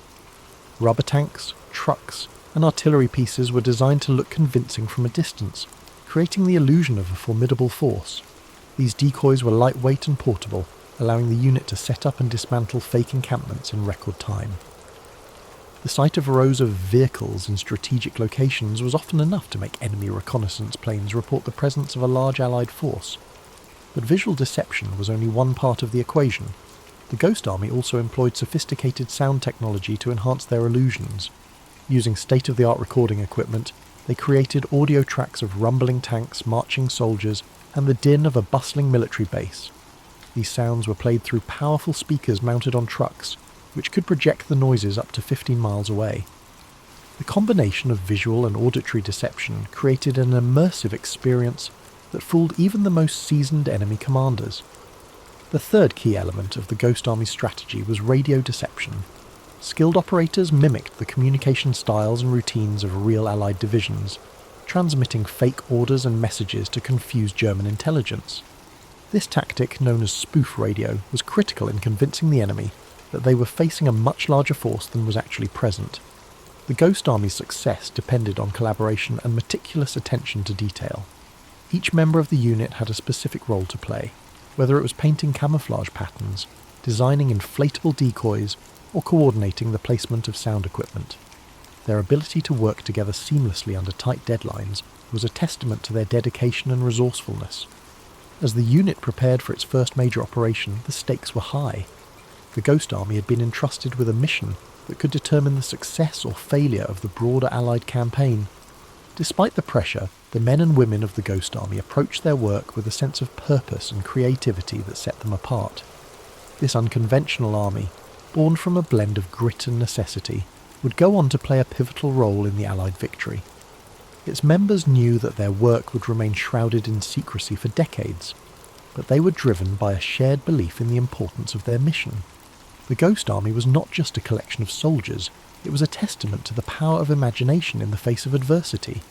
Rubber tanks, trucks, and artillery pieces were designed to look convincing from a distance, creating the illusion of a formidable force. These decoys were lightweight and portable, allowing the unit to set up and dismantle fake encampments in record time. The sight of rows of vehicles in strategic locations was often enough to make enemy reconnaissance planes report the presence of a large Allied force. But visual deception was only one part of the equation. The Ghost Army also employed sophisticated sound technology to enhance their illusions. Using state-of-the-art recording equipment, they created audio tracks of rumbling tanks, marching soldiers, and the din of a bustling military base. These sounds were played through powerful speakers mounted on trucks, which could project the noises up to 15 miles away. The combination of visual and auditory deception created an immersive experience that fooled even the most seasoned enemy commanders. The third key element of the Ghost Army's strategy was radio deception. Skilled operators mimicked the communication styles and routines of real Allied divisions, transmitting fake orders and messages to confuse German intelligence. This tactic, known as spoof radio, was critical in convincing the enemy that they were facing a much larger force than was actually present. The Ghost Army's success depended on collaboration and meticulous attention to detail. Each member of the unit had a specific role to play, whether it was painting camouflage patterns, designing inflatable decoys, or coordinating the placement of sound equipment. Their ability to work together seamlessly under tight deadlines was a testament to their dedication and resourcefulness. As the unit prepared for its first major operation, the stakes were high. The Ghost Army had been entrusted with a mission that could determine the success or failure of the broader Allied campaign. Despite the pressure, the men and women of the Ghost Army approached their work with a sense of purpose and creativity that set them apart. This unconventional army, born from a blend of grit and necessity, would go on to play a pivotal role in the Allied victory. Its members knew that their work would remain shrouded in secrecy for decades, but they were driven by a shared belief in the importance of their mission. The Ghost Army was not just a collection of soldiers, it was a testament to the power of imagination in the face of adversity.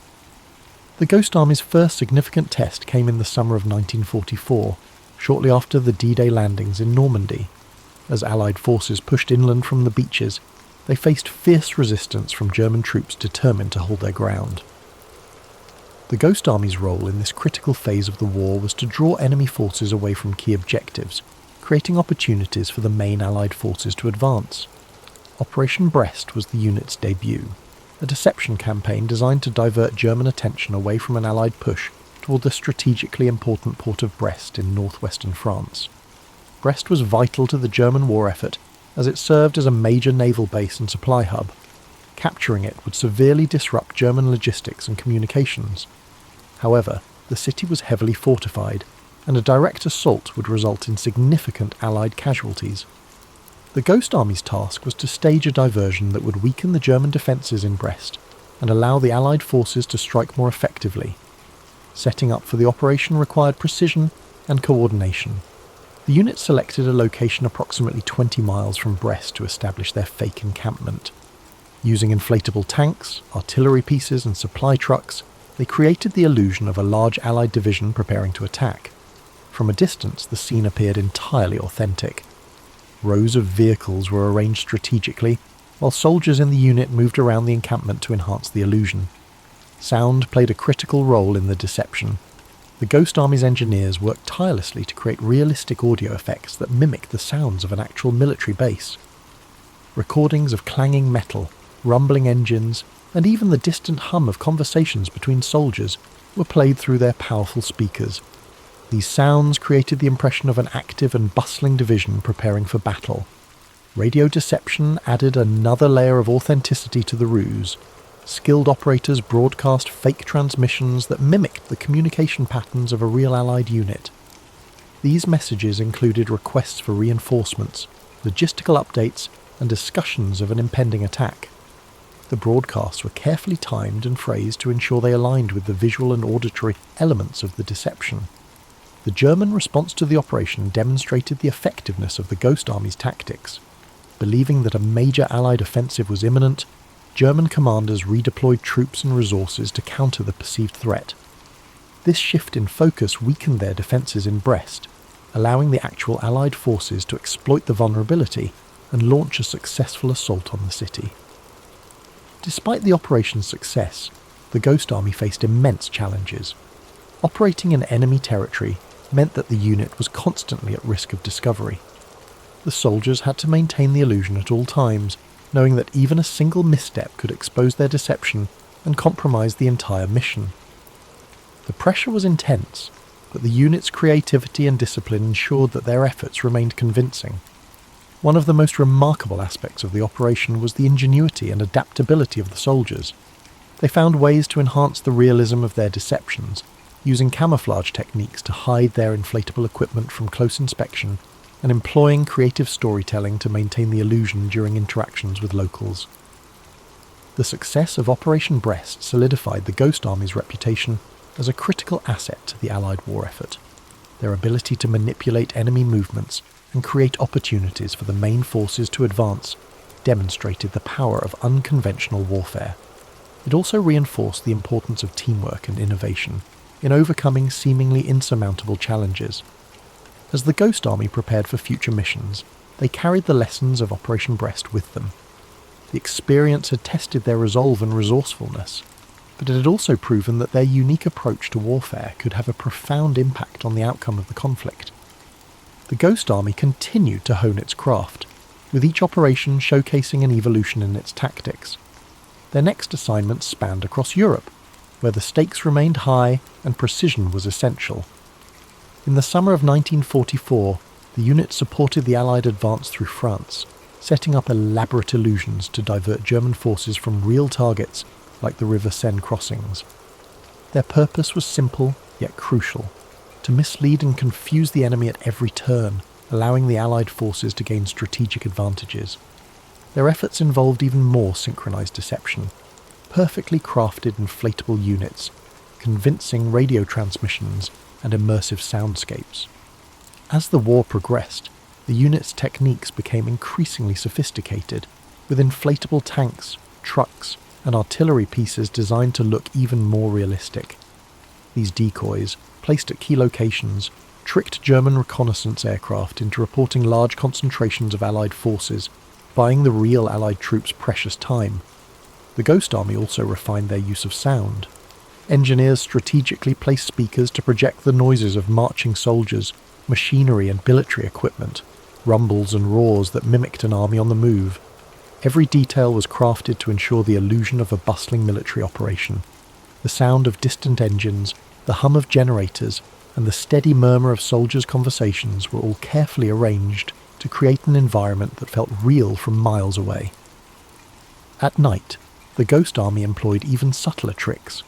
The Ghost Army's first significant test came in the summer of 1944, shortly after the D-Day landings in Normandy. As Allied forces pushed inland from the beaches, they faced fierce resistance from German troops determined to hold their ground. The Ghost Army's role in this critical phase of the war was to draw enemy forces away from key objectives, creating opportunities for the main Allied forces to advance. Operation Brest was the unit's debut, a deception campaign designed to divert German attention away from an Allied push toward the strategically important port of Brest in northwestern France. Brest was vital to the German war effort as it served as a major naval base and supply hub. Capturing it would severely disrupt German logistics and communications. However, the city was heavily fortified, and a direct assault would result in significant Allied casualties. The Ghost Army's task was to stage a diversion that would weaken the German defences in Brest and allow the Allied forces to strike more effectively. Setting up for the operation required precision and coordination. The unit selected a location approximately 20 miles from Brest to establish their fake encampment. Using inflatable tanks, artillery pieces and supply trucks, they created the illusion of a large Allied division preparing to attack. From a distance, the scene appeared entirely authentic. Rows of vehicles were arranged strategically, while soldiers in the unit moved around the encampment to enhance the illusion. Sound played a critical role in the deception. The Ghost Army's engineers worked tirelessly to create realistic audio effects that mimic the sounds of an actual military base. Recordings of clanging metal, rumbling engines, and even the distant hum of conversations between soldiers were played through their powerful speakers. These sounds created the impression of an active and bustling division preparing for battle. Radio deception added another layer of authenticity to the ruse. Skilled operators broadcast fake transmissions that mimicked the communication patterns of a real Allied unit. These messages included requests for reinforcements, logistical updates, and discussions of an impending attack. The broadcasts were carefully timed and phrased to ensure they aligned with the visual and auditory elements of the deception. The German response to the operation demonstrated the effectiveness of the Ghost Army's tactics. Believing that a major Allied offensive was imminent, German commanders redeployed troops and resources to counter the perceived threat. This shift in focus weakened their defences in Brest, allowing the actual Allied forces to exploit the vulnerability and launch a successful assault on the city. Despite the operation's success, the Ghost Army faced immense challenges. Operating in enemy territory meant that the unit was constantly at risk of discovery. The soldiers had to maintain the illusion at all times, knowing that even a single misstep could expose their deception and compromise the entire mission. The pressure was intense, but the unit's creativity and discipline ensured that their efforts remained convincing. One of the most remarkable aspects of the operation was the ingenuity and adaptability of the soldiers. They found ways to enhance the realism of their deceptions, using camouflage techniques to hide their inflatable equipment from close inspection, and employing creative storytelling to maintain the illusion during interactions with locals. The success of Operation Brest solidified the Ghost Army's reputation as a critical asset to the Allied war effort. Their ability to manipulate enemy movements and create opportunities for the main forces to advance demonstrated the power of unconventional warfare. It also reinforced the importance of teamwork and innovation in overcoming seemingly insurmountable challenges. As the Ghost Army prepared for future missions, they carried the lessons of Operation Brest with them. The experience had tested their resolve and resourcefulness, but it had also proven that their unique approach to warfare could have a profound impact on the outcome of the conflict. The Ghost Army continued to hone its craft, with each operation showcasing an evolution in its tactics. Their next assignments spanned across Europe, where the stakes remained high and precision was essential. In the summer of 1944, the unit supported the Allied advance through France, setting up elaborate illusions to divert German forces from real targets like the River Seine crossings. Their purpose was simple yet crucial: to mislead and confuse the enemy at every turn, allowing the Allied forces to gain strategic advantages. Their efforts involved even more synchronized deception: perfectly crafted inflatable units, convincing radio transmissions, and immersive soundscapes. As the war progressed, the unit's techniques became increasingly sophisticated, with inflatable tanks, trucks, and artillery pieces designed to look even more realistic. These decoys, placed at key locations, tricked German reconnaissance aircraft into reporting large concentrations of Allied forces, buying the real Allied troops precious time. The Ghost Army also refined their use of sound. Engineers strategically placed speakers to project the noises of marching soldiers, machinery and military equipment, rumbles and roars that mimicked an army on the move. Every detail was crafted to ensure the illusion of a bustling military operation. The sound of distant engines, the hum of generators, and the steady murmur of soldiers' conversations were all carefully arranged to create an environment that felt real from miles away. At night, the Ghost Army employed even subtler tricks.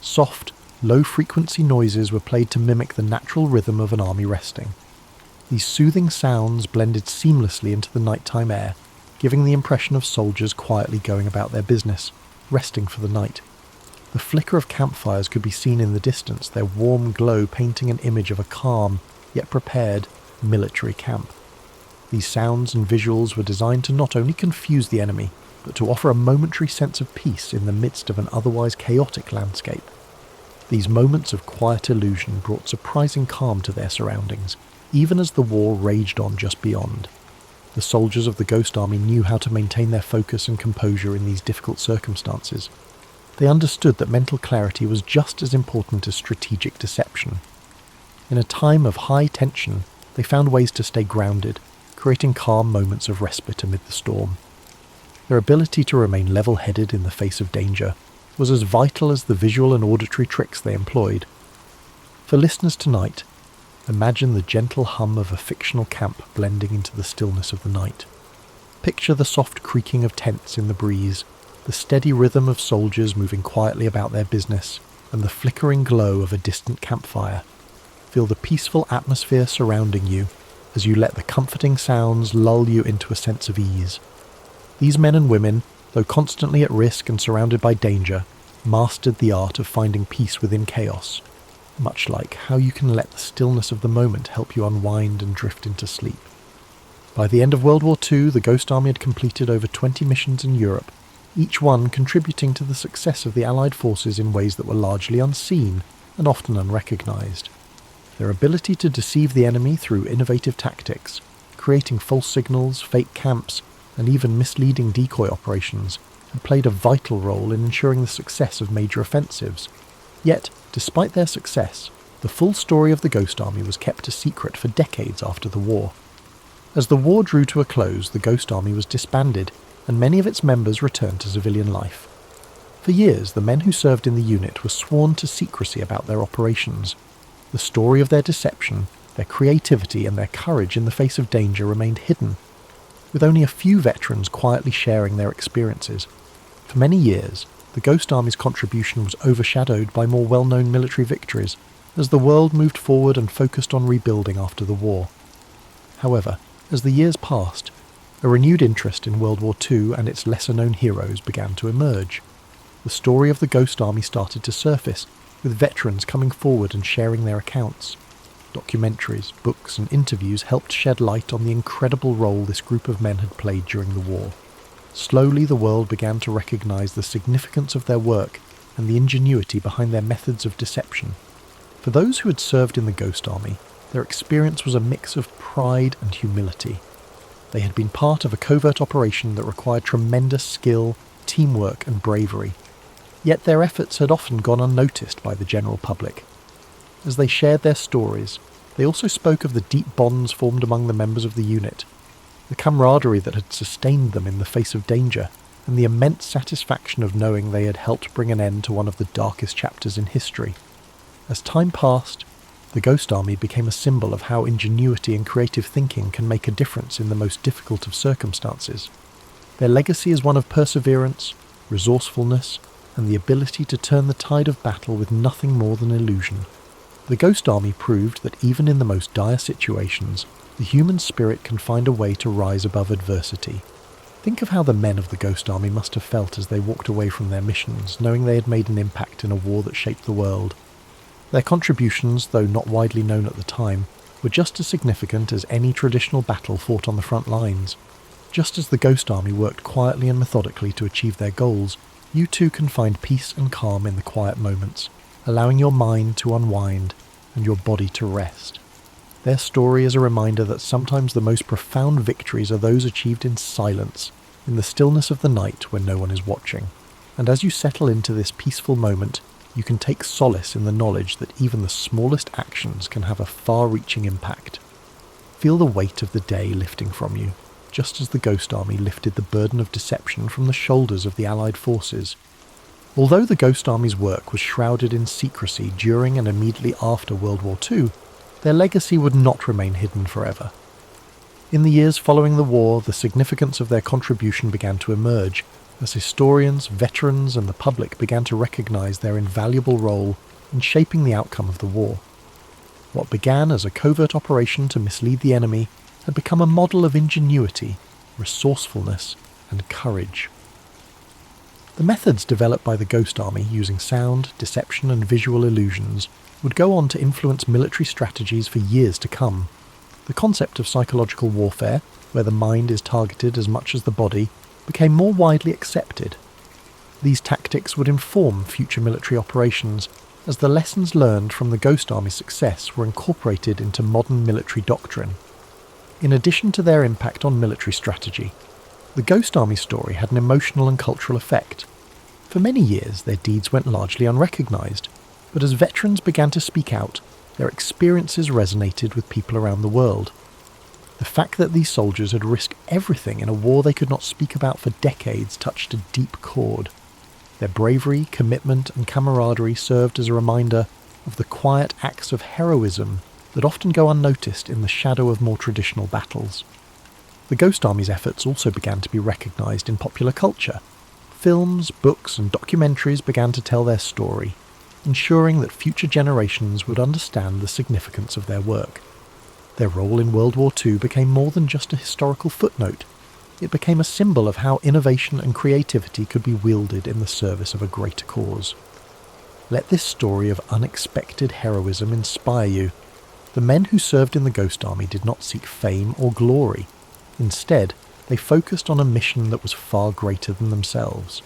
Soft, low-frequency noises were played to mimic the natural rhythm of an army resting. These soothing sounds blended seamlessly into the nighttime air, giving the impression of soldiers quietly going about their business, resting for the night. The flicker of campfires could be seen in the distance, their warm glow painting an image of a calm, yet prepared, military camp. These sounds and visuals were designed to not only confuse the enemy, but to offer a momentary sense of peace in the midst of an otherwise chaotic landscape. These moments of quiet illusion brought surprising calm to their surroundings, even as the war raged on just beyond. The soldiers of the Ghost Army knew how to maintain their focus and composure in these difficult circumstances. They understood that mental clarity was just as important as strategic deception. In a time of high tension, they found ways to stay grounded, creating calm moments of respite amid the storm. Their ability to remain level-headed in the face of danger was as vital as the visual and auditory tricks they employed. For listeners tonight, imagine the gentle hum of a fictional camp blending into the stillness of the night. Picture the soft creaking of tents in the breeze, the steady rhythm of soldiers moving quietly about their business, and the flickering glow of a distant campfire. Feel the peaceful atmosphere surrounding you as you let the comforting sounds lull you into a sense of ease. These men and women, though constantly at risk and surrounded by danger, mastered the art of finding peace within chaos, much like how you can let the stillness of the moment help you unwind and drift into sleep. By the end of World War II, the Ghost Army had completed over 20 missions in Europe, each one contributing to the success of the Allied forces in ways that were largely unseen and often unrecognised. Their ability to deceive the enemy through innovative tactics, creating false signals, fake camps, and even misleading decoy operations, had played a vital role in ensuring the success of major offensives. Yet, despite their success, the full story of the Ghost Army was kept a secret for decades after the war. As the war drew to a close, the Ghost Army was disbanded, and many of its members returned to civilian life. For years, the men who served in the unit were sworn to secrecy about their operations. The story of their deception, their creativity, and their courage in the face of danger remained hidden, with only a few veterans quietly sharing their experiences. For many years, the Ghost Army's contribution was overshadowed by more well-known military victories, as the world moved forward and focused on rebuilding after the war. However, as the years passed, a renewed interest in World War II and its lesser-known heroes began to emerge. The story of the Ghost Army started to surface, with veterans coming forward and sharing their accounts. Documentaries, books, and interviews helped shed light on the incredible role this group of men had played during the war. Slowly, the world began to recognise the significance of their work and the ingenuity behind their methods of deception. For those who had served in the Ghost Army, their experience was a mix of pride and humility. They had been part of a covert operation that required tremendous skill, teamwork, and bravery. Yet their efforts had often gone unnoticed by the general public. As they shared their stories, they also spoke of the deep bonds formed among the members of the unit, the camaraderie that had sustained them in the face of danger, and the immense satisfaction of knowing they had helped bring an end to one of the darkest chapters in history. As time passed, the Ghost Army became a symbol of how ingenuity and creative thinking can make a difference in the most difficult of circumstances. Their legacy is one of perseverance, resourcefulness, and the ability to turn the tide of battle with nothing more than illusion. The Ghost Army proved that even in the most dire situations, the human spirit can find a way to rise above adversity. Think of how the men of the Ghost Army must have felt as they walked away from their missions, knowing they had made an impact in a war that shaped the world. Their contributions, though not widely known at the time, were just as significant as any traditional battle fought on the front lines. Just as the Ghost Army worked quietly and methodically to achieve their goals, you too can find peace and calm in the quiet moments, allowing your mind to unwind and your body to rest. Their story is a reminder that sometimes the most profound victories are those achieved in silence, in the stillness of the night when no one is watching. And as you settle into this peaceful moment, you can take solace in the knowledge that even the smallest actions can have a far-reaching impact. Feel the weight of the day lifting from you, just as the Ghost Army lifted the burden of deception from the shoulders of the Allied forces. Although the Ghost Army's work was shrouded in secrecy during and immediately after World War II, their legacy would not remain hidden forever. In the years following the war, the significance of their contribution began to emerge, as historians, veterans, and the public began to recognise their invaluable role in shaping the outcome of the war. What began as a covert operation to mislead the enemy had become a model of ingenuity, resourcefulness, and courage. The methods developed by the Ghost Army using sound, deception, and visual illusions would go on to influence military strategies for years to come. The concept of psychological warfare, where the mind is targeted as much as the body, became more widely accepted. These tactics would inform future military operations, as the lessons learned from the Ghost Army's success were incorporated into modern military doctrine. In addition to their impact on military strategy, the Ghost Army story had an emotional and cultural effect. For many years, their deeds went largely unrecognised, but as veterans began to speak out, their experiences resonated with people around the world. The fact that these soldiers had risked everything in a war they could not speak about for decades touched a deep chord. Their bravery, commitment, and camaraderie served as a reminder of the quiet acts of heroism that often go unnoticed in the shadow of more traditional battles. The Ghost Army's efforts also began to be recognised in popular culture. Films, books, and documentaries began to tell their story, ensuring that future generations would understand the significance of their work. Their role in World War II became more than just a historical footnote. It became a symbol of how innovation and creativity could be wielded in the service of a greater cause. Let this story of unexpected heroism inspire you. The men who served in the Ghost Army did not seek fame or glory. Instead, they focused on a mission that was far greater than themselves.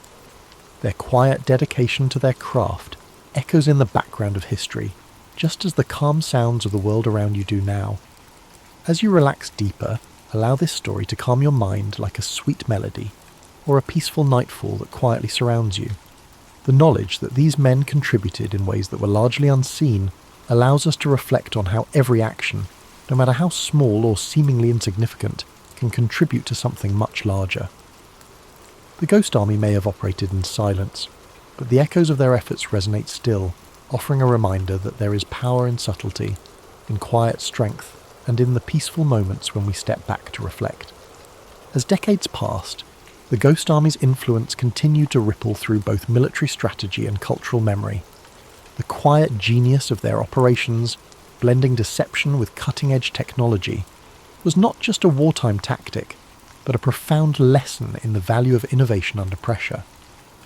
Their quiet dedication to their craft echoes in the background of history, just as the calm sounds of the world around you do now. As you relax deeper, allow this story to calm your mind like a sweet melody, or a peaceful nightfall that quietly surrounds you. The knowledge that these men contributed in ways that were largely unseen allows us to reflect on how every action, no matter how small or seemingly insignificant, can contribute to something much larger. The Ghost Army may have operated in silence, but the echoes of their efforts resonate still, offering a reminder that there is power in subtlety, in quiet strength, and in the peaceful moments when we step back to reflect. As decades passed, the Ghost Army's influence continued to ripple through both military strategy and cultural memory. The quiet genius of their operations, blending deception with cutting-edge technology, was not just a wartime tactic, but a profound lesson in the value of innovation under pressure.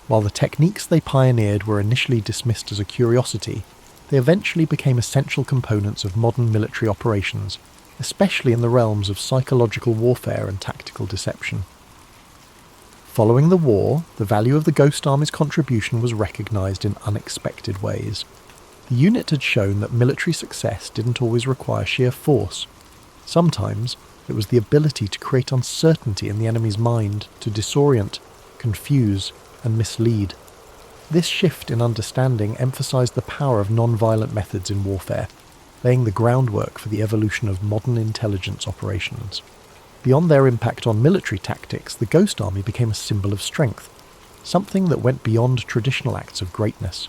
While the techniques they pioneered were initially dismissed as a curiosity, they eventually became essential components of modern military operations, especially in the realms of psychological warfare and tactical deception. Following the war, the value of the Ghost Army's contribution was recognised in unexpected ways. The unit had shown that military success didn't always require sheer force. Sometimes, it was the ability to create uncertainty in the enemy's mind, to disorient, confuse, and mislead. This shift in understanding emphasised the power of non-violent methods in warfare, laying the groundwork for the evolution of modern intelligence operations. Beyond their impact on military tactics, the Ghost Army became a symbol of strength, something that went beyond traditional acts of greatness.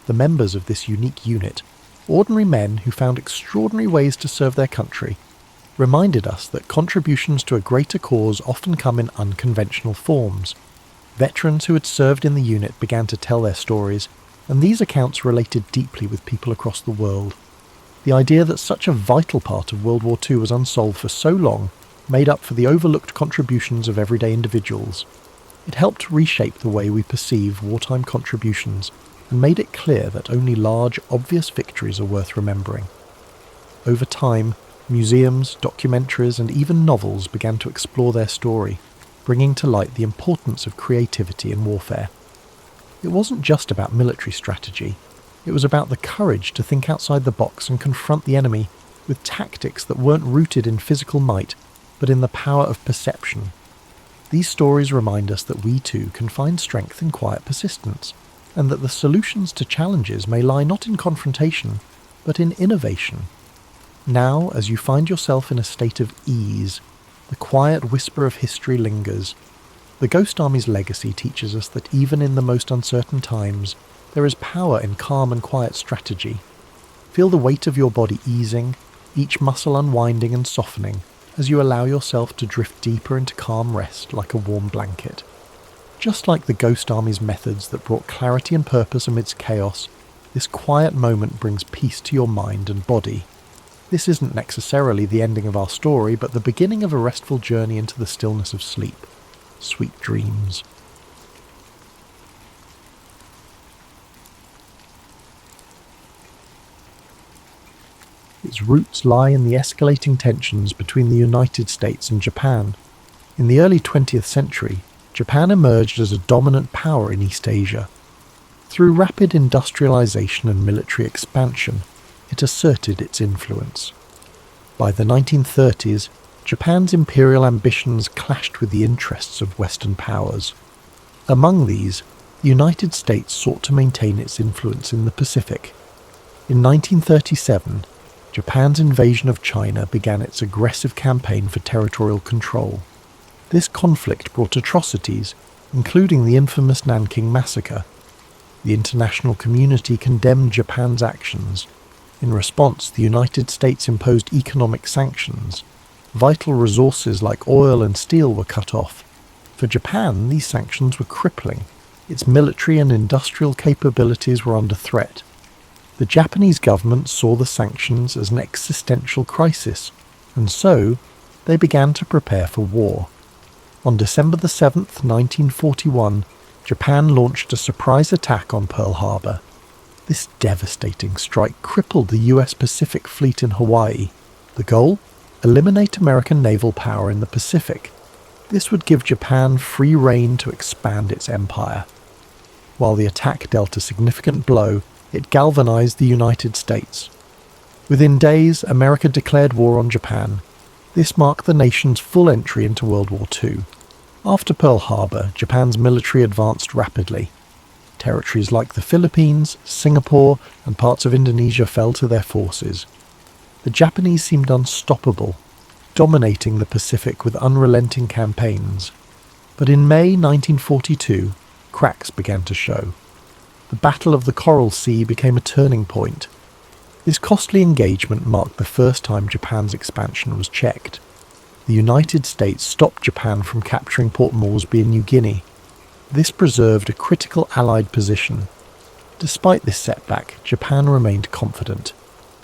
The members of this unique unit, ordinary men who found extraordinary ways to serve their country, reminded us that contributions to a greater cause often come in unconventional forms. Veterans who had served in the unit began to tell their stories, and these accounts related deeply with people across the world. The idea that such a vital part of World War II was unsolved for so long made up for the overlooked contributions of everyday individuals. It helped reshape the way we perceive wartime contributions and made it clear that only large, obvious victories are worth remembering. Over time, museums, documentaries, and even novels began to explore their story, bringing to light the importance of creativity in warfare. It wasn't just about military strategy. It was about the courage to think outside the box and confront the enemy with tactics that weren't rooted in physical might, but in the power of perception. These stories remind us that we too can find strength in quiet persistence, and that the solutions to challenges may lie not in confrontation, but in innovation. Now, as you find yourself in a state of ease, the quiet whisper of history lingers. The Ghost Army's legacy teaches us that even in the most uncertain times, there is power in calm and quiet strategy. Feel the weight of your body easing, each muscle unwinding and softening, as you allow yourself to drift deeper into calm rest like a warm blanket. Just like the Ghost Army's methods that brought clarity and purpose amidst chaos, this quiet moment brings peace to your mind and body. This isn't necessarily the ending of our story, but the beginning of a restful journey into the stillness of sleep. Sweet dreams. Its roots lie in the escalating tensions between the United States and Japan. In the early 20th century, Japan emerged as a dominant power in East Asia. Through rapid industrialization and military expansion, it asserted its influence. By the 1930s, Japan's imperial ambitions clashed with the interests of Western powers. Among these, the United States sought to maintain its influence in the Pacific. In 1937, Japan's invasion of China began its aggressive campaign for territorial control. This conflict brought atrocities, including the infamous Nanking Massacre. The international community condemned Japan's actions. In response, the United States imposed economic sanctions. Vital resources like oil and steel were cut off. For Japan, these sanctions were crippling, Its military and industrial capabilities were under threat. The Japanese government saw the sanctions as an existential crisis, and so they began to prepare for war. On December the 7th, 1941, Japan launched a surprise attack on Pearl Harbor. This devastating strike crippled the US Pacific Fleet in Hawaii. The goal? Eliminate American naval power in the Pacific. This would give Japan free rein to expand its empire. While the attack dealt a significant blow, it galvanized the United States. Within days, America declared war on Japan. This marked the nation's full entry into World War II. After Pearl Harbor, Japan's military advanced rapidly. Territories like the Philippines, Singapore, and parts of Indonesia fell to their forces. The Japanese seemed unstoppable, dominating the Pacific with unrelenting campaigns. But in May 1942, cracks began to show. The Battle of the Coral Sea became a turning point. This costly engagement marked the first time Japan's expansion was checked. The United States stopped Japan from capturing Port Moresby in New Guinea. This preserved a critical Allied position. Despite this setback, Japan remained confident.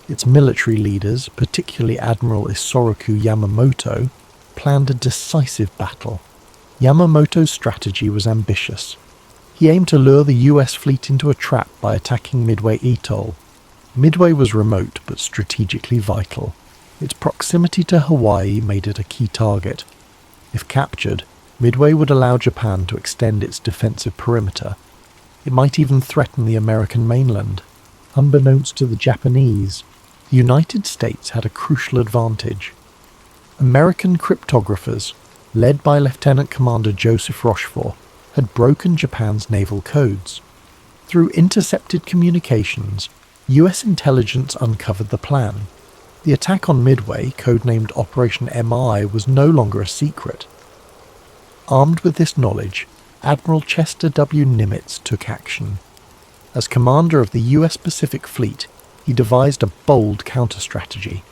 Its military leaders, particularly Admiral Isoroku Yamamoto, planned a decisive battle. Yamamoto's strategy was ambitious. He aimed to lure the US fleet into a trap by attacking Midway Atoll. Midway was remote but strategically vital. Its proximity to Hawaii made it a key target. If captured, Midway would allow Japan to extend its defensive perimeter. It might even threaten the American mainland. Unbeknownst to the Japanese, the United States had a crucial advantage. American cryptographers, led by Lieutenant Commander Joseph Rochefort, had broken Japan's naval codes. Through intercepted communications, US intelligence uncovered the plan. The attack on Midway, codenamed Operation MI, was no longer a secret. Armed with this knowledge, Admiral Chester W. Nimitz took action. As commander of the US Pacific Fleet, he devised a bold counter-strategy.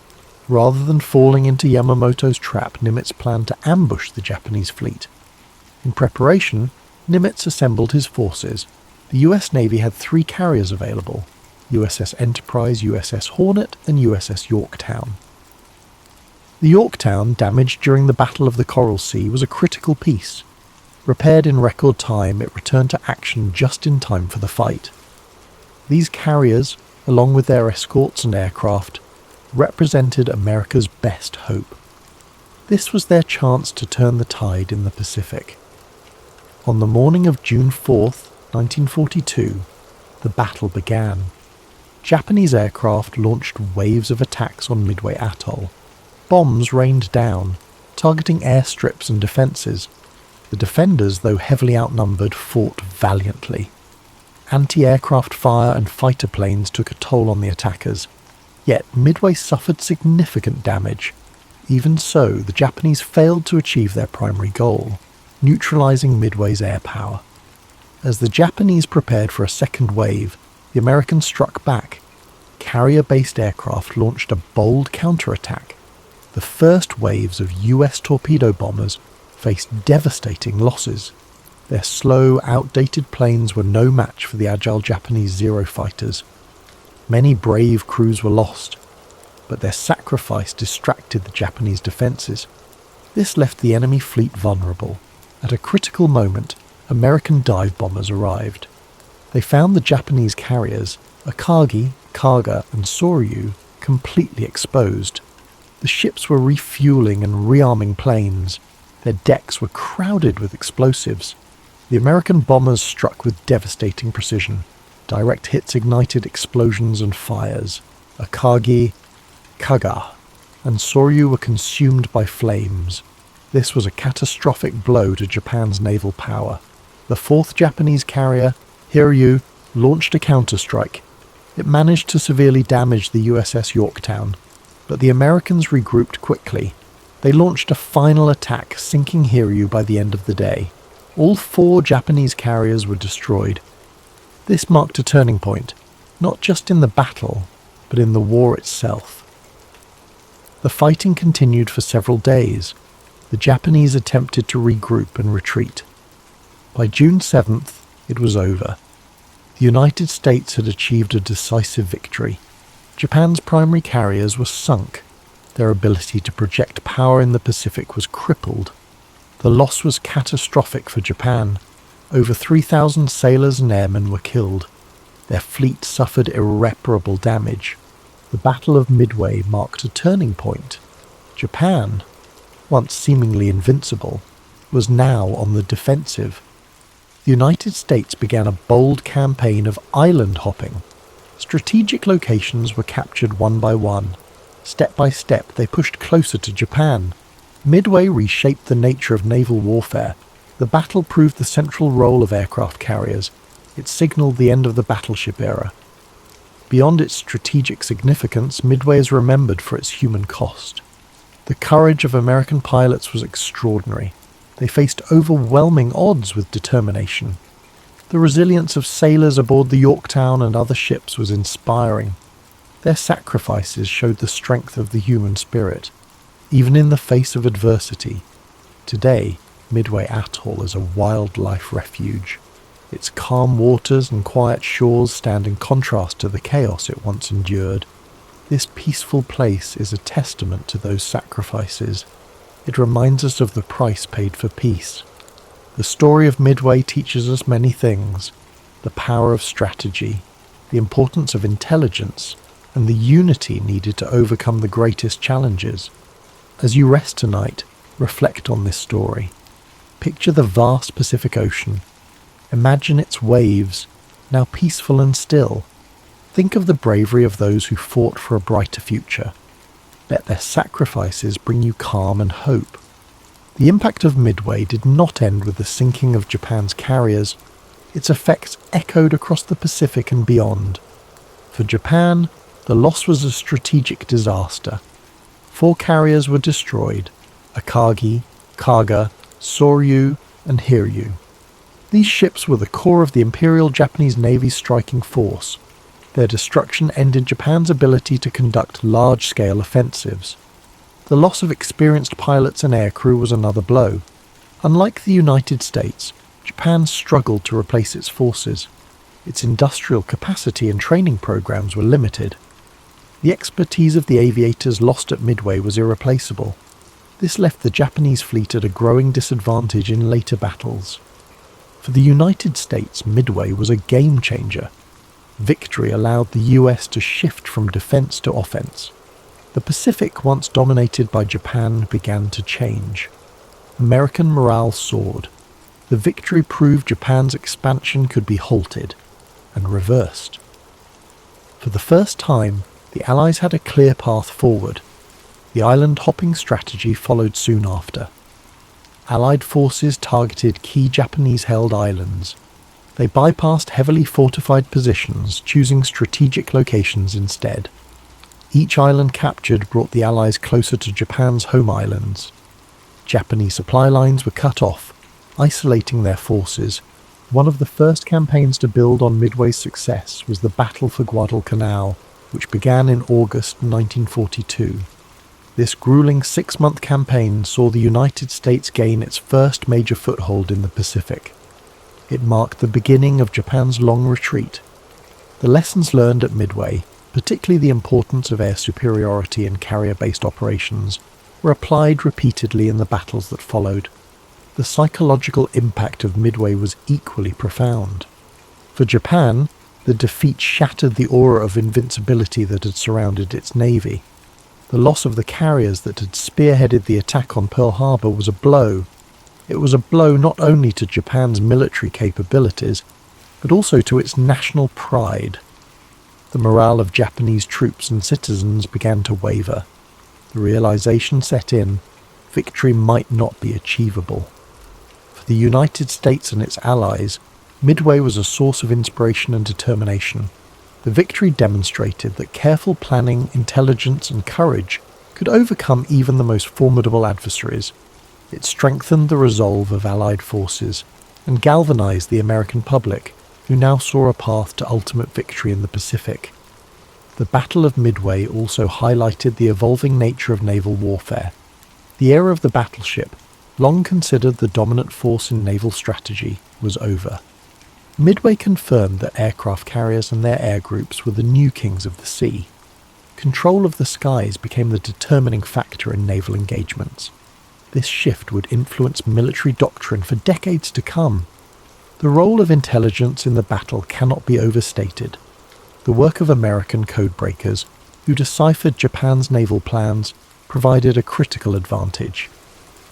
Rather than falling into Yamamoto's trap, Nimitz planned to ambush the Japanese fleet. In preparation, Nimitz assembled his forces. The US Navy had 3 carriers available: USS Enterprise, USS Hornet, and USS Yorktown. The Yorktown, damaged during the Battle of the Coral Sea, was a critical piece. Repaired in record time, it returned to action just in time for the fight. These carriers, along with their escorts and aircraft, represented America's best hope. This was their chance to turn the tide in the Pacific. On the morning of June 4th, 1942, the battle began. Japanese aircraft launched waves of attacks on Midway Atoll. Bombs rained down, targeting airstrips and defences. The defenders, though heavily outnumbered, fought valiantly. Anti-aircraft fire and fighter planes took a toll on the attackers. Yet Midway suffered significant damage. Even so, the Japanese failed to achieve their primary goal, neutralising Midway's air power. As the Japanese prepared for a second wave, the Americans struck back. Carrier-based aircraft launched a bold counterattack. The first waves of US torpedo bombers faced devastating losses. Their slow, outdated planes were no match for the agile Japanese Zero fighters. Many brave crews were lost, but their sacrifice distracted the Japanese defences. This left the enemy fleet vulnerable. At a critical moment, American dive bombers arrived. They found the Japanese carriers, Akagi, Kaga, and Soryu, completely exposed. The ships were refueling and rearming planes. Their decks were crowded with explosives. The American bombers struck with devastating precision. Direct hits ignited explosions and fires. Akagi, Kaga, and Soryu were consumed by flames. This was a catastrophic blow to Japan's naval power. The 4th Japanese carrier, Hiryu, launched a counterstrike. It managed to severely damage the USS Yorktown, but the Americans regrouped quickly. They launched a final attack, sinking Hiryu by the end of the day. All 4 Japanese carriers were destroyed. This marked a turning point, not just in the battle, but in the war itself. The fighting continued for several days. The Japanese attempted to regroup and retreat. By June 7th, It was over. The United States had achieved a decisive victory. Japan's primary carriers were sunk. Their ability to project power in the Pacific was crippled. The loss was catastrophic for Japan. Over 3,000 sailors and airmen were killed. Their fleet suffered irreparable damage. The Battle of Midway marked a turning point. Japan, once seemingly invincible, was now on the defensive. The United States began a bold campaign of island hopping. Strategic locations were captured one by one. Step by step, they pushed closer to Japan. Midway reshaped the nature of naval warfare. The battle proved the central role of aircraft carriers. It signaled the end of the battleship era. Beyond its strategic significance, Midway is remembered for its human cost. The courage of American pilots was extraordinary. They faced overwhelming odds with determination. The resilience of sailors aboard the Yorktown and other ships was inspiring. Their sacrifices showed the strength of the human spirit, even in the face of adversity. Today, Midway Atoll is a wildlife refuge. Its calm waters and quiet shores stand in contrast to the chaos it once endured. This peaceful place is a testament to those sacrifices. It reminds us of the price paid for peace. The story of Midway teaches us many things: the power of strategy, the importance of intelligence, and the unity needed to overcome the greatest challenges. As you rest tonight, reflect on this story. Picture the vast Pacific Ocean. Imagine its waves, now peaceful and still. Think of the bravery of those who fought for a brighter future. Let their sacrifices bring you calm and hope. The impact of Midway did not end with the sinking of Japan's carriers. Its effects echoed across the Pacific and beyond. For Japan, the loss was a strategic disaster. 4 carriers were destroyed: Akagi, Kaga, Soryu, and Hiryu. These ships were the core of the Imperial Japanese Navy's striking force. Their destruction ended Japan's ability to conduct large-scale offensives. The loss of experienced pilots and aircrew was another blow. Unlike the United States, Japan struggled to replace its forces. Its industrial capacity and training programs were limited. The expertise of the aviators lost at Midway was irreplaceable. This left the Japanese fleet at a growing disadvantage in later battles. For the United States, Midway was a game-changer. Victory allowed the US to shift from defense to offense. The Pacific, once dominated by Japan, began to change. American morale soared. The victory proved Japan's expansion could be halted and reversed. For the first time, the Allies had a clear path forward. The island-hopping strategy followed soon after. Allied forces targeted key Japanese-held islands. They bypassed heavily fortified positions, choosing strategic locations instead. Each island captured brought the Allies closer to Japan's home islands. Japanese supply lines were cut off, isolating their forces. One of the first campaigns to build on Midway's success was the Battle for Guadalcanal, which began in August 1942. This grueling 6-month campaign saw the United States gain its first major foothold in the Pacific. It marked the beginning of Japan's long retreat. The lessons learned at Midway, particularly the importance of air superiority in carrier-based operations, were applied repeatedly in the battles that followed. The psychological impact of Midway was equally profound. For Japan, the defeat shattered the aura of invincibility that had surrounded its navy. The loss of the carriers that had spearheaded the attack on Pearl Harbor was a blow. It was a blow not only to Japan's military capabilities, but also to its national pride. The morale of Japanese troops and citizens began to waver. The realization set in: victory might not be achievable. For the United States and its allies, Midway was a source of inspiration and determination. The victory demonstrated that careful planning, intelligence, and courage could overcome even the most formidable adversaries. It strengthened the resolve of Allied forces and galvanized the American public, who now saw a path to ultimate victory in the Pacific. The Battle of Midway also highlighted the evolving nature of naval warfare. The era of the battleship, long considered the dominant force in naval strategy, was over. Midway confirmed that aircraft carriers and their air groups were the new kings of the sea. Control of the skies became the determining factor in naval engagements. This shift would influence military doctrine for decades to come. The role of intelligence in the battle cannot be overstated. The work of American codebreakers, who deciphered Japan's naval plans, provided a critical advantage.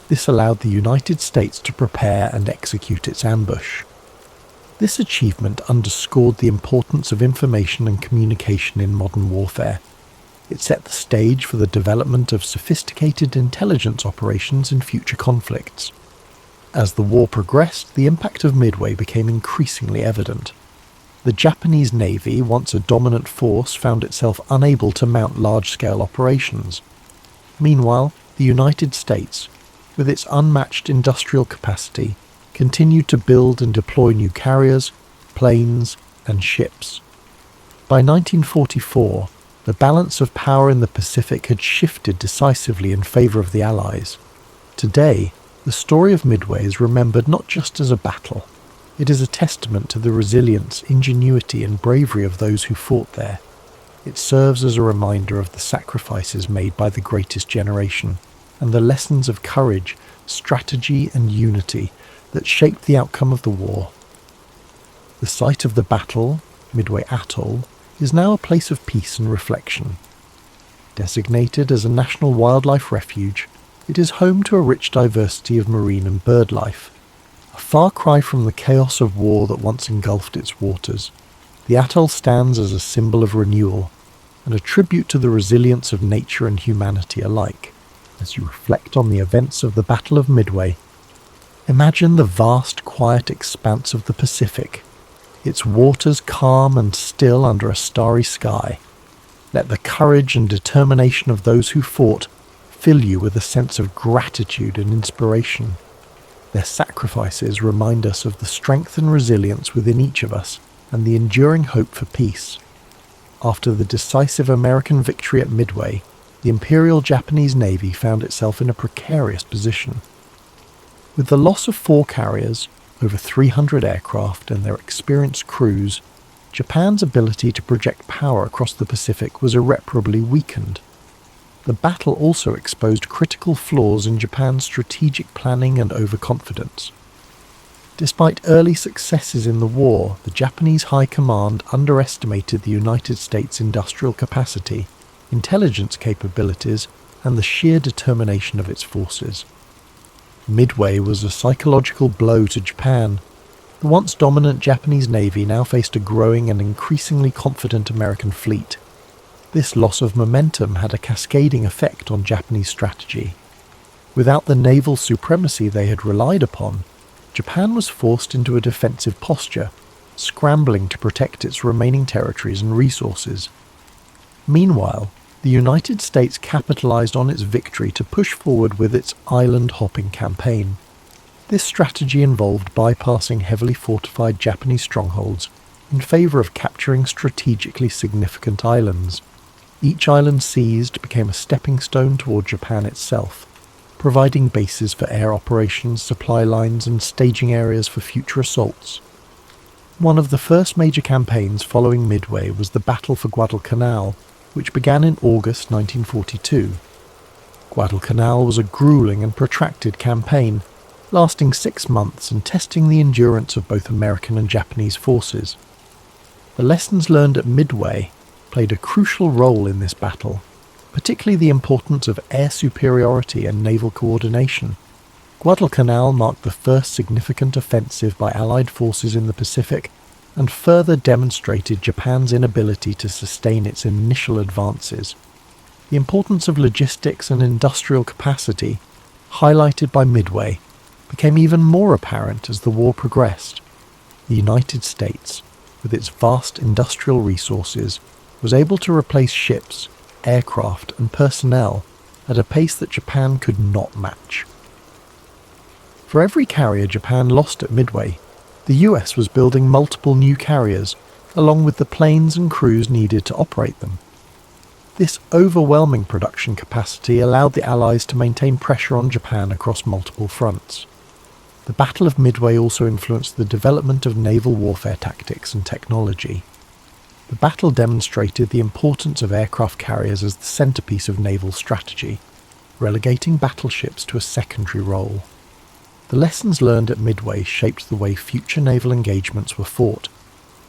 This allowed the United States to prepare and execute its ambush. This achievement underscored the importance of information and communication in modern warfare. It set the stage for the development of sophisticated intelligence operations in future conflicts. As the war progressed, the impact of Midway became increasingly evident. The Japanese Navy, once a dominant force, found itself unable to mount large-scale operations. Meanwhile, the United States, with its unmatched industrial capacity, continued to build and deploy new carriers, planes, and ships. By 1944, the balance of power in the Pacific had shifted decisively in favor of the Allies. Today, the story of Midway is remembered not just as a battle. It is a testament to the resilience, ingenuity, and bravery of those who fought there. It serves as a reminder of the sacrifices made by the greatest generation, and the lessons of courage, strategy, and unity that shaped the outcome of the war. The site of the battle, Midway Atoll, is now a place of peace and reflection. Designated as a national wildlife refuge, it is home to a rich diversity of marine and bird life. A far cry from the chaos of war that once engulfed its waters, the atoll stands as a symbol of renewal and a tribute to the resilience of nature and humanity alike. As you reflect on the events of the Battle of Midway, imagine the vast, quiet expanse of the Pacific, its waters calm and still under a starry sky. Let the courage and determination of those who fought fill you with a sense of gratitude and inspiration. Their sacrifices remind us of the strength and resilience within each of us and the enduring hope for peace. After the decisive American victory at Midway, the Imperial Japanese Navy found itself in a precarious position. With the loss of 4 carriers, over 300 aircraft, and their experienced crews, Japan's ability to project power across the Pacific was irreparably weakened. The battle also exposed critical flaws in Japan's strategic planning and overconfidence. Despite early successes in the war, the Japanese High Command underestimated the United States' industrial capacity, intelligence capabilities, and the sheer determination of its forces. Midway was a psychological blow to Japan. The once dominant Japanese Navy now faced a growing and increasingly confident American fleet. This loss of momentum had a cascading effect on Japanese strategy. Without the naval supremacy they had relied upon, Japan was forced into a defensive posture, scrambling to protect its remaining territories and resources. Meanwhile, the United States capitalized on its victory to push forward with its island-hopping campaign. This strategy involved bypassing heavily fortified Japanese strongholds in favor of capturing strategically significant islands. Each island seized became a stepping stone toward Japan itself, providing bases for air operations, supply lines, and staging areas for future assaults. One of the first major campaigns following Midway was the Battle for Guadalcanal, which began in August 1942. Guadalcanal was a grueling and protracted campaign, lasting 6 months and testing the endurance of both American and Japanese forces. The lessons learned at Midway played a crucial role in this battle, particularly the importance of air superiority and naval coordination. Guadalcanal marked the first significant offensive by Allied forces in the Pacific and further demonstrated Japan's inability to sustain its initial advances. The importance of logistics and industrial capacity, highlighted by Midway, became even more apparent as the war progressed. The United States, with its vast industrial resources, was able to replace ships, aircraft, and personnel at a pace that Japan could not match. For every carrier Japan lost at Midway, the US was building multiple new carriers, along with the planes and crews needed to operate them. This overwhelming production capacity allowed the Allies to maintain pressure on Japan across multiple fronts. The Battle of Midway also influenced the development of naval warfare tactics and technology. The battle demonstrated the importance of aircraft carriers as the centerpiece of naval strategy, relegating battleships to a secondary role. The lessons learned at Midway shaped the way future naval engagements were fought,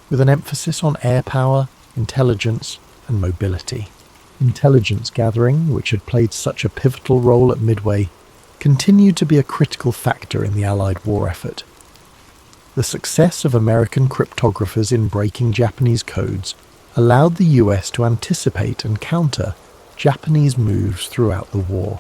with an emphasis on air power, intelligence, and mobility. Intelligence gathering, which had played such a pivotal role at Midway, continued to be a critical factor in the Allied war effort. The success of American cryptographers in breaking Japanese codes allowed the US to anticipate and counter Japanese moves throughout the war.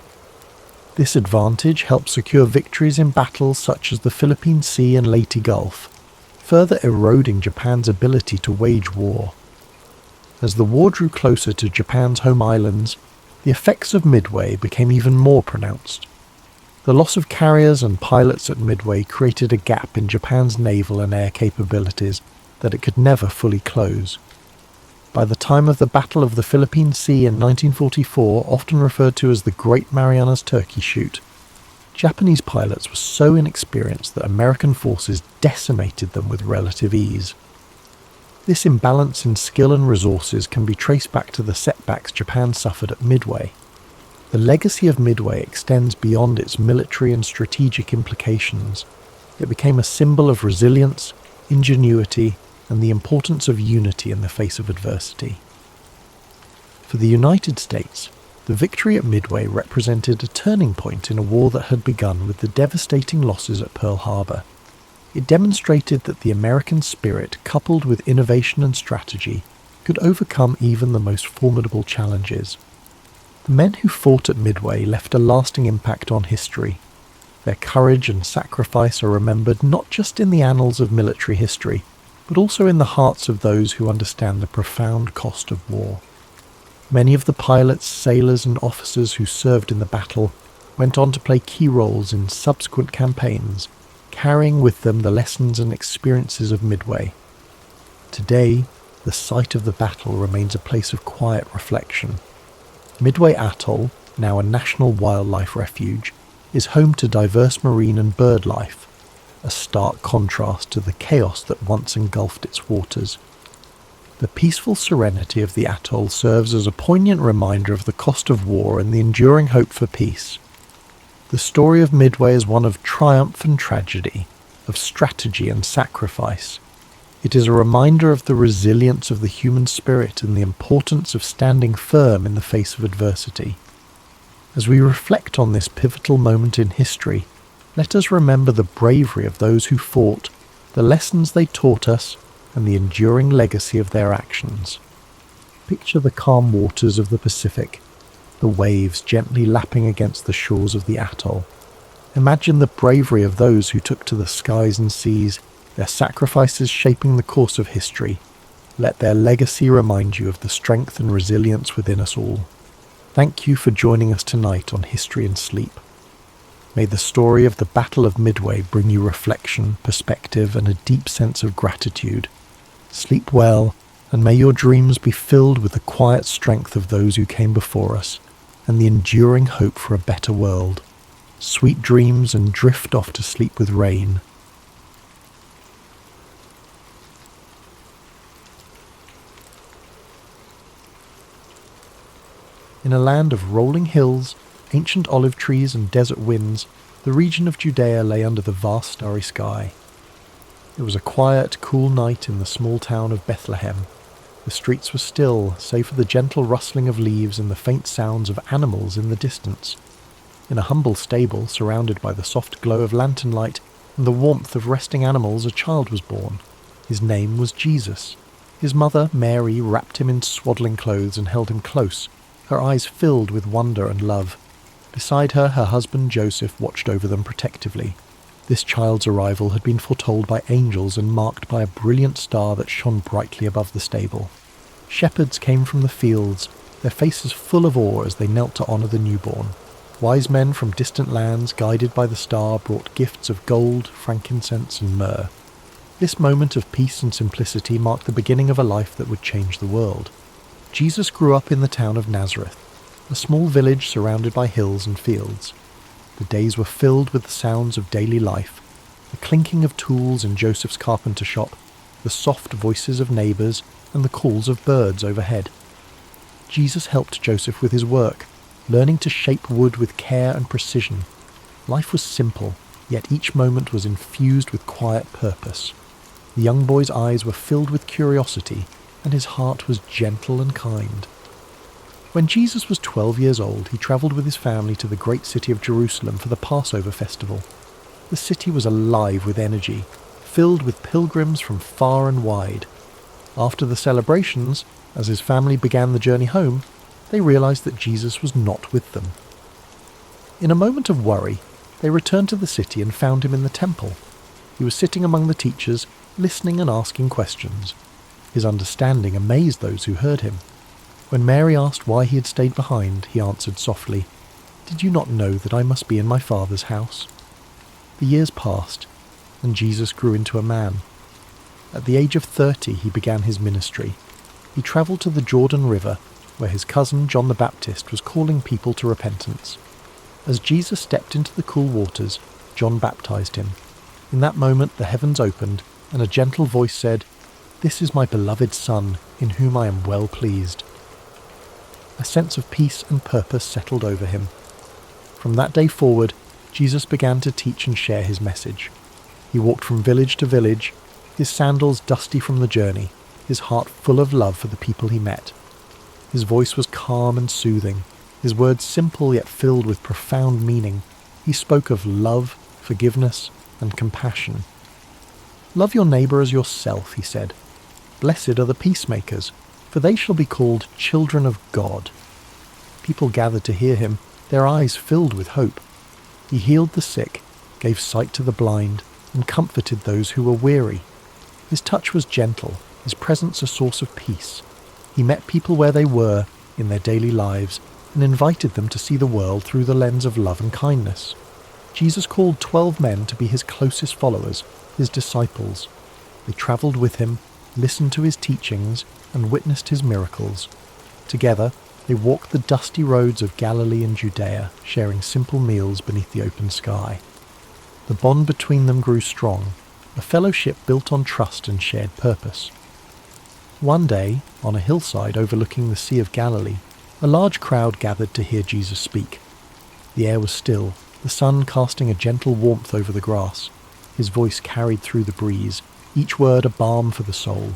This advantage helped secure victories in battles such as the Philippine Sea and Leyte Gulf, further eroding Japan's ability to wage war. As the war drew closer to Japan's home islands, the effects of Midway became even more pronounced. The loss of carriers and pilots at Midway created a gap in Japan's naval and air capabilities that it could never fully close. By the time of the Battle of the Philippine Sea in 1944, often referred to as the Great Marianas Turkey Shoot, Japanese pilots were so inexperienced that American forces decimated them with relative ease. This imbalance in skill and resources can be traced back to the setbacks Japan suffered at Midway. The legacy of Midway extends beyond its military and strategic implications. It became a symbol of resilience, ingenuity, and the importance of unity in the face of adversity. For the United States, the victory at Midway represented a turning point in a war that had begun with the devastating losses at Pearl Harbor. It demonstrated that the American spirit, coupled with innovation and strategy, could overcome even the most formidable challenges. The men who fought at Midway left a lasting impact on history. Their courage and sacrifice are remembered not just in the annals of military history, but also in the hearts of those who understand the profound cost of war. Many of the pilots, sailors, and officers who served in the battle went on to play key roles in subsequent campaigns, carrying with them the lessons and experiences of Midway. Today, the site of the battle remains a place of quiet reflection. Midway Atoll, now a national wildlife refuge, is home to diverse marine and bird life, a stark contrast to the chaos that once engulfed its waters. The peaceful serenity of the atoll serves as a poignant reminder of the cost of war and the enduring hope for peace. The story of Midway is one of triumph and tragedy, of strategy and sacrifice. It is a reminder of the resilience of the human spirit and the importance of standing firm in the face of adversity. As we reflect on this pivotal moment in history, let us remember the bravery of those who fought, the lessons they taught us, and the enduring legacy of their actions. Picture the calm waters of the Pacific, the waves gently lapping against the shores of the atoll. Imagine the bravery of those who took to the skies and seas, their sacrifices shaping the course of history. Let their legacy remind you of the strength and resilience within us all. Thank you for joining us tonight on History and Sleep. May the story of the Battle of Midway bring you reflection, perspective, and a deep sense of gratitude. Sleep well, and may your dreams be filled with the quiet strength of those who came before us, and the enduring hope for a better world. Sweet dreams, and drift off to sleep with rain. In a land of rolling hills, ancient olive trees and desert winds, the region of Judea lay under the vast starry sky. It was a quiet, cool night in the small town of Bethlehem. The streets were still, save for the gentle rustling of leaves and the faint sounds of animals in the distance. In a humble stable, surrounded by the soft glow of lantern light and the warmth of resting animals, a child was born. His name was Jesus. His mother, Mary, wrapped him in swaddling clothes and held him close, her eyes filled with wonder and love. Beside her, her husband Joseph watched over them protectively. This child's arrival had been foretold by angels and marked by a brilliant star that shone brightly above the stable. Shepherds came from the fields, their faces full of awe as they knelt to honour the newborn. Wise men from distant lands, guided by the star, brought gifts of gold, frankincense, and myrrh. This moment of peace and simplicity marked the beginning of a life that would change the world. Jesus grew up in the town of Nazareth, a small village surrounded by hills and fields. The days were filled with the sounds of daily life, the clinking of tools in Joseph's carpenter shop, the soft voices of neighbours, and the calls of birds overhead. Jesus helped Joseph with his work, learning to shape wood with care and precision. Life was simple, yet each moment was infused with quiet purpose. The young boy's eyes were filled with curiosity, and his heart was gentle and kind. When Jesus was 12 years old, he travelled with his family to the great city of Jerusalem for the Passover festival. The city was alive with energy, filled with pilgrims from far and wide. After the celebrations, as his family began the journey home, they realised that Jesus was not with them. In a moment of worry, they returned to the city and found him in the temple. He was sitting among the teachers, listening and asking questions. His understanding amazed those who heard him. When Mary asked why he had stayed behind, he answered softly, "Did you not know that I must be in my Father's house?" The years passed, and Jesus grew into a man. At the age of 30, he began his ministry. He travelled to the Jordan River, where his cousin John the Baptist was calling people to repentance. As Jesus stepped into the cool waters, John baptized him. In that moment the heavens opened, and a gentle voice said, "This is my beloved Son, in whom I am well pleased." A sense of peace and purpose settled over him. From that day forward, Jesus began to teach and share his message. He walked from village to village, his sandals dusty from the journey, his heart full of love for the people he met. His voice was calm and soothing, his words simple yet filled with profound meaning. He spoke of love, forgiveness, and compassion. "Love your neighbour as yourself," he said. "Blessed are the peacemakers, for they shall be called children of God." People gathered to hear him, their eyes filled with hope. He healed the sick, gave sight to the blind, and comforted those who were weary. His touch was gentle, his presence a source of peace. He met people where they were, in their daily lives, and invited them to see the world through the lens of love and kindness. Jesus called 12 men to be his closest followers, his disciples. They travelled with him, listened to his teachings, and witnessed his miracles. Together, they walked the dusty roads of Galilee and Judea, sharing simple meals beneath the open sky. The bond between them grew strong, a fellowship built on trust and shared purpose. One day, on a hillside overlooking the Sea of Galilee, a large crowd gathered to hear Jesus speak. The air was still, the sun casting a gentle warmth over the grass. His voice carried through the breeze, each word a balm for the soul.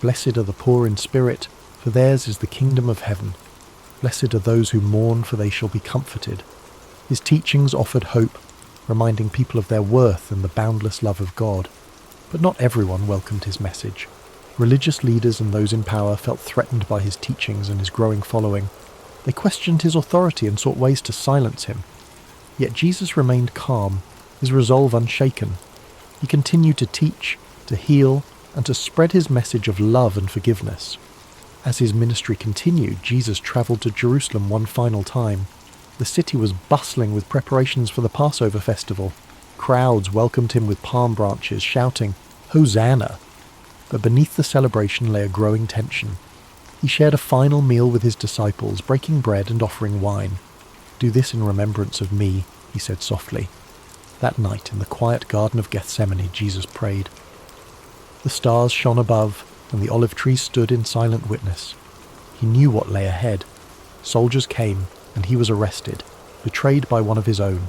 "Blessed are the poor in spirit, for theirs is the kingdom of heaven. Blessed are those who mourn, for they shall be comforted." His teachings offered hope, reminding people of their worth and the boundless love of God. But not everyone welcomed his message. Religious leaders and those in power felt threatened by his teachings and his growing following. They questioned his authority and sought ways to silence him. Yet Jesus remained calm, his resolve unshaken. He continued to teach, to heal, and to spread his message of love and forgiveness. As his ministry continued, Jesus travelled to Jerusalem one final time. The city was bustling with preparations for the Passover festival. Crowds welcomed him with palm branches, shouting, "Hosanna!" But beneath the celebration lay a growing tension. He shared a final meal with his disciples, breaking bread and offering wine. "Do this in remembrance of me," he said softly. That night, in the quiet Garden of Gethsemane, Jesus prayed. The stars shone above, and the olive trees stood in silent witness. He knew what lay ahead. Soldiers came, and he was arrested, betrayed by one of his own.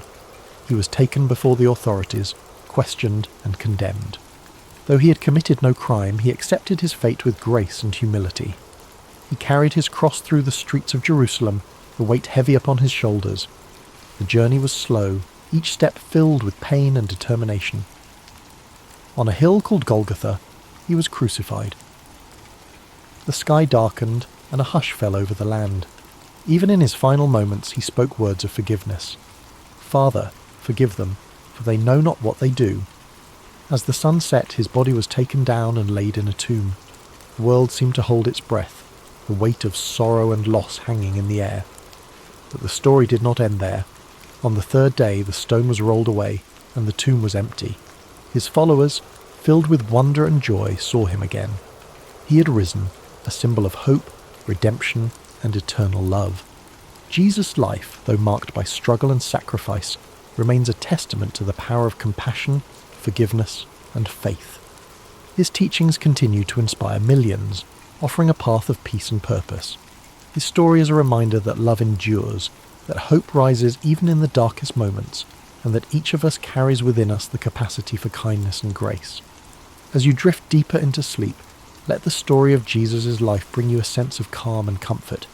He was taken before the authorities, questioned and condemned. Though he had committed no crime, he accepted his fate with grace and humility. He carried his cross through the streets of Jerusalem, the weight heavy upon his shoulders. The journey was slow, each step filled with pain and determination. On a hill called Golgotha, he was crucified. The sky darkened, and a hush fell over the land. Even in his final moments, he spoke words of forgiveness. "Father, forgive them, for they know not what they do." As the sun set, his body was taken down and laid in a tomb. The world seemed to hold its breath, the weight of sorrow and loss hanging in the air. But the story did not end there. On the third day, the stone was rolled away, and the tomb was empty. His followers, filled with wonder and joy, saw him again. He had risen, a symbol of hope, redemption, and eternal love. Jesus' life, though marked by struggle and sacrifice, remains a testament to the power of compassion, forgiveness, and faith. His teachings continue to inspire millions, offering a path of peace and purpose. His story is a reminder that love endures, that hope rises even in the darkest moments, and that each of us carries within us the capacity for kindness and grace. As you drift deeper into sleep, let the story of Jesus' life bring you a sense of calm and comfort.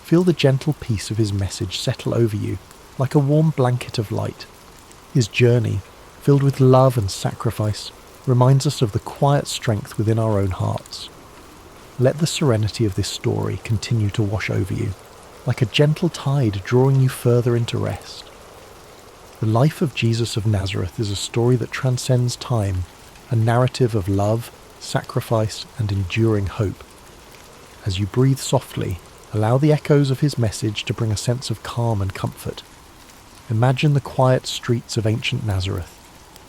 Feel the gentle peace of his message settle over you, like a warm blanket of light. His journey, filled with love and sacrifice, reminds us of the quiet strength within our own hearts. Let the serenity of this story continue to wash over you, like a gentle tide drawing you further into rest. The life of Jesus of Nazareth is a story that transcends time, a narrative of love, sacrifice, and enduring hope. As you breathe softly, allow the echoes of his message to bring a sense of calm and comfort. Imagine the quiet streets of ancient Nazareth,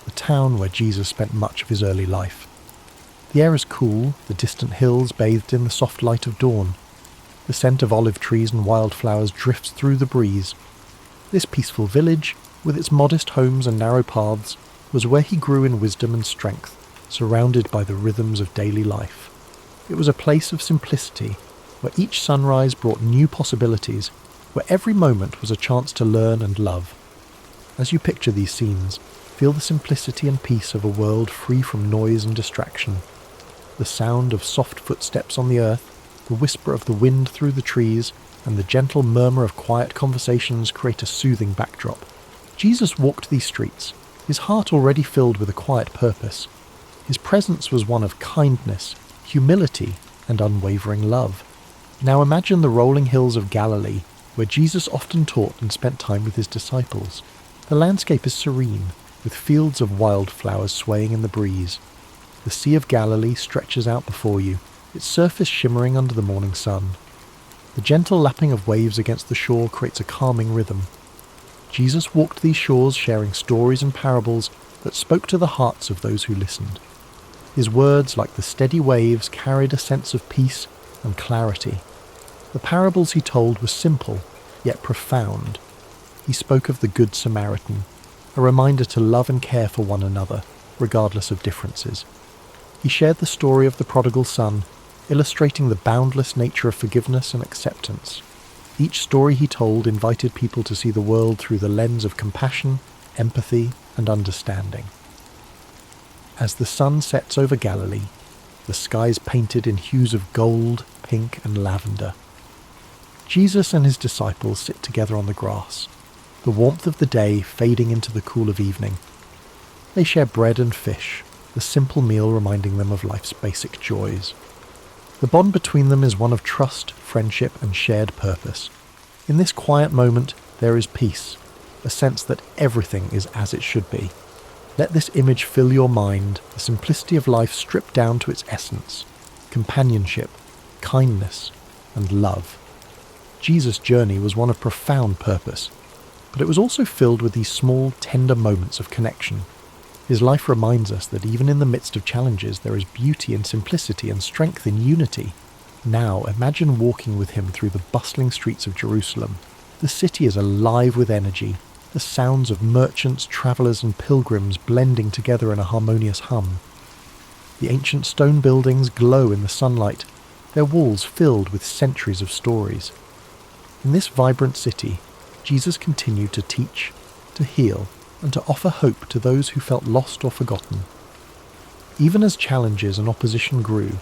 the town where Jesus spent much of his early life. The air is cool, the distant hills bathed in the soft light of dawn. The scent of olive trees and wildflowers drifts through the breeze. This peaceful village, with its modest homes and narrow paths, was where he grew in wisdom and strength, surrounded by the rhythms of daily life. It was a place of simplicity, where each sunrise brought new possibilities, where every moment was a chance to learn and love. As you picture these scenes, feel the simplicity and peace of a world free from noise and distraction. The sound of soft footsteps on the earth, the whisper of the wind through the trees, and the gentle murmur of quiet conversations create a soothing backdrop. Jesus walked these streets, his heart already filled with a quiet purpose. His presence was one of kindness, humility, and unwavering love. Now imagine the rolling hills of Galilee, where Jesus often taught and spent time with his disciples. The landscape is serene, with fields of wildflowers swaying in the breeze. The Sea of Galilee stretches out before you, its surface shimmering under the morning sun. The gentle lapping of waves against the shore creates a calming rhythm. Jesus walked these shores sharing stories and parables that spoke to the hearts of those who listened. His words, like the steady waves, carried a sense of peace and clarity. The parables he told were simple, yet profound. He spoke of the Good Samaritan, a reminder to love and care for one another, regardless of differences. He shared the story of the prodigal son, illustrating the boundless nature of forgiveness and acceptance. Each story he told invited people to see the world through the lens of compassion, empathy, and understanding. As the sun sets over Galilee, the skies painted in hues of gold, pink, and lavender. Jesus and his disciples sit together on the grass, the warmth of the day fading into the cool of evening. They share bread and fish, the simple meal reminding them of life's basic joys. The bond between them is one of trust, friendship, and shared purpose. In this quiet moment, there is peace, a sense that everything is as it should be. Let this image fill your mind, the simplicity of life stripped down to its essence, companionship, kindness, and love. Jesus' journey was one of profound purpose, but it was also filled with these small, tender moments of connection. His life reminds us that even in the midst of challenges there is beauty in simplicity and strength in unity. Now imagine walking with him through the bustling streets of Jerusalem. The city is alive with energy, the sounds of merchants, travellers and pilgrims blending together in a harmonious hum. The ancient stone buildings glow in the sunlight, their walls filled with centuries of stories. In this vibrant city, Jesus continued to teach, to heal, and to offer hope to those who felt lost or forgotten. Even as challenges and opposition grew,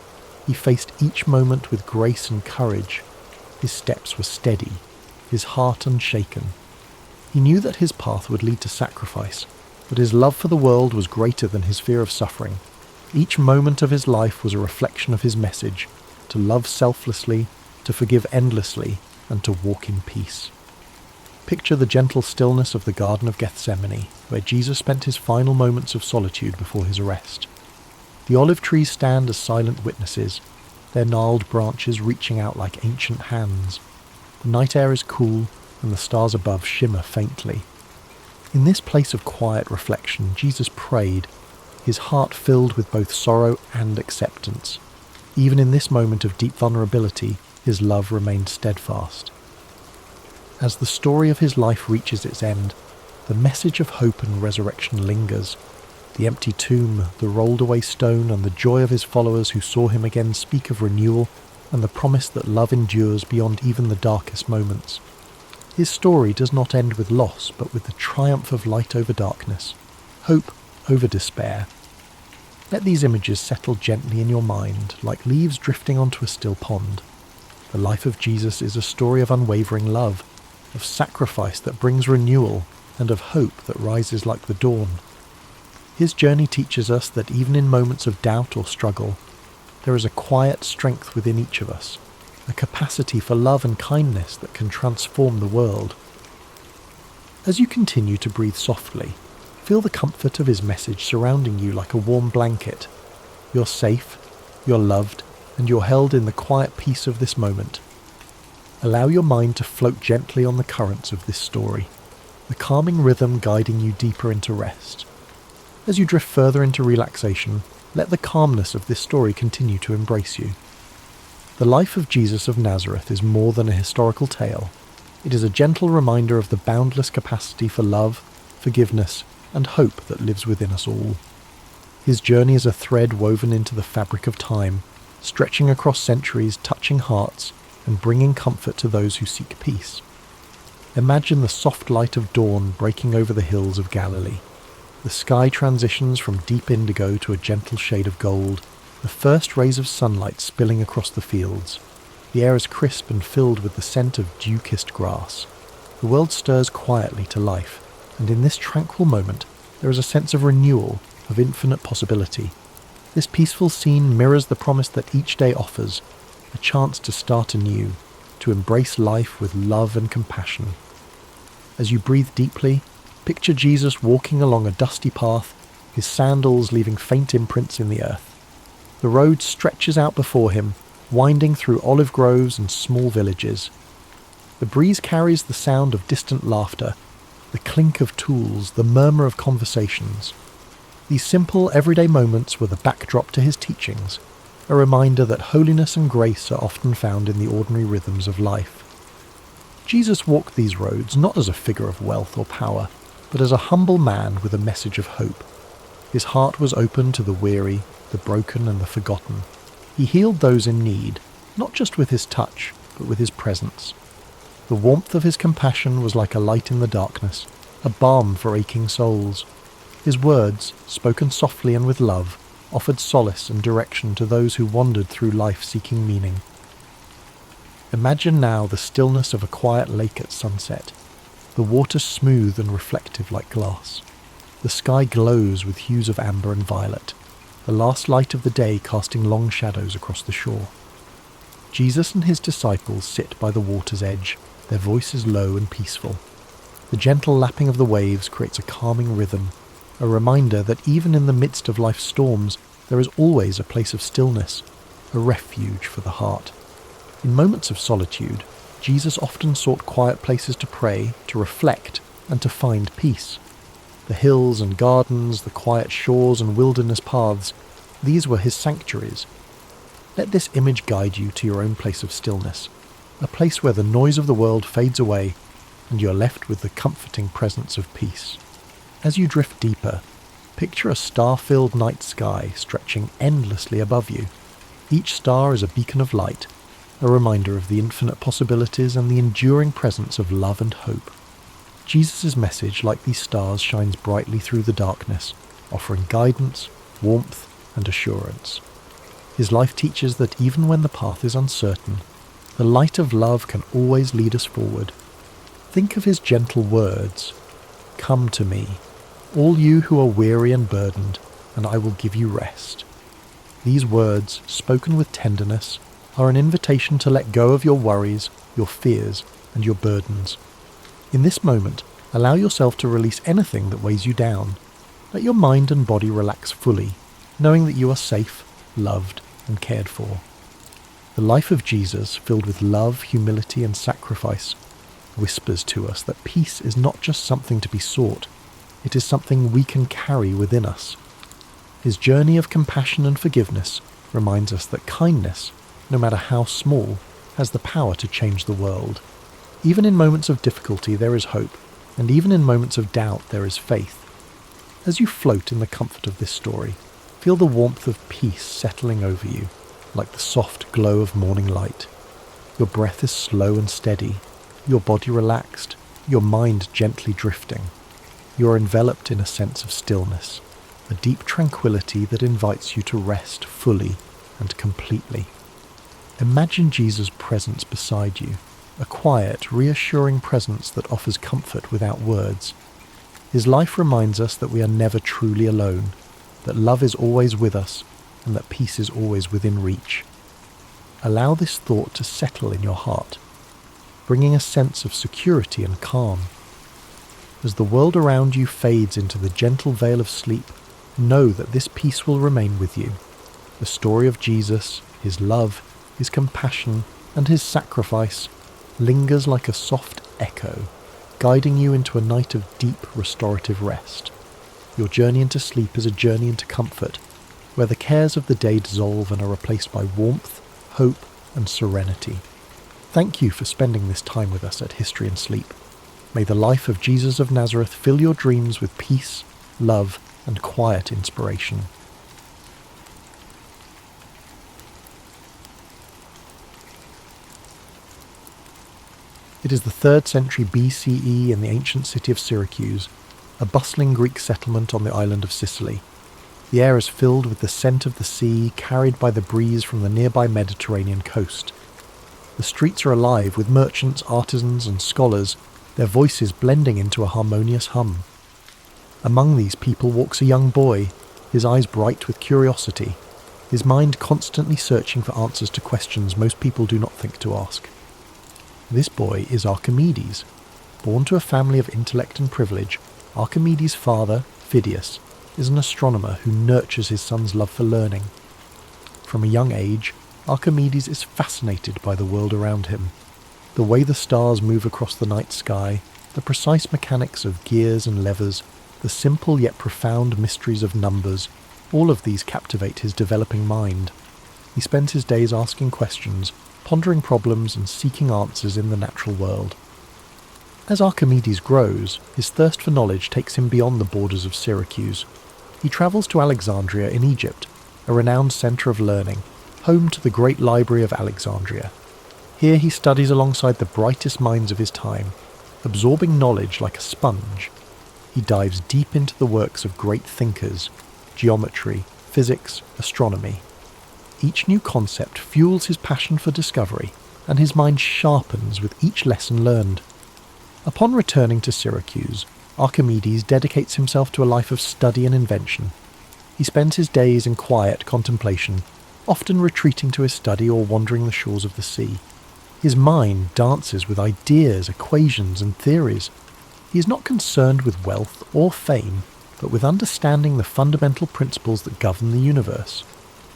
he faced each moment with grace and courage. His steps were steady, his heart unshaken. He knew that his path would lead to sacrifice, but his love for the world was greater than his fear of suffering. Each moment of his life was a reflection of his message, to love selflessly, to forgive endlessly, and to walk in peace. Picture the gentle stillness of the Garden of Gethsemane, where Jesus spent his final moments of solitude before his arrest. The olive trees stand as silent witnesses, their gnarled branches reaching out like ancient hands. The night air is cool, and the stars above shimmer faintly. In this place of quiet reflection, Jesus prayed, his heart filled with both sorrow and acceptance. Even in this moment of deep vulnerability, his love remained steadfast. As the story of his life reaches its end, the message of hope and resurrection lingers. The empty tomb, the rolled-away stone, and the joy of his followers who saw him again speak of renewal and the promise that love endures beyond even the darkest moments. His story does not end with loss, but with the triumph of light over darkness, hope over despair. Let these images settle gently in your mind, like leaves drifting onto a still pond. The life of Jesus is a story of unwavering love, of sacrifice that brings renewal, and of hope that rises like the dawn. His journey teaches us that even in moments of doubt or struggle, there is a quiet strength within each of us, a capacity for love and kindness that can transform the world. As you continue to breathe softly, feel the comfort of his message surrounding you like a warm blanket. You're safe, you're loved, and you're held in the quiet peace of this moment. Allow your mind to float gently on the currents of this story, the calming rhythm guiding you deeper into rest. As you drift further into relaxation, let the calmness of this story continue to embrace you. The life of Jesus of Nazareth is more than a historical tale. It is a gentle reminder of the boundless capacity for love, forgiveness, and hope that lives within us all. His journey is a thread woven into the fabric of time, stretching across centuries, touching hearts, and bringing comfort to those who seek peace. Imagine the soft light of dawn breaking over the hills of Galilee. The sky transitions from deep indigo to a gentle shade of gold, the first rays of sunlight spilling across the fields. The air is crisp and filled with the scent of dew-kissed grass. The world stirs quietly to life, and in this tranquil moment there is a sense of renewal, of infinite possibility. This peaceful scene mirrors the promise that each day offers, a chance to start anew, to embrace life with love and compassion. As you breathe deeply, picture Jesus walking along a dusty path, his sandals leaving faint imprints in the earth. The road stretches out before him, winding through olive groves and small villages. The breeze carries the sound of distant laughter, the clink of tools, the murmur of conversations. These simple, everyday moments were the backdrop to his teachings, a reminder that holiness and grace are often found in the ordinary rhythms of life. Jesus walked these roads not as a figure of wealth or power, but as a humble man with a message of hope. His heart was open to the weary, the broken, and the forgotten. He healed those in need, not just with his touch, but with his presence. The warmth of his compassion was like a light in the darkness, a balm for aching souls. His words, spoken softly and with love, offered solace and direction to those who wandered through life seeking meaning. Imagine now the stillness of a quiet lake at sunset, the water smooth and reflective like glass. The sky glows with hues of amber and violet, the last light of the day casting long shadows across the shore. Jesus and his disciples sit by the water's edge, their voices low and peaceful. The gentle lapping of the waves creates a calming rhythm, a reminder that even in the midst of life's storms, there is always a place of stillness, a refuge for the heart. In moments of solitude, Jesus often sought quiet places to pray, to reflect, and to find peace. The hills and gardens, the quiet shores and wilderness paths, these were his sanctuaries. Let this image guide you to your own place of stillness, a place where the noise of the world fades away and you're left with the comforting presence of peace. As you drift deeper, picture a star-filled night sky stretching endlessly above you. Each star is a beacon of light, a reminder of the infinite possibilities and the enduring presence of love and hope. Jesus' message, like these stars, shines brightly through the darkness, offering guidance, warmth, and assurance. His life teaches that even when the path is uncertain, the light of love can always lead us forward. Think of his gentle words, "Come to me, all you who are weary and burdened, and I will give you rest." These words, spoken with tenderness, are an invitation to let go of your worries, your fears, and your burdens. In this moment, allow yourself to release anything that weighs you down. Let your mind and body relax fully, knowing that you are safe, loved, and cared for. The life of Jesus, filled with love, humility, and sacrifice, whispers to us that peace is not just something to be sought, it is something we can carry within us. His journey of compassion and forgiveness reminds us that kindness, no matter how small, has the power to change the world. Even in moments of difficulty there is hope, and even in moments of doubt there is faith. As you float in the comfort of this story, feel the warmth of peace settling over you, like the soft glow of morning light. Your breath is slow and steady, your body relaxed, your mind gently drifting. You are enveloped in a sense of stillness, a deep tranquility that invites you to rest fully and completely. Imagine Jesus' presence beside you, a quiet, reassuring presence that offers comfort without words. His life reminds us that we are never truly alone, that love is always with us, and that peace is always within reach. Allow this thought to settle in your heart, bringing a sense of security and calm. As the world around you fades into the gentle veil of sleep, know that this peace will remain with you. The story of Jesus, his love, his compassion, and his sacrifice lingers like a soft echo, guiding you into a night of deep restorative rest. Your journey into sleep is a journey into comfort, where the cares of the day dissolve and are replaced by warmth, hope, and serenity. Thank you for spending this time with us at History and Sleep. May the life of Jesus of Nazareth fill your dreams with peace, love, and quiet inspiration. It is the 3rd century BCE in the ancient city of Syracuse, a bustling Greek settlement on the island of Sicily. The air is filled with the scent of the sea carried by the breeze from the nearby Mediterranean coast. The streets are alive with merchants, artisans, and scholars, their voices blending into a harmonious hum. Among these people walks a young boy, his eyes bright with curiosity, his mind constantly searching for answers to questions most people do not think to ask. This boy is Archimedes. Born to a family of intellect and privilege, Archimedes' father, Phidias, is an astronomer who nurtures his son's love for learning. From a young age, Archimedes is fascinated by the world around him. The way the stars move across the night sky, the precise mechanics of gears and levers, the simple yet profound mysteries of numbers, all of these captivate his developing mind. He spends his days asking questions, pondering problems and seeking answers in the natural world. As Archimedes grows, his thirst for knowledge takes him beyond the borders of Syracuse. He travels to Alexandria in Egypt, a renowned centre of learning, home to the great library of Alexandria. Here he studies alongside the brightest minds of his time, absorbing knowledge like a sponge. He dives deep into the works of great thinkers, geometry, physics, astronomy. Each new concept fuels his passion for discovery, and his mind sharpens with each lesson learned. Upon returning to Syracuse, Archimedes dedicates himself to a life of study and invention. He spends his days in quiet contemplation, often retreating to his study or wandering the shores of the sea. His mind dances with ideas, equations, and theories. He is not concerned with wealth or fame, but with understanding the fundamental principles that govern the universe.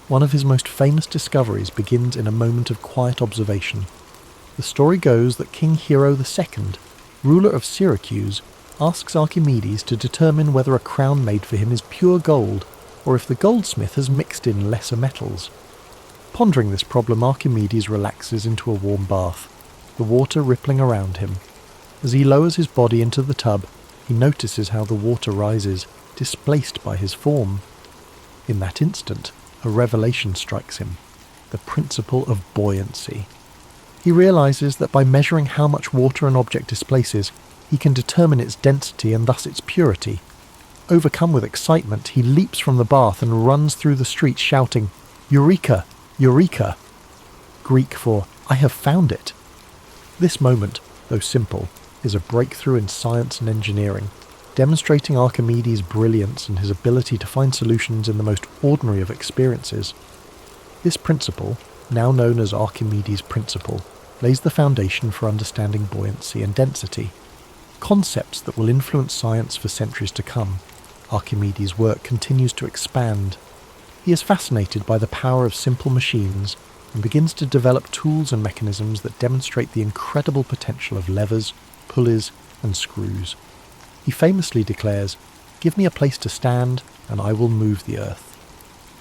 One of his most famous discoveries begins in a moment of quiet observation. The story goes that King Hero II, ruler of Syracuse, asks Archimedes to determine whether a crown made for him is pure gold, or if the goldsmith has mixed in lesser metals. Pondering this problem, Archimedes relaxes into a warm bath, the water rippling around him. As he lowers his body into the tub, he notices how the water rises, displaced by his form. In that instant, a revelation strikes him, the principle of buoyancy. He realizes that by measuring how much water an object displaces, he can determine its density and thus its purity. Overcome with excitement, he leaps from the bath and runs through the streets shouting, "Eureka! Eureka!" Greek for, "I have found it." This moment, though simple, is a breakthrough in science and engineering, demonstrating Archimedes' brilliance and his ability to find solutions in the most ordinary of experiences. This principle, now known as Archimedes' principle, lays the foundation for understanding buoyancy and density, concepts that will influence science for centuries to come. Archimedes' work continues to expand. He is fascinated by the power of simple machines and begins to develop tools and mechanisms that demonstrate the incredible potential of levers, pulleys, and screws. He famously declares, "Give me a place to stand, and I will move the earth."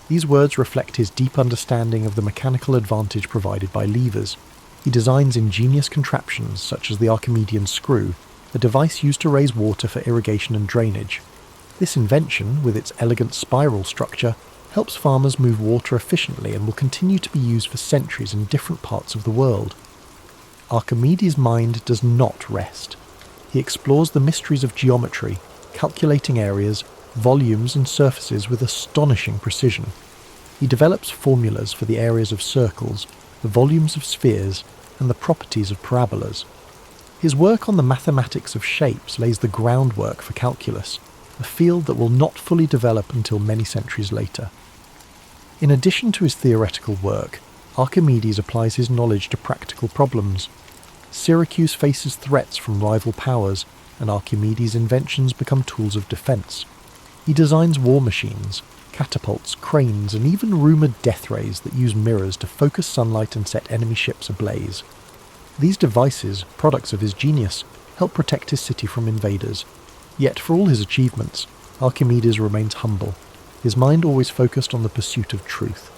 These words reflect his deep understanding of the mechanical advantage provided by levers. He designs ingenious contraptions such as the Archimedean screw, a device used to raise water for irrigation and drainage. This invention, with its elegant spiral structure, helps farmers move water efficiently and will continue to be used for centuries in different parts of the world. Archimedes' mind does not rest. He explores the mysteries of geometry, calculating areas, volumes and surfaces with astonishing precision. He develops formulas for the areas of circles, the volumes of spheres, and the properties of parabolas. His work on the mathematics of shapes lays the groundwork for calculus, a field that will not fully develop until many centuries later. In addition to his theoretical work, Archimedes applies his knowledge to practical problems. Syracuse faces threats from rival powers, and Archimedes' inventions become tools of defence. He designs war machines, catapults, cranes, and even rumoured death rays that use mirrors to focus sunlight and set enemy ships ablaze. These devices, products of his genius, help protect his city from invaders. Yet for all his achievements, Archimedes remains humble, his mind always focused on the pursuit of truth.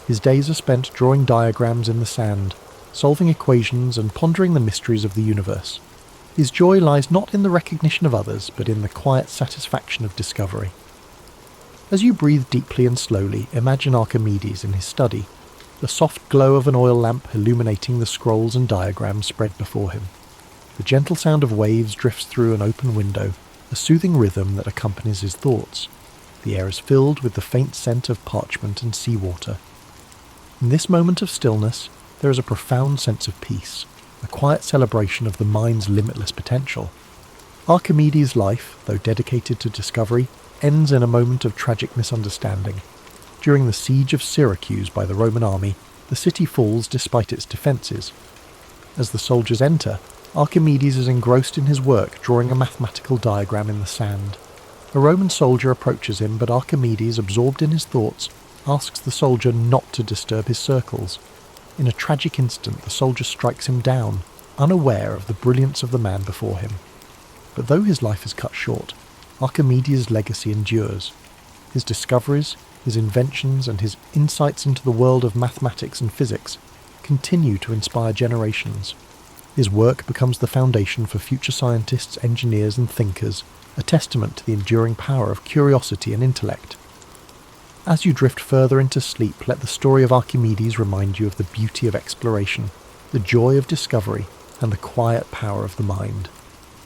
His days are spent drawing diagrams in the sand, solving equations and pondering the mysteries of the universe. His joy lies not in the recognition of others, but in the quiet satisfaction of discovery. As you breathe deeply and slowly, imagine Archimedes in his study, the soft glow of an oil lamp illuminating the scrolls and diagrams spread before him. The gentle sound of waves drifts through an open window, a soothing rhythm that accompanies his thoughts. The air is filled with the faint scent of parchment and seawater. In this moment of stillness, there is a profound sense of peace, a quiet celebration of the mind's limitless potential. Archimedes' life, though dedicated to discovery, ends in a moment of tragic misunderstanding. During the siege of Syracuse by the Roman army, the city falls despite its defences. As the soldiers enter, Archimedes is engrossed in his work, drawing a mathematical diagram in the sand. A Roman soldier approaches him, but Archimedes, absorbed in his thoughts, asks the soldier not to disturb his circles. In a tragic instant, the soldier strikes him down, unaware of the brilliance of the man before him. But though his life is cut short, Archimedes' legacy endures. His discoveries, his inventions, and his insights into the world of mathematics and physics continue to inspire generations. His work becomes the foundation for future scientists, engineers, and thinkers, a testament to the enduring power of curiosity and intellect. As you drift further into sleep, let the story of Archimedes remind you of the beauty of exploration, the joy of discovery, and the quiet power of the mind.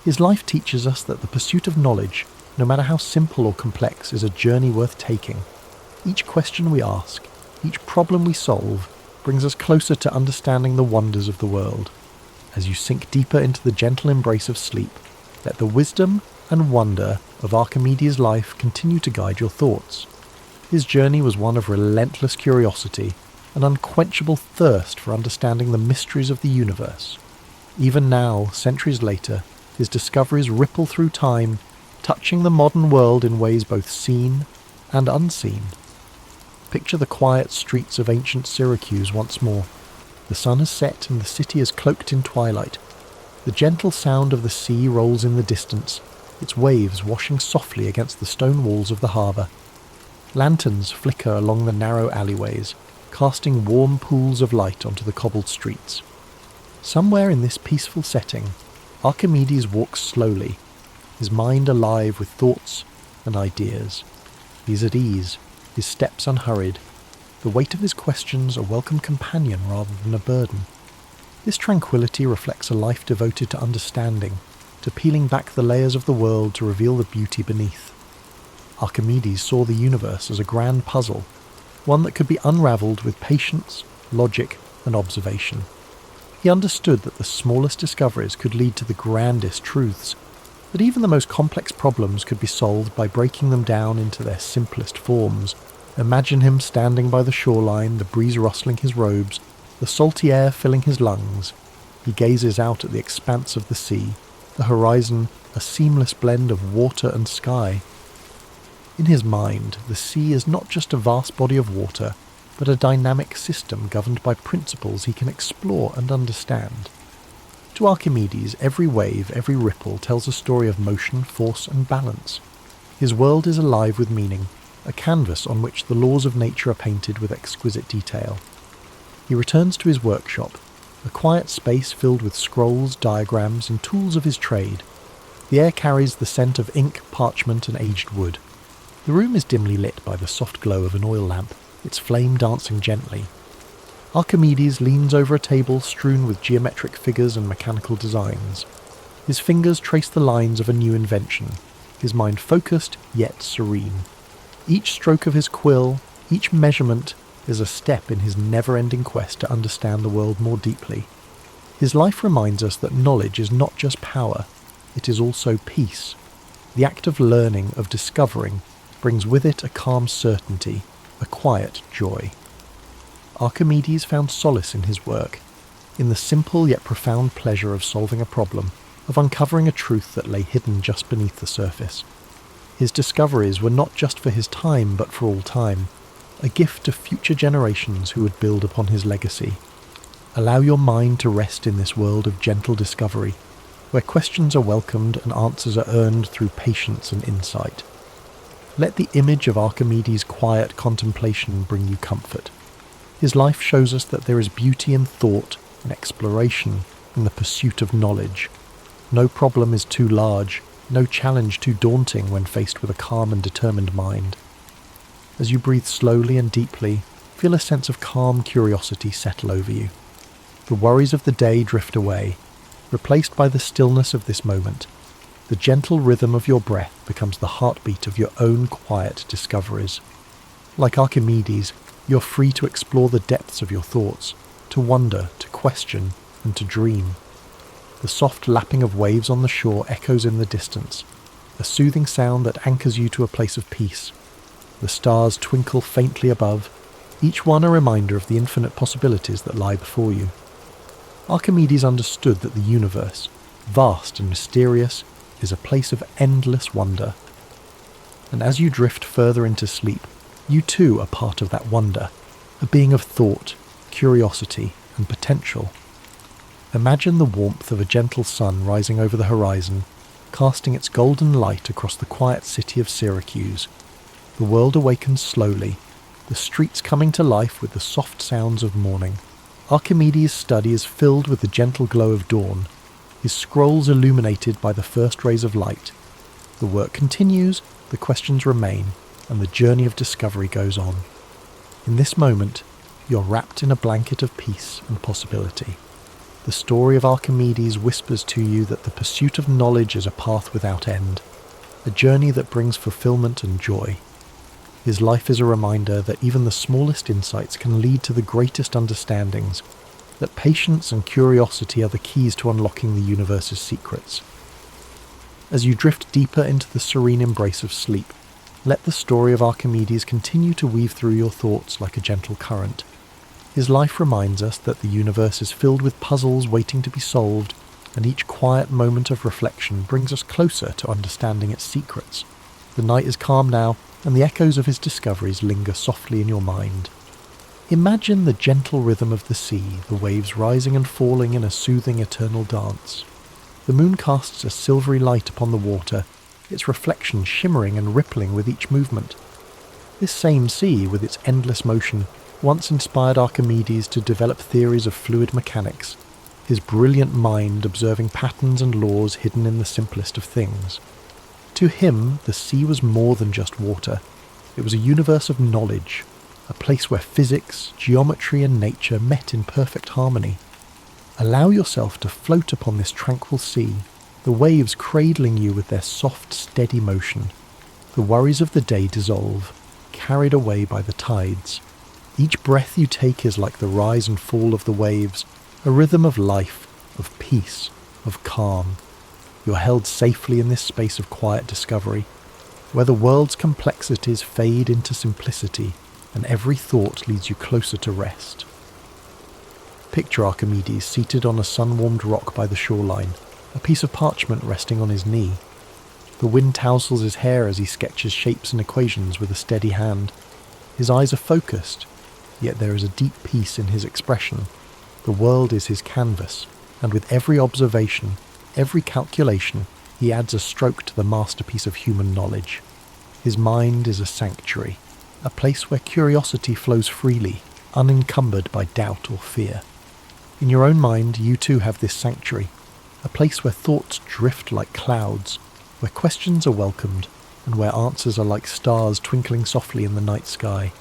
His life teaches us that the pursuit of knowledge, no matter how simple or complex, is a journey worth taking. Each question we ask, each problem we solve, brings us closer to understanding the wonders of the world. As you sink deeper into the gentle embrace of sleep, let the wisdom and wonder of Archimedes' life continue to guide your thoughts. His journey was one of relentless curiosity, an unquenchable thirst for understanding the mysteries of the universe. Even now, centuries later, his discoveries ripple through time, touching the modern world in ways both seen and unseen. Picture the quiet streets of ancient Syracuse once more. The sun has set and the city is cloaked in twilight. The gentle sound of the sea rolls in the distance, its waves washing softly against the stone walls of the harbour. Lanterns flicker along the narrow alleyways, casting warm pools of light onto the cobbled streets. Somewhere in this peaceful setting, Archimedes walks slowly, his mind alive with thoughts and ideas. He is at ease, his steps unhurried, the weight of his questions a welcome companion rather than a burden. This tranquility reflects a life devoted to understanding, to peeling back the layers of the world to reveal the beauty beneath. Archimedes saw the universe as a grand puzzle, one that could be unravelled with patience, logic, and observation. He understood that the smallest discoveries could lead to the grandest truths, that even the most complex problems could be solved by breaking them down into their simplest forms. Imagine him standing by the shoreline, the breeze rustling his robes, the salty air filling his lungs. He gazes out at the expanse of the sea, the horizon a seamless blend of water and sky. In his mind, the sea is not just a vast body of water, but a dynamic system governed by principles he can explore and understand. To Archimedes, every wave, every ripple tells a story of motion, force, and balance. His world is alive with meaning, a canvas on which the laws of nature are painted with exquisite detail. He returns to his workshop, a quiet space filled with scrolls, diagrams, and tools of his trade. The air carries the scent of ink, parchment, and aged wood. The room is dimly lit by the soft glow of an oil lamp, its flame dancing gently. Archimedes leans over a table strewn with geometric figures and mechanical designs. His fingers trace the lines of a new invention, his mind focused yet serene. Each stroke of his quill, each measurement, is a step in his never-ending quest to understand the world more deeply. His life reminds us that knowledge is not just power, it is also peace. The act of learning, of discovering, brings with it a calm certainty, a quiet joy. Archimedes found solace in his work, in the simple yet profound pleasure of solving a problem, of uncovering a truth that lay hidden just beneath the surface. His discoveries were not just for his time, but for all time, a gift to future generations who would build upon his legacy. Allow your mind to rest in this world of gentle discovery, where questions are welcomed and answers are earned through patience and insight. Let the image of Archimedes' quiet contemplation bring you comfort. His life shows us that there is beauty in thought and exploration in the pursuit of knowledge. No problem is too large, no challenge too daunting when faced with a calm and determined mind. As you breathe slowly and deeply, feel a sense of calm curiosity settle over you. The worries of the day drift away, replaced by the stillness of this moment. The gentle rhythm of your breath becomes the heartbeat of your own quiet discoveries. Like Archimedes, you're free to explore the depths of your thoughts, to wonder, to question, and to dream. The soft lapping of waves on the shore echoes in the distance, a soothing sound that anchors you to a place of peace. The stars twinkle faintly above, each one a reminder of the infinite possibilities that lie before you. Archimedes understood that the universe, vast and mysterious, is a place of endless wonder. And as you drift further into sleep, you too are part of that wonder, a being of thought, curiosity, and potential. Imagine the warmth of a gentle sun rising over the horizon, casting its golden light across the quiet city of Syracuse. The world awakens slowly, the streets coming to life with the soft sounds of morning. Archimedes' study is filled with the gentle glow of dawn, his scrolls illuminated by the first rays of light. The work continues, the questions remain, and the journey of discovery goes on. In this moment, you're wrapped in a blanket of peace and possibility. The story of Archimedes whispers to you that the pursuit of knowledge is a path without end, a journey that brings fulfillment and joy. His life is a reminder that even the smallest insights can lead to the greatest understandings, that patience and curiosity are the keys to unlocking the universe's secrets. As you drift deeper into the serene embrace of sleep, let the story of Archimedes continue to weave through your thoughts like a gentle current. His life reminds us that the universe is filled with puzzles waiting to be solved, and each quiet moment of reflection brings us closer to understanding its secrets. The night is calm now, and the echoes of his discoveries linger softly in your mind. Imagine the gentle rhythm of the sea, the waves rising and falling in a soothing eternal dance. The moon casts a silvery light upon the water, its reflection shimmering and rippling with each movement. This same sea, with its endless motion, once inspired Archimedes to develop theories of fluid mechanics, his brilliant mind observing patterns and laws hidden in the simplest of things. To him, the sea was more than just water. It was a universe of knowledge, a place where physics, geometry, and nature met in perfect harmony. Allow yourself to float upon this tranquil sea, the waves cradling you with their soft, steady motion. The worries of the day dissolve, carried away by the tides. Each breath you take is like the rise and fall of the waves, a rhythm of life, of peace, of calm. You're held safely in this space of quiet discovery, where the world's complexities fade into simplicity, and every thought leads you closer to rest. Picture Archimedes seated on a sun-warmed rock by the shoreline, a piece of parchment resting on his knee. The wind tousles his hair as he sketches shapes and equations with a steady hand. His eyes are focused, yet there is a deep peace in his expression. The world is his canvas, and with every observation, every calculation, he adds a stroke to the masterpiece of human knowledge. His mind is a sanctuary, a place where curiosity flows freely, unencumbered by doubt or fear. In your own mind, you too have this sanctuary, a a place where thoughts drift like clouds, where questions are welcomed, and where answers are like stars twinkling softly in the night sky.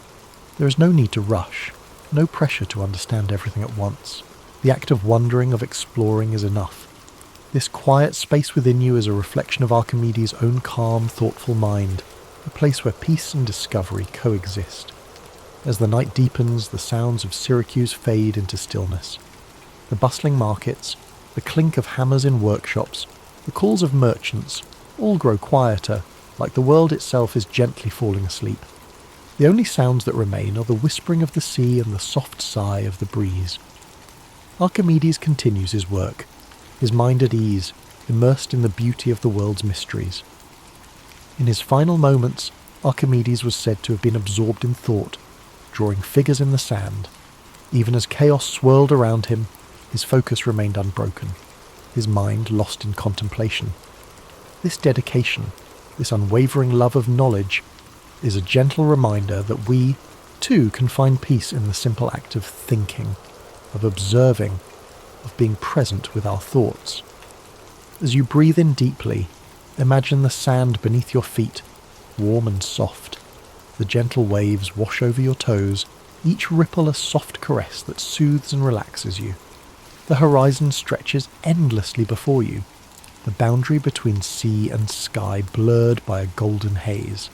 There is no need to rush, no pressure to understand everything at once. The act of wondering, of exploring, is enough. This quiet space within you is a reflection of Archimedes' own calm, thoughtful mind, a place where peace and discovery coexist. As the night deepens, the sounds of Syracuse fade into stillness. The bustling markets, the clink of hammers in workshops, the calls of merchants, all grow quieter, like the world itself is gently falling asleep. The only sounds that remain are the whispering of the sea and the soft sigh of the breeze. Archimedes continues his work, his mind at ease, immersed in the beauty of the world's mysteries. In his final moments, Archimedes was said to have been absorbed in thought, drawing figures in the sand. Even as chaos swirled around him, his focus remained unbroken, his mind lost in contemplation. This dedication, this unwavering love of knowledge, is a gentle reminder that we, too, can find peace in the simple act of thinking, of observing, of being present with our thoughts. As you breathe in deeply, imagine the sand beneath your feet, warm and soft. The gentle waves wash over your toes, each ripple a soft caress that soothes and relaxes you. The horizon stretches endlessly before you, the boundary between sea and sky blurred by a golden haze.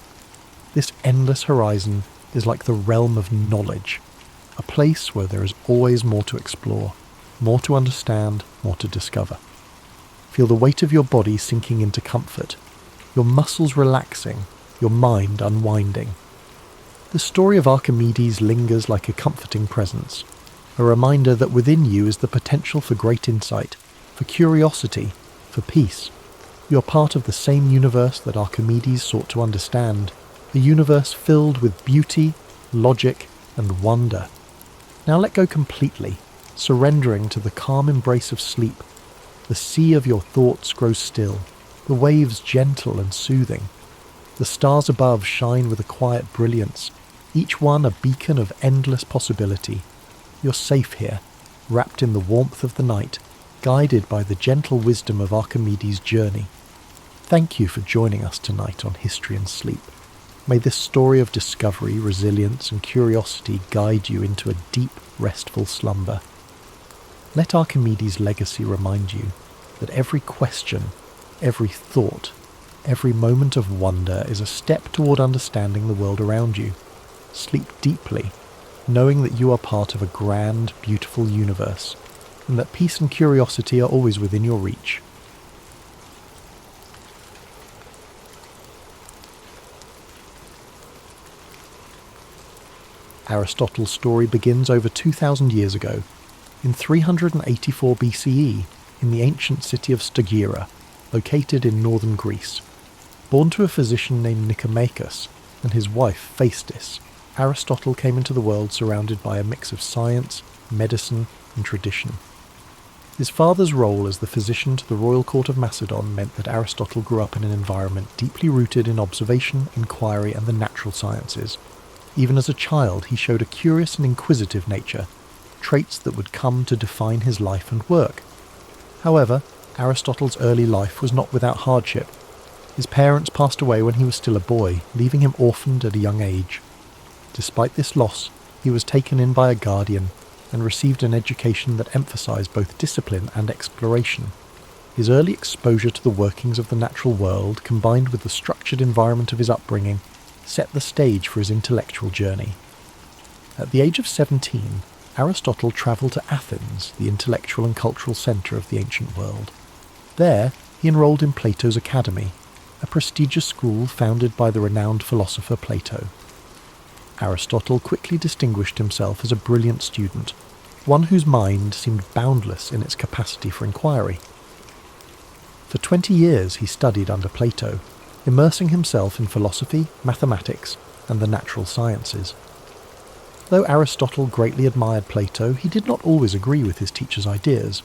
This endless horizon is like the realm of knowledge, a place where there is always more to explore, more to understand, more to discover. Feel the weight of your body sinking into comfort, your muscles relaxing, your mind unwinding. The story of Archimedes lingers like a comforting presence, a reminder that within you is the potential for great insight, for curiosity, for peace. You are part of the same universe that Archimedes sought to understand, a universe filled with beauty, logic, and wonder. Now let go completely, surrendering to the calm embrace of sleep. The sea of your thoughts grows still, the waves gentle and soothing. The stars above shine with a quiet brilliance, each one a beacon of endless possibility. You're safe here, wrapped in the warmth of the night, guided by the gentle wisdom of Archimedes' journey. Thank you for joining us tonight on History and Sleep. May this story of discovery, resilience, and curiosity guide you into a deep, restful slumber. Let Archimedes' legacy remind you that every question, every thought, every moment of wonder is a step toward understanding the world around you. Sleep deeply, knowing that you are part of a grand, beautiful universe, and that peace and curiosity are always within your reach. Aristotle's story begins over 2,000 years ago, in 384 BCE, in the ancient city of Stagira, located in northern Greece. Born to a physician named Nicomachus and his wife Phaestis, Aristotle came into the world surrounded by a mix of science, medicine, and tradition. His father's role as the physician to the royal court of Macedon meant that Aristotle grew up in an environment deeply rooted in observation, inquiry, and the natural sciences. Even as a child, he showed a curious and inquisitive nature, traits that would come to define his life and work. However, Aristotle's early life was not without hardship. His parents passed away when he was still a boy, leaving him orphaned at a young age. Despite this loss, he was taken in by a guardian and received an education that emphasized both discipline and exploration. His early exposure to the workings of the natural world, combined with the structured environment of his upbringing, set the stage for his intellectual journey. At the age of 17, Aristotle travelled to Athens, the intellectual and cultural centre of the ancient world. There, he enrolled in Plato's Academy, a prestigious school founded by the renowned philosopher Plato. Aristotle quickly distinguished himself as a brilliant student, one whose mind seemed boundless in its capacity for inquiry. For 20 years he studied under Plato, immersing himself in philosophy, mathematics, and the natural sciences. Though Aristotle greatly admired Plato, he did not always agree with his teacher's ideas.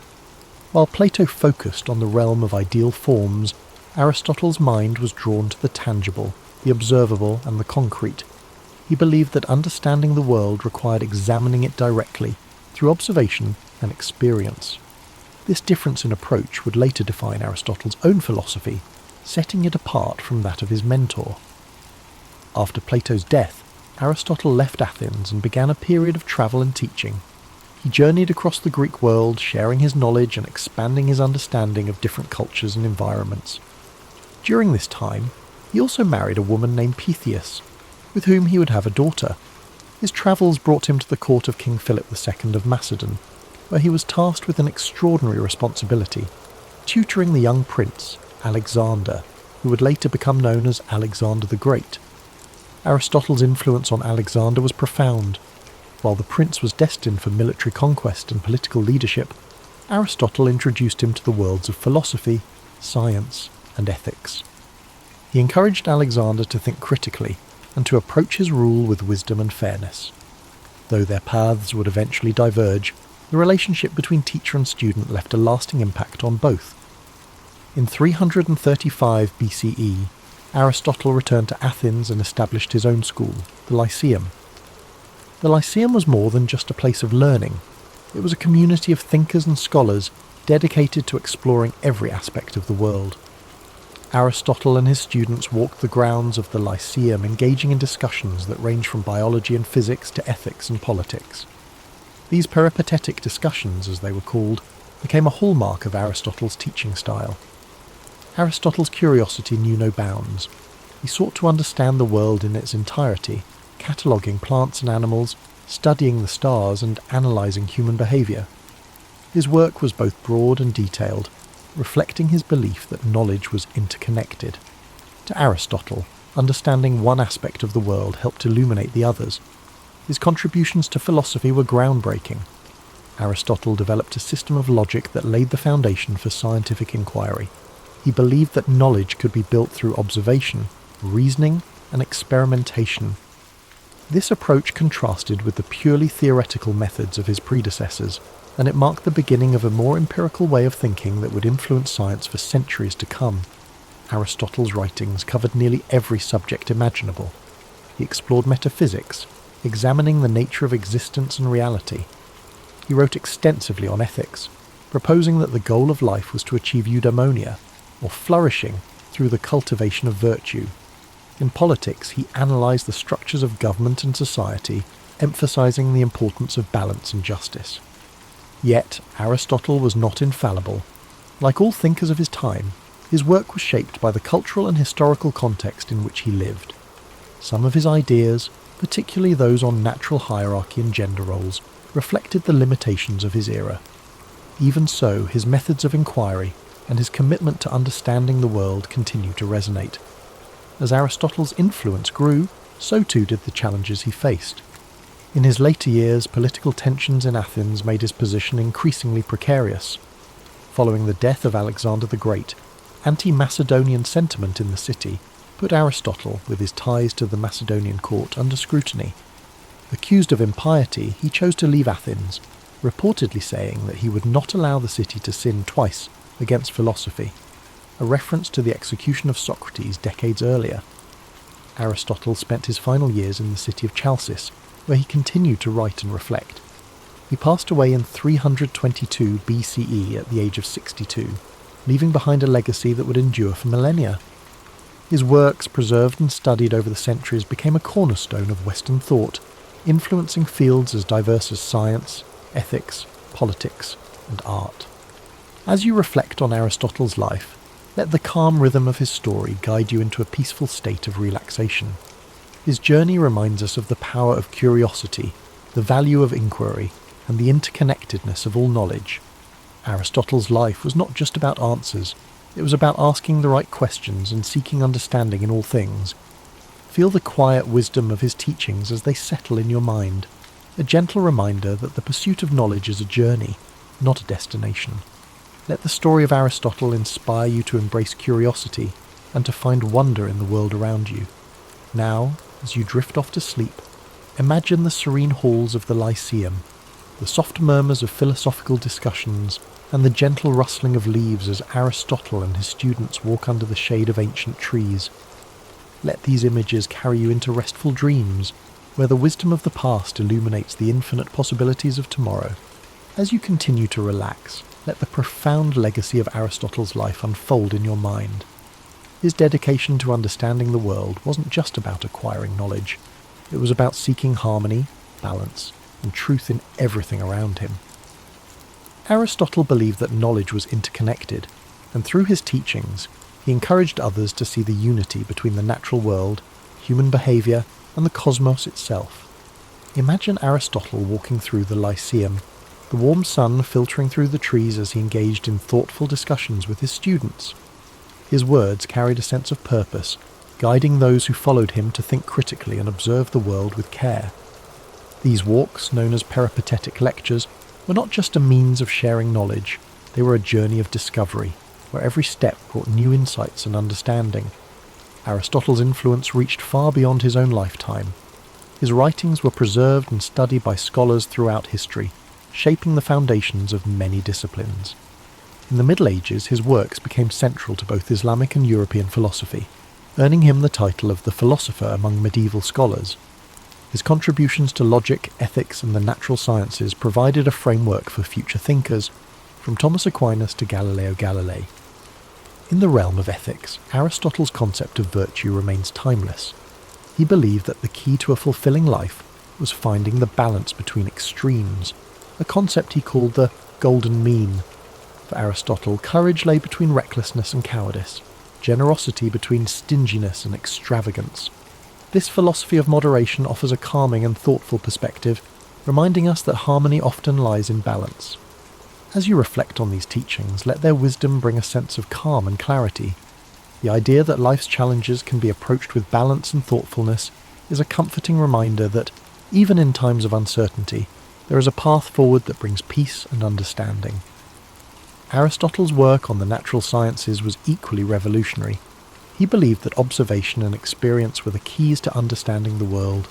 While Plato focused on the realm of ideal forms, Aristotle's mind was drawn to the tangible, the observable, and the concrete. He believed that understanding the world required examining it directly, through observation and experience. This difference in approach would later define Aristotle's own philosophy, setting it apart from that of his mentor. After Plato's death, Aristotle left Athens and began a period of travel and teaching. He journeyed across the Greek world, sharing his knowledge and expanding his understanding of different cultures and environments. During this time, he also married a woman named Pythias, with whom he would have a daughter. His travels brought him to the court of King Philip II of Macedon, where he was tasked with an extraordinary responsibility, tutoring the young prince, Alexander, who would later become known as Alexander the Great. Aristotle's influence on Alexander was profound. While the prince was destined for military conquest and political leadership, Aristotle introduced him to the worlds of philosophy, science, and ethics. He encouraged Alexander to think critically and to approach his rule with wisdom and fairness. Though their paths would eventually diverge, the relationship between teacher and student left a lasting impact on both. In 335 BCE, Aristotle returned to Athens and established his own school, the Lyceum. The Lyceum was more than just a place of learning. It was a community of thinkers and scholars dedicated to exploring every aspect of the world. Aristotle and his students walked the grounds of the Lyceum, engaging in discussions that range from biology and physics to ethics and politics. These peripatetic discussions, as they were called, became a hallmark of Aristotle's teaching style. Aristotle's curiosity knew no bounds. He sought to understand the world in its entirety, cataloguing plants and animals, studying the stars, and analysing human behaviour. His work was both broad and detailed, reflecting his belief that knowledge was interconnected. To Aristotle, understanding one aspect of the world helped illuminate the others. His contributions to philosophy were groundbreaking. Aristotle developed a system of logic that laid the foundation for scientific inquiry. He believed that knowledge could be built through observation, reasoning, and experimentation. This approach contrasted with the purely theoretical methods of his predecessors, and it marked the beginning of a more empirical way of thinking that would influence science for centuries to come. Aristotle's writings covered nearly every subject imaginable. He explored metaphysics, examining the nature of existence and reality. He wrote extensively on ethics, proposing that the goal of life was to achieve eudaimonia, or flourishing through the cultivation of virtue. In politics, he analysed the structures of government and society, emphasising the importance of balance and justice. Yet, Aristotle was not infallible. Like all thinkers of his time, his work was shaped by the cultural and historical context in which he lived. Some of his ideas, particularly those on natural hierarchy and gender roles, reflected the limitations of his era. Even so, his methods of inquiry and his commitment to understanding the world continue to resonate. As Aristotle's influence grew, so too did the challenges he faced. In his later years, political tensions in Athens made his position increasingly precarious. Following the death of Alexander the Great, anti-Macedonian sentiment in the city put Aristotle, with his ties to the Macedonian court, under scrutiny. Accused of impiety, he chose to leave Athens, reportedly saying that he would not allow the city to sin twice against philosophy, a reference to the execution of Socrates decades earlier. Aristotle spent his final years in the city of Chalcis, where he continued to write and reflect. He passed away in 322 BCE at the age of 62, leaving behind a legacy that would endure for millennia. His works, preserved and studied over the centuries, became a cornerstone of Western thought, influencing fields as diverse as science, ethics, politics, and art. As you reflect on Aristotle's life, let the calm rhythm of his story guide you into a peaceful state of relaxation. His journey reminds us of the power of curiosity, the value of inquiry, and the interconnectedness of all knowledge. Aristotle's life was not just about answers, it was about asking the right questions and seeking understanding in all things. Feel the quiet wisdom of his teachings as they settle in your mind, a gentle reminder that the pursuit of knowledge is a journey, not a destination. Let the story of Aristotle inspire you to embrace curiosity and to find wonder in the world around you. Now, as you drift off to sleep, imagine the serene halls of the Lyceum, the soft murmurs of philosophical discussions, and the gentle rustling of leaves as Aristotle and his students walk under the shade of ancient trees. Let these images carry you into restful dreams, where the wisdom of the past illuminates the infinite possibilities of tomorrow. As you continue to relax, let the profound legacy of Aristotle's life unfold in your mind. His dedication to understanding the world wasn't just about acquiring knowledge. It was about seeking harmony, balance, and truth in everything around him. Aristotle believed that knowledge was interconnected, and through his teachings, he encouraged others to see the unity between the natural world, human behaviour, and the cosmos itself. Imagine Aristotle walking through the Lyceum, the warm sun filtering through the trees as he engaged in thoughtful discussions with his students. His words carried a sense of purpose, guiding those who followed him to think critically and observe the world with care. These walks, known as peripatetic lectures, were not just a means of sharing knowledge, they were a journey of discovery, where every step brought new insights and understanding. Aristotle's influence reached far beyond his own lifetime. His writings were preserved and studied by scholars throughout history, shaping the foundations of many disciplines. In the Middle Ages, his works became central to both Islamic and European philosophy, earning him the title of the philosopher among medieval scholars. His contributions to logic, ethics, and the natural sciences provided a framework for future thinkers, from Thomas Aquinas to Galileo Galilei. In the realm of ethics, Aristotle's concept of virtue remains timeless. He believed that the key to a fulfilling life was finding the balance between extremes, a concept he called the golden mean. For Aristotle, courage lay between recklessness and cowardice, generosity between stinginess and extravagance. This philosophy of moderation offers a calming and thoughtful perspective, reminding us that harmony often lies in balance. As you reflect on these teachings, let their wisdom bring a sense of calm and clarity. The idea that life's challenges can be approached with balance and thoughtfulness is a comforting reminder that, even in times of uncertainty, there is a path forward that brings peace and understanding. Aristotle's work on the natural sciences was equally revolutionary. He believed that observation and experience were the keys to understanding the world.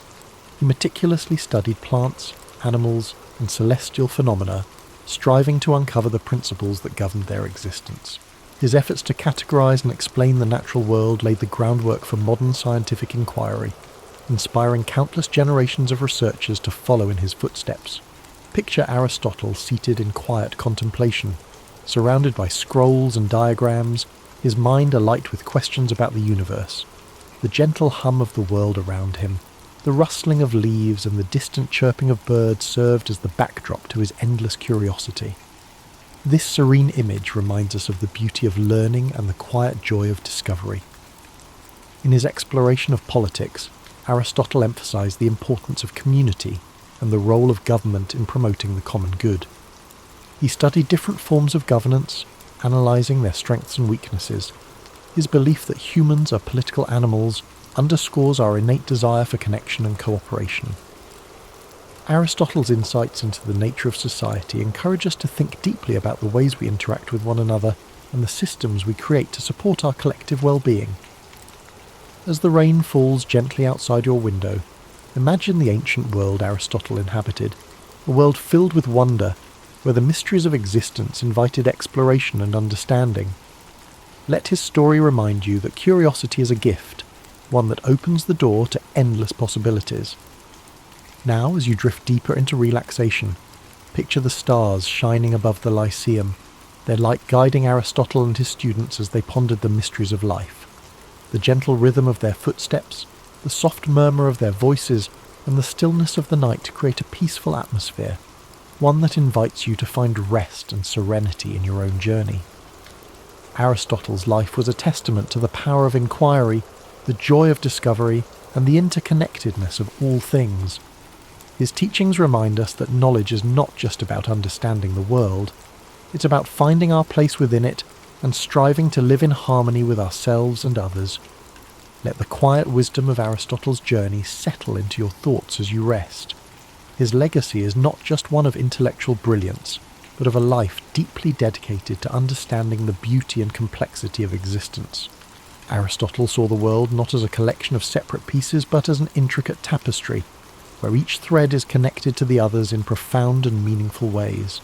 He meticulously studied plants, animals, and celestial phenomena, striving to uncover the principles that governed their existence. His efforts to categorize and explain the natural world laid the groundwork for modern scientific inquiry, inspiring countless generations of researchers to follow in his footsteps. Picture Aristotle seated in quiet contemplation, surrounded by scrolls and diagrams, his mind alight with questions about the universe. The gentle hum of the world around him, the rustling of leaves and the distant chirping of birds served as the backdrop to his endless curiosity. This serene image reminds us of the beauty of learning and the quiet joy of discovery. In his exploration of politics, Aristotle emphasized the importance of community and the role of government in promoting the common good. He studied different forms of governance, analyzing their strengths and weaknesses. His belief that humans are political animals underscores our innate desire for connection and cooperation. Aristotle's insights into the nature of society encourage us to think deeply about the ways we interact with one another and the systems we create to support our collective well-being. As the rain falls gently outside your window, imagine the ancient world Aristotle inhabited, a world filled with wonder, where the mysteries of existence invited exploration and understanding. Let his story remind you that curiosity is a gift, one that opens the door to endless possibilities. Now, as you drift deeper into relaxation, picture the stars shining above the Lyceum, their light guiding Aristotle and his students as they pondered the mysteries of life. The gentle rhythm of their footsteps, the soft murmur of their voices, and the stillness of the night create a peaceful atmosphere, one that invites you to find rest and serenity in your own journey. Aristotle's life was a testament to the power of inquiry, the joy of discovery, and the interconnectedness of all things. His teachings remind us that knowledge is not just about understanding the world, it's about finding our place within it and striving to live in harmony with ourselves and others. Let the quiet wisdom of Aristotle's journey settle into your thoughts as you rest. His legacy is not just one of intellectual brilliance, but of a life deeply dedicated to understanding the beauty and complexity of existence. Aristotle saw the world not as a collection of separate pieces, but as an intricate tapestry, where each thread is connected to the others in profound and meaningful ways.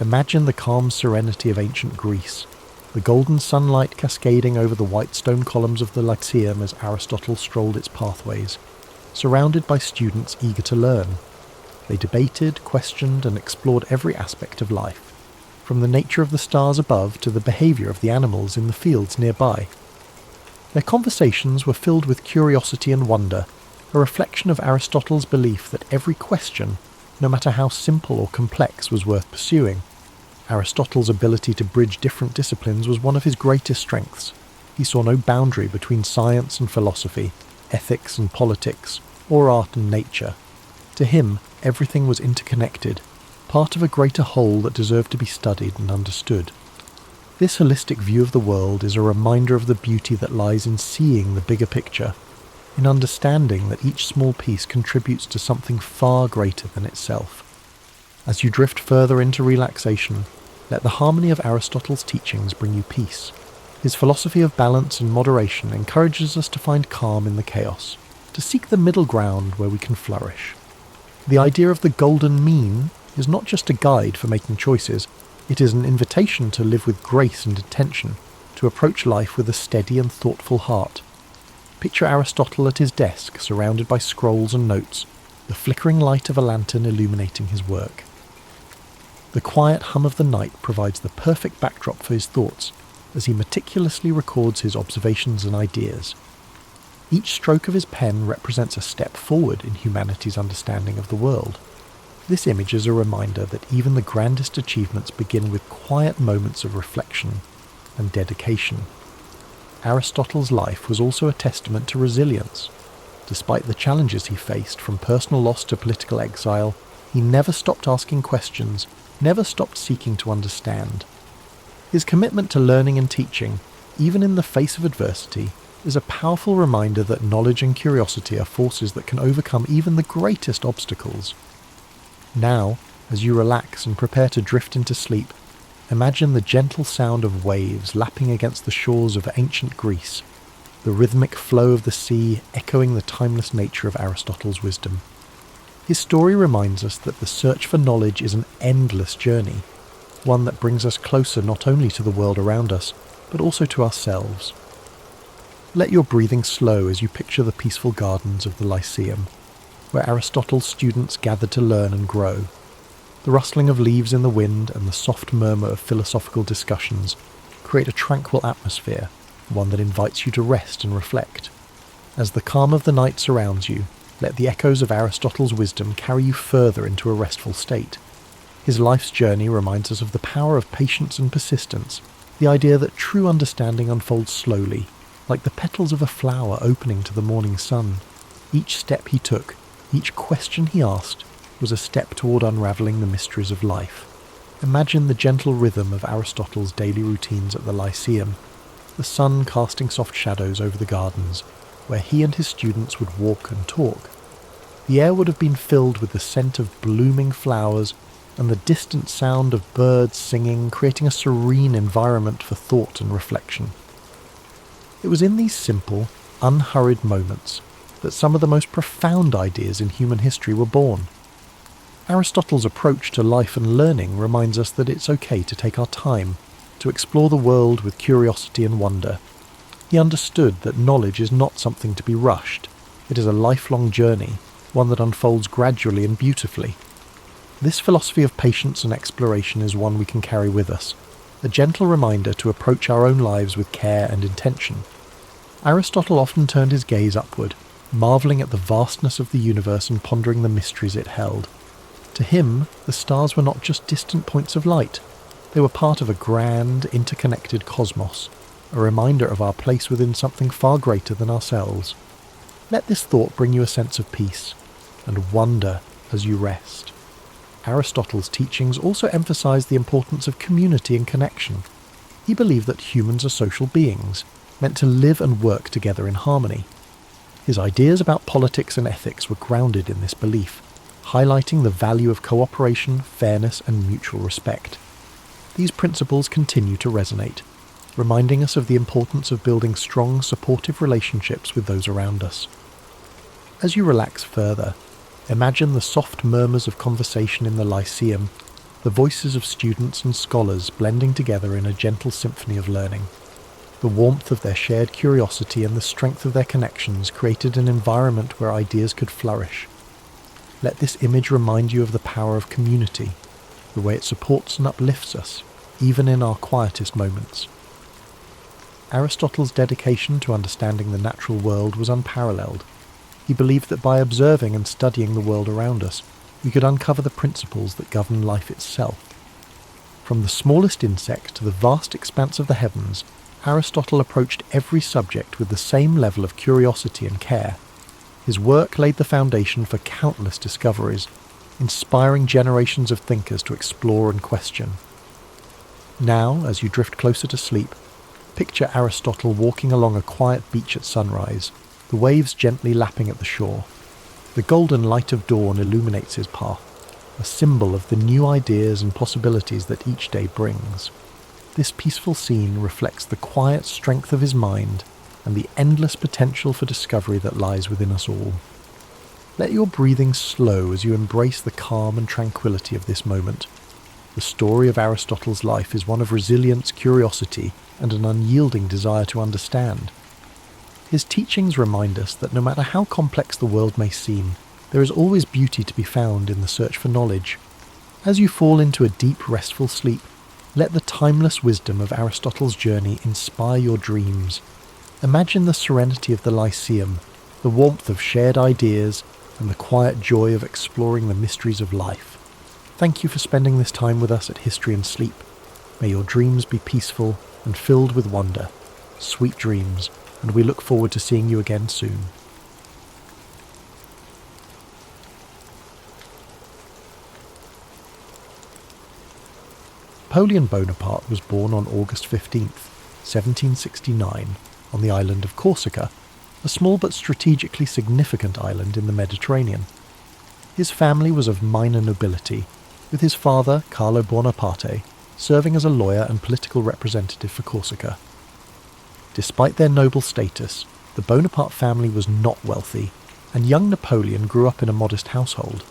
Imagine the calm serenity of ancient Greece, the golden sunlight cascading over the white stone columns of the Lyceum as Aristotle strolled its pathways, surrounded by students eager to learn. They debated, questioned, and explored every aspect of life. from the nature of the stars above to the behaviour of the animals in the fields nearby. Their conversations were filled with curiosity and wonder, a reflection of Aristotle's belief that every question, no matter how simple or complex, was worth pursuing. Aristotle's ability to bridge different disciplines was one of his greatest strengths. He saw no boundary between science and philosophy, ethics and politics, or art and nature. To him, everything was interconnected, part of a greater whole that deserved to be studied and understood. This holistic view of the world is a reminder of the beauty that lies in seeing the bigger picture, in understanding that each small piece contributes to something far greater than itself. As you drift further into relaxation, let the harmony of Aristotle's teachings bring you peace. His philosophy of balance and moderation encourages us to find calm in the chaos, to seek the middle ground where we can flourish. The idea of the golden mean is not just a guide for making choices, it is an invitation to live with grace and intention, to approach life with a steady and thoughtful heart. Picture Aristotle at his desk, surrounded by scrolls and notes, the flickering light of a lantern illuminating his work. The quiet hum of the night provides the perfect backdrop for his thoughts, as he meticulously records his observations and ideas. Each stroke of his pen represents a step forward in humanity's understanding of the world. This image is a reminder that even the grandest achievements begin with quiet moments of reflection and dedication. Aristotle's life was also a testament to resilience. Despite the challenges he faced, from personal loss to political exile, he never stopped asking questions, never stopped seeking to understand. His commitment to learning and teaching, even in the face of adversity, is a powerful reminder that knowledge and curiosity are forces that can overcome even the greatest obstacles. Now, as you relax and prepare to drift into sleep, imagine the gentle sound of waves lapping against the shores of ancient Greece, the rhythmic flow of the sea echoing the timeless nature of Aristotle's wisdom. His story reminds us that the search for knowledge is an endless journey, one that brings us closer not only to the world around us, but also to ourselves. Let your breathing slow as you picture the peaceful gardens of the Lyceum, where Aristotle's students gathered to learn and grow. The rustling of leaves in the wind and the soft murmur of philosophical discussions create a tranquil atmosphere, one that invites you to rest and reflect. As the calm of the night surrounds you, let the echoes of Aristotle's wisdom carry you further into a restful state. His life's journey reminds us of the power of patience and persistence, the idea that true understanding unfolds slowly, like the petals of a flower opening to the morning sun. Each step he took, each question he asked, was a step toward unravelling the mysteries of life. Imagine the gentle rhythm of Aristotle's daily routines at the Lyceum, the sun casting soft shadows over the gardens, where he and his students would walk and talk. The air would have been filled with the scent of blooming flowers and the distant sound of birds singing, creating a serene environment for thought and reflection. It was in these simple, unhurried moments that some of the most profound ideas in human history were born. Aristotle's approach to life and learning reminds us that it's okay to take our time, to explore the world with curiosity and wonder. He understood that knowledge is not something to be rushed. It is a lifelong journey, one that unfolds gradually and beautifully. This philosophy of patience and exploration is one we can carry with us, a gentle reminder to approach our own lives with care and intention. Aristotle often turned his gaze upward, marvelling at the vastness of the universe and pondering the mysteries it held. To him, the stars were not just distant points of light. They were part of a grand, interconnected cosmos, a reminder of our place within something far greater than ourselves. Let this thought bring you a sense of peace and wonder as you rest. Aristotle's teachings also emphasized the importance of community and connection. He believed that humans are social beings, meant to live and work together in harmony. His ideas about politics and ethics were grounded in this belief, highlighting the value of cooperation, fairness, and mutual respect. These principles continue to resonate, reminding us of the importance of building strong, supportive relationships with those around us. As you relax further, imagine the soft murmurs of conversation in the Lyceum, the voices of students and scholars blending together in a gentle symphony of learning. The warmth of their shared curiosity and the strength of their connections created an environment where ideas could flourish. Let this image remind you of the power of community, the way it supports and uplifts us, even in our quietest moments. Aristotle's dedication to understanding the natural world was unparalleled. He believed that by observing and studying the world around us, we could uncover the principles that govern life itself. From the smallest insect to the vast expanse of the heavens, Aristotle approached every subject with the same level of curiosity and care. His work laid the foundation for countless discoveries, inspiring generations of thinkers to explore and question. Now, as you drift closer to sleep, picture Aristotle walking along a quiet beach at sunrise, the waves gently lapping at the shore. The golden light of dawn illuminates his path, a symbol of the new ideas and possibilities that each day brings. This peaceful scene reflects the quiet strength of his mind and the endless potential for discovery that lies within us all. Let your breathing slow as you embrace the calm and tranquility of this moment. The story of Aristotle's life is one of resilience, curiosity, and an unyielding desire to understand. His teachings remind us that no matter how complex the world may seem, there is always beauty to be found in the search for knowledge. As you fall into a deep, restful sleep, let the timeless wisdom of Aristotle's journey inspire your dreams. Imagine the serenity of the Lyceum, the warmth of shared ideas, and the quiet joy of exploring the mysteries of life. Thank you for spending this time with us at History and Sleep. May your dreams be peaceful and filled with wonder. Sweet dreams, and we look forward to seeing you again soon. Napoleon Bonaparte was born on August 15th, 1769, on the island of Corsica, a small but strategically significant island in the Mediterranean. His family was of minor nobility, with his father, Carlo Bonaparte, serving as a lawyer and political representative for Corsica. Despite their noble status, the Bonaparte family was not wealthy, and young Napoleon grew up in a modest household.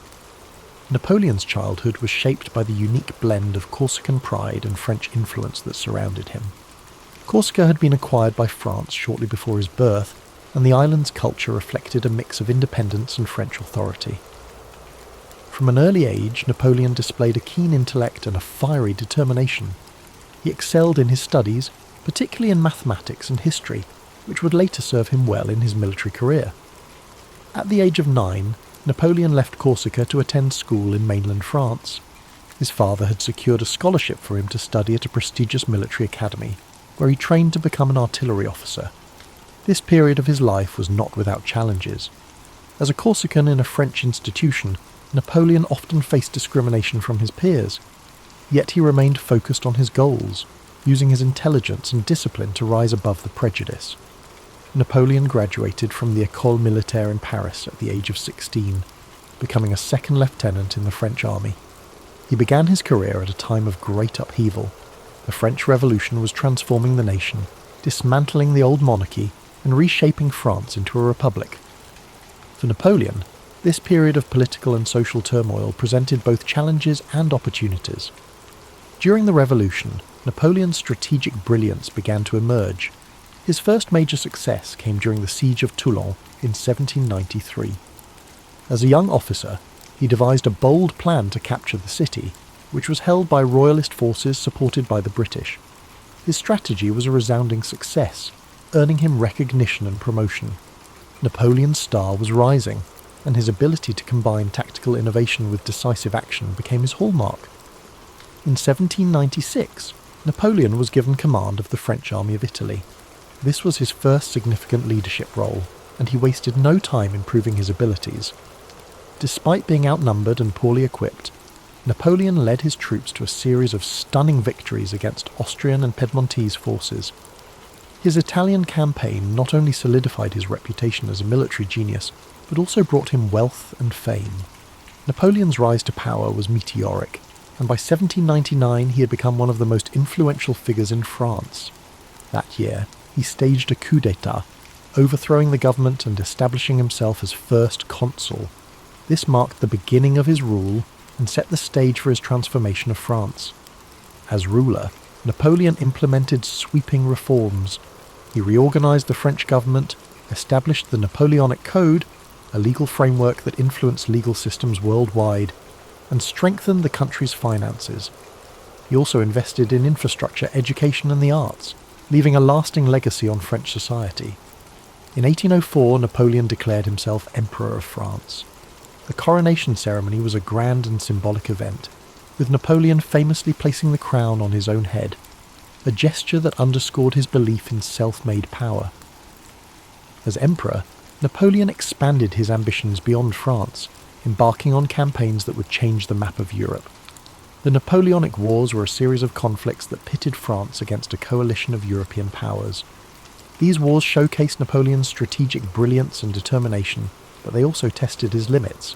Napoleon's childhood was shaped by the unique blend of Corsican pride and French influence that surrounded him. Corsica had been acquired by France shortly before his birth, and the island's culture reflected a mix of independence and French authority. From an early age, Napoleon displayed a keen intellect and a fiery determination. He excelled in his studies, particularly in mathematics and history, which would later serve him well in his military career. At the age of 9, Napoleon left Corsica to attend school in mainland France. His father had secured a scholarship for him to study at a prestigious military academy, where he trained to become an artillery officer. This period of his life was not without challenges. As a Corsican in a French institution, Napoleon often faced discrimination from his peers, yet he remained focused on his goals, using his intelligence and discipline to rise above the prejudice. Napoleon graduated from the École Militaire in Paris at the age of 16, becoming a second lieutenant in the French army. He began his career at a time of great upheaval. The French Revolution was transforming the nation, dismantling the old monarchy and reshaping France into a republic. For Napoleon, this period of political and social turmoil presented both challenges and opportunities. During the Revolution, Napoleon's strategic brilliance began to emerge. His first major success came during the Siege of Toulon in 1793. As a young officer, he devised a bold plan to capture the city, which was held by royalist forces supported by the British. His strategy was a resounding success, earning him recognition and promotion. Napoleon's star was rising, and his ability to combine tactical innovation with decisive action became his hallmark. In 1796, Napoleon was given command of the French army of Italy. This was his first significant leadership role, and he wasted no time improving his abilities. Despite being outnumbered and poorly equipped, Napoleon led his troops to a series of stunning victories against Austrian and Piedmontese forces. His Italian campaign not only solidified his reputation as a military genius, but also brought him wealth and fame. Napoleon's rise to power was meteoric, and by 1799 he had become one of the most influential figures in France. That year, he staged a coup d'etat, overthrowing the government and establishing himself as first consul. This marked the beginning of his rule and set the stage for his transformation of France. As ruler, Napoleon implemented sweeping reforms. He reorganized the French government, established the Napoleonic Code, a legal framework that influenced legal systems worldwide, and strengthened the country's finances. He also invested in infrastructure, education and the arts, leaving a lasting legacy on French society. In 1804, Napoleon declared himself Emperor of France. The coronation ceremony was a grand and symbolic event, with Napoleon famously placing the crown on his own head, a gesture that underscored his belief in self-made power. As emperor, Napoleon expanded his ambitions beyond France, embarking on campaigns that would change the map of Europe. The Napoleonic Wars were a series of conflicts that pitted France against a coalition of European powers. These wars showcased Napoleon's strategic brilliance and determination, but they also tested his limits.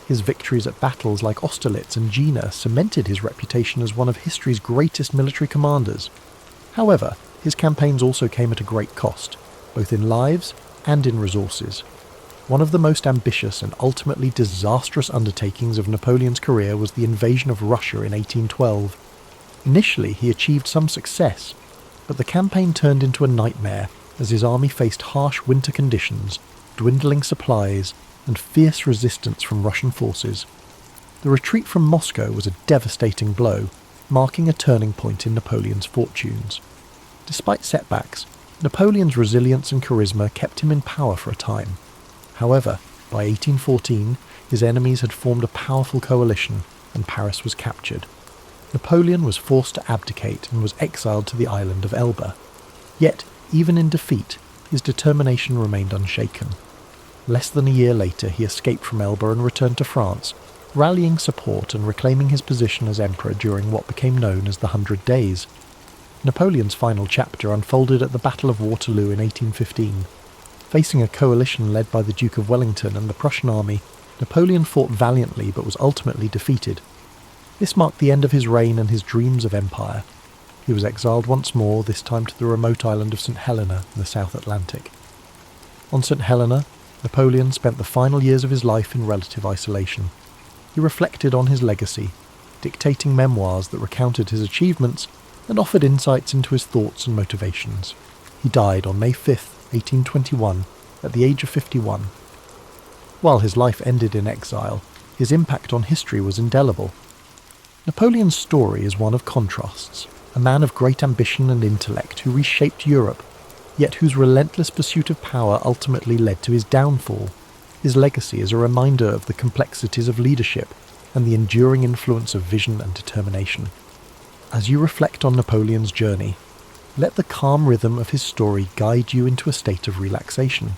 His victories at battles like Austerlitz and Jena cemented his reputation as one of history's greatest military commanders. However, his campaigns also came at a great cost, both in lives and in resources. One of the most ambitious and ultimately disastrous undertakings of Napoleon's career was the invasion of Russia in 1812. Initially, he achieved some success, but the campaign turned into a nightmare as his army faced harsh winter conditions, dwindling supplies, and fierce resistance from Russian forces. The retreat from Moscow was a devastating blow, marking a turning point in Napoleon's fortunes. Despite setbacks, Napoleon's resilience and charisma kept him in power for a time. However, by 1814, his enemies had formed a powerful coalition, and Paris was captured. Napoleon was forced to abdicate and was exiled to the island of Elba. Yet, even in defeat, his determination remained unshaken. Less than a year later, he escaped from Elba and returned to France, rallying support and reclaiming his position as emperor during what became known as the 100 Days. Napoleon's final chapter unfolded at the Battle of Waterloo in 1815. Facing a coalition led by the Duke of Wellington and the Prussian army, Napoleon fought valiantly but was ultimately defeated. This marked the end of his reign and his dreams of empire. He was exiled once more, this time to the remote island of St. Helena in the South Atlantic. On St. Helena, Napoleon spent the final years of his life in relative isolation. He reflected on his legacy, dictating memoirs that recounted his achievements and offered insights into his thoughts and motivations. He died on May 5th, 1821, at the age of 51. While his life ended in exile, his impact on history was indelible. Napoleon's story is one of contrasts, a man of great ambition and intellect who reshaped Europe, yet whose relentless pursuit of power ultimately led to his downfall. His legacy is a reminder of the complexities of leadership and the enduring influence of vision and determination. As you reflect on Napoleon's journey, let the calm rhythm of his story guide you into a state of relaxation.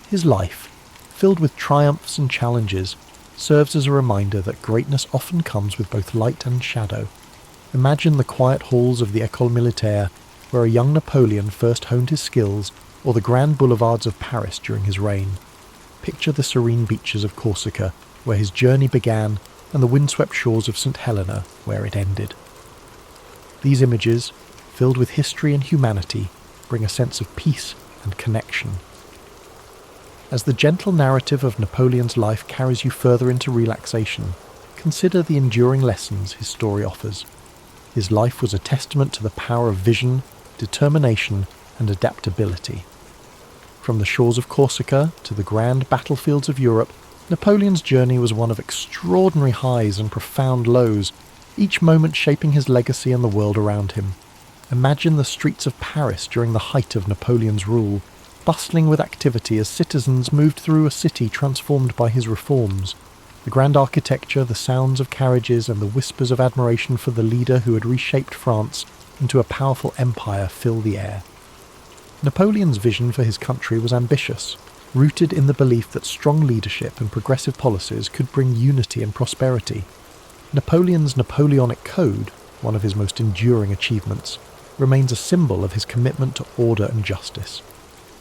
His life, filled with triumphs and challenges, serves as a reminder that greatness often comes with both light and shadow. Imagine the quiet halls of the École Militaire, where a young Napoleon first honed his skills, or the grand boulevards of Paris during his reign. Picture the serene beaches of Corsica, where his journey began, and the windswept shores of St. Helena, where it ended. These images, filled with history and humanity, bring a sense of peace and connection. As the gentle narrative of Napoleon's life carries you further into relaxation, consider the enduring lessons his story offers. His life was a testament to the power of vision, determination, and adaptability. From the shores of Corsica to the grand battlefields of Europe, Napoleon's journey was one of extraordinary highs and profound lows, each moment shaping his legacy and the world around him. Imagine the streets of Paris during the height of Napoleon's rule, bustling with activity as citizens moved through a city transformed by his reforms. The grand architecture, the sounds of carriages, and the whispers of admiration for the leader who had reshaped France into a powerful empire fill the air. Napoleon's vision for his country was ambitious, rooted in the belief that strong leadership and progressive policies could bring unity and prosperity. Napoleon's Napoleonic Code, one of his most enduring achievements, remains a symbol of his commitment to order and justice.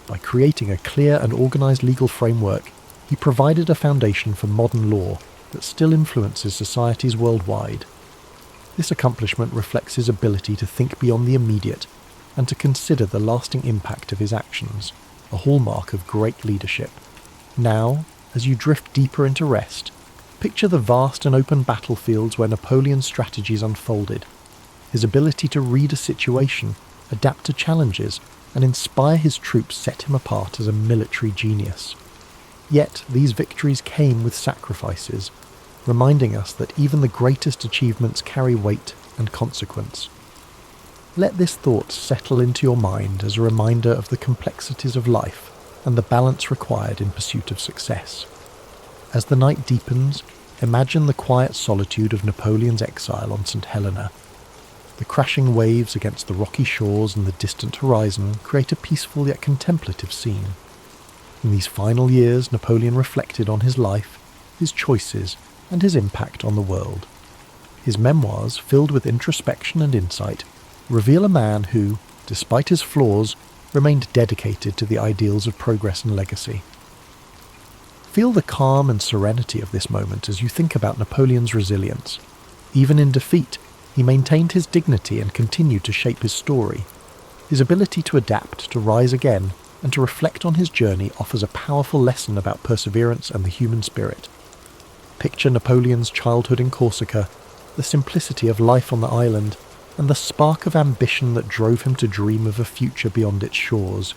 By creating a clear and organised legal framework, he provided a foundation for modern law that still influences societies worldwide. This accomplishment reflects his ability to think beyond the immediate and to consider the lasting impact of his actions, a hallmark of great leadership. Now, as you drift deeper into rest, picture the vast and open battlefields where Napoleon's strategies unfolded. His ability to read a situation, adapt to challenges, and inspire his troops set him apart as a military genius. Yet these victories came with sacrifices, reminding us that even the greatest achievements carry weight and consequence. Let this thought settle into your mind as a reminder of the complexities of life and the balance required in pursuit of success. As the night deepens, imagine the quiet solitude of Napoleon's exile on St. Helena. The crashing waves against the rocky shores and the distant horizon create a peaceful yet contemplative scene. In these final years, Napoleon reflected on his life, his choices, and his impact on the world. His memoirs, filled with introspection and insight, reveal a man who, despite his flaws, remained dedicated to the ideals of progress and legacy. Feel the calm and serenity of this moment as you think about Napoleon's resilience. Even in defeat, he maintained his dignity and continued to shape his story. His ability to adapt, to rise again, and to reflect on his journey offers a powerful lesson about perseverance and the human spirit. Picture Napoleon's childhood in Corsica, the simplicity of life on the island, and the spark of ambition that drove him to dream of a future beyond its shores.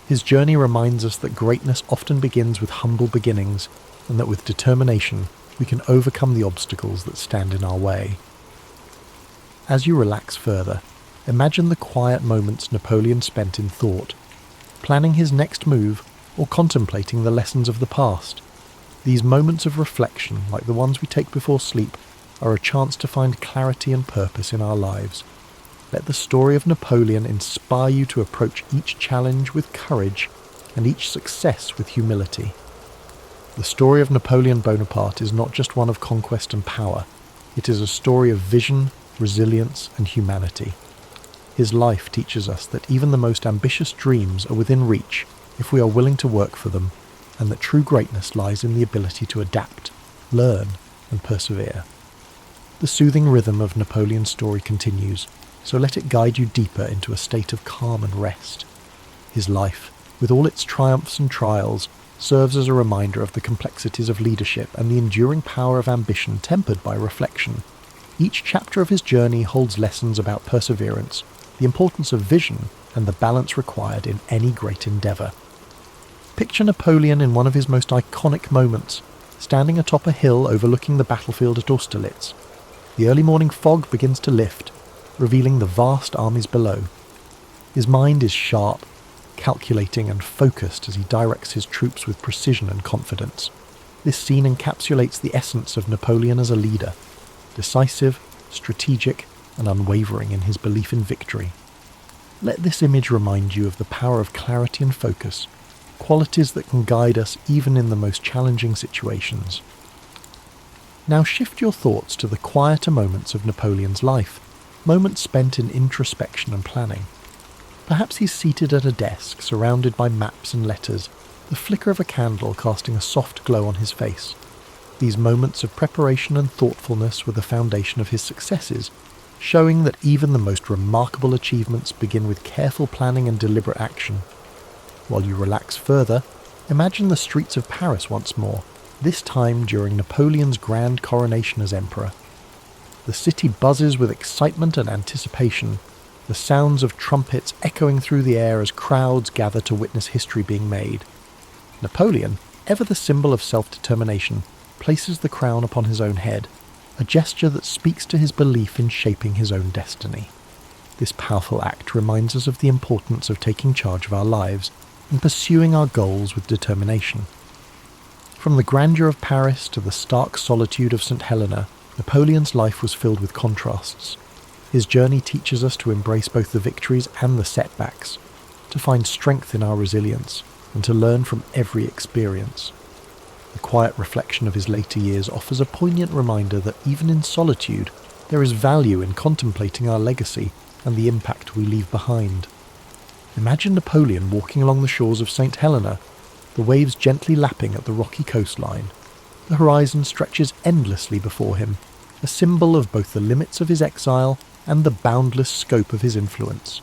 His journey reminds us that greatness often begins with humble beginnings, and that with determination we can overcome the obstacles that stand in our way. As you relax further, imagine the quiet moments Napoleon spent in thought, planning his next move or contemplating the lessons of the past. These moments of reflection, like the ones we take before sleep, are a chance to find clarity and purpose in our lives. Let the story of Napoleon inspire you to approach each challenge with courage and each success with humility. The story of Napoleon Bonaparte is not just one of conquest and power. It is a story of vision, resilience, and humanity. His life teaches us that even the most ambitious dreams are within reach if we are willing to work for them, and that true greatness lies in the ability to adapt, learn, and persevere. The soothing rhythm of Napoleon's story continues, so let it guide you deeper into a state of calm and rest. His life, with all its triumphs and trials, serves as a reminder of the complexities of leadership and the enduring power of ambition tempered by reflection. Each chapter of his journey holds lessons about perseverance, the importance of vision, and the balance required in any great endeavour. Picture Napoleon in one of his most iconic moments, standing atop a hill overlooking the battlefield at Austerlitz. The early morning fog begins to lift, revealing the vast armies below. His mind is sharp, calculating and focused as he directs his troops with precision and confidence. This scene encapsulates the essence of Napoleon as a leader, decisive, strategic, and unwavering in his belief in victory. Let this image remind you of the power of clarity and focus, qualities that can guide us even in the most challenging situations. Now shift your thoughts to the quieter moments of Napoleon's life, moments spent in introspection and planning. Perhaps he's seated at a desk, surrounded by maps and letters, the flicker of a candle casting a soft glow on his face. These moments of preparation and thoughtfulness were the foundation of his successes, showing that even the most remarkable achievements begin with careful planning and deliberate action. While you relax further, imagine the streets of Paris once more, this time during Napoleon's grand coronation as emperor. The city buzzes with excitement and anticipation, the sounds of trumpets echoing through the air as crowds gather to witness history being made. Napoleon, ever the symbol of self-determination, places the crown upon his own head, a gesture that speaks to his belief in shaping his own destiny. This powerful act reminds us of the importance of taking charge of our lives and pursuing our goals with determination. From the grandeur of Paris to the stark solitude of St. Helena, Napoleon's life was filled with contrasts. His journey teaches us to embrace both the victories and the setbacks, to find strength in our resilience, and to learn from every experience. The quiet reflection of his later years offers a poignant reminder that even in solitude, there is value in contemplating our legacy and the impact we leave behind. Imagine Napoleon walking along the shores of St. Helena, the waves gently lapping at the rocky coastline. The horizon stretches endlessly before him, a symbol of both the limits of his exile and the boundless scope of his influence.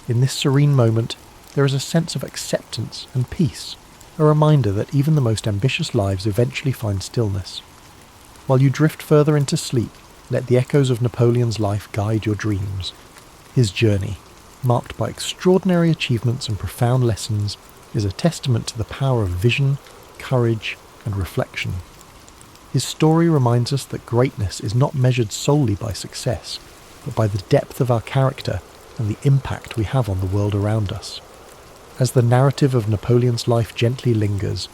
In this serene moment, there is a sense of acceptance and peace, a reminder that even the most ambitious lives eventually find stillness. While you drift further into sleep, let the echoes of Napoleon's life guide your dreams. His journey, marked by extraordinary achievements and profound lessons, is a testament to the power of vision, courage, and reflection. His story reminds us that greatness is not measured solely by success, but by the depth of our character and the impact we have on the world around us. As the narrative of Napoleon's life gently lingers,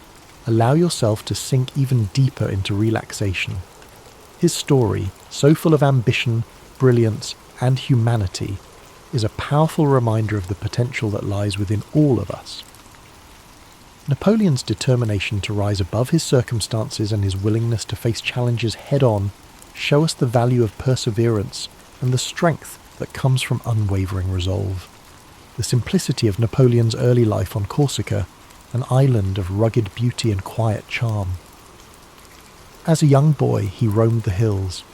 allow yourself to sink even deeper into relaxation. His story, so full of ambition, brilliance, and humanity, is a powerful reminder of the potential that lies within all of us. Napoleon's determination to rise above his circumstances and his willingness to face challenges head-on show us the value of perseverance and the strength that comes from unwavering resolve. The simplicity of Napoleon's early life on Corsica, an island of rugged beauty and quiet charm. As a young boy, he roamed the hills,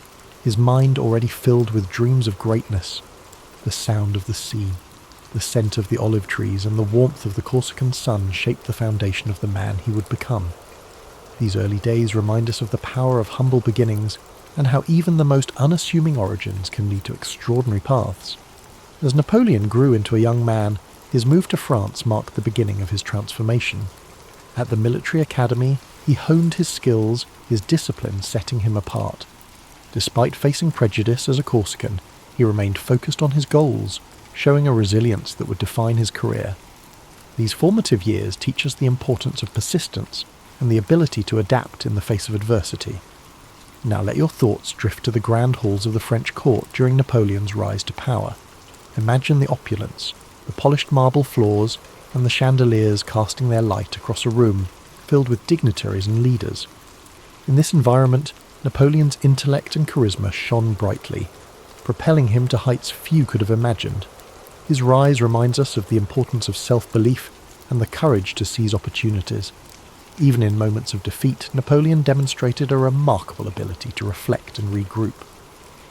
his mind already filled with dreams of greatness. The sound of the sea, the scent of the olive trees, and the warmth of the Corsican sun shaped the foundation of the man he would become. These early days remind us of the power of humble beginnings and how even the most unassuming origins can lead to extraordinary paths. As Napoleon grew into a young man, his move to France marked the beginning of his transformation. At the military academy, he honed his skills, his discipline setting him apart. Despite facing prejudice as a Corsican, he remained focused on his goals, showing a resilience that would define his career. These formative years teach us the importance of persistence and the ability to adapt in the face of adversity. Now let your thoughts drift to the grand halls of the French court during Napoleon's rise to power. Imagine the opulence, the polished marble floors, and the chandeliers casting their light across a room filled with dignitaries and leaders. In this environment, Napoleon's intellect and charisma shone brightly, propelling him to heights few could have imagined. His rise reminds us of the importance of self-belief and the courage to seize opportunities. Even in moments of defeat, Napoleon demonstrated a remarkable ability to reflect and regroup.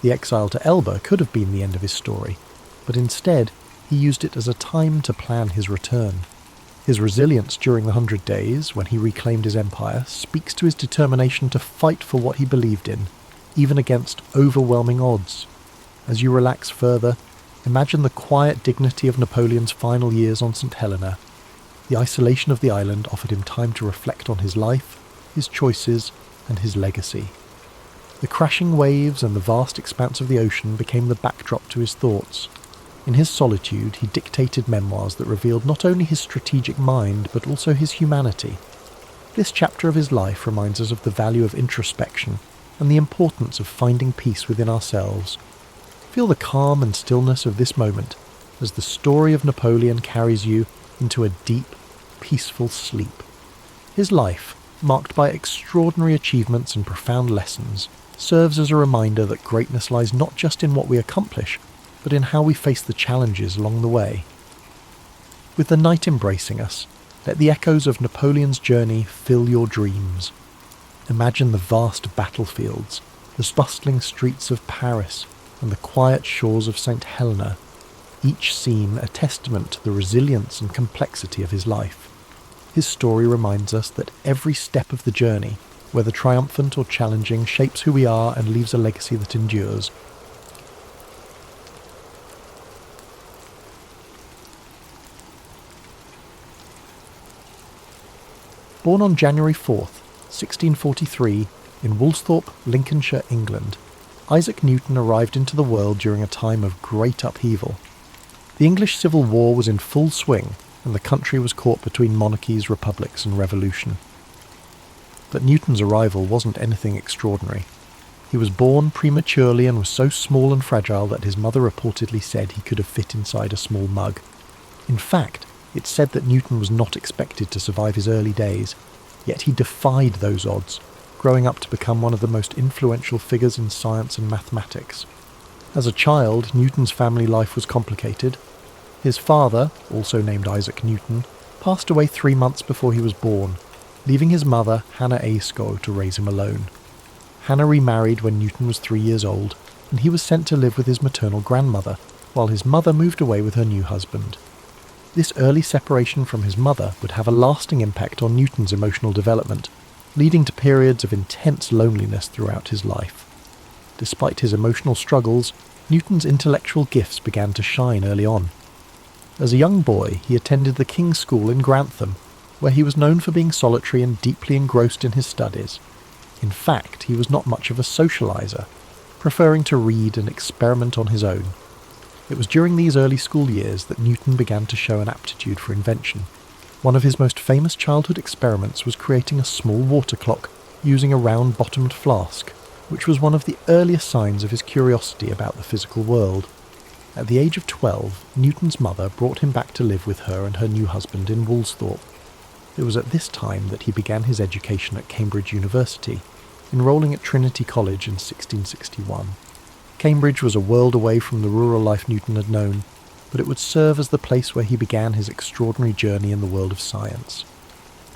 The exile to Elba could have been the end of his story, but instead he used it as a time to plan his return. His resilience during the 100 Days, when he reclaimed his empire, speaks to his determination to fight for what he believed in, even against overwhelming odds. As you relax further, imagine the quiet dignity of Napoleon's final years on St. Helena. The isolation of the island offered him time to reflect on his life, his choices, and his legacy. The crashing waves and the vast expanse of the ocean became the backdrop to his thoughts. In his solitude, he dictated memoirs that revealed not only his strategic mind, but also his humanity. This chapter of his life reminds us of the value of introspection and the importance of finding peace within ourselves. Feel the calm and stillness of this moment as the story of Napoleon carries you into a deep, peaceful sleep. His life, marked by extraordinary achievements and profound lessons, serves as a reminder that greatness lies not just in what we accomplish, but in how we face the challenges along the way. With the night embracing us, let the echoes of Napoleon's journey fill your dreams. Imagine the vast battlefields, the bustling streets of Paris, and the quiet shores of St. Helena, each scene a testament to the resilience and complexity of his life. His story reminds us that every step of the journey, whether triumphant or challenging, shapes who we are and leaves a legacy that endures. Born on January 4th, 1643, in Woolsthorpe, Lincolnshire, England, Isaac Newton arrived into the world during a time of great upheaval. The English Civil War was in full swing, and the country was caught between monarchies, republics, and revolution. But Newton's arrival wasn't anything extraordinary. He was born prematurely and was so small and fragile that his mother reportedly said he could have fit inside a small mug. In fact, it's said that Newton was not expected to survive his early days, yet he defied those odds, growing up to become one of the most influential figures in science and mathematics. As a child, Newton's family life was complicated. His father, also named Isaac Newton, passed away 3 months before he was born, leaving his mother, Hannah Ayscough, to raise him alone. Hannah remarried when Newton was 3 years old, and he was sent to live with his maternal grandmother, while his mother moved away with her new husband. This early separation from his mother would have a lasting impact on Newton's emotional development, leading to periods of intense loneliness throughout his life. Despite his emotional struggles, Newton's intellectual gifts began to shine early on. As a young boy, he attended the King's School in Grantham, where he was known for being solitary and deeply engrossed in his studies. In fact, he was not much of a socializer, preferring to read and experiment on his own. It was during these early school years that Newton began to show an aptitude for invention. One of his most famous childhood experiments was creating a small water clock using a round-bottomed flask, which was one of the earliest signs of his curiosity about the physical world. At the age of 12, Newton's mother brought him back to live with her and her new husband in Woolsthorpe. It was at this time that he began his education at Cambridge University, enrolling at Trinity College in 1661. Cambridge was a world away from the rural life Newton had known, but it would serve as the place where he began his extraordinary journey in the world of science.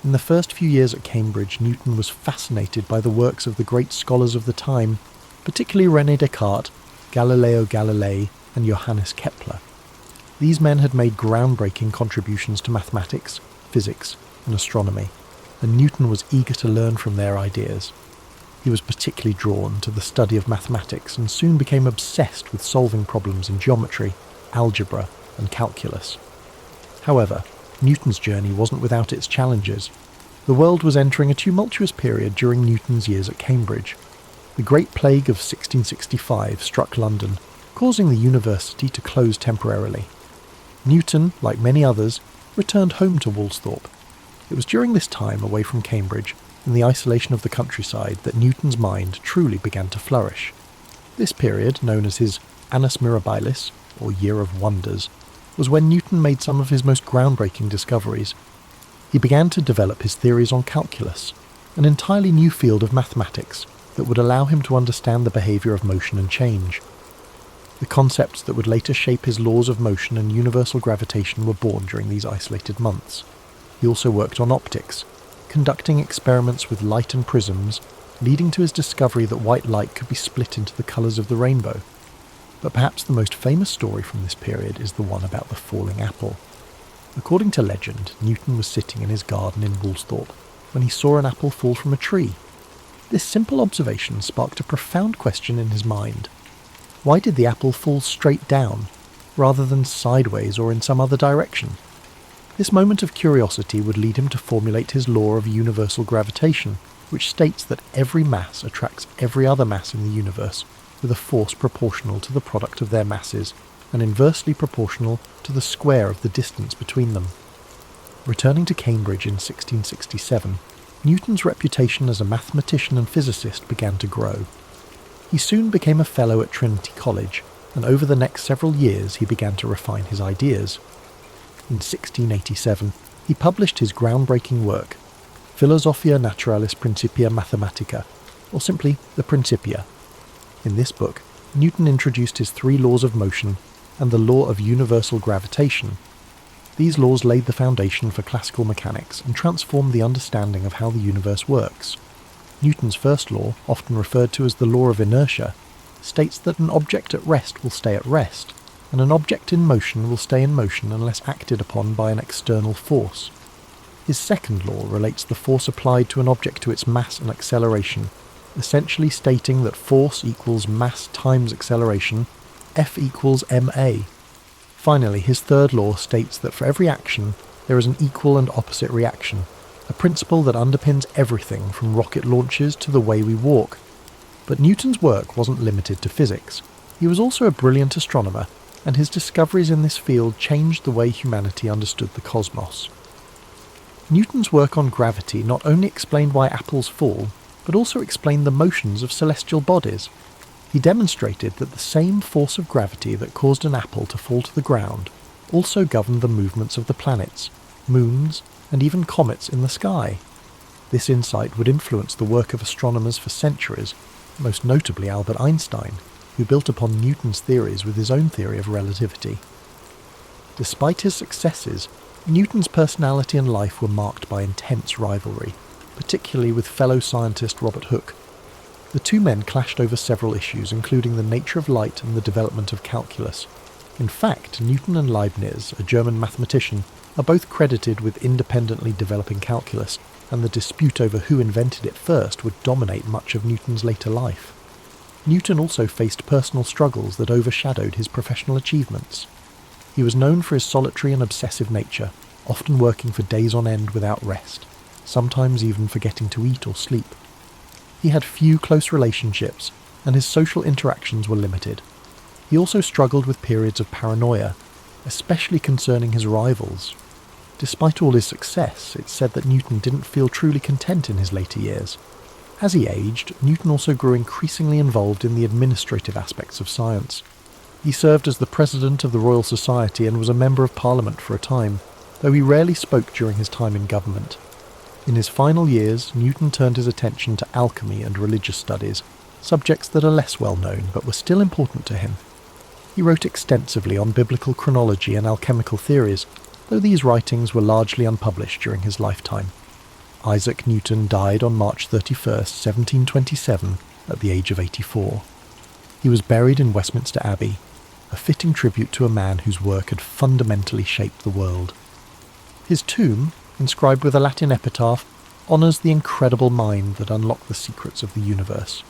In the first few years at Cambridge, Newton was fascinated by the works of the great scholars of the time, particularly René Descartes, Galileo Galilei, and Johannes Kepler. These men had made groundbreaking contributions to mathematics, physics, and astronomy, and Newton was eager to learn from their ideas. He was particularly drawn to the study of mathematics and soon became obsessed with solving problems in geometry, algebra, and calculus. However, Newton's journey wasn't without its challenges. The world was entering a tumultuous period during Newton's years at Cambridge. The Great Plague of 1665 struck London, causing the university to close temporarily. Newton, like many others, returned home to Woolsthorpe. It was during this time away from Cambridge, in the isolation of the countryside, that Newton's mind truly began to flourish. This period, known as his Annus Mirabilis, or Year of Wonders, was when Newton made some of his most groundbreaking discoveries. He began to develop his theories on calculus, an entirely new field of mathematics that would allow him to understand the behaviour of motion and change. The concepts that would later shape his laws of motion and universal gravitation were born during these isolated months. He also worked on optics, conducting experiments with light and prisms, leading to his discovery that white light could be split into the colours of the rainbow. But perhaps the most famous story from this period is the one about the falling apple. According to legend, Newton was sitting in his garden in Woolsthorpe when he saw an apple fall from a tree. This simple observation sparked a profound question in his mind. Why did the apple fall straight down, rather than sideways or in some other direction? This moment of curiosity would lead him to formulate his law of universal gravitation, which states that every mass attracts every other mass in the universe with a force proportional to the product of their masses and inversely proportional to the square of the distance between them. Returning to Cambridge in 1667, Newton's reputation as a mathematician and physicist began to grow. He soon became a fellow at Trinity College, and over the next several years he began to refine his ideas. In 1687, he published his groundbreaking work, Philosophia Naturalis Principia Mathematica, or simply the Principia. In this book, Newton introduced his three laws of motion and the law of universal gravitation. These laws laid the foundation for classical mechanics and transformed the understanding of how the universe works. Newton's first law, often referred to as the law of inertia, states that an object at rest will stay at rest, and an object in motion will stay in motion unless acted upon by an external force. His second law relates the force applied to an object to its mass and acceleration, essentially stating that force equals mass times acceleration, F equals ma. Finally, his third law states that for every action, there is an equal and opposite reaction, a principle that underpins everything from rocket launches to the way we walk. But Newton's work wasn't limited to physics. He was also a brilliant astronomer, and his discoveries in this field changed the way humanity understood the cosmos. Newton's work on gravity not only explained why apples fall, but also explained the motions of celestial bodies. He demonstrated that the same force of gravity that caused an apple to fall to the ground also governed the movements of the planets, moons, and even comets in the sky. This insight would influence the work of astronomers for centuries, most notably Albert Einstein, who built upon Newton's theories with his own theory of relativity. Despite his successes, Newton's personality and life were marked by intense rivalry, particularly with fellow scientist Robert Hooke. The two men clashed over several issues, including the nature of light and the development of calculus. In fact, Newton and Leibniz, a German mathematician, are both credited with independently developing calculus, and the dispute over who invented it first would dominate much of Newton's later life. Newton also faced personal struggles that overshadowed his professional achievements. He was known for his solitary and obsessive nature, often working for days on end without rest, sometimes even forgetting to eat or sleep. He had few close relationships, and his social interactions were limited. He also struggled with periods of paranoia, especially concerning his rivals. Despite all his success, it's said that Newton didn't feel truly content in his later years. As he aged, Newton also grew increasingly involved in the administrative aspects of science. He served as the president of the Royal Society and was a member of Parliament for a time, though he rarely spoke during his time in government. In his final years, Newton turned his attention to alchemy and religious studies, subjects that are less well known but were still important to him. He wrote extensively on biblical chronology and alchemical theories, though these writings were largely unpublished during his lifetime. Isaac Newton died on March 31st, 1727, at the age of 84. He was buried in Westminster Abbey, a fitting tribute to a man whose work had fundamentally shaped the world. His tomb, inscribed with a Latin epitaph, honours the incredible mind that unlocked the secrets of the universe.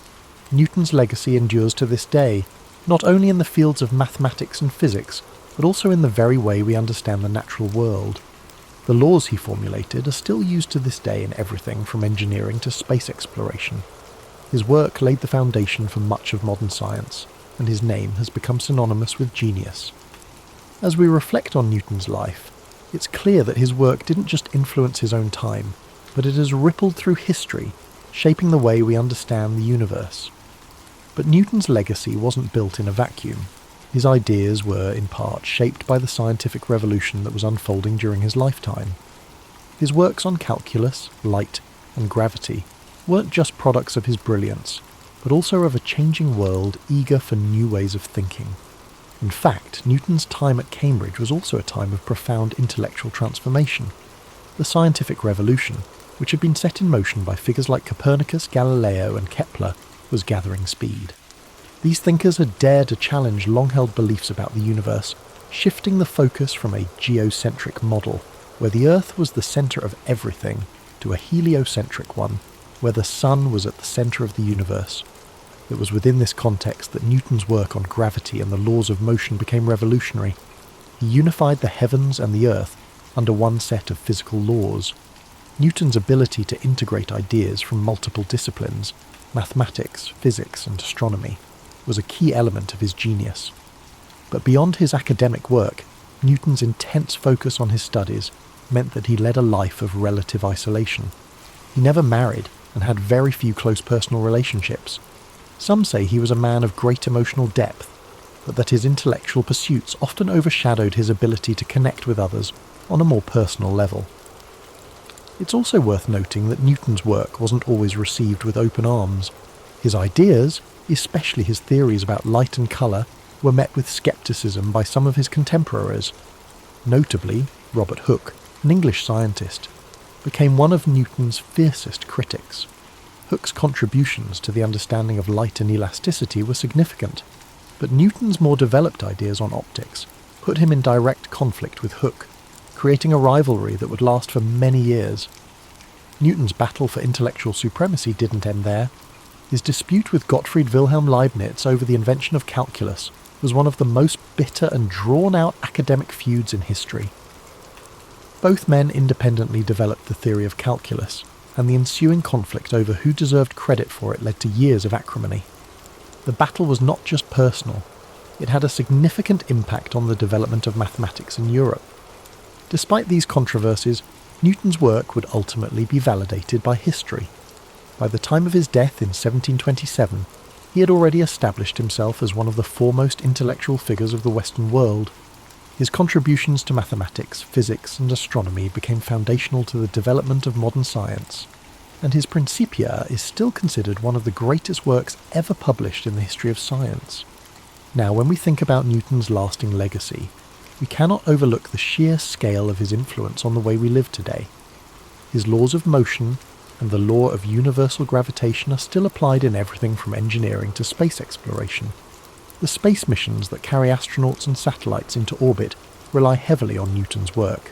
Newton's legacy endures to this day, not only in the fields of mathematics and physics, but also in the very way we understand the natural world. The laws he formulated are still used to this day in everything from engineering to space exploration. His work laid the foundation for much of modern science, and his name has become synonymous with genius. As we reflect on Newton's life, it's clear that his work didn't just influence his own time, but it has rippled through history, shaping the way we understand the universe. But Newton's legacy wasn't built in a vacuum. His ideas were, in part, shaped by the scientific revolution that was unfolding during his lifetime. His works on calculus, light, and gravity weren't just products of his brilliance, but also of a changing world eager for new ways of thinking. In fact, Newton's time at Cambridge was also a time of profound intellectual transformation. The scientific revolution, which had been set in motion by figures like Copernicus, Galileo, and Kepler, was gathering speed. These thinkers had dared to challenge long-held beliefs about the universe, shifting the focus from a geocentric model, where the Earth was the centre of everything, to a heliocentric one, where the Sun was at the centre of the universe. It was within this context that Newton's work on gravity and the laws of motion became revolutionary. He unified the heavens and the Earth under one set of physical laws. Newton's ability to integrate ideas from multiple disciplines, mathematics, physics, and astronomy, was a key element of his genius. But beyond his academic work, Newton's intense focus on his studies meant that he led a life of relative isolation. He never married and had very few close personal relationships. Some say he was a man of great emotional depth, but that his intellectual pursuits often overshadowed his ability to connect with others on a more personal level. It's also worth noting that Newton's work wasn't always received with open arms. His ideas, especially his theories about light and colour, were met with scepticism by some of his contemporaries. Notably, Robert Hooke, an English scientist, became one of Newton's fiercest critics. Hooke's contributions to the understanding of light and elasticity were significant, but Newton's more developed ideas on optics put him in direct conflict with Hooke, creating a rivalry that would last for many years. Newton's battle for intellectual supremacy didn't end there. His dispute with Gottfried Wilhelm Leibniz over the invention of calculus was one of the most bitter and drawn-out academic feuds in history. Both men independently developed the theory of calculus, and the ensuing conflict over who deserved credit for it led to years of acrimony. The battle was not just personal, it had a significant impact on the development of mathematics in Europe. Despite these controversies, Newton's work would ultimately be validated by history. By the time of his death in 1727, he had already established himself as one of the foremost intellectual figures of the Western world. His contributions to mathematics, physics, and astronomy became foundational to the development of modern science, and his Principia is still considered one of the greatest works ever published in the history of science. Now, when we think about Newton's lasting legacy, we cannot overlook the sheer scale of his influence on the way we live today. His laws of motion and the law of universal gravitation are still applied in everything from engineering to space exploration. The space missions that carry astronauts and satellites into orbit rely heavily on Newton's work.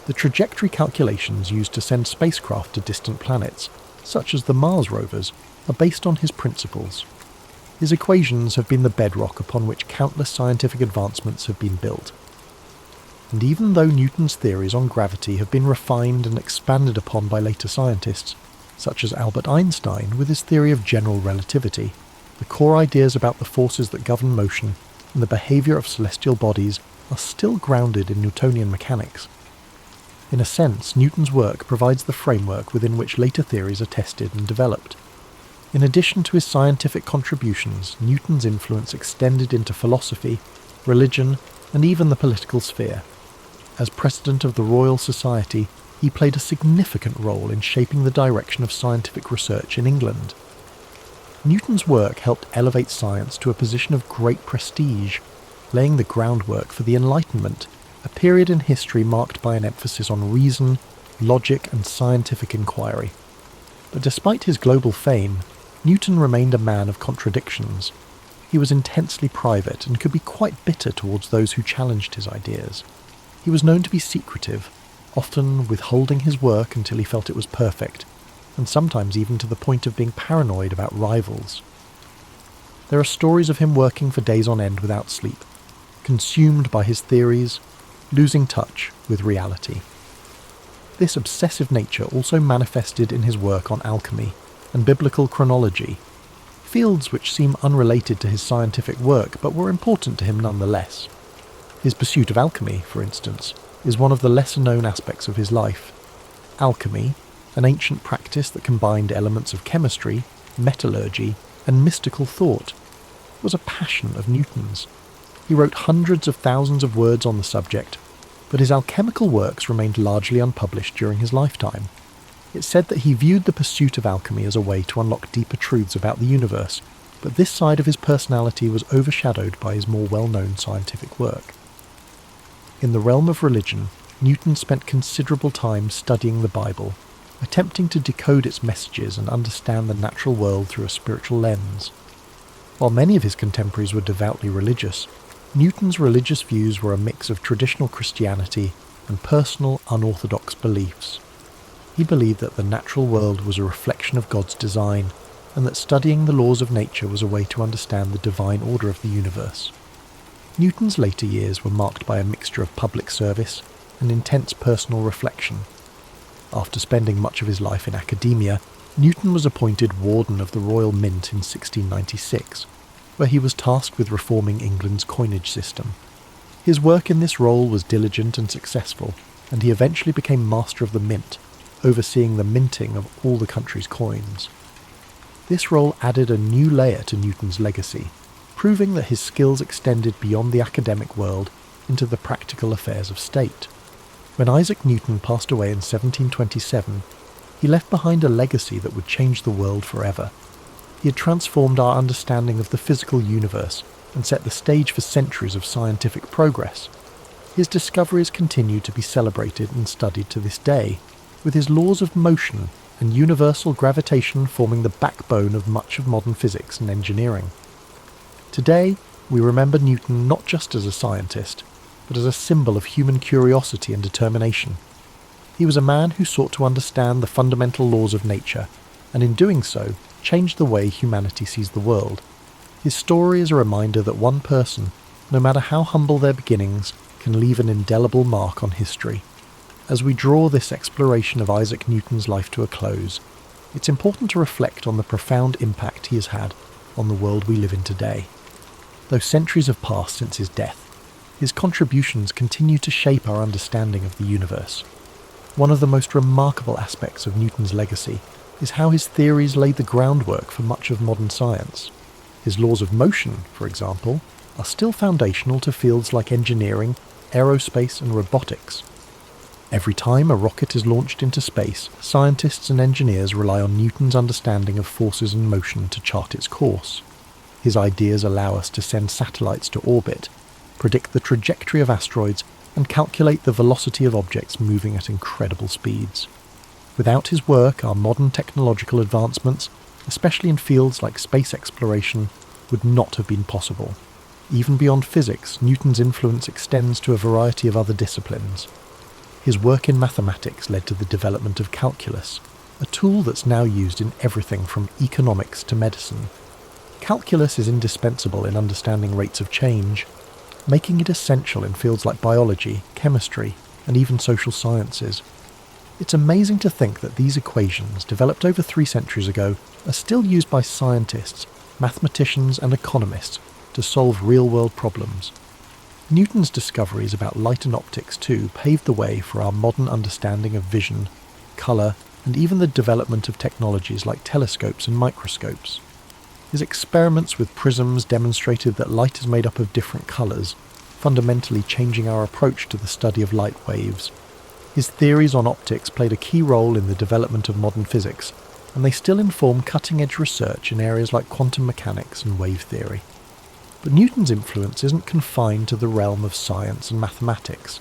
The trajectory calculations used to send spacecraft to distant planets, such as the Mars rovers, are based on his principles. His equations have been the bedrock upon which countless scientific advancements have been built. And even though Newton's theories on gravity have been refined and expanded upon by later scientists, such as Albert Einstein with his theory of general relativity, the core ideas about the forces that govern motion and the behaviour of celestial bodies are still grounded in Newtonian mechanics. In a sense, Newton's work provides the framework within which later theories are tested and developed. In addition to his scientific contributions, Newton's influence extended into philosophy, religion, and even the political sphere. As president of the Royal Society, he played a significant role in shaping the direction of scientific research in England. Newton's work helped elevate science to a position of great prestige, laying the groundwork for the Enlightenment, a period in history marked by an emphasis on reason, logic, and scientific inquiry. But despite his global fame, Newton remained a man of contradictions. He was intensely private and could be quite bitter towards those who challenged his ideas. He was known to be secretive, often withholding his work until he felt it was perfect, and sometimes even to the point of being paranoid about rivals. There are stories of him working for days on end without sleep, consumed by his theories, losing touch with reality. This obsessive nature also manifested in his work on alchemy and biblical chronology, fields which seem unrelated to his scientific work but were important to him nonetheless. His pursuit of alchemy, for instance, is one of the lesser-known aspects of his life. Alchemy, an ancient practice that combined elements of chemistry, metallurgy, and mystical thought, was a passion of Newton's. He wrote hundreds of thousands of words on the subject, but his alchemical works remained largely unpublished during his lifetime. It's said that he viewed the pursuit of alchemy as a way to unlock deeper truths about the universe, but this side of his personality was overshadowed by his more well-known scientific work. In the realm of religion, Newton spent considerable time studying the Bible, attempting to decode its messages and understand the natural world through a spiritual lens. While many of his contemporaries were devoutly religious, Newton's religious views were a mix of traditional Christianity and personal, unorthodox beliefs. He believed that the natural world was a reflection of God's design, and that studying the laws of nature was a way to understand the divine order of the universe. Newton's later years were marked by a mixture of public service and intense personal reflection. After spending much of his life in academia, Newton was appointed Warden of the Royal Mint in 1696, where he was tasked with reforming England's coinage system. His work in this role was diligent and successful, and he eventually became Master of the Mint, overseeing the minting of all the country's coins. This role added a new layer to Newton's legacy, proving that his skills extended beyond the academic world into the practical affairs of state. When Isaac Newton passed away in 1727, he left behind a legacy that would change the world forever. He had transformed our understanding of the physical universe and set the stage for centuries of scientific progress. His discoveries continue to be celebrated and studied to this day, with his laws of motion and universal gravitation forming the backbone of much of modern physics and engineering. Today, we remember Newton not just as a scientist, but as a symbol of human curiosity and determination. He was a man who sought to understand the fundamental laws of nature, and in doing so, changed the way humanity sees the world. His story is a reminder that one person, no matter how humble their beginnings, can leave an indelible mark on history. As we draw this exploration of Isaac Newton's life to a close, it's important to reflect on the profound impact he has had on the world we live in today. Though centuries have passed since his death, his contributions continue to shape our understanding of the universe. One of the most remarkable aspects of Newton's legacy is how his theories laid the groundwork for much of modern science. His laws of motion, for example, are still foundational to fields like engineering, aerospace, and robotics. Every time a rocket is launched into space, scientists and engineers rely on Newton's understanding of forces and motion to chart its course. His ideas allow us to send satellites to orbit, predict the trajectory of asteroids, and calculate the velocity of objects moving at incredible speeds. Without his work, our modern technological advancements, especially in fields like space exploration, would not have been possible. Even beyond physics, Newton's influence extends to a variety of other disciplines. His work in mathematics led to the development of calculus, a tool that's now used in everything from economics to medicine. Calculus is indispensable in understanding rates of change, making it essential in fields like biology, chemistry, and even social sciences. It's amazing to think that these equations, developed over 3 centuries ago, are still used by scientists, mathematicians and economists to solve real-world problems. Newton's discoveries about light and optics too paved the way for our modern understanding of vision, colour, and even the development of technologies like telescopes and microscopes. His experiments with prisms demonstrated that light is made up of different colours, fundamentally changing our approach to the study of light waves. His theories on optics played a key role in the development of modern physics, and they still inform cutting-edge research in areas like quantum mechanics and wave theory. But Newton's influence isn't confined to the realm of science and mathematics.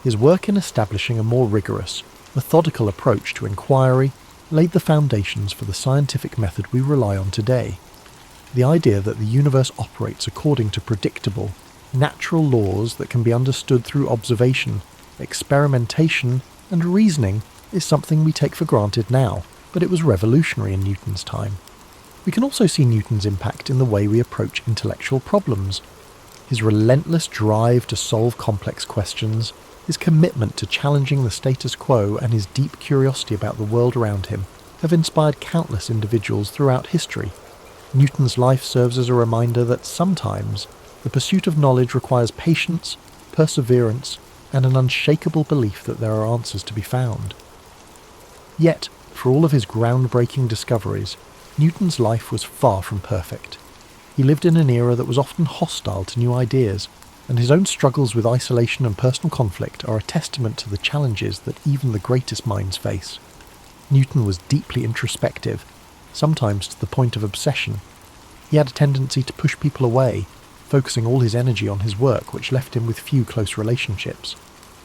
His work in establishing a more rigorous, methodical approach to inquiry laid the foundations for the scientific method we rely on today. The idea that the universe operates according to predictable, natural laws that can be understood through observation, experimentation, and reasoning is something we take for granted now, but it was revolutionary in Newton's time. We can also see Newton's impact in the way we approach intellectual problems. His relentless drive to solve complex questions, his commitment to challenging the status quo, and his deep curiosity about the world around him have inspired countless individuals throughout history. Newton's life serves as a reminder that sometimes the pursuit of knowledge requires patience, perseverance, and an unshakable belief that there are answers to be found. Yet, for all of his groundbreaking discoveries, Newton's life was far from perfect. He lived in an era that was often hostile to new ideas, and his own struggles with isolation and personal conflict are a testament to the challenges that even the greatest minds face. Newton was deeply introspective, sometimes to the point of obsession. He had a tendency to push people away, focusing all his energy on his work, which left him with few close relationships.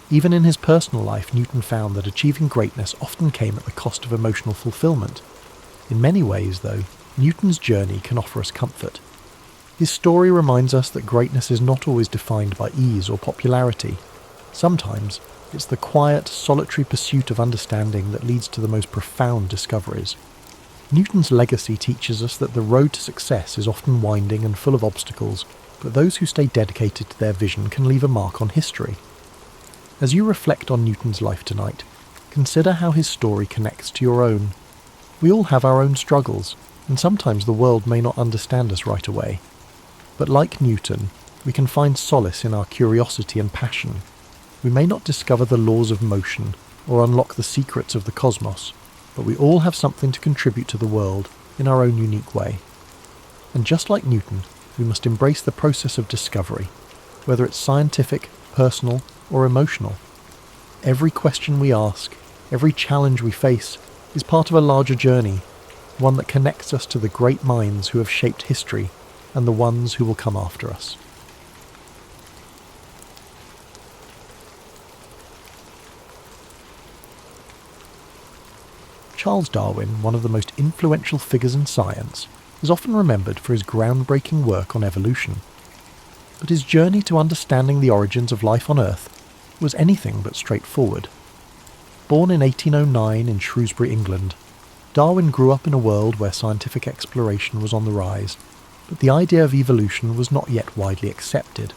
Even in his personal life, Newton found that achieving greatness often came at the cost of emotional fulfillment. In many ways, though, Newton's journey can offer us comfort. His story reminds us that greatness is not always defined by ease or popularity. Sometimes, it's the quiet, solitary pursuit of understanding that leads to the most profound discoveries. Newton's legacy teaches us that the road to success is often winding and full of obstacles, but those who stay dedicated to their vision can leave a mark on history. As you reflect on Newton's life tonight, consider how his story connects to your own. We all have our own struggles, and sometimes the world may not understand us right away. But like Newton, we can find solace in our curiosity and passion. We may not discover the laws of motion or unlock the secrets of the cosmos, but we all have something to contribute to the world in our own unique way. And just like Newton, we must embrace the process of discovery, whether it's scientific, personal, or emotional. Every question we ask, every challenge we face, is part of a larger journey, one that connects us to the great minds who have shaped history and the ones who will come after us. Charles Darwin, one of the most influential figures in science, is often remembered for his groundbreaking work on evolution. But his journey to understanding the origins of life on Earth was anything but straightforward. Born in 1809 in Shrewsbury, England, Darwin grew up in a world where scientific exploration was on the rise, but the idea of evolution was not yet widely accepted.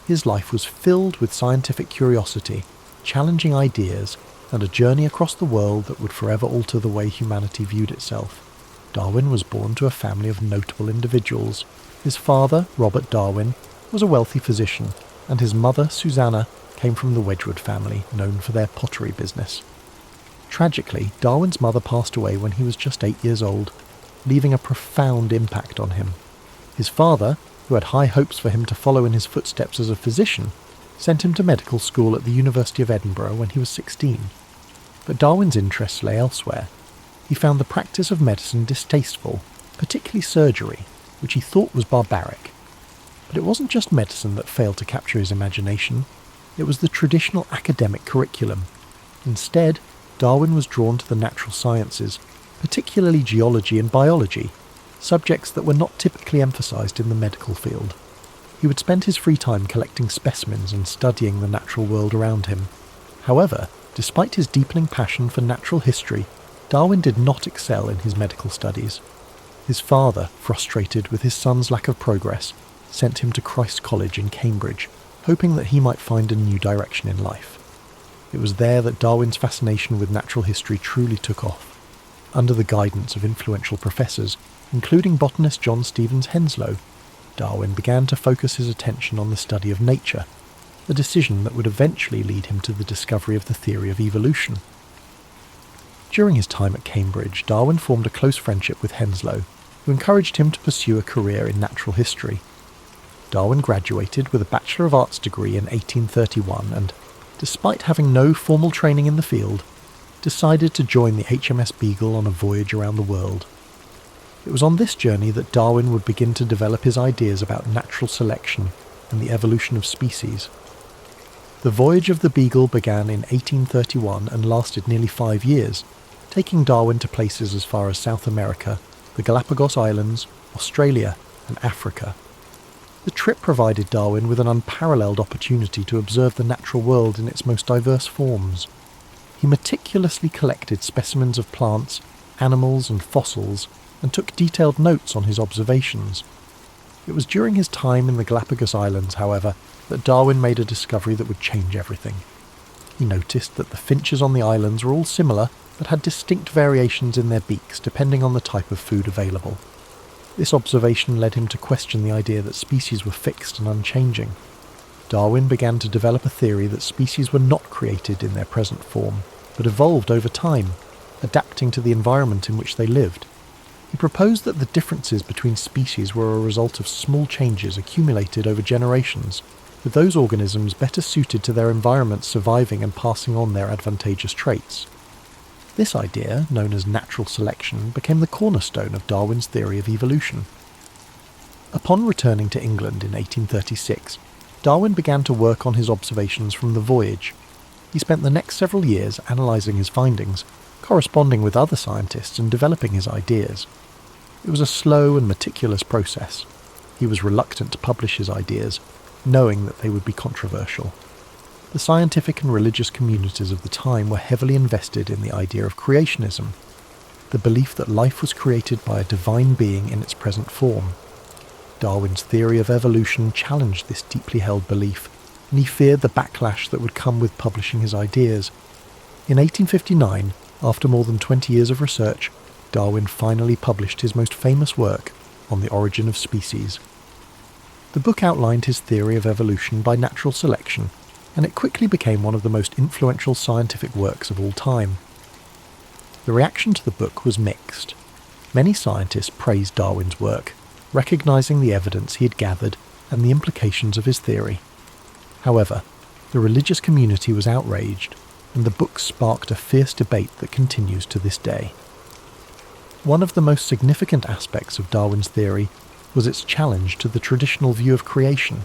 His life was filled with scientific curiosity, challenging ideas, and a journey across the world that would forever alter the way humanity viewed itself. Darwin was born to a family of notable individuals. His father, Robert Darwin, was a wealthy physician, and his mother, Susanna, came from the Wedgwood family, known for their pottery business. Tragically, Darwin's mother passed away when he was just 8 years old, leaving a profound impact on him. His father, who had high hopes for him to follow in his footsteps as a physician, sent him to medical school at the University of Edinburgh when he was 16. But Darwin's interests lay elsewhere. He found the practice of medicine distasteful, particularly surgery, which he thought was barbaric. But it wasn't just medicine that failed to capture his imagination. It was the traditional academic curriculum. Instead, Darwin was drawn to the natural sciences, particularly geology and biology, subjects that were not typically emphasized in the medical field. He would spend his free time collecting specimens and studying the natural world around him. However, despite his deepening passion for natural history, Darwin did not excel in his medical studies. His father, frustrated with his son's lack of progress, sent him to Christ's College in Cambridge, hoping that he might find a new direction in life. It was there that Darwin's fascination with natural history truly took off. Under the guidance of influential professors, including botanist John Stevens Henslow, Darwin began to focus his attention on the study of nature, a decision that would eventually lead him to the discovery of the theory of evolution. During his time at Cambridge, Darwin formed a close friendship with Henslow, who encouraged him to pursue a career in natural history. Darwin graduated with a Bachelor of Arts degree in 1831 and, despite having no formal training in the field, decided to join the HMS Beagle on a voyage around the world. It was on this journey that Darwin would begin to develop his ideas about natural selection and the evolution of species. The voyage of the Beagle began in 1831 and lasted nearly 5 years, taking Darwin to places as far as South America, the Galapagos Islands, Australia, and Africa. The trip provided Darwin with an unparalleled opportunity to observe the natural world in its most diverse forms. He meticulously collected specimens of plants, animals, and fossils, and took detailed notes on his observations. It was during his time in the Galapagos Islands, however, that Darwin made a discovery that would change everything. He noticed that the finches on the islands were all similar, but had distinct variations in their beaks depending on the type of food available. This observation led him to question the idea that species were fixed and unchanging. Darwin began to develop a theory that species were not created in their present form, but evolved over time, adapting to the environment in which they lived. He proposed that the differences between species were a result of small changes accumulated over generations, with those organisms better suited to their environments surviving and passing on their advantageous traits. This idea, known as natural selection, became the cornerstone of Darwin's theory of evolution. Upon returning to England in 1836, Darwin began to work on his observations from the voyage. He spent the next several years analysing his findings, corresponding with other scientists and developing his ideas. It was a slow and meticulous process. He was reluctant to publish his ideas, knowing that they would be controversial. The scientific and religious communities of the time were heavily invested in the idea of creationism, the belief that life was created by a divine being in its present form. Darwin's theory of evolution challenged this deeply held belief, and he feared the backlash that would come with publishing his ideas. In 1859, after more than 20 years of research, Darwin finally published his most famous work, On the Origin of Species. The book outlined his theory of evolution by natural selection, and it quickly became one of the most influential scientific works of all time. The reaction to the book was mixed. Many scientists praised Darwin's work, recognising the evidence he had gathered and the implications of his theory. However, the religious community was outraged, and the book sparked a fierce debate that continues to this day. One of the most significant aspects of Darwin's theory was its challenge to the traditional view of creation.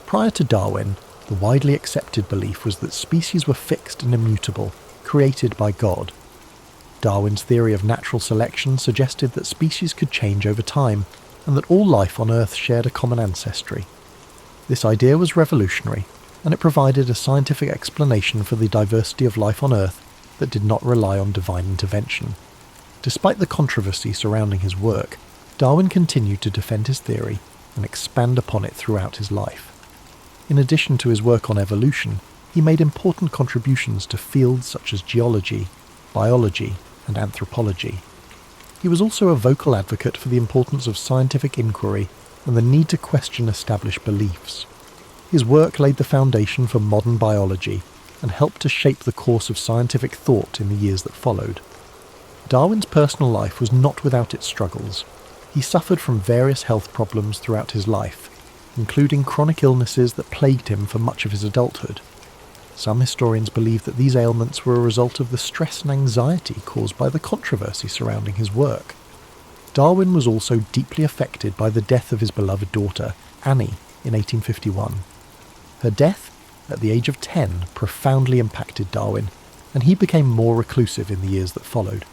Prior to Darwin, the widely accepted belief was that species were fixed and immutable, created by God. Darwin's theory of natural selection suggested that species could change over time, and that all life on Earth shared a common ancestry. This idea was revolutionary, and it provided a scientific explanation for the diversity of life on Earth that did not rely on divine intervention. Despite the controversy surrounding his work, Darwin continued to defend his theory and expand upon it throughout his life. In addition to his work on evolution, he made important contributions to fields such as geology, biology, and anthropology. He was also a vocal advocate for the importance of scientific inquiry and the need to question established beliefs. His work laid the foundation for modern biology and helped to shape the course of scientific thought in the years that followed. Darwin's personal life was not without its struggles. He suffered from various health problems throughout his life, including chronic illnesses that plagued him for much of his adulthood. Some historians believe that these ailments were a result of the stress and anxiety caused by the controversy surrounding his work. Darwin was also deeply affected by the death of his beloved daughter, Annie, in 1851. Her death, at the age of 10, profoundly impacted Darwin, and he became more reclusive in the years that followed.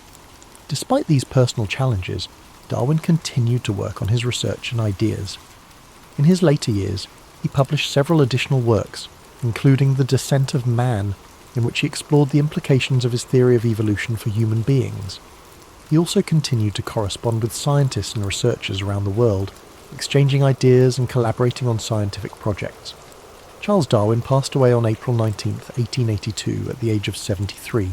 Despite these personal challenges, Darwin continued to work on his research and ideas. In his later years, he published several additional works, including The Descent of Man, in which he explored the implications of his theory of evolution for human beings. He also continued to correspond with scientists and researchers around the world, exchanging ideas and collaborating on scientific projects. Charles Darwin passed away on April 19, 1882, at the age of 73.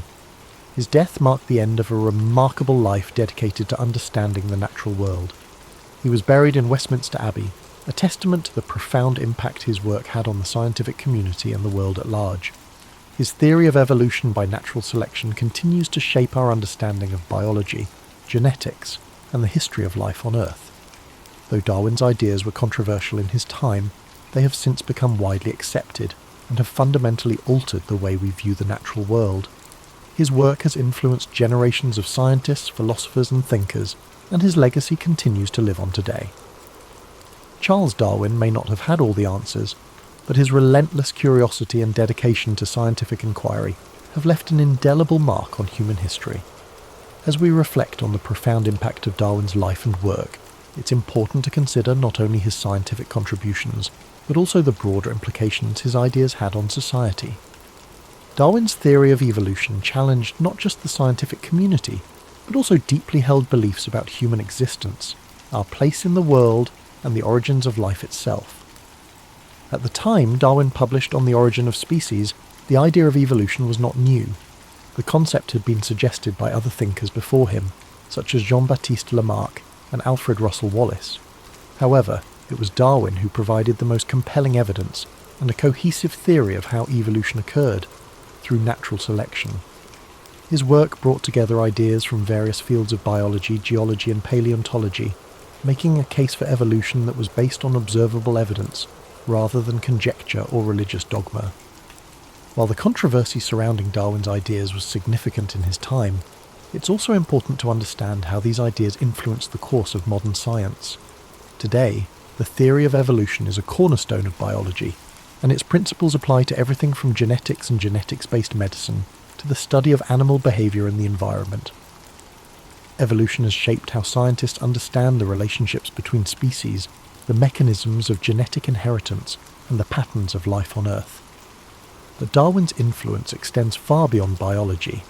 His death marked the end of a remarkable life dedicated to understanding the natural world. He was buried in Westminster Abbey, a testament to the profound impact his work had on the scientific community and the world at large. His theory of evolution by natural selection continues to shape our understanding of biology, genetics, and the history of life on Earth. Though Darwin's ideas were controversial in his time, they have since become widely accepted and have fundamentally altered the way we view the natural world. His work has influenced generations of scientists, philosophers, and thinkers, and his legacy continues to live on today. Charles Darwin may not have had all the answers, but his relentless curiosity and dedication to scientific inquiry have left an indelible mark on human history. As we reflect on the profound impact of Darwin's life and work, it's important to consider not only his scientific contributions, but also the broader implications his ideas had on society. Darwin's theory of evolution challenged not just the scientific community, but also deeply held beliefs about human existence, our place in the world, and the origins of life itself. At the time Darwin published On the Origin of Species, the idea of evolution was not new. The concept had been suggested by other thinkers before him, such as Jean-Baptiste Lamarck and Alfred Russel Wallace. However, it was Darwin who provided the most compelling evidence and a cohesive theory of how evolution occurred, through natural selection. His work brought together ideas from various fields of biology, geology, and paleontology, making a case for evolution that was based on observable evidence, rather than conjecture or religious dogma. While the controversy surrounding Darwin's ideas was significant in his time, it's also important to understand how these ideas influenced the course of modern science. Today, the theory of evolution is a cornerstone of biology, and its principles apply to everything from genetics and genetics-based medicine to the study of animal behavior and the environment. Evolution has shaped how scientists understand the relationships between species, the mechanisms of genetic inheritance, and the patterns of life on Earth. But Darwin's influence extends far beyond biology.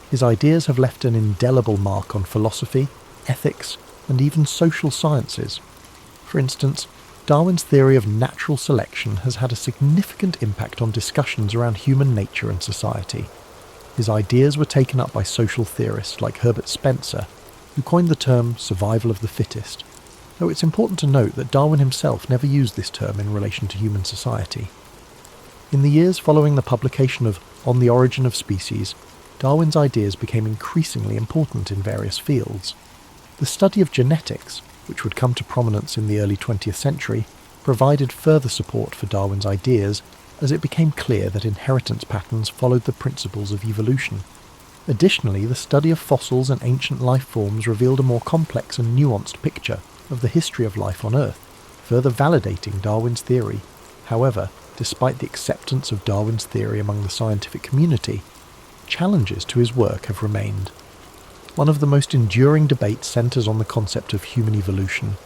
His ideas have left an indelible mark on philosophy, ethics, and even social sciences. For instance, Darwin's theory of natural selection has had a significant impact on discussions around human nature and society. His ideas were taken up by social theorists like Herbert Spencer, who coined the term survival of the fittest, though it's important to note that Darwin himself never used this term in relation to human society. In the years following the publication of On the Origin of Species, Darwin's ideas became increasingly important in various fields. The study of genetics, which would come to prominence in the early 20th century, provided further support for Darwin's ideas, as it became clear that inheritance patterns followed the principles of evolution. Additionally, the study of fossils and ancient life forms revealed a more complex and nuanced picture of the history of life on Earth, further validating Darwin's theory. However, despite the acceptance of Darwin's theory among the scientific community, challenges to his work have remained. One of the most enduring debates centres on the concept of human evolution.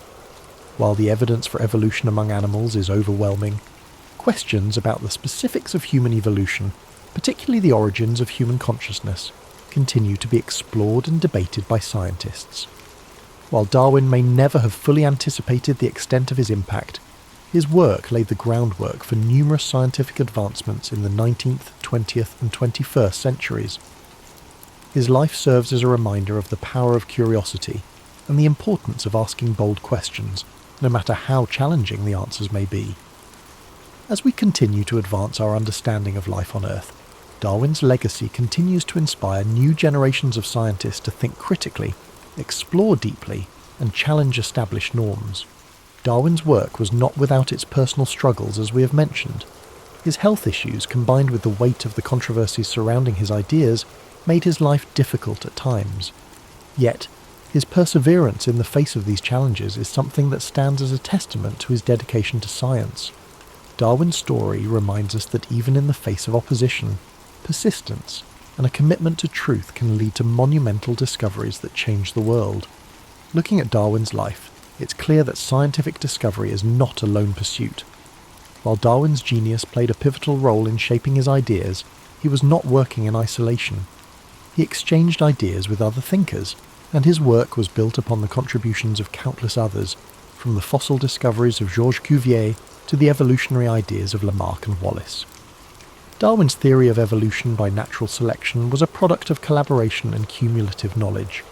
While the evidence for evolution among animals is overwhelming, questions about the specifics of human evolution, particularly the origins of human consciousness, continue to be explored and debated by scientists. While Darwin may never have fully anticipated the extent of his impact, his work laid the groundwork for numerous scientific advancements in the 19th, 20th, and 21st centuries. His life serves as a reminder of the power of curiosity and the importance of asking bold questions, no matter how challenging the answers may be. As we continue to advance our understanding of life on Earth, Darwin's legacy continues to inspire new generations of scientists to think critically, explore deeply, and challenge established norms. Darwin's work was not without its personal struggles, as we have mentioned. His health issues, combined with the weight of the controversies surrounding his ideas, made his life difficult at times. Yet, his perseverance in the face of these challenges is something that stands as a testament to his dedication to science. Darwin's story reminds us that even in the face of opposition, persistence and a commitment to truth can lead to monumental discoveries that change the world. Looking at Darwin's life, it's clear that scientific discovery is not a lone pursuit. While Darwin's genius played a pivotal role in shaping his ideas, he was not working in isolation. He exchanged ideas with other thinkers, and his work was built upon the contributions of countless others, from the fossil discoveries of Georges Cuvier to the evolutionary ideas of Lamarck and Wallace. Darwin's theory of evolution by natural selection was a product of collaboration and cumulative knowledge.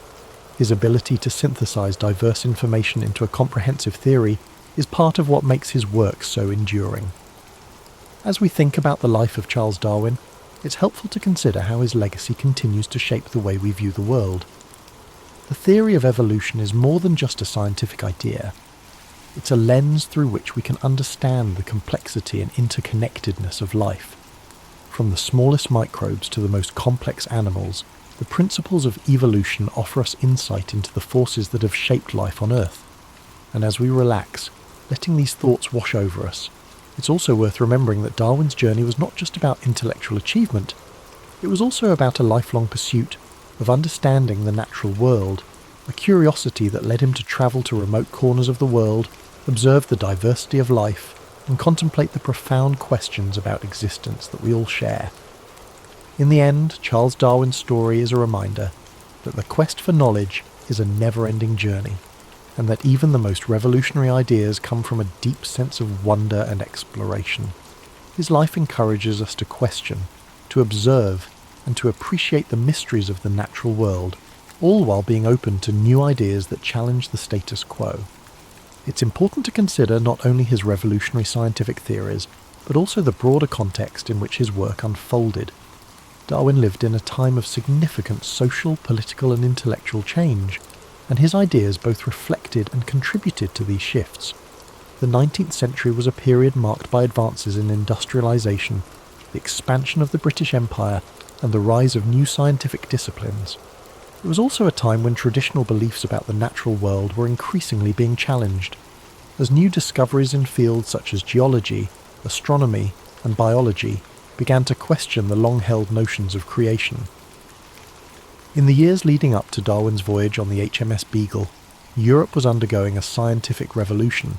His ability to synthesize diverse information into a comprehensive theory is part of what makes his work so enduring. As we think about the life of Charles Darwin, it's helpful to consider how his legacy continues to shape the way we view the world. The theory of evolution is more than just a scientific idea. It's a lens through which we can understand the complexity and interconnectedness of life. From the smallest microbes to the most complex animals, the principles of evolution offer us insight into the forces that have shaped life on Earth. And as we relax, letting these thoughts wash over us, it's also worth remembering that Darwin's journey was not just about intellectual achievement, it was also about a lifelong pursuit of understanding the natural world, a curiosity that led him to travel to remote corners of the world, observe the diversity of life, and contemplate the profound questions about existence that we all share. In the end, Charles Darwin's story is a reminder that the quest for knowledge is a never-ending journey, and that even the most revolutionary ideas come from a deep sense of wonder and exploration. His life encourages us to question, to observe, and to appreciate the mysteries of the natural world, all while being open to new ideas that challenge the status quo. It's important to consider not only his revolutionary scientific theories, but also the broader context in which his work unfolded. Darwin lived in a time of significant social, political, and intellectual change, and his ideas both reflected and contributed to these shifts. The 19th century was a period marked by advances in industrialization, the expansion of the British Empire, and the rise of new scientific disciplines. It was also a time when traditional beliefs about the natural world were increasingly being challenged, as new discoveries in fields such as geology, astronomy, and biology began to question the long-held notions of creation. In the years leading up to Darwin's voyage on the HMS Beagle, Europe was undergoing a scientific revolution.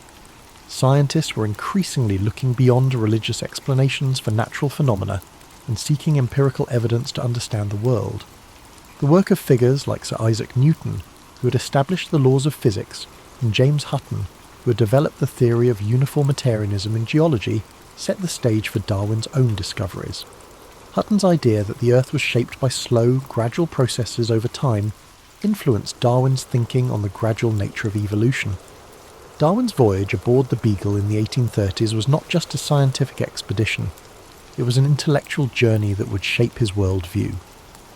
Scientists were increasingly looking beyond religious explanations for natural phenomena and seeking empirical evidence to understand the world. The work of figures like Sir Isaac Newton, who had established the laws of physics, and James Hutton, who had developed the theory of uniformitarianism in geology, set the stage for Darwin's own discoveries. Hutton's idea that the Earth was shaped by slow, gradual processes over time influenced Darwin's thinking on the gradual nature of evolution. Darwin's voyage aboard the Beagle in the 1830s was not just a scientific expedition. It was an intellectual journey that would shape his worldview.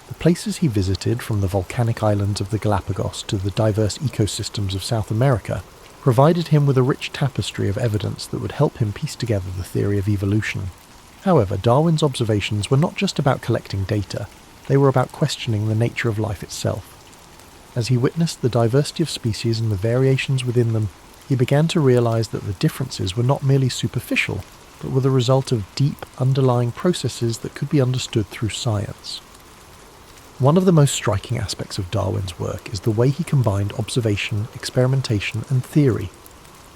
The places he visited, from the volcanic islands of the Galapagos to the diverse ecosystems of South America, provided him with a rich tapestry of evidence that would help him piece together the theory of evolution. However, Darwin's observations were not just about collecting data, they were about questioning the nature of life itself. As he witnessed the diversity of species and the variations within them, he began to realize that the differences were not merely superficial, but were the result of deep, underlying processes that could be understood through science. One of the most striking aspects of Darwin's work is the way he combined observation, experimentation, and theory.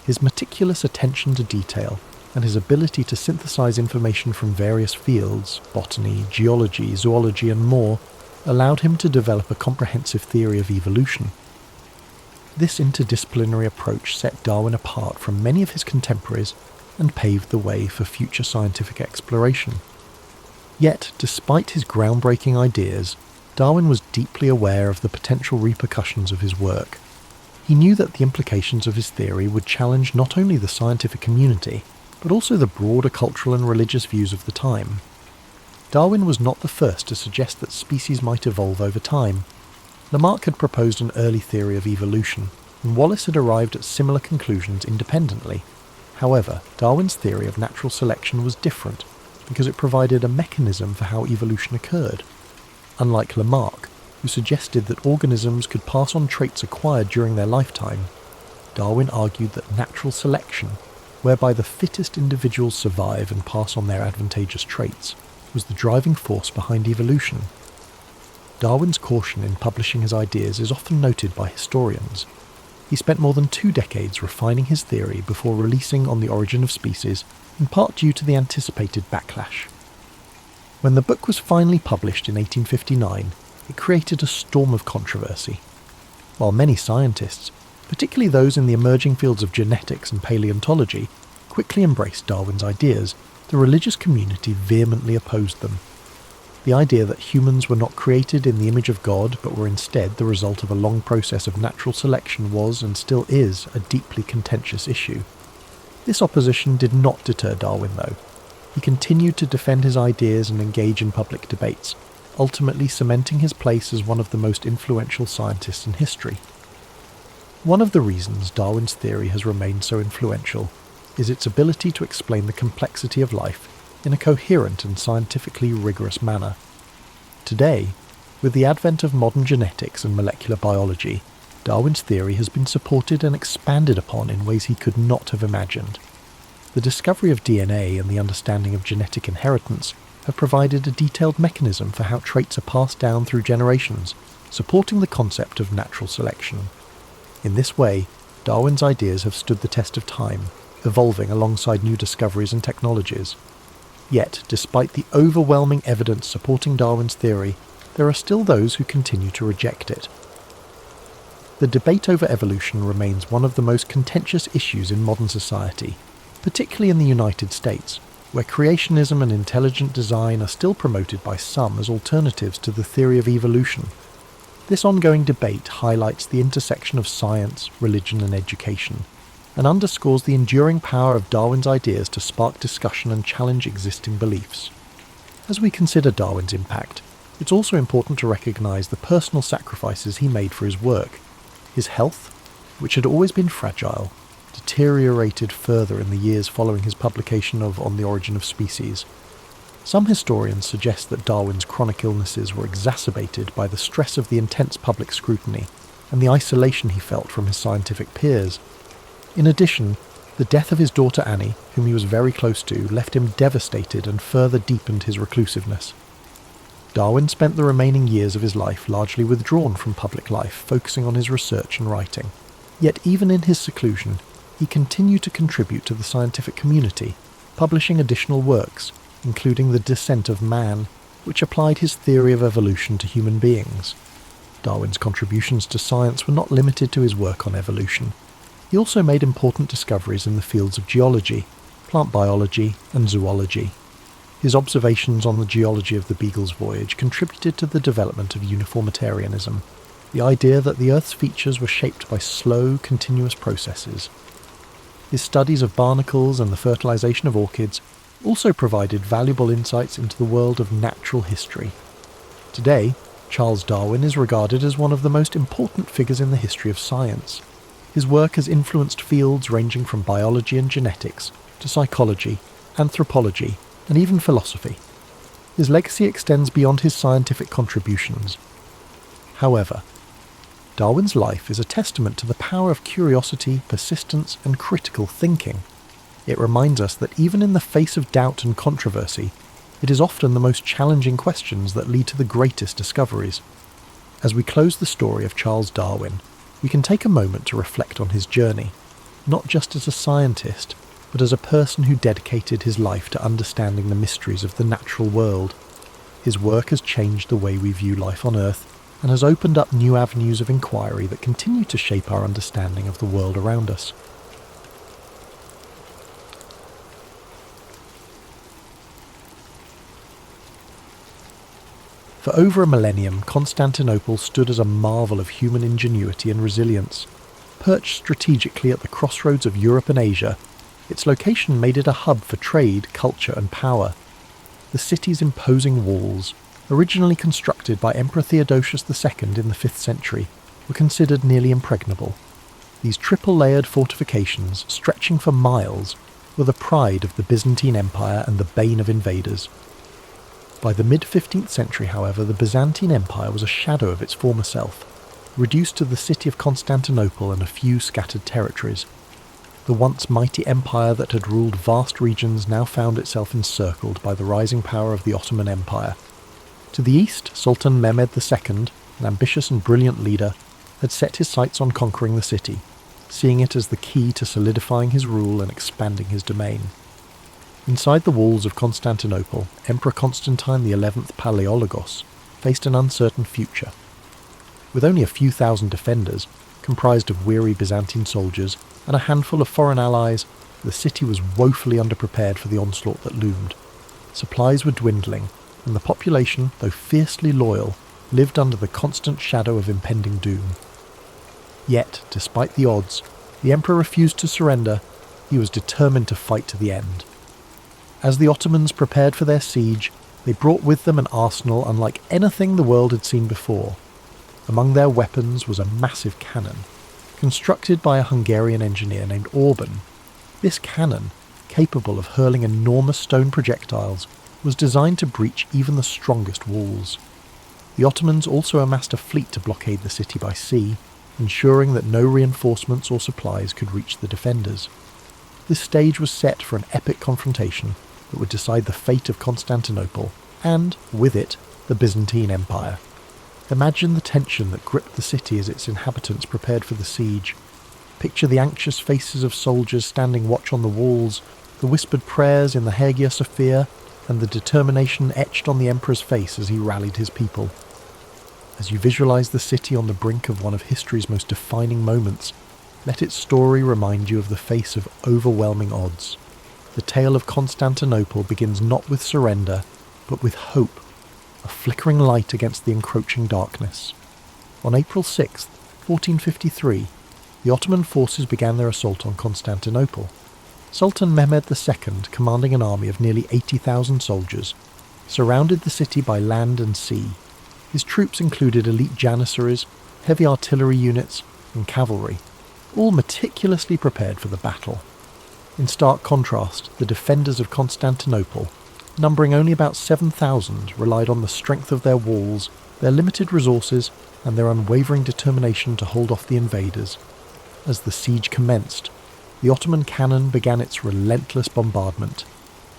His meticulous attention to detail and his ability to synthesize information from various fields, botany, geology, zoology, and more, allowed him to develop a comprehensive theory of evolution. This interdisciplinary approach set Darwin apart from many of his contemporaries and paved the way for future scientific exploration. Yet, despite his groundbreaking ideas, Darwin was deeply aware of the potential repercussions of his work. He knew that the implications of his theory would challenge not only the scientific community, but also the broader cultural and religious views of the time. Darwin was not the first to suggest that species might evolve over time. Lamarck had proposed an early theory of evolution, and Wallace had arrived at similar conclusions independently. However, Darwin's theory of natural selection was different, because it provided a mechanism for how evolution occurred. Unlike Lamarck, who suggested that organisms could pass on traits acquired during their lifetime, Darwin argued that natural selection, whereby the fittest individuals survive and pass on their advantageous traits, was the driving force behind evolution. Darwin's caution in publishing his ideas is often noted by historians. He spent more than 2 decades refining his theory before releasing On the Origin of Species, in part due to the anticipated backlash. When the book was finally published in 1859, it created a storm of controversy. While many scientists, particularly those in the emerging fields of genetics and paleontology, quickly embraced Darwin's ideas, the religious community vehemently opposed them. The idea that humans were not created in the image of God but were instead the result of a long process of natural selection was, and still is, a deeply contentious issue. This opposition did not deter Darwin, though. He continued to defend his ideas and engage in public debates, ultimately cementing his place as one of the most influential scientists in history. One of the reasons Darwin's theory has remained so influential is its ability to explain the complexity of life in a coherent and scientifically rigorous manner. Today, with the advent of modern genetics and molecular biology, Darwin's theory has been supported and expanded upon in ways he could not have imagined. The discovery of DNA and the understanding of genetic inheritance have provided a detailed mechanism for how traits are passed down through generations, supporting the concept of natural selection. In this way, Darwin's ideas have stood the test of time, evolving alongside new discoveries and technologies. Yet, despite the overwhelming evidence supporting Darwin's theory, there are still those who continue to reject it. The debate over evolution remains one of the most contentious issues in modern society, particularly in the United States, where creationism and intelligent design are still promoted by some as alternatives to the theory of evolution. This ongoing debate highlights the intersection of science, religion, and education, and underscores the enduring power of Darwin's ideas to spark discussion and challenge existing beliefs. As we consider Darwin's impact, it's also important to recognise the personal sacrifices he made for his work. His health, which had always been fragile, deteriorated further in the years following his publication of On the Origin of Species. Some historians suggest that Darwin's chronic illnesses were exacerbated by the stress of the intense public scrutiny and the isolation he felt from his scientific peers. In addition, the death of his daughter Annie, whom he was very close to, left him devastated and further deepened his reclusiveness. Darwin spent the remaining years of his life largely withdrawn from public life, focusing on his research and writing. Yet even in his seclusion, he continued to contribute to the scientific community, publishing additional works, including The Descent of Man, which applied his theory of evolution to human beings. Darwin's contributions to science were not limited to his work on evolution. He also made important discoveries in the fields of geology, plant biology, and zoology. His observations on the geology of the Beagle's voyage contributed to the development of uniformitarianism, the idea that the Earth's features were shaped by slow, continuous processes. His studies of barnacles and the fertilization of orchids also provided valuable insights into the world of natural history. Today, Charles Darwin is regarded as one of the most important figures in the history of science. His work has influenced fields ranging from biology and genetics to psychology, anthropology, and even philosophy. His legacy extends beyond his scientific contributions. However, Darwin's life is a testament to the power of curiosity, persistence, and critical thinking. It reminds us that even in the face of doubt and controversy, it is often the most challenging questions that lead to the greatest discoveries. As we close the story of Charles Darwin, we can take a moment to reflect on his journey, not just as a scientist, but as a person who dedicated his life to understanding the mysteries of the natural world. His work has changed the way we view life on Earth, and has opened up new avenues of inquiry that continue to shape our understanding of the world around us. For over a millennium, Constantinople stood as a marvel of human ingenuity and resilience. Perched strategically at the crossroads of Europe and Asia, its location made it a hub for trade, culture, and power. The city's imposing walls, originally constructed by Emperor Theodosius II in the 5th century, were considered nearly impregnable. These triple-layered fortifications, stretching for miles, were the pride of the Byzantine Empire and the bane of invaders. By the mid-15th century, however, the Byzantine Empire was a shadow of its former self, reduced to the city of Constantinople and a few scattered territories. The once mighty empire that had ruled vast regions now found itself encircled by the rising power of the Ottoman Empire. To the east, Sultan Mehmed II, an ambitious and brilliant leader, had set his sights on conquering the city, seeing it as the key to solidifying his rule and expanding his domain. Inside the walls of Constantinople, Emperor Constantine XI Palaiologos faced an uncertain future. With only a few thousand defenders, comprised of weary Byzantine soldiers and a handful of foreign allies, the city was woefully underprepared for the onslaught that loomed. Supplies were dwindling, and the population, though fiercely loyal, lived under the constant shadow of impending doom. Yet, despite the odds, the emperor refused to surrender. He was determined to fight to the end. As the Ottomans prepared for their siege, they brought with them an arsenal unlike anything the world had seen before. Among their weapons was a massive cannon, constructed by a Hungarian engineer named Orban. This cannon, capable of hurling enormous stone projectiles, was designed to breach even the strongest walls. The Ottomans also amassed a fleet to blockade the city by sea, ensuring that no reinforcements or supplies could reach the defenders. This stage was set for an epic confrontation that would decide the fate of Constantinople, and, with it, the Byzantine Empire. Imagine the tension that gripped the city as its inhabitants prepared for the siege. Picture the anxious faces of soldiers standing watch on the walls, the whispered prayers in the Hagia Sophia, and the determination etched on the emperor's face as he rallied his people. As you visualize the city on the brink of one of history's most defining moments, let its story remind you of the face of overwhelming odds. The tale of Constantinople begins not with surrender, but with hope, a flickering light against the encroaching darkness. On April 6, 1453, the Ottoman forces began their assault on Constantinople. Sultan Mehmed II, commanding an army of nearly 80,000 soldiers, surrounded the city by land and sea. His troops included elite janissaries, heavy artillery units, and cavalry, all meticulously prepared for the battle. In stark contrast, the defenders of Constantinople, numbering only about 7,000, relied on the strength of their walls, their limited resources, and their unwavering determination to hold off the invaders. As the siege commenced, the Ottoman cannon began its relentless bombardment.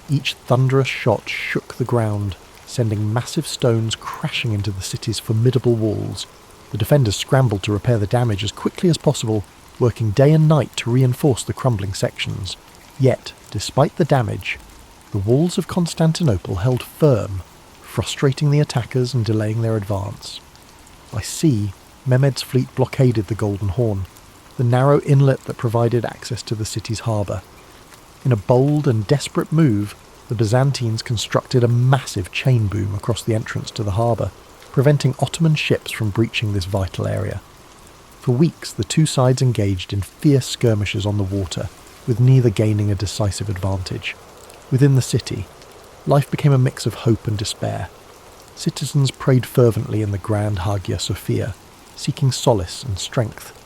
Each thunderous shot shook the ground, sending massive stones crashing into the city's formidable walls. The defenders scrambled to repair the damage as quickly as possible, working day and night to reinforce the crumbling sections. Yet, despite the damage, the walls of Constantinople held firm, frustrating the attackers and delaying their advance. By sea, Mehmed's fleet blockaded the Golden Horn, the narrow inlet that provided access to the city's harbour. In a bold and desperate move, the Byzantines constructed a massive chain boom across the entrance to the harbour, preventing Ottoman ships from breaching this vital area. For weeks, the two sides engaged in fierce skirmishes on the water, with neither gaining a decisive advantage. Within the city, life became a mix of hope and despair. Citizens prayed fervently in the grand Hagia Sophia, seeking solace and strength.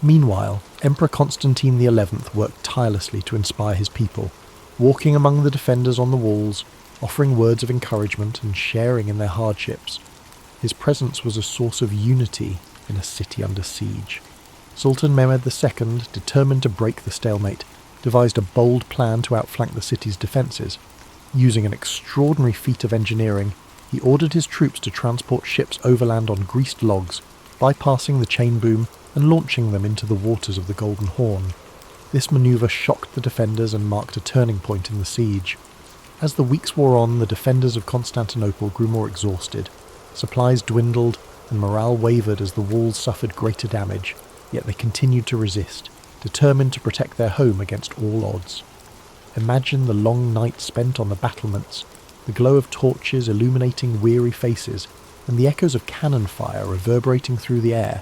Meanwhile, Emperor Constantine XI worked tirelessly to inspire his people, walking among the defenders on the walls, offering words of encouragement and sharing in their hardships. His presence was a source of unity in a city under siege. Sultan Mehmed II, determined to break the stalemate, devised a bold plan to outflank the city's defences. Using an extraordinary feat of engineering, he ordered his troops to transport ships overland on greased logs, bypassing the chain boom and launching them into the waters of the Golden Horn. This manoeuvre shocked the defenders and marked a turning point in the siege. As the weeks wore on, the defenders of Constantinople grew more exhausted. Supplies dwindled, and morale wavered as the walls suffered greater damage, yet they continued to resist, determined to protect their home against all odds. Imagine the long nights spent on the battlements, the glow of torches illuminating weary faces, and the echoes of cannon fire reverberating through the air.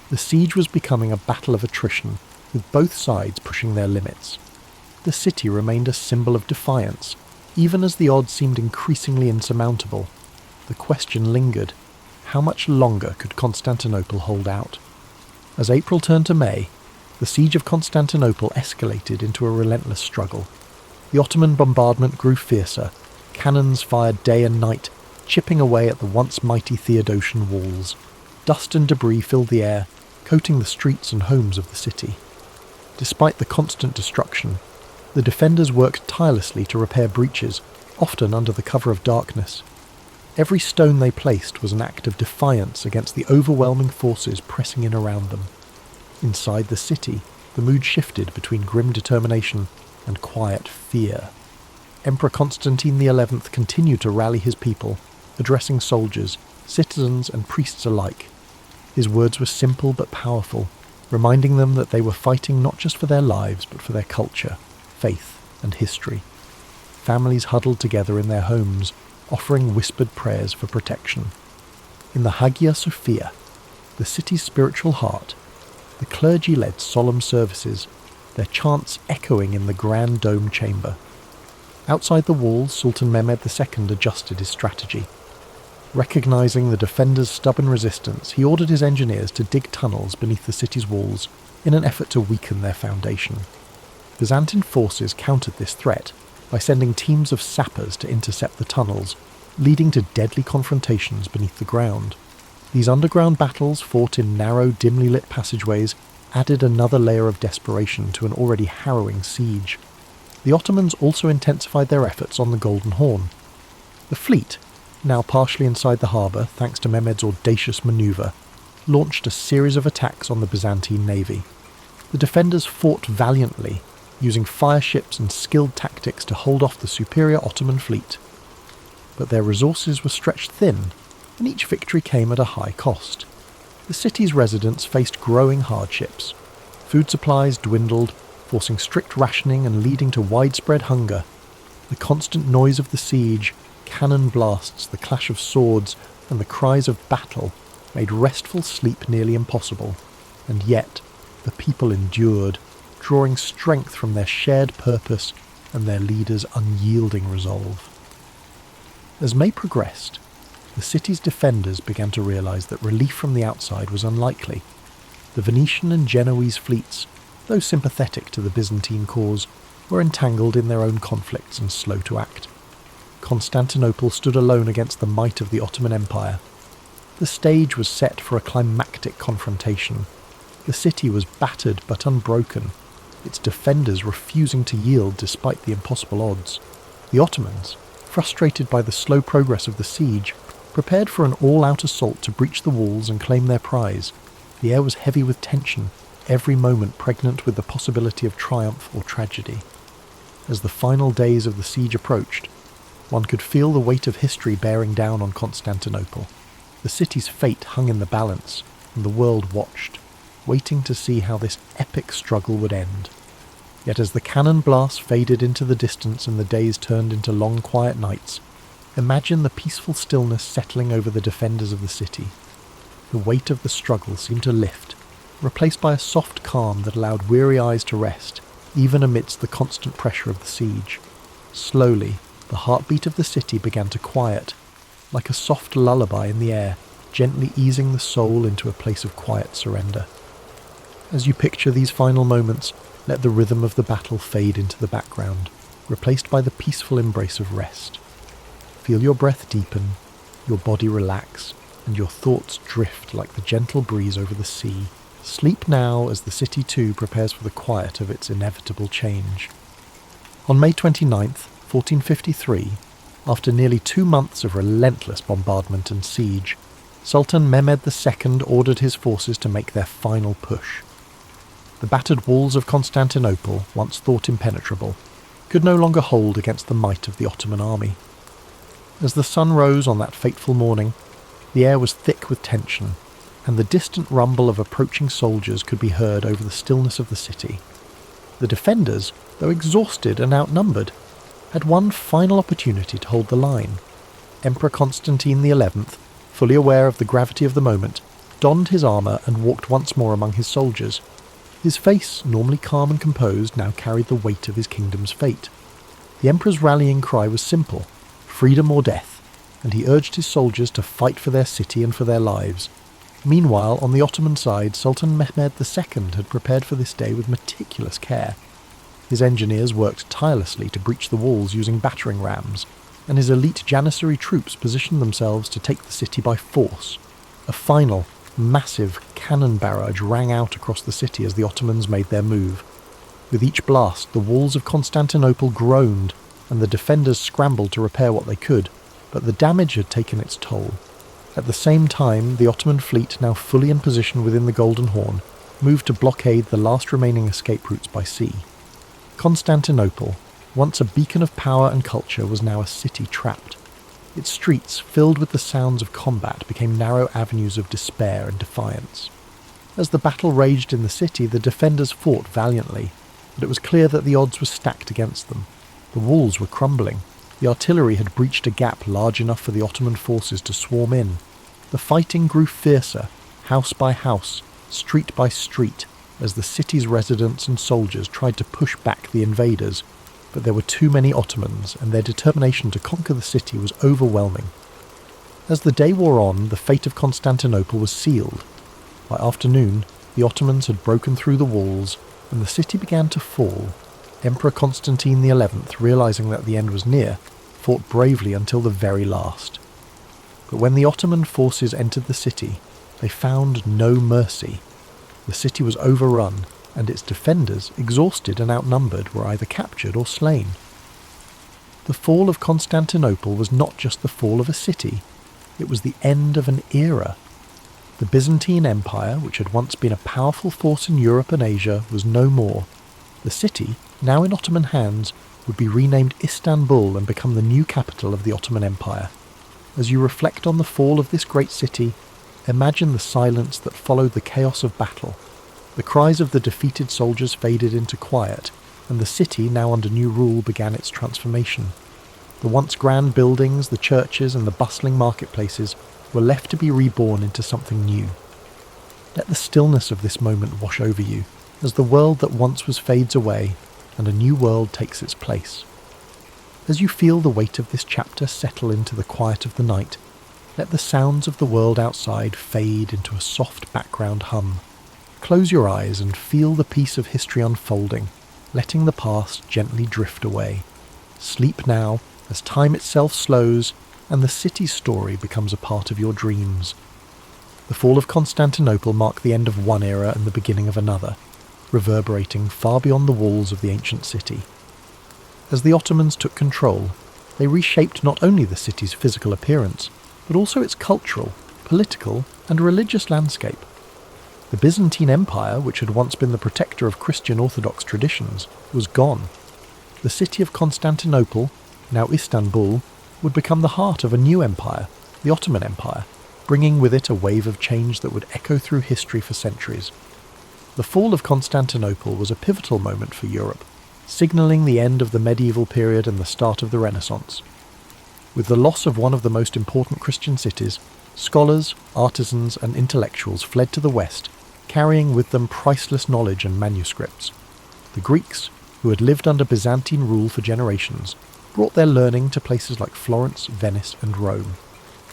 The siege was becoming a battle of attrition, with both sides pushing their limits. The city remained a symbol of defiance, even as the odds seemed increasingly insurmountable. The question lingered: how much longer could Constantinople hold out? As April turned to May, the siege of Constantinople escalated into a relentless struggle. The Ottoman bombardment grew fiercer, cannons fired day and night, chipping away at the once mighty Theodosian walls. Dust and debris filled the air, coating the streets and homes of the city. Despite the constant destruction, the defenders worked tirelessly to repair breaches, often under the cover of darkness. Every stone they placed was an act of defiance against the overwhelming forces pressing in around them. Inside the city, the mood shifted between grim determination and quiet fear. Emperor Constantine XI continued to rally his people, addressing soldiers, citizens and priests alike. His words were simple but powerful. reminding them that they were fighting not just for their lives but for their culture, faith and history. Families huddled together in their homes, offering whispered prayers for protection. In the Hagia Sophia, the city's spiritual heart, the clergy led solemn services, their chants echoing in the grand dome chamber. Outside the walls, Sultan Mehmed II adjusted his strategy. Recognizing the defenders' stubborn resistance, he ordered his engineers to dig tunnels beneath the city's walls in an effort to weaken their foundation. Byzantine forces countered this threat by sending teams of sappers to intercept the tunnels, leading to deadly confrontations beneath the ground. These underground battles, fought in narrow, dimly lit passageways, added another layer of desperation to an already harrowing siege. The Ottomans also intensified their efforts on the Golden Horn. The fleet, now partially inside the harbour thanks to Mehmed's audacious manoeuvre, launched a series of attacks on the Byzantine navy. The defenders fought valiantly, using fire ships and skilled tactics to hold off the superior Ottoman fleet. But their resources were stretched thin, and each victory came at a high cost. The city's residents faced growing hardships. Food supplies dwindled, forcing strict rationing and leading to widespread hunger. The constant noise of the siege, cannon blasts, the clash of swords, and the cries of battle made restful sleep nearly impossible. And yet, the people endured, drawing strength from their shared purpose and their leaders' unyielding resolve. As May progressed, the city's defenders began to realise that relief from the outside was unlikely. The Venetian and Genoese fleets, though sympathetic to the Byzantine cause, were entangled in their own conflicts and slow to act. Constantinople stood alone against the might of the Ottoman Empire. The stage was set for a climactic confrontation. The city was battered but unbroken, its defenders refusing to yield despite the impossible odds. The Ottomans, frustrated by the slow progress of the siege, prepared for an all-out assault to breach the walls and claim their prize. The air was heavy with tension, every moment pregnant with the possibility of triumph or tragedy. As the final days of the siege approached, one could feel the weight of history bearing down on Constantinople. The city's fate hung in the balance, and the world watched, waiting to see how this epic struggle would end. Yet as the cannon blasts faded into the distance and the days turned into long, quiet nights, imagine the peaceful stillness settling over the defenders of the city. The weight of the struggle seemed to lift, replaced by a soft calm that allowed weary eyes to rest, even amidst the constant pressure of the siege. Slowly, the heartbeat of the city began to quiet, like a soft lullaby in the air, gently easing the soul into a place of quiet surrender. As you picture these final moments, let the rhythm of the battle fade into the background, replaced by the peaceful embrace of rest. Feel your breath deepen, your body relax, and your thoughts drift like the gentle breeze over the sea. Sleep now as the city too prepares for the quiet of its inevitable change. On May 29th, 1453, after nearly 2 months of relentless bombardment and siege, Sultan Mehmed II ordered his forces to make their final push. The battered walls of Constantinople, once thought impenetrable, could no longer hold against the might of the Ottoman army. As the sun rose on that fateful morning, the air was thick with tension, and the distant rumble of approaching soldiers could be heard over the stillness of the city. The defenders, though exhausted and outnumbered, had one final opportunity to hold the line. Emperor Constantine XI, fully aware of the gravity of the moment, donned his armour and walked once more among his soldiers. His face, normally calm and composed, now carried the weight of his kingdom's fate. The emperor's rallying cry was simple: freedom or death, and he urged his soldiers to fight for their city and for their lives. Meanwhile, on the Ottoman side, Sultan Mehmed II had prepared for this day with meticulous care. His engineers worked tirelessly to breach the walls using battering rams, and his elite Janissary troops positioned themselves to take the city by force. A final, massive cannon barrage rang out across the city as the Ottomans made their move. With each blast, the walls of Constantinople groaned, and the defenders scrambled to repair what they could, but the damage had taken its toll. At the same time, the Ottoman fleet, now fully in position within the Golden Horn, moved to blockade the last remaining escape routes by sea. Constantinople, once a beacon of power and culture, was now a city trapped. Its streets, filled with the sounds of combat, became narrow avenues of despair and defiance. As the battle raged in the city, the defenders fought valiantly, but it was clear that the odds were stacked against them. The walls were crumbling. The artillery had breached a gap large enough for the Ottoman forces to swarm in. The fighting grew fiercer, house by house, street by street, as the city's residents and soldiers tried to push back the invaders, but there were too many Ottomans, and their determination to conquer the city was overwhelming. As the day wore on, the fate of Constantinople was sealed. By afternoon, the Ottomans had broken through the walls, and the city began to fall. Emperor Constantine XI, realizing that the end was near, fought bravely until the very last. But when the Ottoman forces entered the city, they found no mercy. The city was overrun, and its defenders, exhausted and outnumbered, were either captured or slain. The fall of Constantinople was not just the fall of a city, it was the end of an era. The Byzantine Empire, which had once been a powerful force in Europe and Asia, was no more. The city, now in Ottoman hands, would be renamed Istanbul and become the new capital of the Ottoman Empire. As you reflect on the fall of this great city, imagine the silence that followed the chaos of battle. The cries of the defeated soldiers faded into quiet, and the city, now under new rule, began its transformation. The once grand buildings, the churches, and the bustling marketplaces were left to be reborn into something new. Let the stillness of this moment wash over you, as the world that once was fades away, and a new world takes its place. As you feel the weight of this chapter settle into the quiet of the night, let the sounds of the world outside fade into a soft background hum. Close your eyes and feel the piece of history unfolding, letting the past gently drift away. Sleep now, as time itself slows, and the city's story becomes a part of your dreams. The fall of Constantinople marked the end of one era and the beginning of another, reverberating far beyond the walls of the ancient city. As the Ottomans took control, they reshaped not only the city's physical appearance, but also its cultural, political, and religious landscape. The Byzantine Empire, which had once been the protector of Christian Orthodox traditions, was gone. The city of Constantinople, now Istanbul, would become the heart of a new empire, the Ottoman Empire, bringing with it a wave of change that would echo through history for centuries. The fall of Constantinople was a pivotal moment for Europe, signalling the end of the medieval period and the start of the Renaissance. With the loss of one of the most important Christian cities, scholars, artisans, and intellectuals fled to the west, carrying with them priceless knowledge and manuscripts. The Greeks, who had lived under Byzantine rule for generations, brought their learning to places like Florence, Venice, and Rome.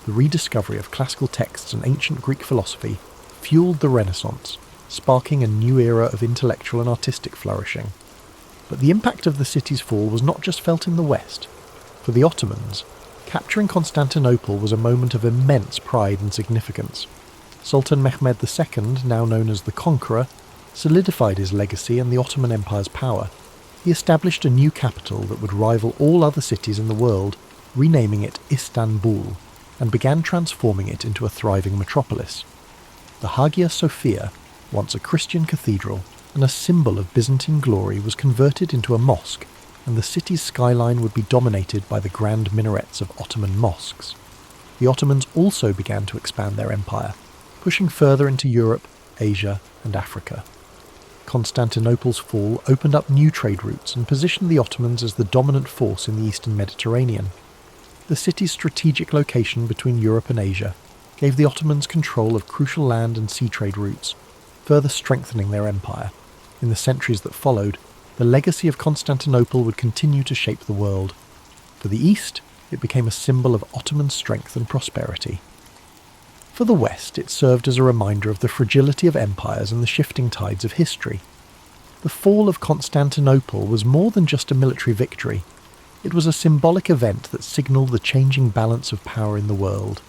The rediscovery of classical texts and ancient Greek philosophy fueled the Renaissance, sparking a new era of intellectual and artistic flourishing. But the impact of the city's fall was not just felt in the west. For the Ottomans, capturing Constantinople was a moment of immense pride and significance. Sultan Mehmed II, now known as the Conqueror, solidified his legacy and the Ottoman Empire's power. He established a new capital that would rival all other cities in the world, renaming it Istanbul, and began transforming it into a thriving metropolis. The Hagia Sophia, once a Christian cathedral and a symbol of Byzantine glory, was converted into a mosque, and the city's skyline would be dominated by the grand minarets of Ottoman mosques. The Ottomans also began to expand their empire, pushing further into Europe, Asia, and Africa. Constantinople's fall opened up new trade routes and positioned the Ottomans as the dominant force in the eastern Mediterranean. The city's strategic location between Europe and Asia gave the Ottomans control of crucial land and sea trade routes, further strengthening their empire. In the centuries that followed, the legacy of Constantinople would continue to shape the world. For the East, it became a symbol of Ottoman strength and prosperity. For the West, it served as a reminder of the fragility of empires and the shifting tides of history. The fall of Constantinople was more than just a military victory. It was a symbolic event that signalled the changing balance of power in the world.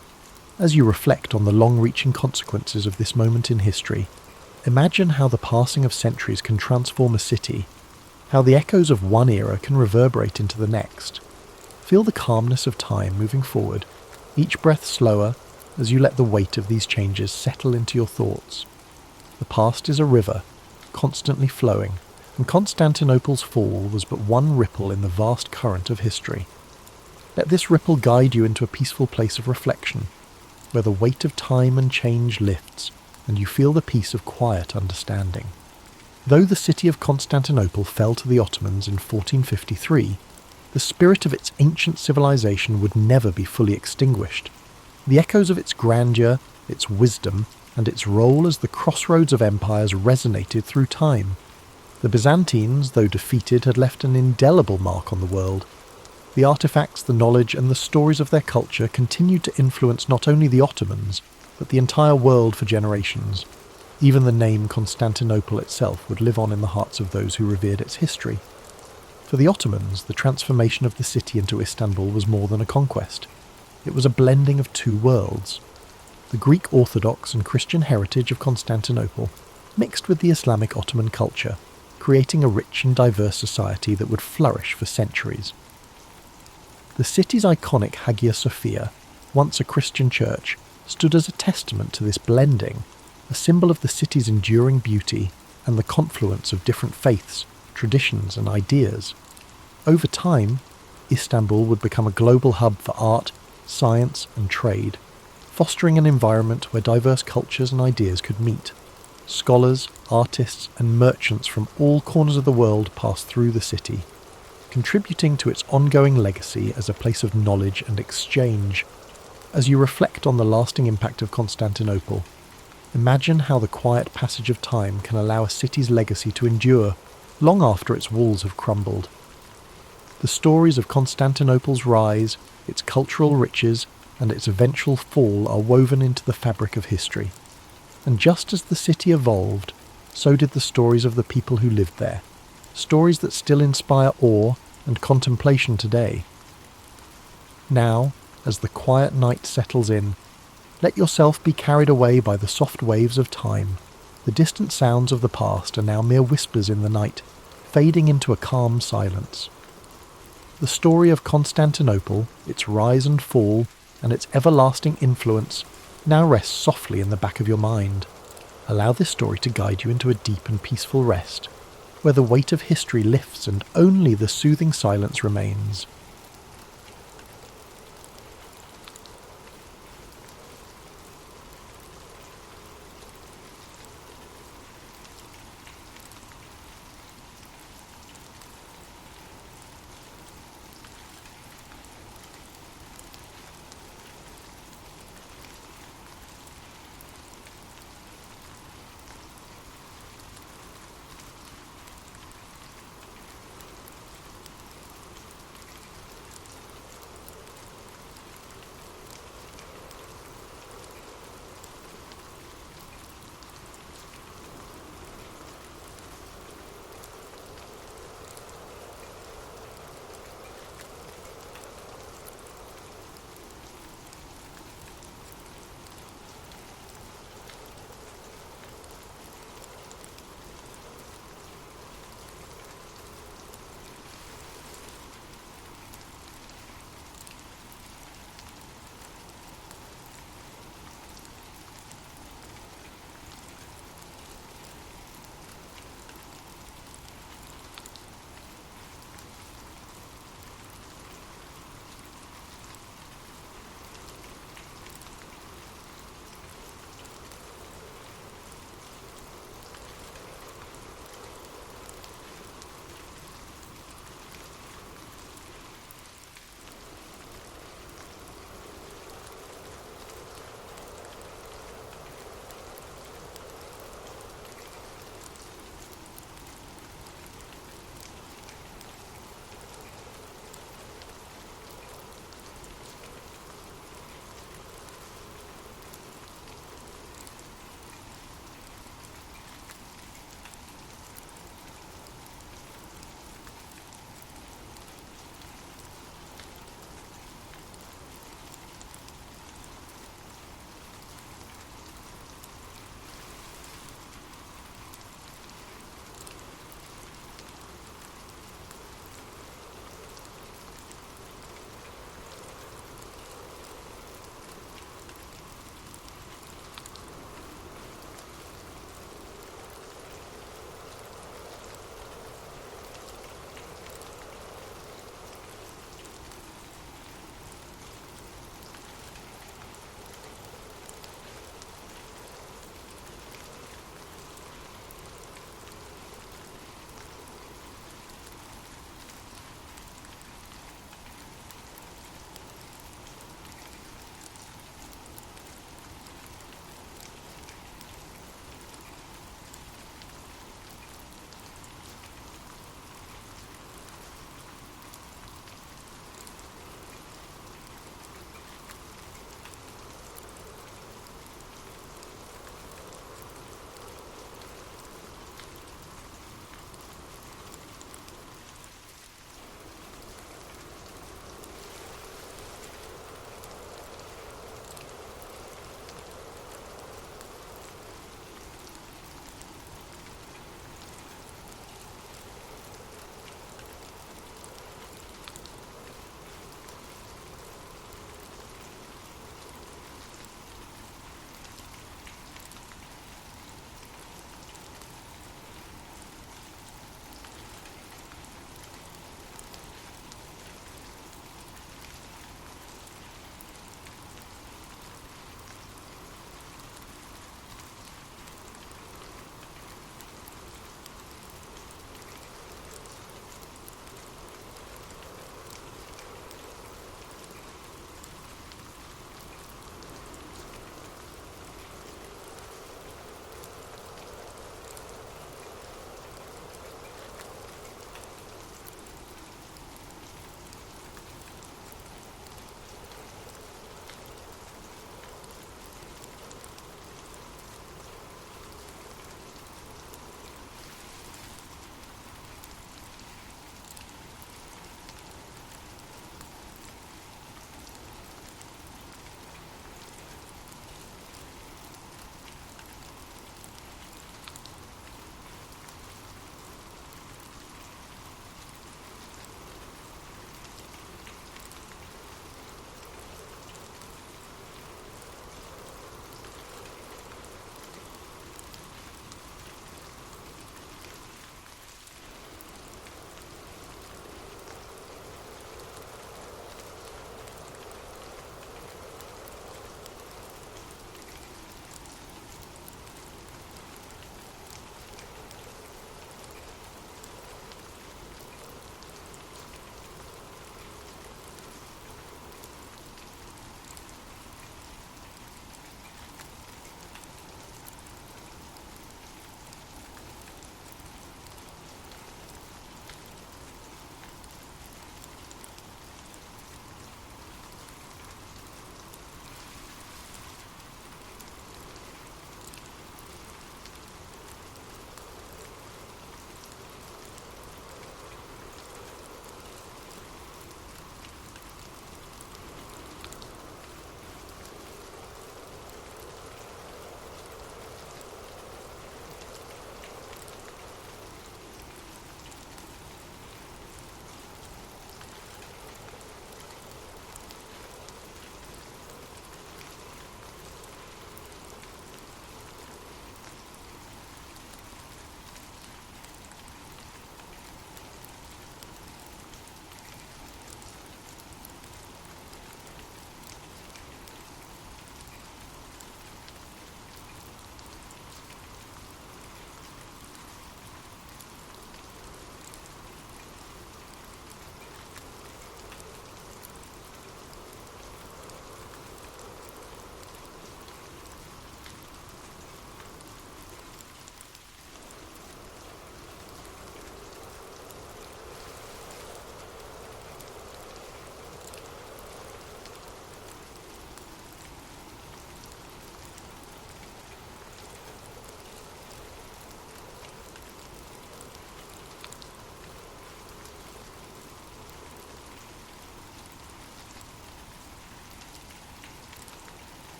As you reflect on the long-reaching consequences of this moment in history, imagine how the passing of centuries can transform a city, how the echoes of one era can reverberate into the next. Feel the calmness of time moving forward, each breath slower, as you let the weight of these changes settle into your thoughts. The past is a river, constantly flowing, and Constantinople's fall was but one ripple in the vast current of history. Let this ripple guide you into a peaceful place of reflection, where the weight of time and change lifts, and you feel the peace of quiet understanding. Though the city of Constantinople fell to the Ottomans in 1453, the spirit of its ancient civilization would never be fully extinguished. The echoes of its grandeur, its wisdom, and its role as the crossroads of empires resonated through time. The Byzantines, though defeated, had left an indelible mark on the world. The artifacts, the knowledge, and the stories of their culture continued to influence not only the Ottomans, but the entire world for generations. Even the name Constantinople itself would live on in the hearts of those who revered its history. For the Ottomans, the transformation of the city into Istanbul was more than a conquest. It was a blending of two worlds. The Greek Orthodox and Christian heritage of Constantinople mixed with the Islamic Ottoman culture, creating a rich and diverse society that would flourish for centuries. The city's iconic Hagia Sophia, once a Christian church, stood as a testament to this blending, a symbol of the city's enduring beauty and the confluence of different faiths, traditions and ideas. Over time, Istanbul would become a global hub for art, science and trade, fostering an environment where diverse cultures and ideas could meet. Scholars, artists and merchants from all corners of the world passed through the city, contributing to its ongoing legacy as a place of knowledge and exchange. As you reflect on the lasting impact of Constantinople, imagine how the quiet passage of time can allow a city's legacy to endure long after its walls have crumbled. The stories of Constantinople's rise, its cultural riches, and its eventual fall are woven into the fabric of history. And just as the city evolved, so did the stories of the people who lived there, stories that still inspire awe and contemplation today. Now, as the quiet night settles in, let yourself be carried away by the soft waves of time. The distant sounds of the past are now mere whispers in the night, fading into a calm silence. The story of Constantinople, its rise and fall, and its everlasting influence now rests softly in the back of your mind. Allow this story to guide you into a deep and peaceful rest, where the weight of history lifts and only the soothing silence remains.